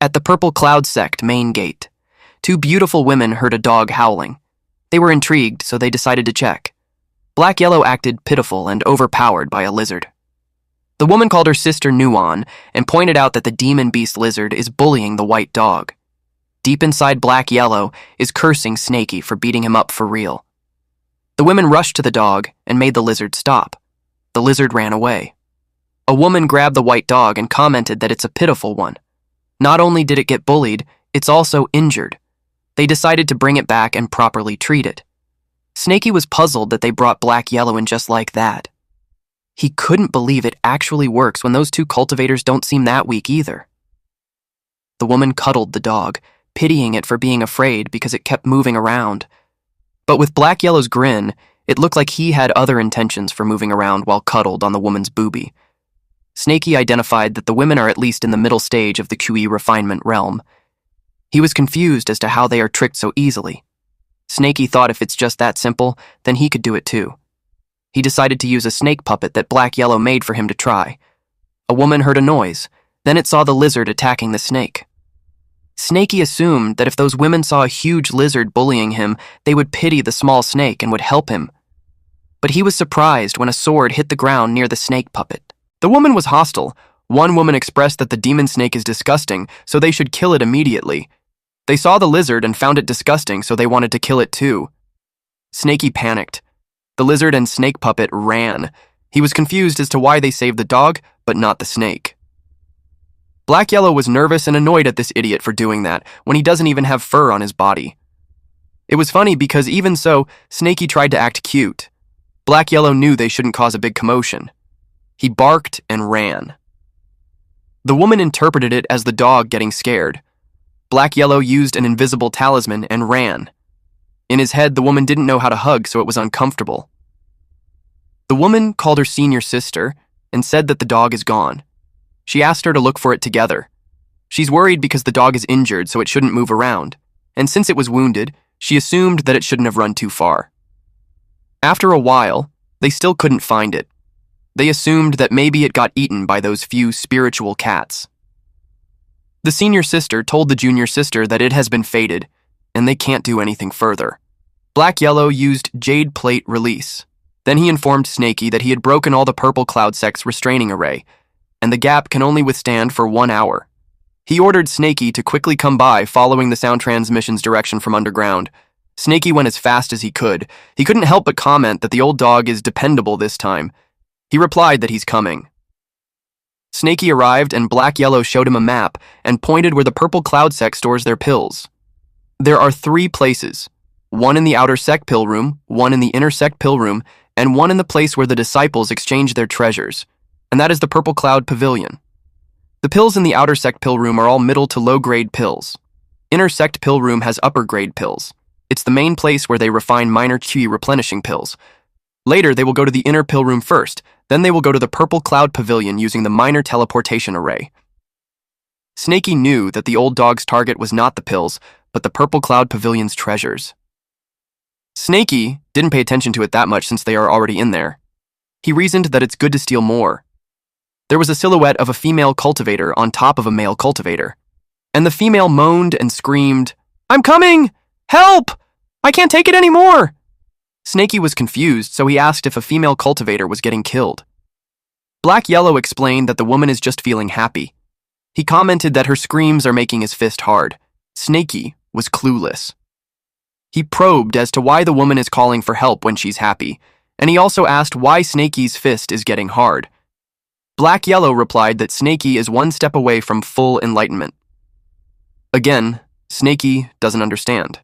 At the Purple Cloud sect main gate, two beautiful women heard a dog howling. They were intrigued, so they decided to check. Black Yellow acted pitiful and overpowered by a lizard. The woman called her sister Nuon and pointed out that the demon beast lizard is bullying the white dog. Deep inside Black Yellow is cursing Snaky for beating him up for real. The women rushed to the dog and made the lizard stop. The lizard ran away. A woman grabbed the white dog and commented that it's a pitiful one. Not only did it get bullied, it's also injured. They decided to bring it back and properly treat it. Snaky was puzzled that they brought Black Yellow in just like that. He couldn't believe it actually works when those two cultivators don't seem that weak either. The woman cuddled the dog, pitying it for being afraid because it kept moving around. But with Black Yellow's grin, it looked like he had other intentions for moving around while cuddled on the woman's boobie. Snaky identified that the women are at least in the middle stage of the QE refinement realm. He was confused as to how they are tricked so easily. Snaky thought if it's just that simple, then he could do it too. He decided to use a snake puppet that Black Yellow made for him to try. A woman heard a noise, then it saw the lizard attacking the snake. Snaky assumed that if those women saw a huge lizard bullying him, they would pity the small snake and would help him. But he was surprised when a sword hit the ground near the snake puppet. The woman was hostile. One woman expressed that the demon snake is disgusting, so they should kill it immediately. They saw the lizard and found it disgusting, so they wanted to kill it too. Snaky panicked. The lizard and snake puppet ran. He was confused as to why they saved the dog, but not the snake. Black Yellow was nervous and annoyed at this idiot for doing that, when he doesn't even have fur on his body. It was funny because even so, Snaky tried to act cute. Black Yellow knew they shouldn't cause a big commotion. He barked and ran. The woman interpreted it as the dog getting scared. Black Yellow used an invisible talisman and ran. In his head, the woman didn't know how to hug, so it was uncomfortable. The woman called her senior sister and said that the dog is gone. She asked her to look for it together. She's worried because the dog is injured, so it shouldn't move around, and since it was wounded, she assumed that it shouldn't have run too far. After a while, they still couldn't find it. They assumed that maybe it got eaten by those few spiritual cats. The senior sister told the junior sister that it has been fated, and they can't do anything further. Black Yellow used Jade Plate Release. Then he informed Snaky that he had broken all the purple cloud sect's restraining array, and the gap can only withstand for 1 hour. He ordered Snaky to quickly come by following the sound transmission's direction from underground. Snaky went as fast as he could. He couldn't help but comment that the old dog is dependable this time. He replied that he's coming. Snaky arrived and Black Yellow showed him a map and pointed where the purple cloud sect stores their pills. There are 3 places, one in the outer sect pill room, one in the inner sect pill room, and one in the place where the disciples exchange their treasures, and that is the purple cloud pavilion. The pills in the outer sect pill room are all middle to low-grade pills. Inner sect pill room has upper-grade pills. It's the main place where they refine minor chi replenishing pills. Later, they will go to the inner pill room first, then they will go to the purple cloud pavilion using the minor teleportation array. Snaky knew that the old dog's target was not the pills, but the purple cloud pavilion's treasures. Snaky didn't pay attention to it that much since they are already in there. He reasoned that it's good to steal more. There was a silhouette of a female cultivator on top of a male cultivator, and the female moaned and screamed, "I'm coming! Help! I can't take it anymore!" Snaky was confused, so he asked if a female cultivator was getting killed. Black Yellow explained that the woman is just feeling happy. He commented that her screams are making his fist hard. Snaky was clueless. He probed as to why the woman is calling for help when she's happy, and he also asked why Snaky's fist is getting hard. Black Yellow replied that Snaky is 1 step away from full enlightenment. Again, Snaky doesn't understand.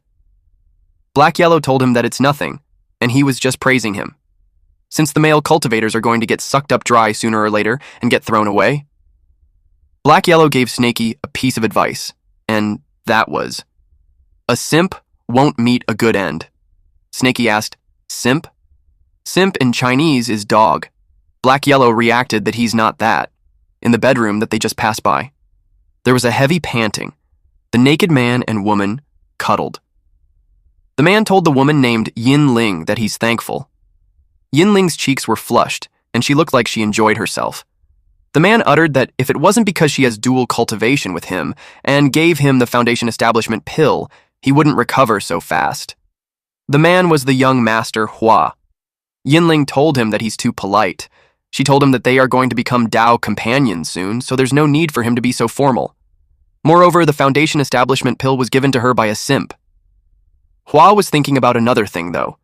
Black Yellow told him that it's nothing, and he was just praising him. Since the male cultivators are going to get sucked up dry sooner or later and get thrown away. Black Yellow gave Snaky a piece of advice, and that was, a simp won't meet a good end. Snaky asked, "Simp?" Simp in Chinese is dog. Black Yellow reacted that he's not that, in the bedroom that they just passed by. There was a heavy panting. The naked man and woman cuddled. The man told the woman named Yin Ling that he's thankful. Yin Ling's cheeks were flushed, and she looked like she enjoyed herself. The man uttered that if it wasn't because she has dual cultivation with him and gave him the Foundation Establishment pill, he wouldn't recover so fast. The man was the young master Hua. Yin Ling told him that he's too polite. She told him that they are going to become Dao companions soon, so there's no need for him to be so formal. Moreover, the Foundation Establishment pill was given to her by a simp. Hua was thinking about another thing, though.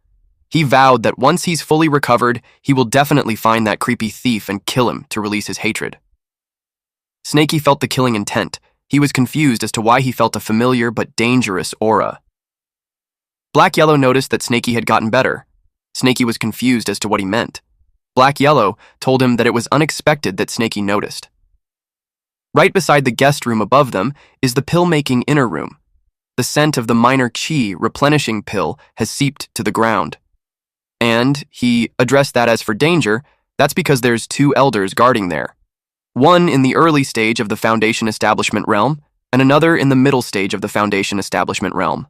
He vowed that once he's fully recovered, he will definitely find that creepy thief and kill him to release his hatred. Snaky felt the killing intent. He was confused as to why he felt a familiar but dangerous aura. Black Yellow noticed that Snaky had gotten better. Snaky was confused as to what he meant. Black Yellow told him that it was unexpected that Snaky noticed. Right beside the guest room above them is the pill-making inner room. The scent of the minor chi replenishing pill has seeped to the ground. And he addressed that as for danger, that's because there's 2 elders guarding there. One in the early stage of the Foundation Establishment realm, and another in the middle stage of the Foundation Establishment realm.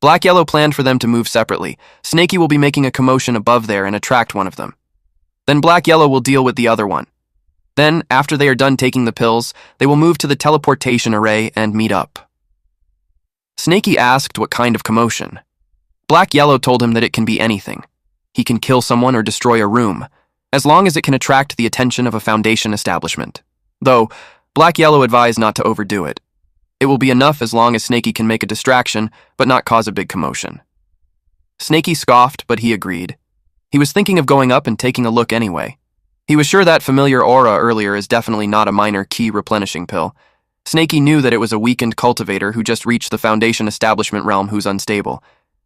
Black Yellow planned for them to move separately. Snaky will be making a commotion above there and attract one of them. Then Black Yellow will deal with the other one. Then, after they are done taking the pills, they will move to the teleportation array and meet up. Snaky asked what kind of commotion. Black Yellow told him that it can be anything. He can kill someone or destroy a room, as long as it can attract the attention of a Foundation establishment. Though, Black Yellow advised not to overdo it. It will be enough as long as Snaky can make a distraction, but not cause a big commotion. Snaky scoffed, but he agreed. He was thinking of going up and taking a look anyway. He was sure that familiar aura earlier is definitely not a minor ki replenishing pill. Snaky knew that it was a weakened cultivator who just reached the Foundation Establishment realm who's unstable.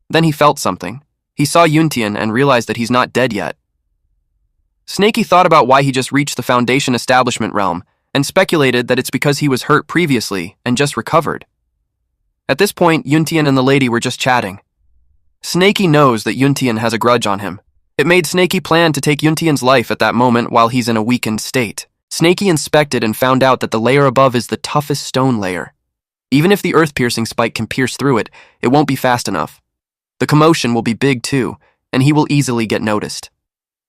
Then he felt something. He saw Yuntian and realized that he's not dead yet. Snaky thought about why he just reached the Foundation Establishment realm and speculated that it's because he was hurt previously and just recovered. At this point, Yuntian and the lady were just chatting. Snaky knows that Yuntian has a grudge on him. It made Snaky plan to take Yuntian's life at that moment while he's in a weakened state. Snaky inspected and found out that the layer above is the toughest stone layer. Even if the earth-piercing spike can pierce through it, it won't be fast enough. The commotion will be big too, and he will easily get noticed.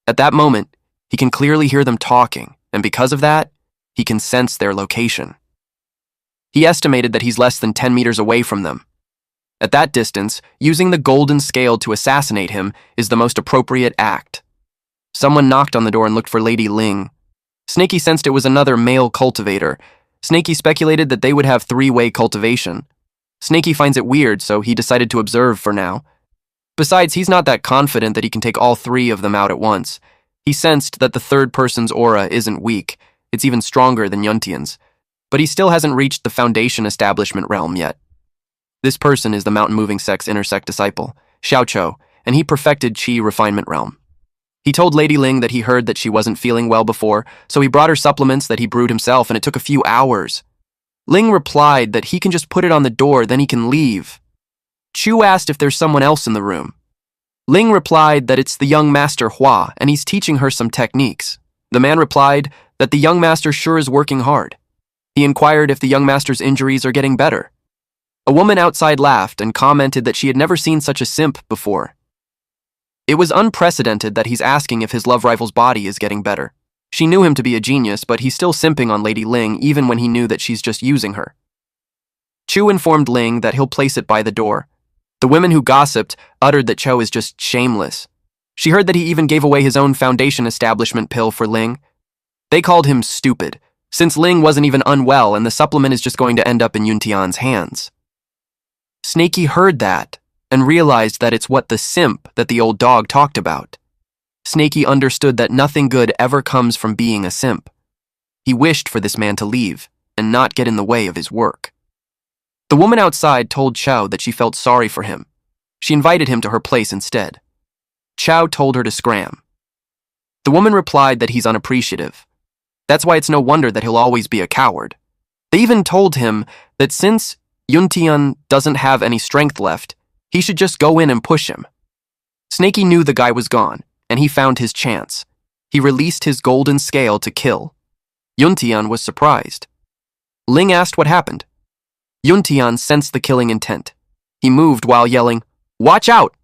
At that moment, he can clearly hear them talking, and because of that, he can sense their location. He estimated that he's less than 10 meters away from them. At that distance, using the golden scale to assassinate him is the most appropriate act. Someone knocked on the door and looked for Lady Ling. Snaky sensed it was another male cultivator. Snaky speculated that they would have three-way cultivation. Snaky finds it weird, so he decided to observe for now. Besides, he's not that confident that he can take all three of them out at once. He sensed that the third person's aura isn't weak. It's even stronger than Yuntian's. But he still hasn't reached the foundation establishment realm yet. This person is the mountain-moving sex intersect disciple, Xiaoqiu, and he perfected Qi refinement realm. He told Lady Ling that he heard that she wasn't feeling well before, so he brought her supplements that he brewed himself, and it took a few hours. Ling replied that he can just put it on the door, then he can leave. Chu asked if there's someone else in the room. Ling replied that it's the young master Hua, and he's teaching her some techniques. The man replied that the young master sure is working hard. He inquired if the young master's injuries are getting better. A woman outside laughed and commented that she had never seen such a simp before. It was unprecedented that he's asking if his love rival's body is getting better. She knew him to be a genius, but he's still simping on Lady Ling even when he knew that she's just using her. Chu informed Ling that he'll place it by the door. The women who gossiped uttered that Cho is just shameless. She heard that he even gave away his own foundation establishment pill for Ling. They called him stupid, since Ling wasn't even unwell and the supplement is just going to end up in Yuntian's hands. Snaky heard that and realized that it's what the simp that the old dog talked about. Snaky understood that nothing good ever comes from being a simp. He wished for this man to leave and not get in the way of his work. The woman outside told Chao that she felt sorry for him. She invited him to her place instead. Chao told her to scram. The woman replied that he's unappreciative. That's why it's no wonder that he'll always be a coward. They even told him that since Yuntian doesn't have any strength left, he should just go in and push him. Snaky knew the guy was gone, and he found his chance. He released his golden scale to kill. Yuntian was surprised. Ling asked what happened. Yuntian sensed the killing intent. He moved while yelling, "Watch out!"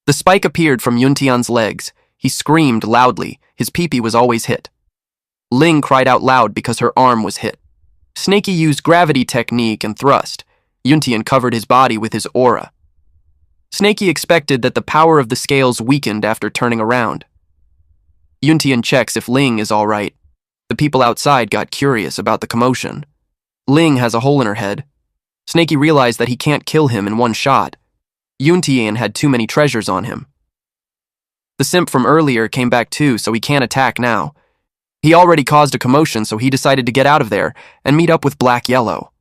The spike appeared from Yuntian's legs. He screamed loudly. His peepee was always hit. Ling cried out loud because her arm was hit. Snaky used gravity technique and thrust. Yuntian covered his body with his aura. Snaky expected that the power of the scales weakened after turning around. Yuntian checks if Ling is all right. The people outside got curious about the commotion. Ling has a hole in her head. Snaky realized that he can't kill him in one shot. Yuntian had too many treasures on him. The simp from earlier came back too, so he can't attack now. He already caused a commotion, so he decided to get out of there and meet up with Black Yellow.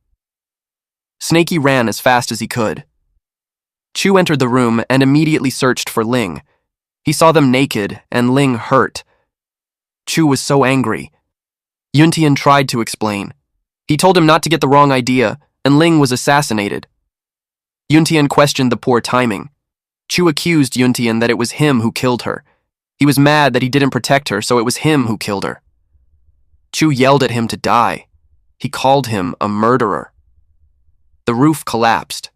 Snaky ran as fast as he could. Chu entered the room and immediately searched for Ling. He saw them naked, and Ling hurt. Chu was so angry. Yuntian tried to explain. He told him not to get the wrong idea, and Ling was assassinated. Yuntian questioned the poor timing. Chu accused Yuntian that it was him who killed her. He was mad that he didn't protect her, so it was him who killed her. Chu yelled at him to die. He called him a murderer. The roof collapsed.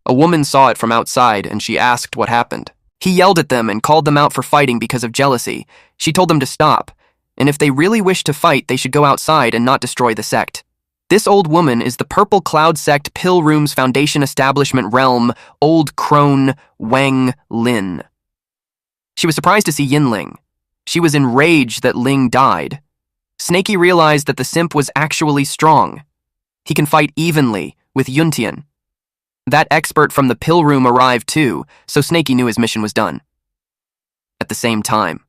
A woman saw it from outside, and she asked what happened. He yelled at them and called them out for fighting because of jealousy. She told them to stop, and if they really wish to fight, they should go outside and not destroy the sect. This old woman is the Purple Cloud Sect Pill Room's Foundation Establishment Realm, Old Crone Wang Lin. She was surprised to see Yinling. She was enraged that Ling died. Snaky realized that the simp was actually strong. He can fight evenly with Yuntian. That expert from the pill room arrived too, so Snaky knew his mission was done. At the same time,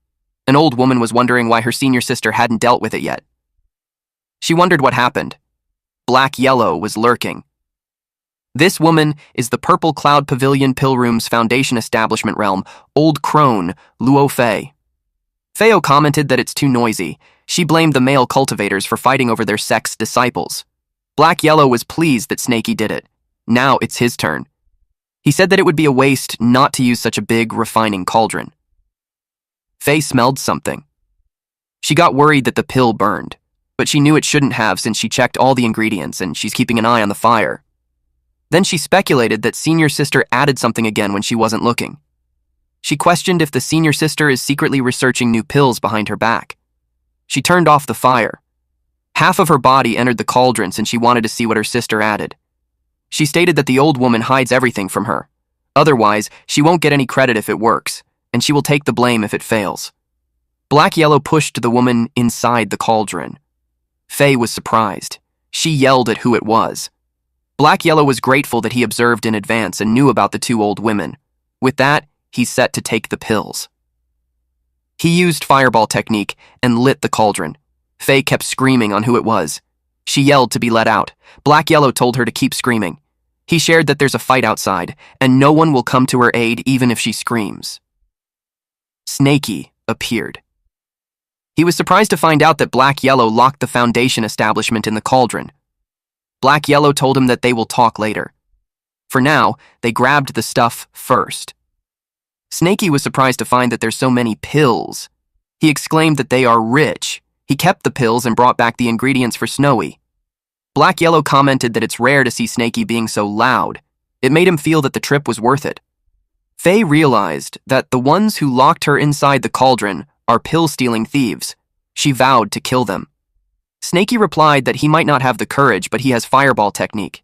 an old woman was wondering why her senior sister hadn't dealt with it yet. She wondered what happened. Black Yellow was lurking. This woman is the Purple Cloud Pavilion Pill Room's Foundation Establishment Realm, Old Crone Luo Fei. Feo commented that it's too noisy. She blamed the male cultivators for fighting over their sect's disciples. Black Yellow was pleased that Snaky did it. Now it's his turn. He said that it would be a waste not to use such a big, refining cauldron. Fei smelled something. She got worried that the pill burned. but she knew it shouldn't have since she checked all the ingredients and she's keeping an eye on the fire. Then she speculated that senior sister added something again when she wasn't looking. She questioned if the senior sister is secretly researching new pills behind her back. She turned off the fire. Half of her body entered the cauldron since she wanted to see what her sister added. She stated that the old woman hides everything from her. Otherwise, she won't get any credit if it works, and she will take the blame if it fails. Black Yellow pushed the woman inside the cauldron. Faye was surprised. She yelled at who it was. Black Yellow was grateful that he observed in advance and knew about the two old women. With that, he set to take the pills. He used fireball technique and lit the cauldron. Faye kept screaming on who it was. She yelled to be let out. Black Yellow told her to keep screaming. He shared that there's a fight outside, and no one will come to her aid even if she screams. Snaky appeared. He was surprised to find out that Black Yellow locked the foundation establishment in the cauldron. Black Yellow told him that they will talk later. For now, they grabbed the stuff first. Snaky was surprised to find that there's so many pills. He exclaimed that they are rich. He kept the pills and brought back the ingredients for Snowy. Black Yellow commented that it's rare to see Snaky being so loud. It made him feel that the trip was worth it. Faye realized that the ones who locked her inside the cauldron are pill-stealing thieves. She vowed to kill them. Snaky replied that he might not have the courage, but he has fireball technique.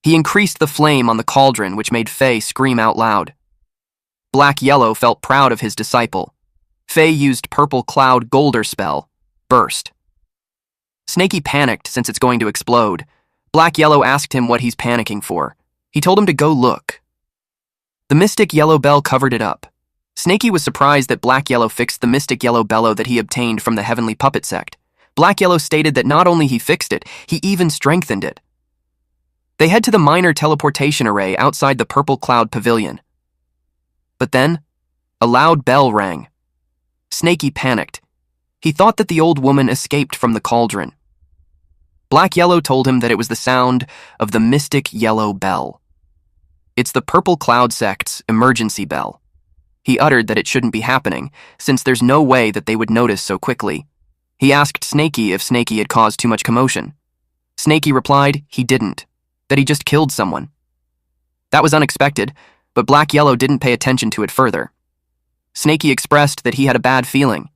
He increased the flame on the cauldron, which made Faye scream out loud. Black Yellow felt proud of his disciple. Faye used Purple Cloud Golder spell, Burst. Snaky panicked since it's going to explode. Black Yellow asked him what he's panicking for. He told him to go look. The Mystic Yellow Bell covered it up. Snaky was surprised that Black Yellow fixed the Mystic Yellow Bellow that he obtained from the Heavenly Puppet Sect. Black Yellow stated that not only he fixed it, he even strengthened it. They head to the minor teleportation array outside the Purple Cloud Pavilion. But then, a loud bell rang. Snaky panicked. He thought that the old woman escaped from the cauldron. Black Yellow told him that it was the sound of the Mystic Yellow Bell. It's the Purple Cloud Sect's emergency bell. He uttered that it shouldn't be happening, since there's no way that they would notice so quickly. He asked Snaky if Snaky had caused too much commotion. Snaky replied he didn't, that he just killed someone. That was unexpected, but Black Yellow didn't pay attention to it further. Snaky expressed that he had a bad feeling.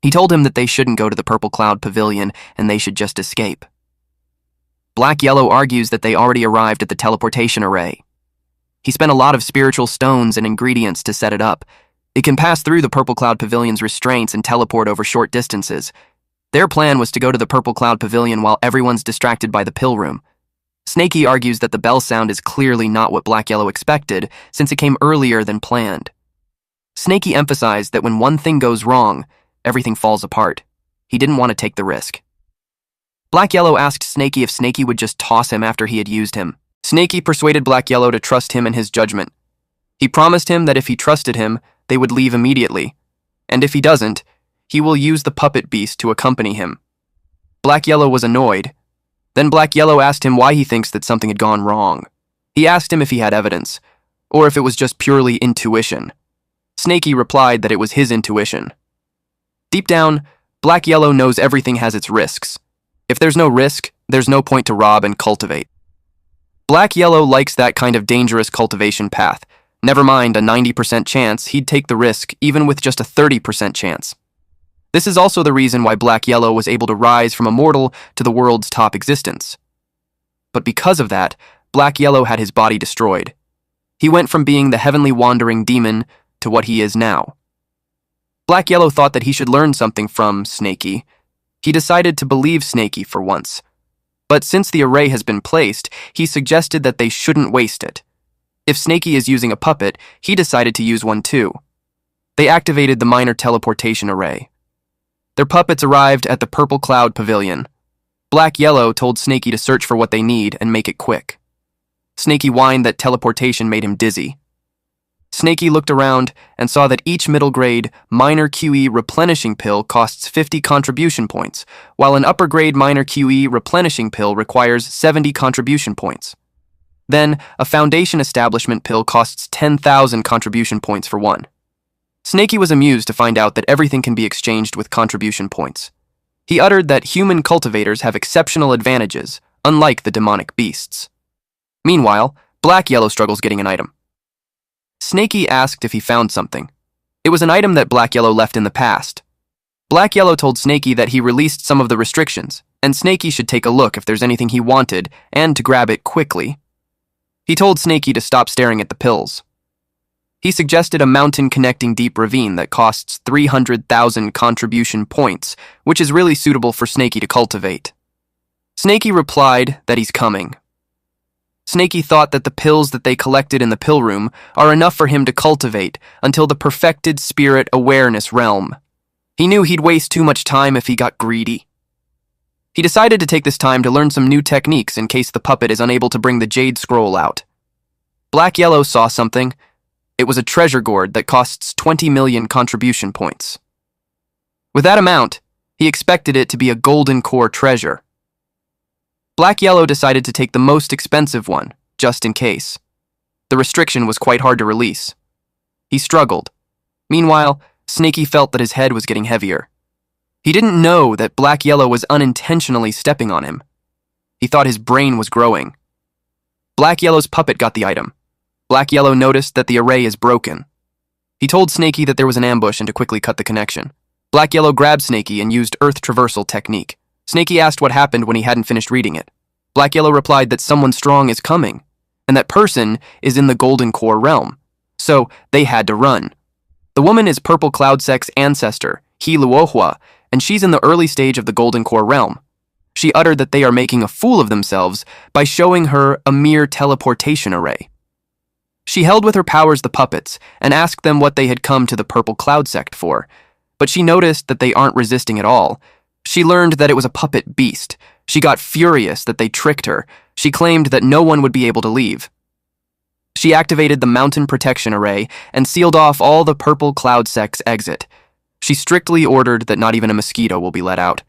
He told him that they shouldn't go to the Purple Cloud Pavilion and they should just escape. Black Yellow argues that they already arrived at the teleportation array. He spent a lot of spiritual stones and ingredients to set it up. It can pass through the Purple Cloud Pavilion's restraints and teleport over short distances. Their plan was to go to the Purple Cloud Pavilion while everyone's distracted by the pill room. Snaky argues that the bell sound is clearly not what Black Yellow expected, since it came earlier than planned. Snaky emphasized that when one thing goes wrong, everything falls apart. He didn't want to take the risk. Black Yellow asked Snaky if Snaky would just toss him after he had used him. Snaky persuaded Black Yellow to trust him in his judgment. He promised him that if he trusted him, they would leave immediately, and if he doesn't, he will use the puppet beast to accompany him. Black Yellow was annoyed. Then Black Yellow asked him why he thinks that something had gone wrong. He asked him if he had evidence, or if it was just purely intuition. Snaky replied that it was his intuition. Deep down, Black Yellow knows everything has its risks. If there's no risk, there's no point to rob and cultivate. Black Yellow likes that kind of dangerous cultivation path. Never mind a 90% chance, he'd take the risk even with just a 30% chance. This is also the reason why Black Yellow was able to rise from immortal to the world's top existence. But because of that, Black Yellow had his body destroyed. He went from being the heavenly wandering demon to what he is now. Black Yellow thought that he should learn something from Snaky. He decided to believe Snaky for once. But since the array has been placed, he suggested that they shouldn't waste it. If Snaky is using a puppet, he decided to use one too. They activated the minor teleportation array. Their puppets arrived at the Purple Cloud Pavilion. Black Yellow told Snaky to search for what they need and make it quick. Snaky whined that teleportation made him dizzy. Snaky looked around and saw that each middle grade minor QE replenishing pill costs 50 contribution points, while an upper grade minor QE replenishing pill requires 70 contribution points. Then, a foundation establishment pill costs 10,000 contribution points for one. Snaky was amused to find out that everything can be exchanged with contribution points. He uttered that human cultivators have exceptional advantages, unlike the demonic beasts. Meanwhile, Black Yellow struggles getting an item. Snaky asked if he found something. It was an item that Black Yellow left in the past. Black Yellow told Snaky that he released some of the restrictions, and Snaky should take a look if there's anything he wanted, and to grab it quickly. He told Snaky to stop staring at the pills. He suggested a mountain-connecting deep ravine that costs 300,000 contribution points, which is really suitable for Snaky to cultivate. Snaky replied that he's coming. Snaky thought that the pills that they collected in the pill room are enough for him to cultivate until the perfected spirit awareness realm. He knew he'd waste too much time if he got greedy. He decided to take this time to learn some new techniques in case the puppet is unable to bring the jade scroll out. Black Yellow saw something. It was a treasure gourd that costs 20 million contribution points. With that amount, he expected it to be a golden core treasure. Black Yellow decided to take the most expensive one, just in case. The restriction was quite hard to release. He struggled. Meanwhile, Snaky felt that his head was getting heavier. He didn't know that Black Yellow was unintentionally stepping on him. He thought his brain was growing. Black Yellow's puppet got the item. Black Yellow noticed that the array is broken. He told Snaky that there was an ambush and to quickly cut the connection. Black Yellow grabbed Snaky and used Earth Traversal technique. Snaky asked what happened when he hadn't finished reading it. Black Yellow replied that someone strong is coming, and that person is in the Golden Core realm, so they had to run. The woman is Purple Cloud Sect's ancestor, He Luohua, and she's in the early stage of the Golden Core realm. She uttered that they are making a fool of themselves by showing her a mere teleportation array. She held with her powers the puppets and asked them what they had come to the Purple Cloud Sect for, but she noticed that they aren't resisting at all. She learned that it was a puppet beast. She got furious that they tricked her. She claimed that no one would be able to leave. She activated the Mountain Protection Array and sealed off all the Purple Cloud Sect's exit. She strictly ordered that not even a mosquito will be let out.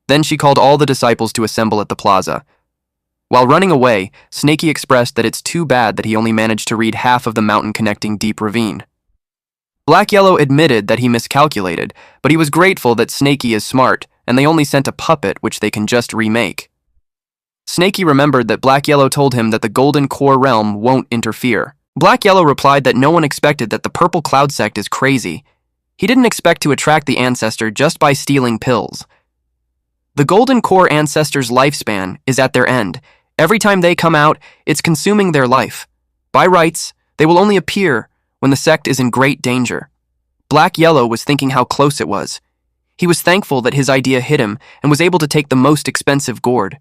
Then she called all the disciples to assemble at the plaza. While running away, Snaky expressed that it's too bad that he only managed to read half of the mountain-connecting deep ravine. Black Yellow admitted that he miscalculated, but he was grateful that Snaky is smart, and they only sent a puppet which they can just remake. Snaky remembered that Black Yellow told him that the Golden Core realm won't interfere. Black Yellow replied that no one expected that the Purple Cloud Sect is crazy. He didn't expect to attract the ancestor just by stealing pills. The Golden Core ancestor's lifespan is at their end. Every time they come out, it's consuming their life. By rights, they will only appear when the sect is in great danger. Black Yellow was thinking how close it was. He was thankful that his idea hit him and was able to take the most expensive gourd.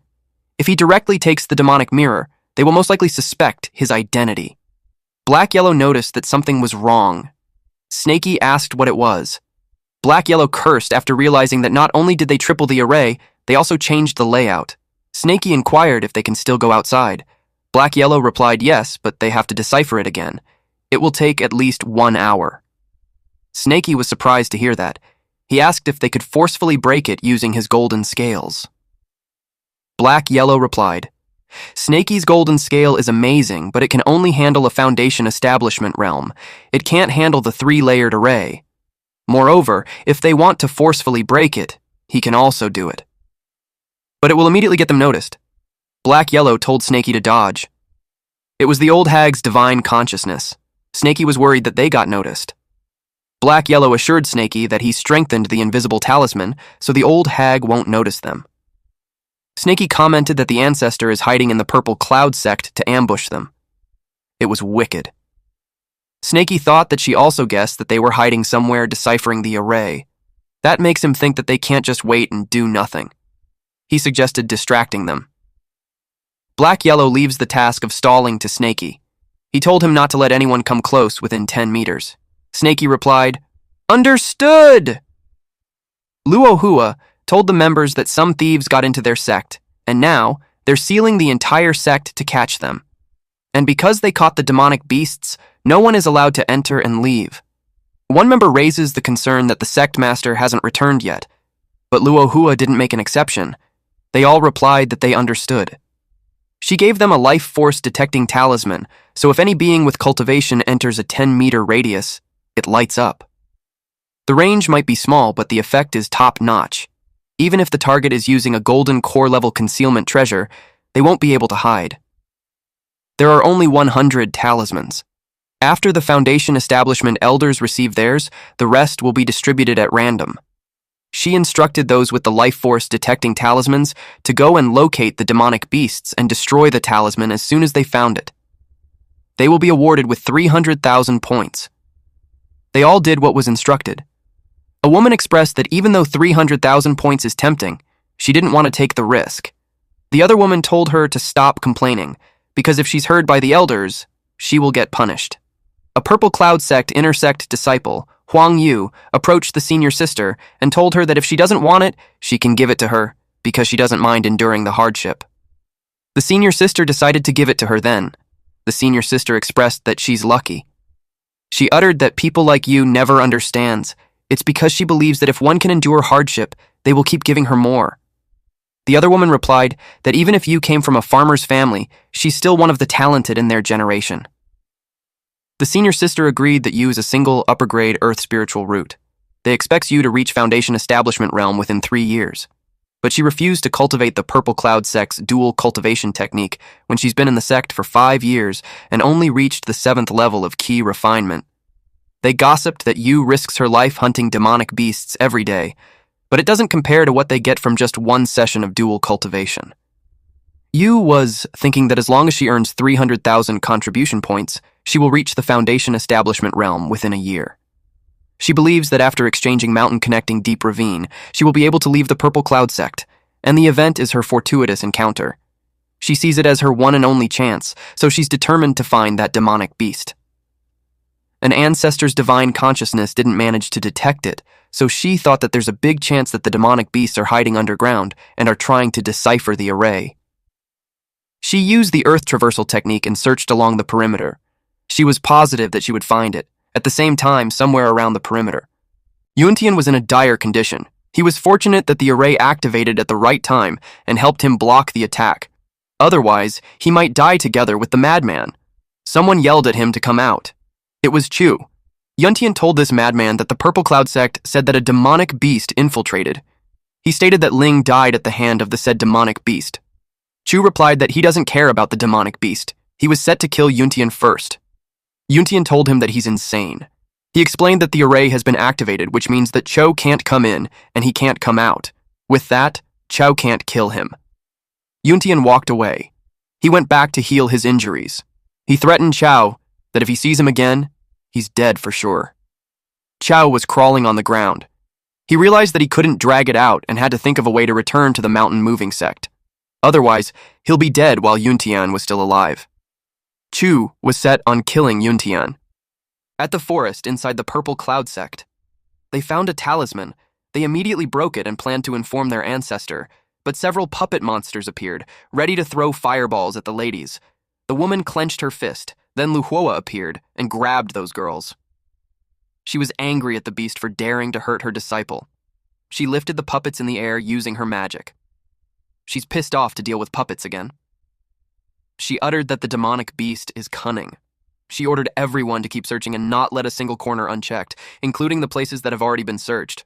If he directly takes the demonic mirror, they will most likely suspect his identity. Black Yellow noticed that something was wrong. Snaky asked what it was. Black Yellow cursed after realizing that not only did they triple the array, they also changed the layout. Snaky inquired if they can still go outside. Black Yellow replied yes, but they have to decipher it again. It will take at least 1 hour. Snaky was surprised to hear that. He asked if they could forcefully break it using his golden scales. Black Yellow replied, Snaky's golden scale is amazing, but it can only handle a foundation establishment realm. It can't handle the 3-layered array. Moreover, if they want to forcefully break it, he can also do it. But it will immediately get them noticed. Black Yellow told Snaky to dodge. It was the old hag's divine consciousness. Snaky was worried that they got noticed. Black Yellow assured Snaky that he strengthened the invisible talisman so the old hag won't notice them. Snaky commented that the ancestor is hiding in the Purple Cloud Sect to ambush them. It was wicked. Snaky thought that she also guessed that they were hiding somewhere deciphering the array. That makes him think that they can't just wait and do nothing. He suggested distracting them. Black Yellow leaves the task of stalling to Snaky. He told him not to let anyone come close within 10 meters. Snaky replied, Understood! Luohua told the members that some thieves got into their sect, and now they're sealing the entire sect to catch them. And because they caught the demonic beasts, no one is allowed to enter and leave. One member raises the concern that the sect master hasn't returned yet, but Luohua didn't make an exception. They all replied that they understood. She gave them a life force detecting talisman, so if any being with cultivation enters a 10-meter radius, it lights up. The range might be small, but the effect is top-notch. Even if the target is using a golden core-level concealment treasure, they won't be able to hide. There are only 100 talismans. After the Foundation establishment elders receive theirs, the rest will be distributed at random. She instructed those with the life force detecting talismans to go and locate the demonic beasts and destroy the talisman as soon as they found it. They will be awarded with 300,000 points. They all did what was instructed. A woman expressed that even though 300,000 points is tempting, she didn't want to take the risk. The other woman told her to stop complaining, because if she's heard by the elders, she will get punished. A Purple Cloud Sect intersect disciple, Huang Yu, approached the senior sister and told her that if she doesn't want it, she can give it to her, because she doesn't mind enduring the hardship. The senior sister decided to give it to her then. The senior sister expressed that she's lucky. She uttered that people like you never understands. It's because she believes that if one can endure hardship, they will keep giving her more. The other woman replied that even if you came from a farmer's family, she's still one of the talented in their generation. The senior sister agreed that you is a single upper-grade earth spiritual root. They expects you to reach Foundation establishment realm within 3 years. But she refused to cultivate the Purple Cloud Sect's dual cultivation technique when she's been in the sect for 5 years and only reached the 7th level of key refinement. They gossiped that Yu risks her life hunting demonic beasts every day, but it doesn't compare to what they get from just one session of dual cultivation. Yu was thinking that as long as she earns 300,000 contribution points, she will reach the Foundation establishment realm within a year. She believes that after exchanging mountain-connecting deep ravine, she will be able to leave the Purple Cloud Sect, and the event is her fortuitous encounter. She sees it as her one and only chance, so she's determined to find that demonic beast. An ancestor's divine consciousness didn't manage to detect it, so she thought that there's a big chance that the demonic beasts are hiding underground and are trying to decipher the array. She used the earth traversal technique and searched along the perimeter. She was positive that she would find it, at the same time somewhere around the perimeter. Yuntian was in a dire condition. He was fortunate that the array activated at the right time and helped him block the attack. Otherwise, he might die together with the madman. Someone yelled at him to come out. It was Chu. Yuntian told this madman that the Purple Cloud Sect said that a demonic beast infiltrated. He stated that Ling died at the hand of the said demonic beast. Chu replied that he doesn't care about the demonic beast. He was set to kill Yuntian first. Yuntian told him that he's insane. He explained that the array has been activated, which means that Cho can't come in and he can't come out. With that, Chao can't kill him. Yuntian walked away. He went back to heal his injuries. He threatened Chao that if he sees him again, he's dead for sure. Chao was crawling on the ground. He realized that he couldn't drag it out and had to think of a way to return to the mountain moving sect. Otherwise, he'll be dead while Yuntian was still alive. Chu was set on killing Yuntian. At the forest inside the Purple Cloud Sect, they found a talisman. They immediately broke it and planned to inform their ancestor, but several puppet monsters appeared, ready to throw fireballs at the ladies. The woman clenched her fist. Then Lu Huo appeared and grabbed those girls. She was angry at the beast for daring to hurt her disciple. She lifted the puppets in the air using her magic. She's pissed off to deal with puppets again. She uttered that the demonic beast is cunning. She ordered everyone to keep searching and not let a single corner unchecked, including the places that have already been searched.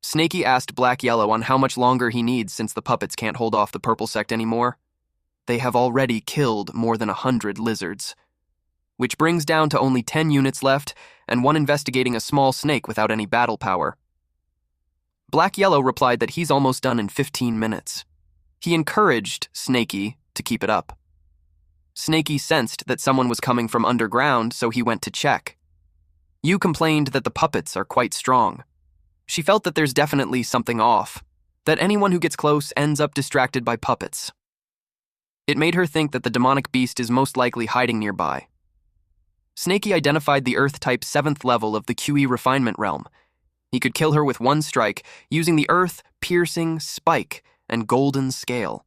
Snaky asked Black Yellow on how much longer he needs since the puppets can't hold off the Purple Sect anymore. They have already killed more than 100 lizards, which brings down to only 10 units left and one investigating a small snake without any battle power. Black Yellow replied that he's almost done in 15 minutes. He encouraged Snaky to keep it up. Snaky sensed that someone was coming from underground, so he went to check. Yu complained that the puppets are quite strong. She felt that there's definitely something off, that anyone who gets close ends up distracted by puppets. It made her think that the demonic beast is most likely hiding nearby. Snaky identified the Earth-type 7th level of the QE refinement realm. He could kill her with one strike using the Earth-piercing spike and golden scale.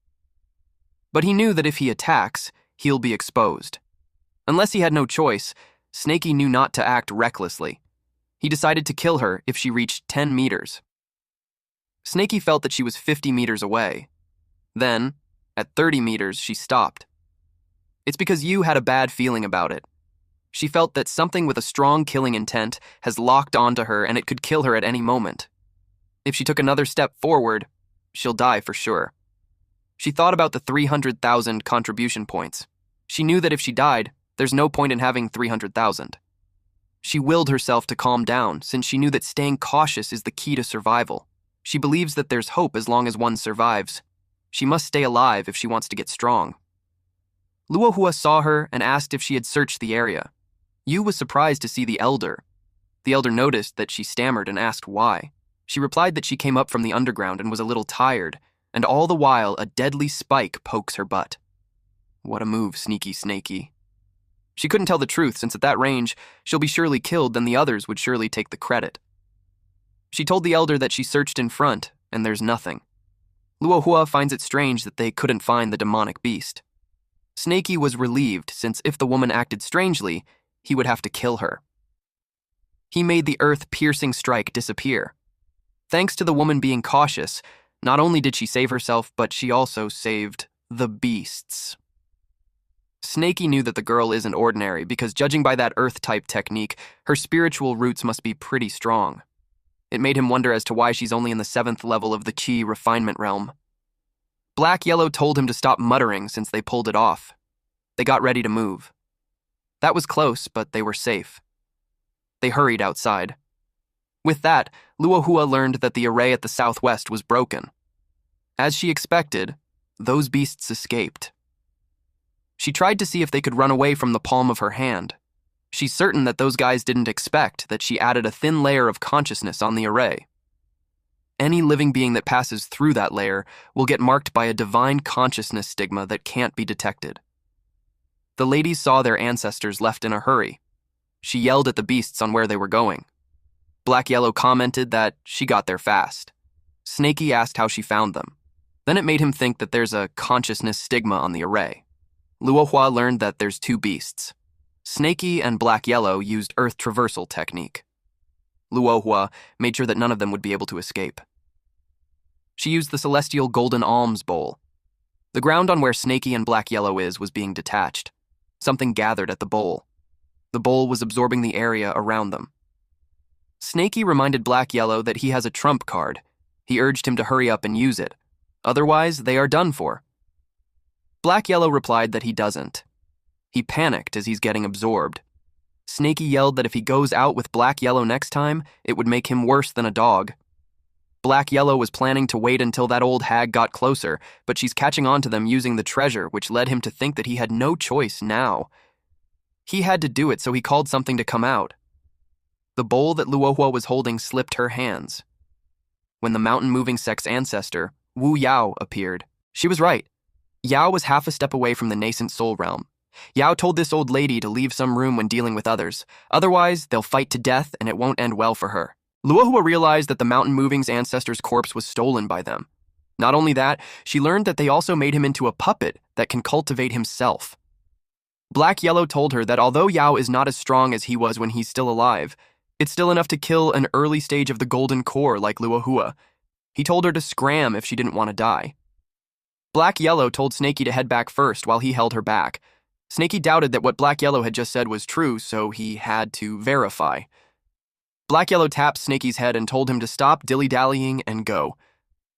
But he knew that if he attacks, he'll be exposed. Unless he had no choice, Snaky knew not to act recklessly. He decided to kill her if she reached 10 meters. Snaky felt that she was 50 meters away. Then, at 30 meters, she stopped. It's because Yu had a bad feeling about it. She felt that something with a strong killing intent has locked onto her and it could kill her at any moment. If she took another step forward, she'll die for sure. She thought about the 300,000 contribution points. She knew that if she died, there's no point in having 300,000. She willed herself to calm down, since she knew that staying cautious is the key to survival. She believes that there's hope as long as one survives. She must stay alive if she wants to get strong. Luohua saw her and asked if she had searched the area. Yu was surprised to see the elder. The elder noticed that she stammered and asked why. She replied that she came up from the underground and was a little tired, and all the while a deadly spike pokes her butt. What a move, sneaky snaky. She couldn't tell the truth, since at that range, she'll be surely killed, then the others would surely take the credit. She told the elder that she searched in front, and there's nothing. Luohua finds it strange that they couldn't find the demonic beast. Snaky was relieved, since if the woman acted strangely, he would have to kill her. He made the earth-piercing strike disappear. Thanks to the woman being cautious, not only did she save herself, but she also saved the beasts. Snaky knew that the girl isn't ordinary because, judging by that earth-type technique, her spiritual roots must be pretty strong. It made him wonder as to why she's only in the 7th level of the Qi refinement realm. Black Yellow told him to stop muttering since they pulled it off. They got ready to move. That was close, but they were safe. They hurried outside. With that, Luohua learned that the array at the southwest was broken. As she expected, those beasts escaped. She tried to see if they could run away from the palm of her hand. She's certain that those guys didn't expect that she added a thin layer of consciousness on the array. Any living being that passes through that layer will get marked by a divine consciousness stigma that can't be detected. The ladies saw their ancestors left in a hurry. She yelled at the beasts on where they were going. Black Yellow commented that she got there fast. Snaky asked how she found them. Then it made him think that there's a consciousness stigma on the array. Luohua learned that there's 2 beasts. Snaky and Black Yellow used earth traversal technique. Luohua made sure that none of them would be able to escape. She used the celestial golden alms bowl. The ground on where Snaky and Black Yellow was being detached. Something gathered at the bowl. The bowl was absorbing the area around them. Snaky reminded Black Yellow that he has a trump card. He urged him to hurry up and use it. Otherwise, they are done for. Black Yellow replied that he doesn't. He panicked as he's getting absorbed. Snaky yelled that if he goes out with Black Yellow next time, it would make him worse than a dog. Black Yellow was planning to wait until that old hag got closer, but she's catching on to them using the treasure, which led him to think that he had no choice now. He had to do it, so he called something to come out. The bowl that Luohua was holding slipped her hands. When the mountain-moving sex ancestor, Wu Yao, appeared, she was right. Yao was half a step away from the nascent soul realm. Yao told this old lady to leave some room when dealing with others. Otherwise, they'll fight to death and it won't end well for her. Luohua realized that the mountain-moving's ancestor's corpse was stolen by them. Not only that, she learned that they also made him into a puppet that can cultivate himself. Black Yellow told her that although Yao is not as strong as he was when he's still alive, it's still enough to kill an early stage of the golden core like Luohua. He told her to scram if she didn't want to die. Black Yellow told Snaky to head back first while he held her back. Snaky doubted that what Black Yellow had just said was true, so he had to verify. Black Yellow tapped Snaky's head and told him to stop dilly-dallying and go.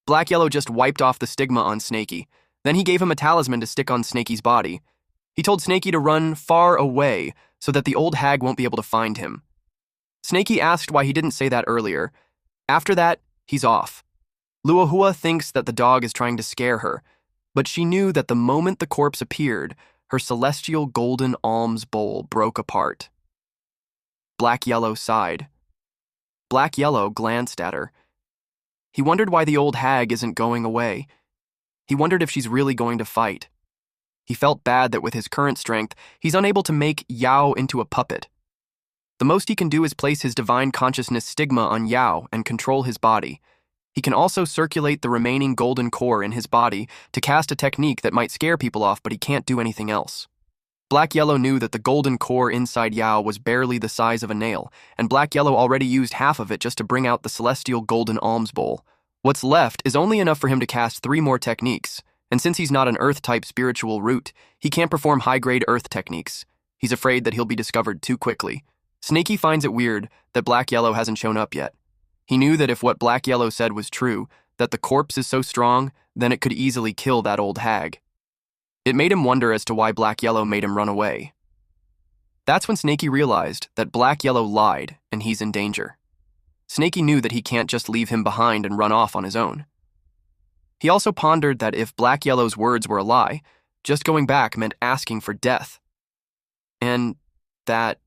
Black Yellow just wiped off the stigma on Snaky. Then he gave him a talisman to stick on Snaky's body. He told Snaky to run far away so that the old hag won't be able to find him. Snaky asked why he didn't say that earlier. After that, he's off. Luohua thinks that the dog is trying to scare her, but she knew that the moment the corpse appeared, her celestial golden alms bowl broke apart. Black Yellow sighed. Black Yellow glanced at her. He wondered why the old hag isn't going away. He wondered if she's really going to fight. He felt bad that with his current strength, he's unable to make Yao into a puppet. The most he can do is place his divine consciousness stigma on Yao and control his body. He can also circulate the remaining golden core in his body to cast a technique that might scare people off, but he can't do anything else. Black Yellow knew that the golden core inside Yao was barely the size of a nail, and Black Yellow already used half of it just to bring out the celestial golden alms bowl. What's left is only enough for him to cast 3 more techniques, and since he's not an earth-type spiritual root, he can't perform high-grade earth techniques. He's afraid that he'll be discovered too quickly. Snaky finds it weird that Black Yellow hasn't shown up yet. He knew that if what Black Yellow said was true, that the corpse is so strong, then it could easily kill that old hag. It made him wonder as to why Black Yellow made him run away. That's when Snaky realized that Black Yellow lied and he's in danger. Snaky knew that he can't just leave him behind and run off on his own. He also pondered that if Black Yellow's words were a lie, just going back meant asking for death. And that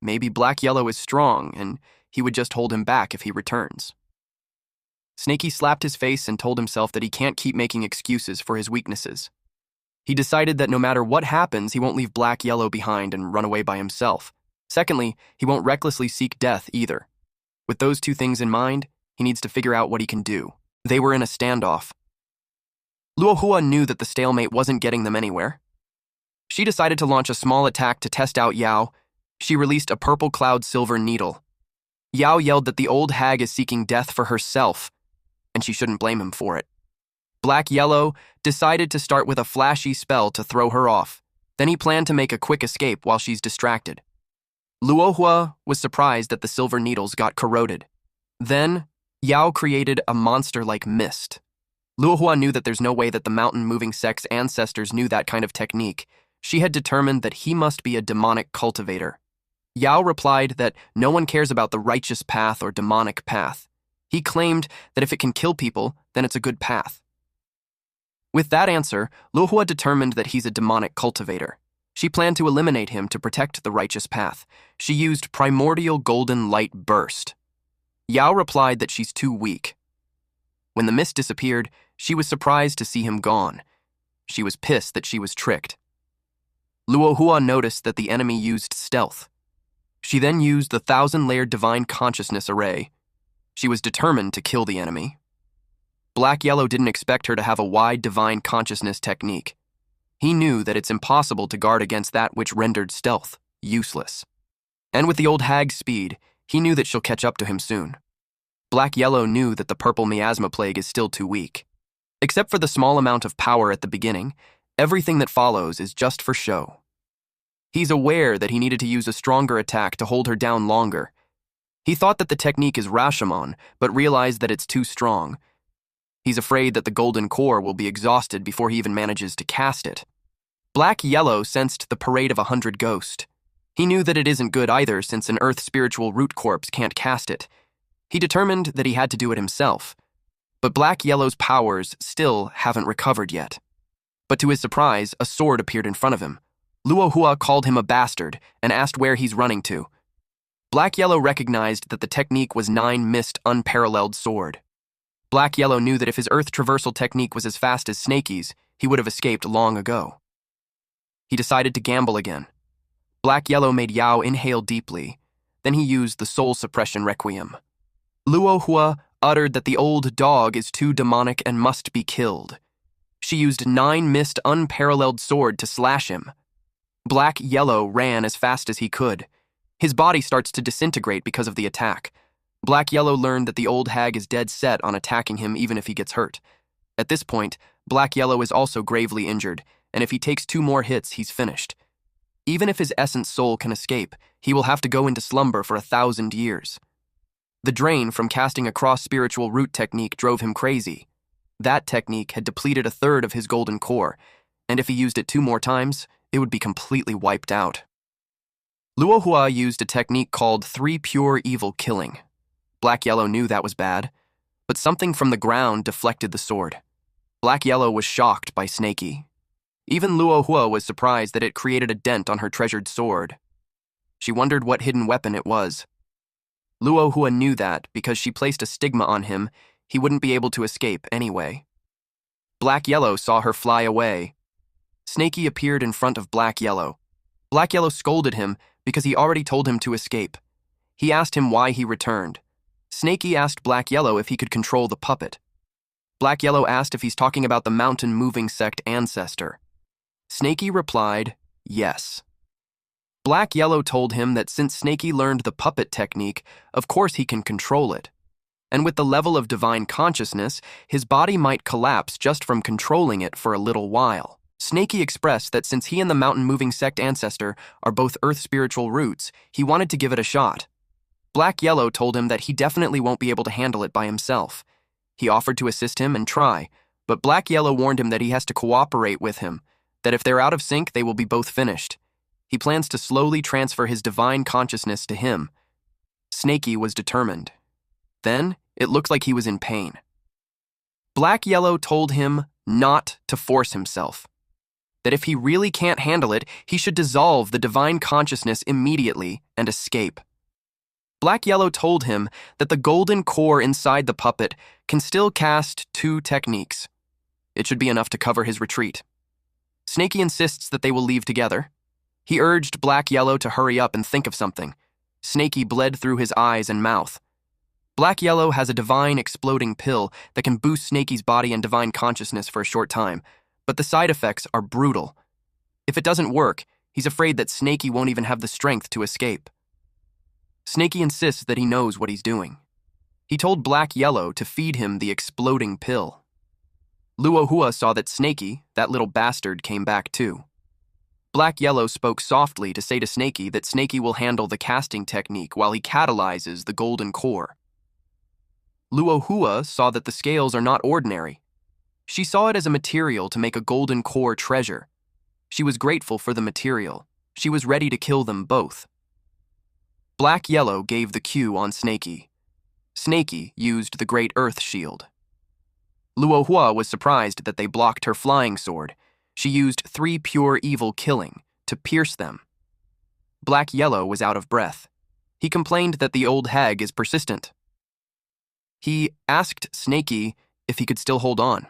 maybe Black Yellow is strong and he would just hold him back if he returns. Snaky slapped his face and told himself that he can't keep making excuses for his weaknesses. He decided that no matter what happens, he won't leave Black Yellow behind and run away by himself. Secondly, he won't recklessly seek death either. With those two things in mind, he needs to figure out what he can do. They were in a standoff. Luohua knew that the stalemate wasn't getting them anywhere. She decided to launch a small attack to test out Yao. She released a purple cloud silver needle. Yao yelled that the old hag is seeking death for herself, and she shouldn't blame him for it. Black Yellow decided to start with a flashy spell to throw her off. Then he planned to make a quick escape while she's distracted. Luohua was surprised that the silver needles got corroded. Then, Yao created a monster-like mist. Luohua knew that there's no way that the mountain-moving sect's ancestors knew that kind of technique. She had determined that he must be a demonic cultivator. Yao replied that no one cares about the righteous path or demonic path. He claimed that if it can kill people, then it's a good path. With that answer, Luohua determined that he's a demonic cultivator. She planned to eliminate him to protect the righteous path. She used primordial golden light burst. Yao replied that she's too weak. When the mist disappeared, she was surprised to see him gone. She was pissed that she was tricked. Luohua noticed that the enemy used stealth. She then used the 1,000-layered divine consciousness array. She was determined to kill the enemy. Black Yellow didn't expect her to have a wide divine consciousness technique. He knew that it's impossible to guard against that which rendered stealth useless. And with the old hag's speed, he knew that she'll catch up to him soon. Black Yellow knew that the purple miasma plague is still too weak. Except for the small amount of power at the beginning, everything that follows is just for show. He's aware that he needed to use a stronger attack to hold her down longer. He thought that the technique is Rashomon, but realized that it's too strong. He's afraid that the golden core will be exhausted before he even manages to cast it. Black Yellow sensed the parade of 100 ghosts. He knew that it isn't good either, since an Earth spiritual root corpse can't cast it. He determined that he had to do it himself. But Black Yellow's powers still haven't recovered yet. But to his surprise, a sword appeared in front of him. Luohua called him a bastard and asked where he's running to. Black Yellow recognized that the technique was 9 Mist Unparalleled Sword. Black Yellow knew that if his Earth traversal technique was as fast as Snaky's, he would have escaped long ago. He decided to gamble again. Black Yellow made Yao inhale deeply. Then he used the Soul Suppression Requiem. Luohua uttered that the old dog is too demonic and must be killed. She used 9 Mist Unparalleled Sword to slash him. Black Yellow ran as fast as he could. His body starts to disintegrate because of the attack. Black Yellow learned that the old hag is dead set on attacking him even if he gets hurt. At this point, Black Yellow is also gravely injured, and if he takes 2 more hits, he's finished. Even if his essence soul can escape, he will have to go into slumber for 1,000 years. The drain from casting a cross-spiritual root technique drove him crazy. That technique had depleted 1/3 of his golden core, and if he used it 2 more times, it would be completely wiped out. Luohua used a technique called 3 Pure Evil Killing. Black Yellow knew that was bad, but something from the ground deflected the sword. Black Yellow was shocked by Snaky. Even Luohua was surprised that it created a dent on her treasured sword. She wondered what hidden weapon it was. Luohua knew that, because she placed a stigma on him, he wouldn't be able to escape anyway. Black Yellow saw her fly away. Snaky appeared in front of Black Yellow. Black Yellow scolded him because he already told him to escape. He asked him why he returned. Snaky asked Black Yellow if he could control the puppet. Black Yellow asked if he's talking about the mountain-moving sect ancestor. Snaky replied, yes. Black Yellow told him that since Snaky learned the puppet technique, of course he can control it. And with the level of divine consciousness, his body might collapse just from controlling it for a little while. Snaky expressed that since he and the mountain-moving sect ancestor are both Earth spiritual roots, he wanted to give it a shot. Black Yellow told him that he definitely won't be able to handle it by himself. He offered to assist him and try, but Black Yellow warned him that he has to cooperate with him, that if they're out of sync, they will be both finished. He plans to slowly transfer his divine consciousness to him. Snaky was determined. Then, it looked like he was in pain. Black Yellow told him not to force himself, that if he really can't handle it, he should dissolve the divine consciousness immediately and escape. Black Yellow told him that the golden core inside the puppet can still cast 2 techniques. It should be enough to cover his retreat. Snaky insists that they will leave together. He urged Black Yellow to hurry up and think of something. Snaky bled through his eyes and mouth. Black Yellow has a divine exploding pill that can boost Snaky's body and divine consciousness for a short time, but the side effects are brutal. If it doesn't work, he's afraid that Snaky won't even have the strength to escape. Snaky insists that he knows what he's doing. He told Black Yellow to feed him the exploding pill. Luohua saw that Snaky, that little bastard, came back too. Black Yellow spoke softly to say to Snaky that Snaky will handle the casting technique while he catalyzes the golden core. Luohua saw that the scales are not ordinary. She saw it as a material to make a golden core treasure. She was grateful for the material. She was ready to kill them both. Black Yellow gave the cue on Snaky. Snaky used the Great Earth Shield. Luohua was surprised that they blocked her flying sword. She used 3 pure evil killing to pierce them. Black Yellow was out of breath. He complained that the old hag is persistent. He asked Snaky if he could still hold on.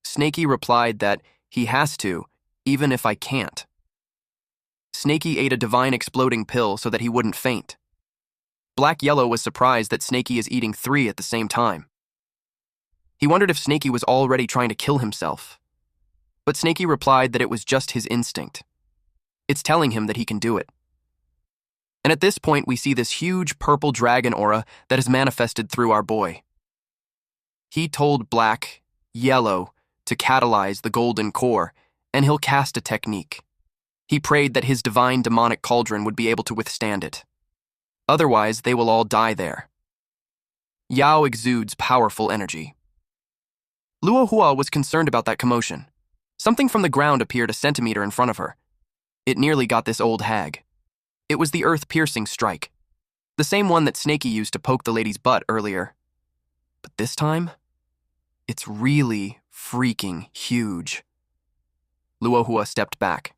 Snaky replied that he has to, even if I can't. Snaky ate a divine exploding pill so that he wouldn't faint. Black Yellow was surprised that Snaky is eating 3 at the same time. He wondered if Snaky was already trying to kill himself. But Snaky replied that it was just his instinct. It's telling him that he can do it. And at this point, we see this huge purple dragon aura that is manifested through our boy. He told Black Yellow to catalyze the golden core, and he'll cast a technique. He prayed that his divine demonic cauldron would be able to withstand it. Otherwise, they will all die there. Yao exudes powerful energy. Luohua was concerned about that commotion. Something from the ground appeared a centimeter in front of her. It nearly got this old hag. It was the earth-piercing strike, the same one that Snaky used to poke the lady's butt earlier. But this time, it's really freaking huge. Luohua stepped back.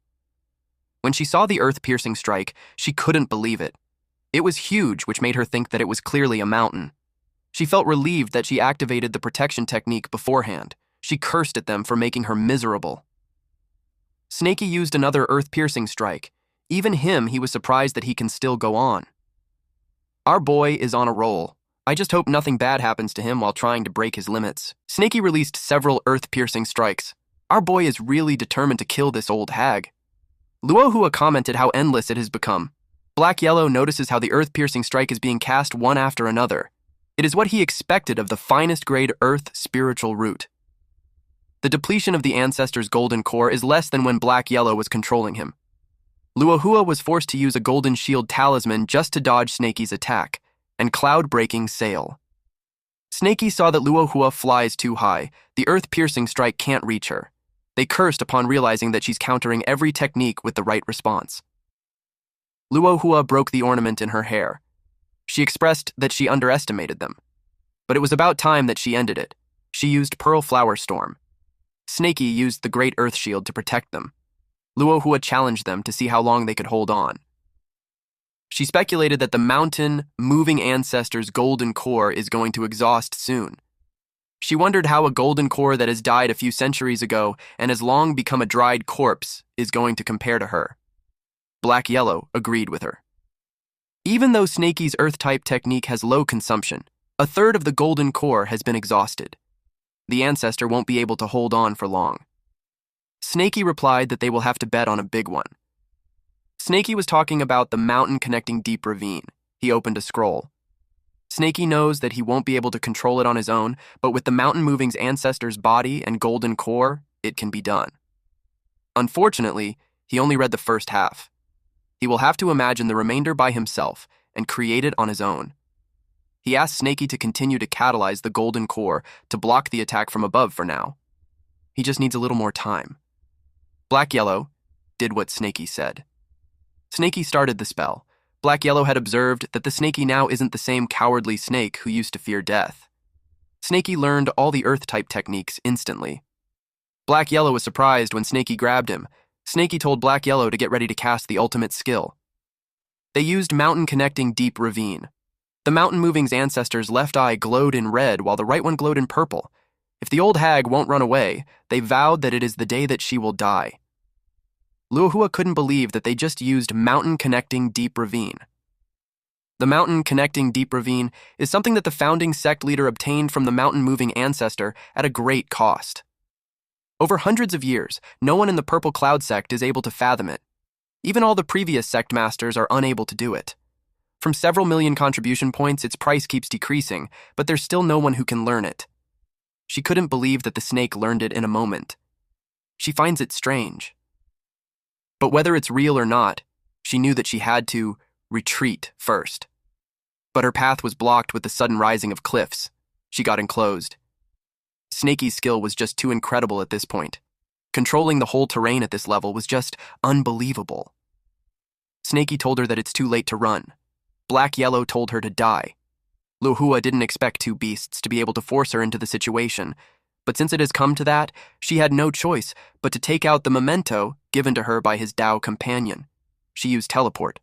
When she saw the earth-piercing strike, she couldn't believe it. It was huge, which made her think that it was clearly a mountain. She felt relieved that she activated the protection technique beforehand. She cursed at them for making her miserable. Snaky used another earth-piercing strike. Even him, he was surprised that he can still go on. Our boy is on a roll. I just hope nothing bad happens to him while trying to break his limits. Snaky released several earth-piercing strikes. Our boy is really determined to kill this old hag. Luohua commented how endless it has become. Black Yellow notices how the earth-piercing strike is being cast one after another. It is what he expected of the finest grade earth spiritual root. The depletion of the ancestor's golden core is less than when Black Yellow was controlling him. Luohua was forced to use a golden shield talisman just to dodge Snaky's attack, and cloud-breaking sail. Snaky saw that Luohua flies too high. The earth-piercing strike can't reach her. They cursed upon realizing that she's countering every technique with the right response. Luohua broke the ornament in her hair. She expressed that she underestimated them. But it was about time that she ended it. She used Pearl Flower Storm. Snaky used the Great Earth Shield to protect them. Luohua challenged them to see how long they could hold on. She speculated that the mountain-moving ancestor's golden core is going to exhaust soon. She wondered how a golden core that has died a few centuries ago and has long become a dried corpse is going to compare to her. Black Yellow agreed with her. Even though Snaky's Earth-type technique has low consumption, a third of the golden core has been exhausted. The ancestor won't be able to hold on for long. Snaky replied that they will have to bet on a big one. Snaky was talking about the mountain connecting deep ravine. He opened a scroll. Snaky knows that he won't be able to control it on his own, but with the mountain moving's ancestor's body and golden core, it can be done. Unfortunately, he only read the first half. He will have to imagine the remainder by himself and create it on his own. He asked Snaky to continue to catalyze the golden core to block the attack from above for now. He just needs a little more time. Black Yellow did what Snaky said. Snaky started the spell. Black Yellow had observed that the Snaky now isn't the same cowardly snake who used to fear death. Snaky learned all the Earth-type techniques instantly. Black Yellow was surprised when Snaky grabbed him. Snaky told Black Yellow to get ready to cast the ultimate skill. They used Mountain Connecting Deep Ravine. The mountain moving's ancestor's left eye glowed in red while the right one glowed in purple. If the old hag won't run away, they vowed that it is the day that she will die. Luohua couldn't believe that they just used Mountain Connecting Deep Ravine. The Mountain Connecting Deep Ravine is something that the founding sect leader obtained from the mountain-moving ancestor at a great cost. Over hundreds of years, no one in the Purple Cloud sect is able to fathom it. Even all the previous sect masters are unable to do it. From several million contribution points, its price keeps decreasing, but there's still no one who can learn it. She couldn't believe that the snake learned it in a moment. She finds it strange. But whether it's real or not, she knew that she had to retreat first. But her path was blocked with the sudden rising of cliffs. She got enclosed. Snaky's skill was just too incredible at this point. Controlling the whole terrain at this level was just unbelievable. Snaky told her that it's too late to run. Black Yellow told her to die. Luohua didn't expect two beasts to be able to force her into the situation, but since it has come to that, she had no choice but to take out the memento given to her by his Dao companion. She used teleport.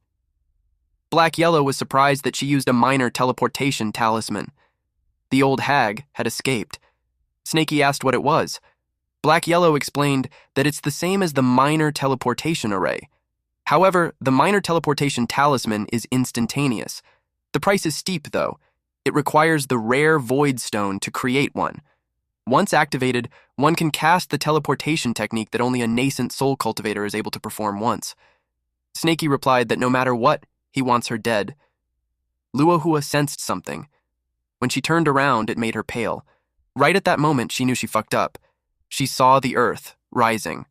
Black Yellow was surprised that she used a minor teleportation talisman. The old hag had escaped. Snaky asked what it was. Black Yellow explained that it's the same as the minor teleportation array. However, the minor teleportation talisman is instantaneous. The price is steep, though. It requires the rare Void Stone to create one. Once activated, one can cast the teleportation technique that only a nascent soul cultivator is able to perform once. Snaky replied that no matter what, he wants her dead. Luohua sensed something. When she turned around, it made her pale. Right at that moment, she knew she fucked up. She saw the earth rising.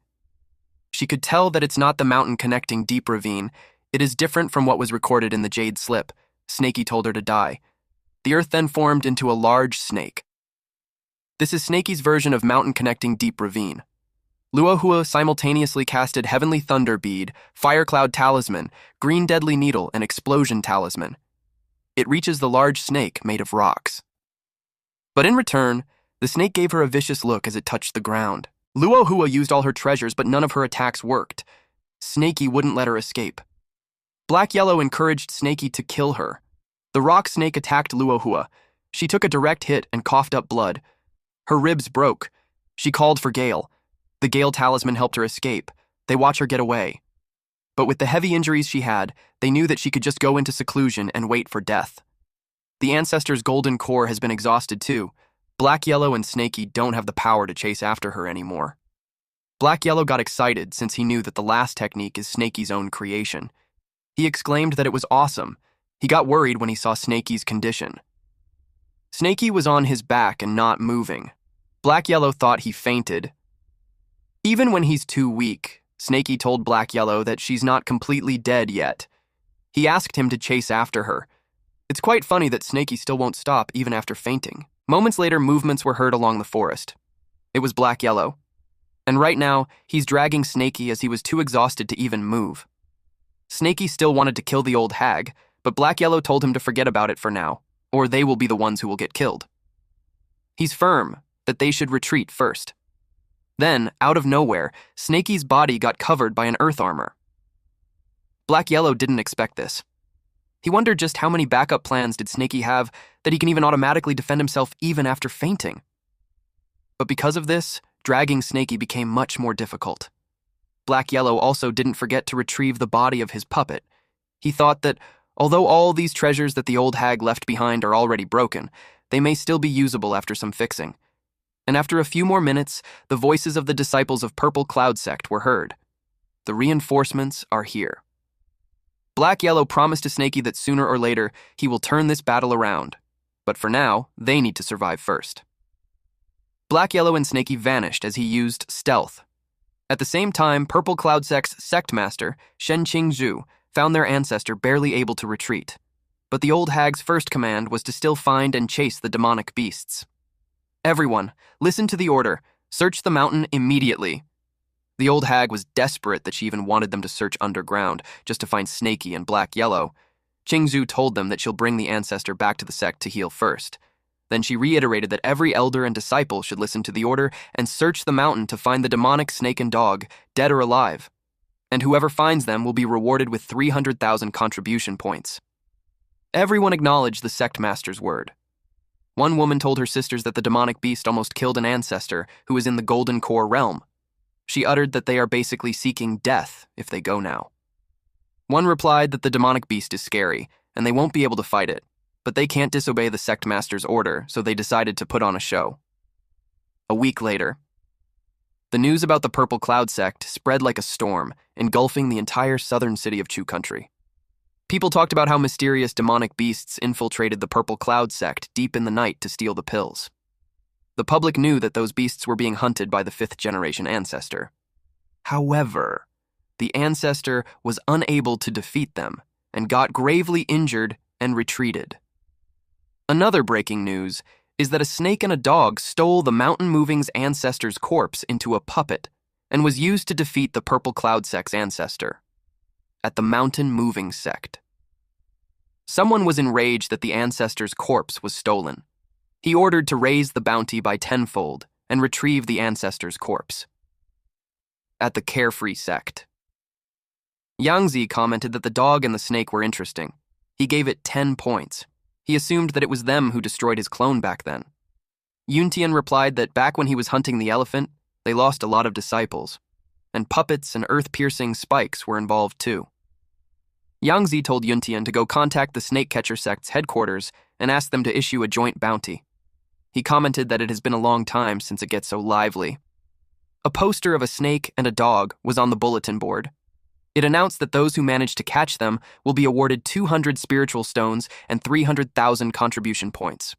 She could tell that it's not the Mountain Connecting Deep Ravine. It is different from what was recorded in the Jade Slip. Snaky told her to die. The earth then formed into a large snake. This is Snaky's version of Mountain Connecting Deep Ravine. Luohua simultaneously casted Heavenly Thunder Bead, Fire Cloud Talisman, Green Deadly Needle, and Explosion Talisman. It reaches the large snake made of rocks. But in return, the snake gave her a vicious look as it touched the ground. Luohua used all her treasures, but none of her attacks worked. Snaky wouldn't let her escape. Black Yellow encouraged Snaky to kill her. The rock snake attacked Luohua. She took a direct hit and coughed up blood. Her ribs broke. She called for Gale. The Gale talisman helped her escape. They watch her get away. But with the heavy injuries she had, they knew that she could just go into seclusion and wait for death. The ancestor's golden core has been exhausted too. Black Yellow and Snaky don't have the power to chase after her anymore. Black Yellow got excited since he knew that the last technique is Snaky's own creation. He exclaimed that it was awesome. He got worried when he saw Snaky's condition. Snaky was on his back and not moving. Black Yellow thought he fainted. Even when he's too weak, Snaky told Black Yellow that she's not completely dead yet. He asked him to chase after her. It's quite funny that Snaky still won't stop even after fainting. Moments later, movements were heard along the forest. It was Black Yellow. And right now, he's dragging Snaky as he was too exhausted to even move. Snaky still wanted to kill the old hag, but Black Yellow told him to forget about it for now, or they will be the ones who will get killed. He's firm that they should retreat first. Then, out of nowhere, Snaky's body got covered by an earth armor. Black Yellow didn't expect this. He wondered just how many backup plans did Snaky have that he can even automatically defend himself even after fainting. But because of this, dragging Snaky became much more difficult. Black Yellow also didn't forget to retrieve the body of his puppet. He thought that, although all these treasures that the old hag left behind are already broken, they may still be usable after some fixing. And after a few more minutes, the voices of the disciples of Purple Cloud Sect were heard. The reinforcements are here. Black Yellow promised to Snaky that sooner or later he will turn this battle around, but for now, they need to survive first. Black Yellow and Snaky vanished as he used stealth. At the same time, Purple Cloud Sect's sect master, Shen Qingzhu, found their ancestor barely able to retreat. but the old hag's first command was to still find and chase the demonic beasts. "Everyone, listen to the order. Search the mountain immediately." The old hag was desperate that she even wanted them to search underground just to find Snaky and Black Yellow. Qingzhu told them that she'll bring the ancestor back to the sect to heal first. Then she reiterated that every elder and disciple should listen to the order and search the mountain to find the demonic snake and dog, dead or alive. And whoever finds them will be rewarded with 300,000 contribution points. Everyone acknowledged the sect master's word. One woman told her sisters that the demonic beast almost killed an ancestor who was in the Golden Core realm. She uttered that they are basically seeking death if they go now. One replied that the demonic beast is scary, and they won't be able to fight it, but they can't disobey the sect master's order, so they decided to put on a show. A week later, the news about the Purple Cloud sect spread like a storm, engulfing the entire southern city of Chu country. People talked about how mysterious demonic beasts infiltrated the Purple Cloud sect deep in the night to steal the pills. The public knew that those beasts were being hunted by the fifth-generation ancestor. However, the ancestor was unable to defeat them and got gravely injured and retreated. Another breaking news is that a snake and a dog stole the Mountain Moving's ancestor's corpse into a puppet and was used to defeat the Purple Cloud sect's ancestor. At the Mountain Moving sect, someone was enraged that the ancestor's corpse was stolen. He ordered to raise the bounty by tenfold and retrieve the ancestor's corpse. At the Carefree sect, Yangzi commented that the dog and the snake were interesting. He gave it 10 points. He assumed that it was them who destroyed his clone back then. Yuntian replied that back when he was hunting the elephant, they lost a lot of disciples, and puppets and earth-piercing spikes were involved too. Yangzi told Yuntian to go contact the Snake Catcher sect's headquarters and ask them to issue a joint bounty. He commented that it has been a long time since it gets so lively. A poster of a snake and a dog was on the bulletin board. It announced that those who manage to catch them will be awarded 200 spiritual stones and 300,000 contribution points.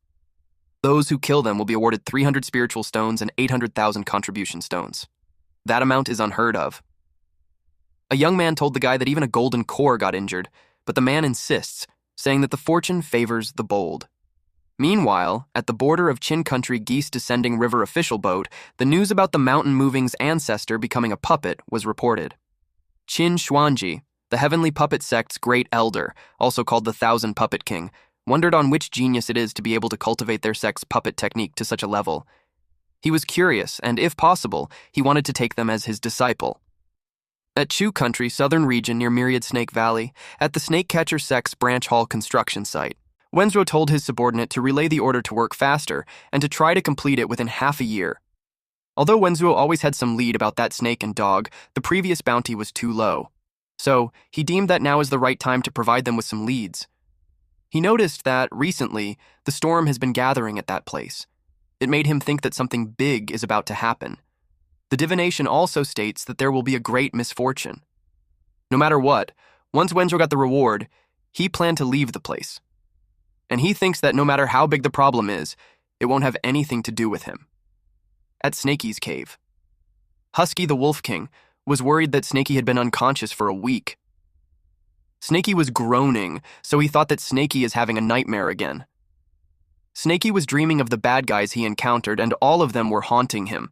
Those who kill them will be awarded 300 spiritual stones and 800,000 contribution stones. That amount is unheard of. A young man told the guy that even a golden core got injured, but the man insists, saying that the fortune favors the bold. Meanwhile, at the border of Qin Country Geese Descending River official boat, the news about the Mountain Moving's ancestor becoming a puppet was reported. Qin Xuanji, the Heavenly Puppet sect's great elder, also called the Thousand Puppet King, wondered on which genius it is to be able to cultivate their sect's puppet technique to such a level. He was curious, and if possible, he wanted to take them as his disciple. At Chu Country, southern region near Myriad Snake Valley, at the Snake Catcher sect's branch hall construction site, Wenzhou told his subordinate to relay the order to work faster and to try to complete it within half a year. Although Wenzhou always had some lead about that snake and dog, the previous bounty was too low. So, he deemed that now is the right time to provide them with some leads. He noticed that, recently, the storm has been gathering at that place. It made him think that something big is about to happen. The divination also states that there will be a great misfortune. No matter what, once Wenzhou got the reward, he planned to leave the place. And he thinks that no matter how big the problem is, it won't have anything to do with him. At Snaky's cave, Husky the Wolf King was worried that Snaky had been unconscious for a week. Snaky was groaning, so he thought that Snaky is having a nightmare again. Snaky was dreaming of the bad guys he encountered, and all of them were haunting him.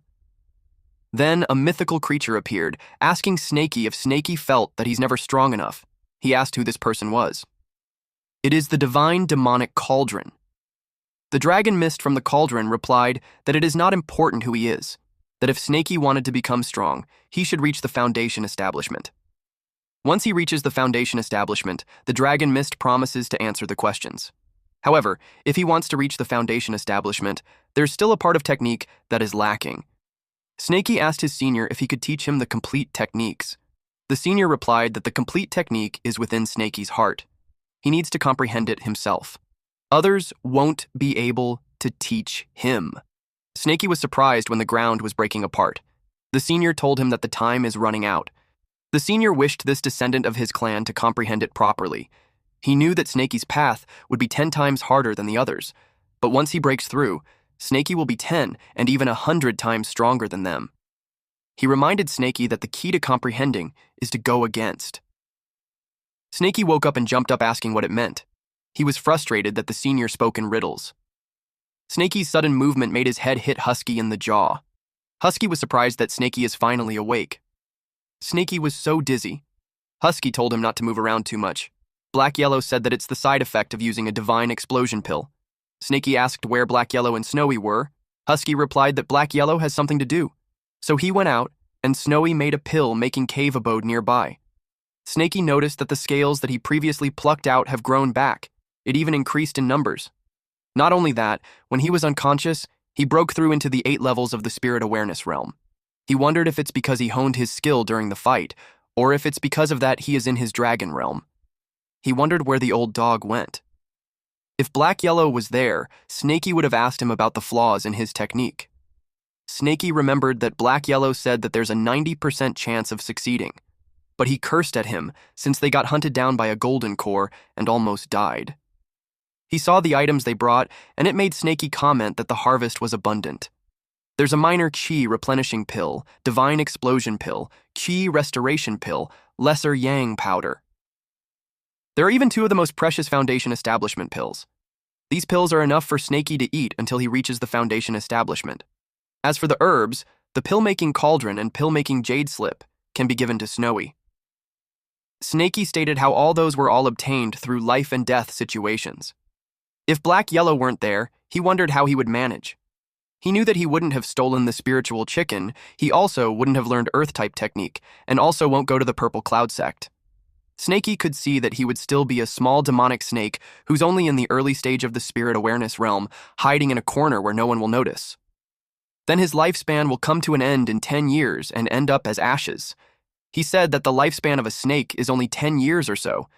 Then a mythical creature appeared, asking Snaky if Snaky felt that he's never strong enough. He asked who this person was. It is the divine demonic cauldron. The dragon mist from the cauldron replied that it is not important who he is, that if Snaky wanted to become strong, he should reach the Foundation establishment. Once he reaches the Foundation establishment, the dragon mist promises to answer the questions. However, if he wants to reach the Foundation establishment, there's still a part of technique that is lacking. Snaky asked his senior if he could teach him the complete techniques. The senior replied that the complete technique is within Snaky's heart. He needs to comprehend it himself. Others won't be able to teach him. Snaky was surprised when the ground was breaking apart. The senior told him that the time is running out. The senior wished this descendant of his clan to comprehend it properly. He knew that Snaky's path would be 10 times harder than the others, but once he breaks through, Snaky will be 10 and even 100 times stronger than them. He reminded Snaky that the key to comprehending is to go against. Snaky woke up and jumped up asking what it meant. He was frustrated that the senior spoke in riddles. Snaky's sudden movement made his head hit Husky in the jaw. Husky was surprised that Snaky is finally awake. Snaky was so dizzy. Husky told him not to move around too much. Black Yellow said that it's the side effect of using a divine explosion pill. Snaky asked where Black Yellow and Snowy were. Husky replied that Black Yellow has something to do. So he went out, and Snowy made a pill making cave abode nearby. Snaky noticed that the scales that he previously plucked out have grown back. It even increased in numbers. Not only that, when he was unconscious, he broke through into the 8 levels of the spirit awareness realm. He wondered if it's because he honed his skill during the fight, or if it's because of that he is in his dragon realm. He wondered where the old dog went. If Black Yellow was there, Snaky would have asked him about the flaws in his technique. Snaky remembered that Black Yellow said that there's a 90% chance of succeeding, but he cursed at him since they got hunted down by a golden core and almost died. He saw the items they brought, and it made Snaky comment that the harvest was abundant. There's a minor Qi replenishing pill, divine explosion pill, Qi restoration pill, lesser yang powder. There are even 2 of the most precious foundation establishment pills. These pills are enough for Snaky to eat until he reaches the foundation establishment. As for the herbs, the pill-making cauldron and pill-making jade slip can be given to Snowy. Snaky stated how all those were all obtained through life and death situations. If Black Yellow weren't there, he wondered how he would manage. He knew that he wouldn't have stolen the spiritual chicken, he also wouldn't have learned Earth-type technique, and also won't go to the Purple Cloud sect. Snaky could see that he would still be a small demonic snake who's only in the early stage of the spirit awareness realm, hiding in a corner where no one will notice. Then his lifespan will come to an end in 10 years and end up as ashes. He said that the lifespan of a snake is only 10 years or so.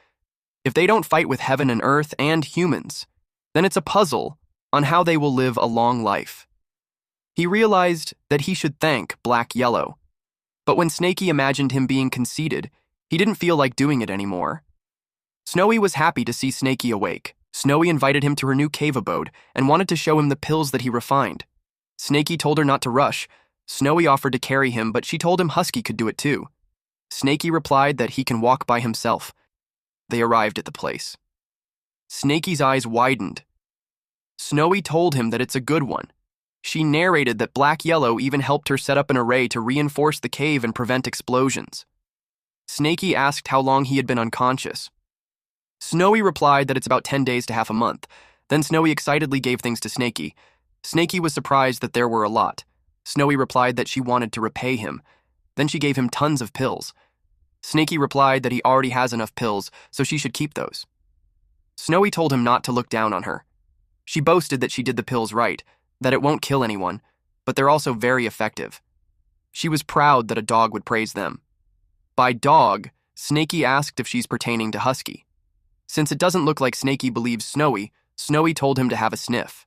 If they don't fight with heaven and earth and humans, then it's a puzzle on how they will live a long life. He realized that he should thank Black Yellow. But when Snaky imagined him being conceited, he didn't feel like doing it anymore. Snowy was happy to see Snaky awake. Snowy invited him to her new cave abode and wanted to show him the pills that he refined. Snaky told her not to rush. Snowy offered to carry him, but she told him Husky could do it too. Snaky replied that he can walk by himself. They arrived at the place. Snaky's eyes widened. Snowy told him that it's a good one. She narrated that Black Yellow even helped her set up an array to reinforce the cave and prevent explosions. Snaky asked how long he had been unconscious. Snowy replied that it's about 10 days to half a month. Then Snowy excitedly gave things to Snaky. Snaky was surprised that there were a lot. Snowy replied that she wanted to repay him. Then she gave him tons of pills. Snaky replied that he already has enough pills, so she should keep those. Snowy told him not to look down on her. She boasted that she did the pills right, that it won't kill anyone, but they're also very effective. She was proud that a dog would praise them. By dog, Snaky asked if she's pertaining to Husky. Since it doesn't look like Snaky believes Snowy, Snowy told him to have a sniff.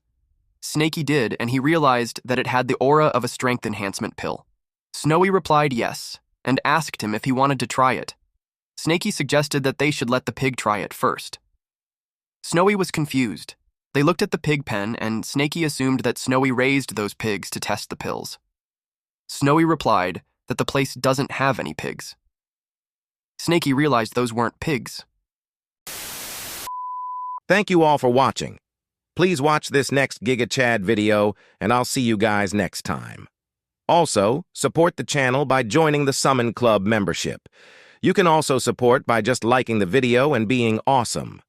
Snaky did, and he realized that it had the aura of a strength enhancement pill. Snowy replied yes, and asked him if he wanted to try it. Snaky suggested that they should let the pig try it first. Snowy was confused. They looked at the pig pen, and Snaky assumed that Snowy raised those pigs to test the pills. Snowy replied that the place doesn't have any pigs. Snaky realized those weren't pigs. Thank you all for watching. Please watch this next Giga Chad video, and I'll see you guys next time. Also, support the channel by joining the Summon Club membership. You can also support by just liking the video and being awesome.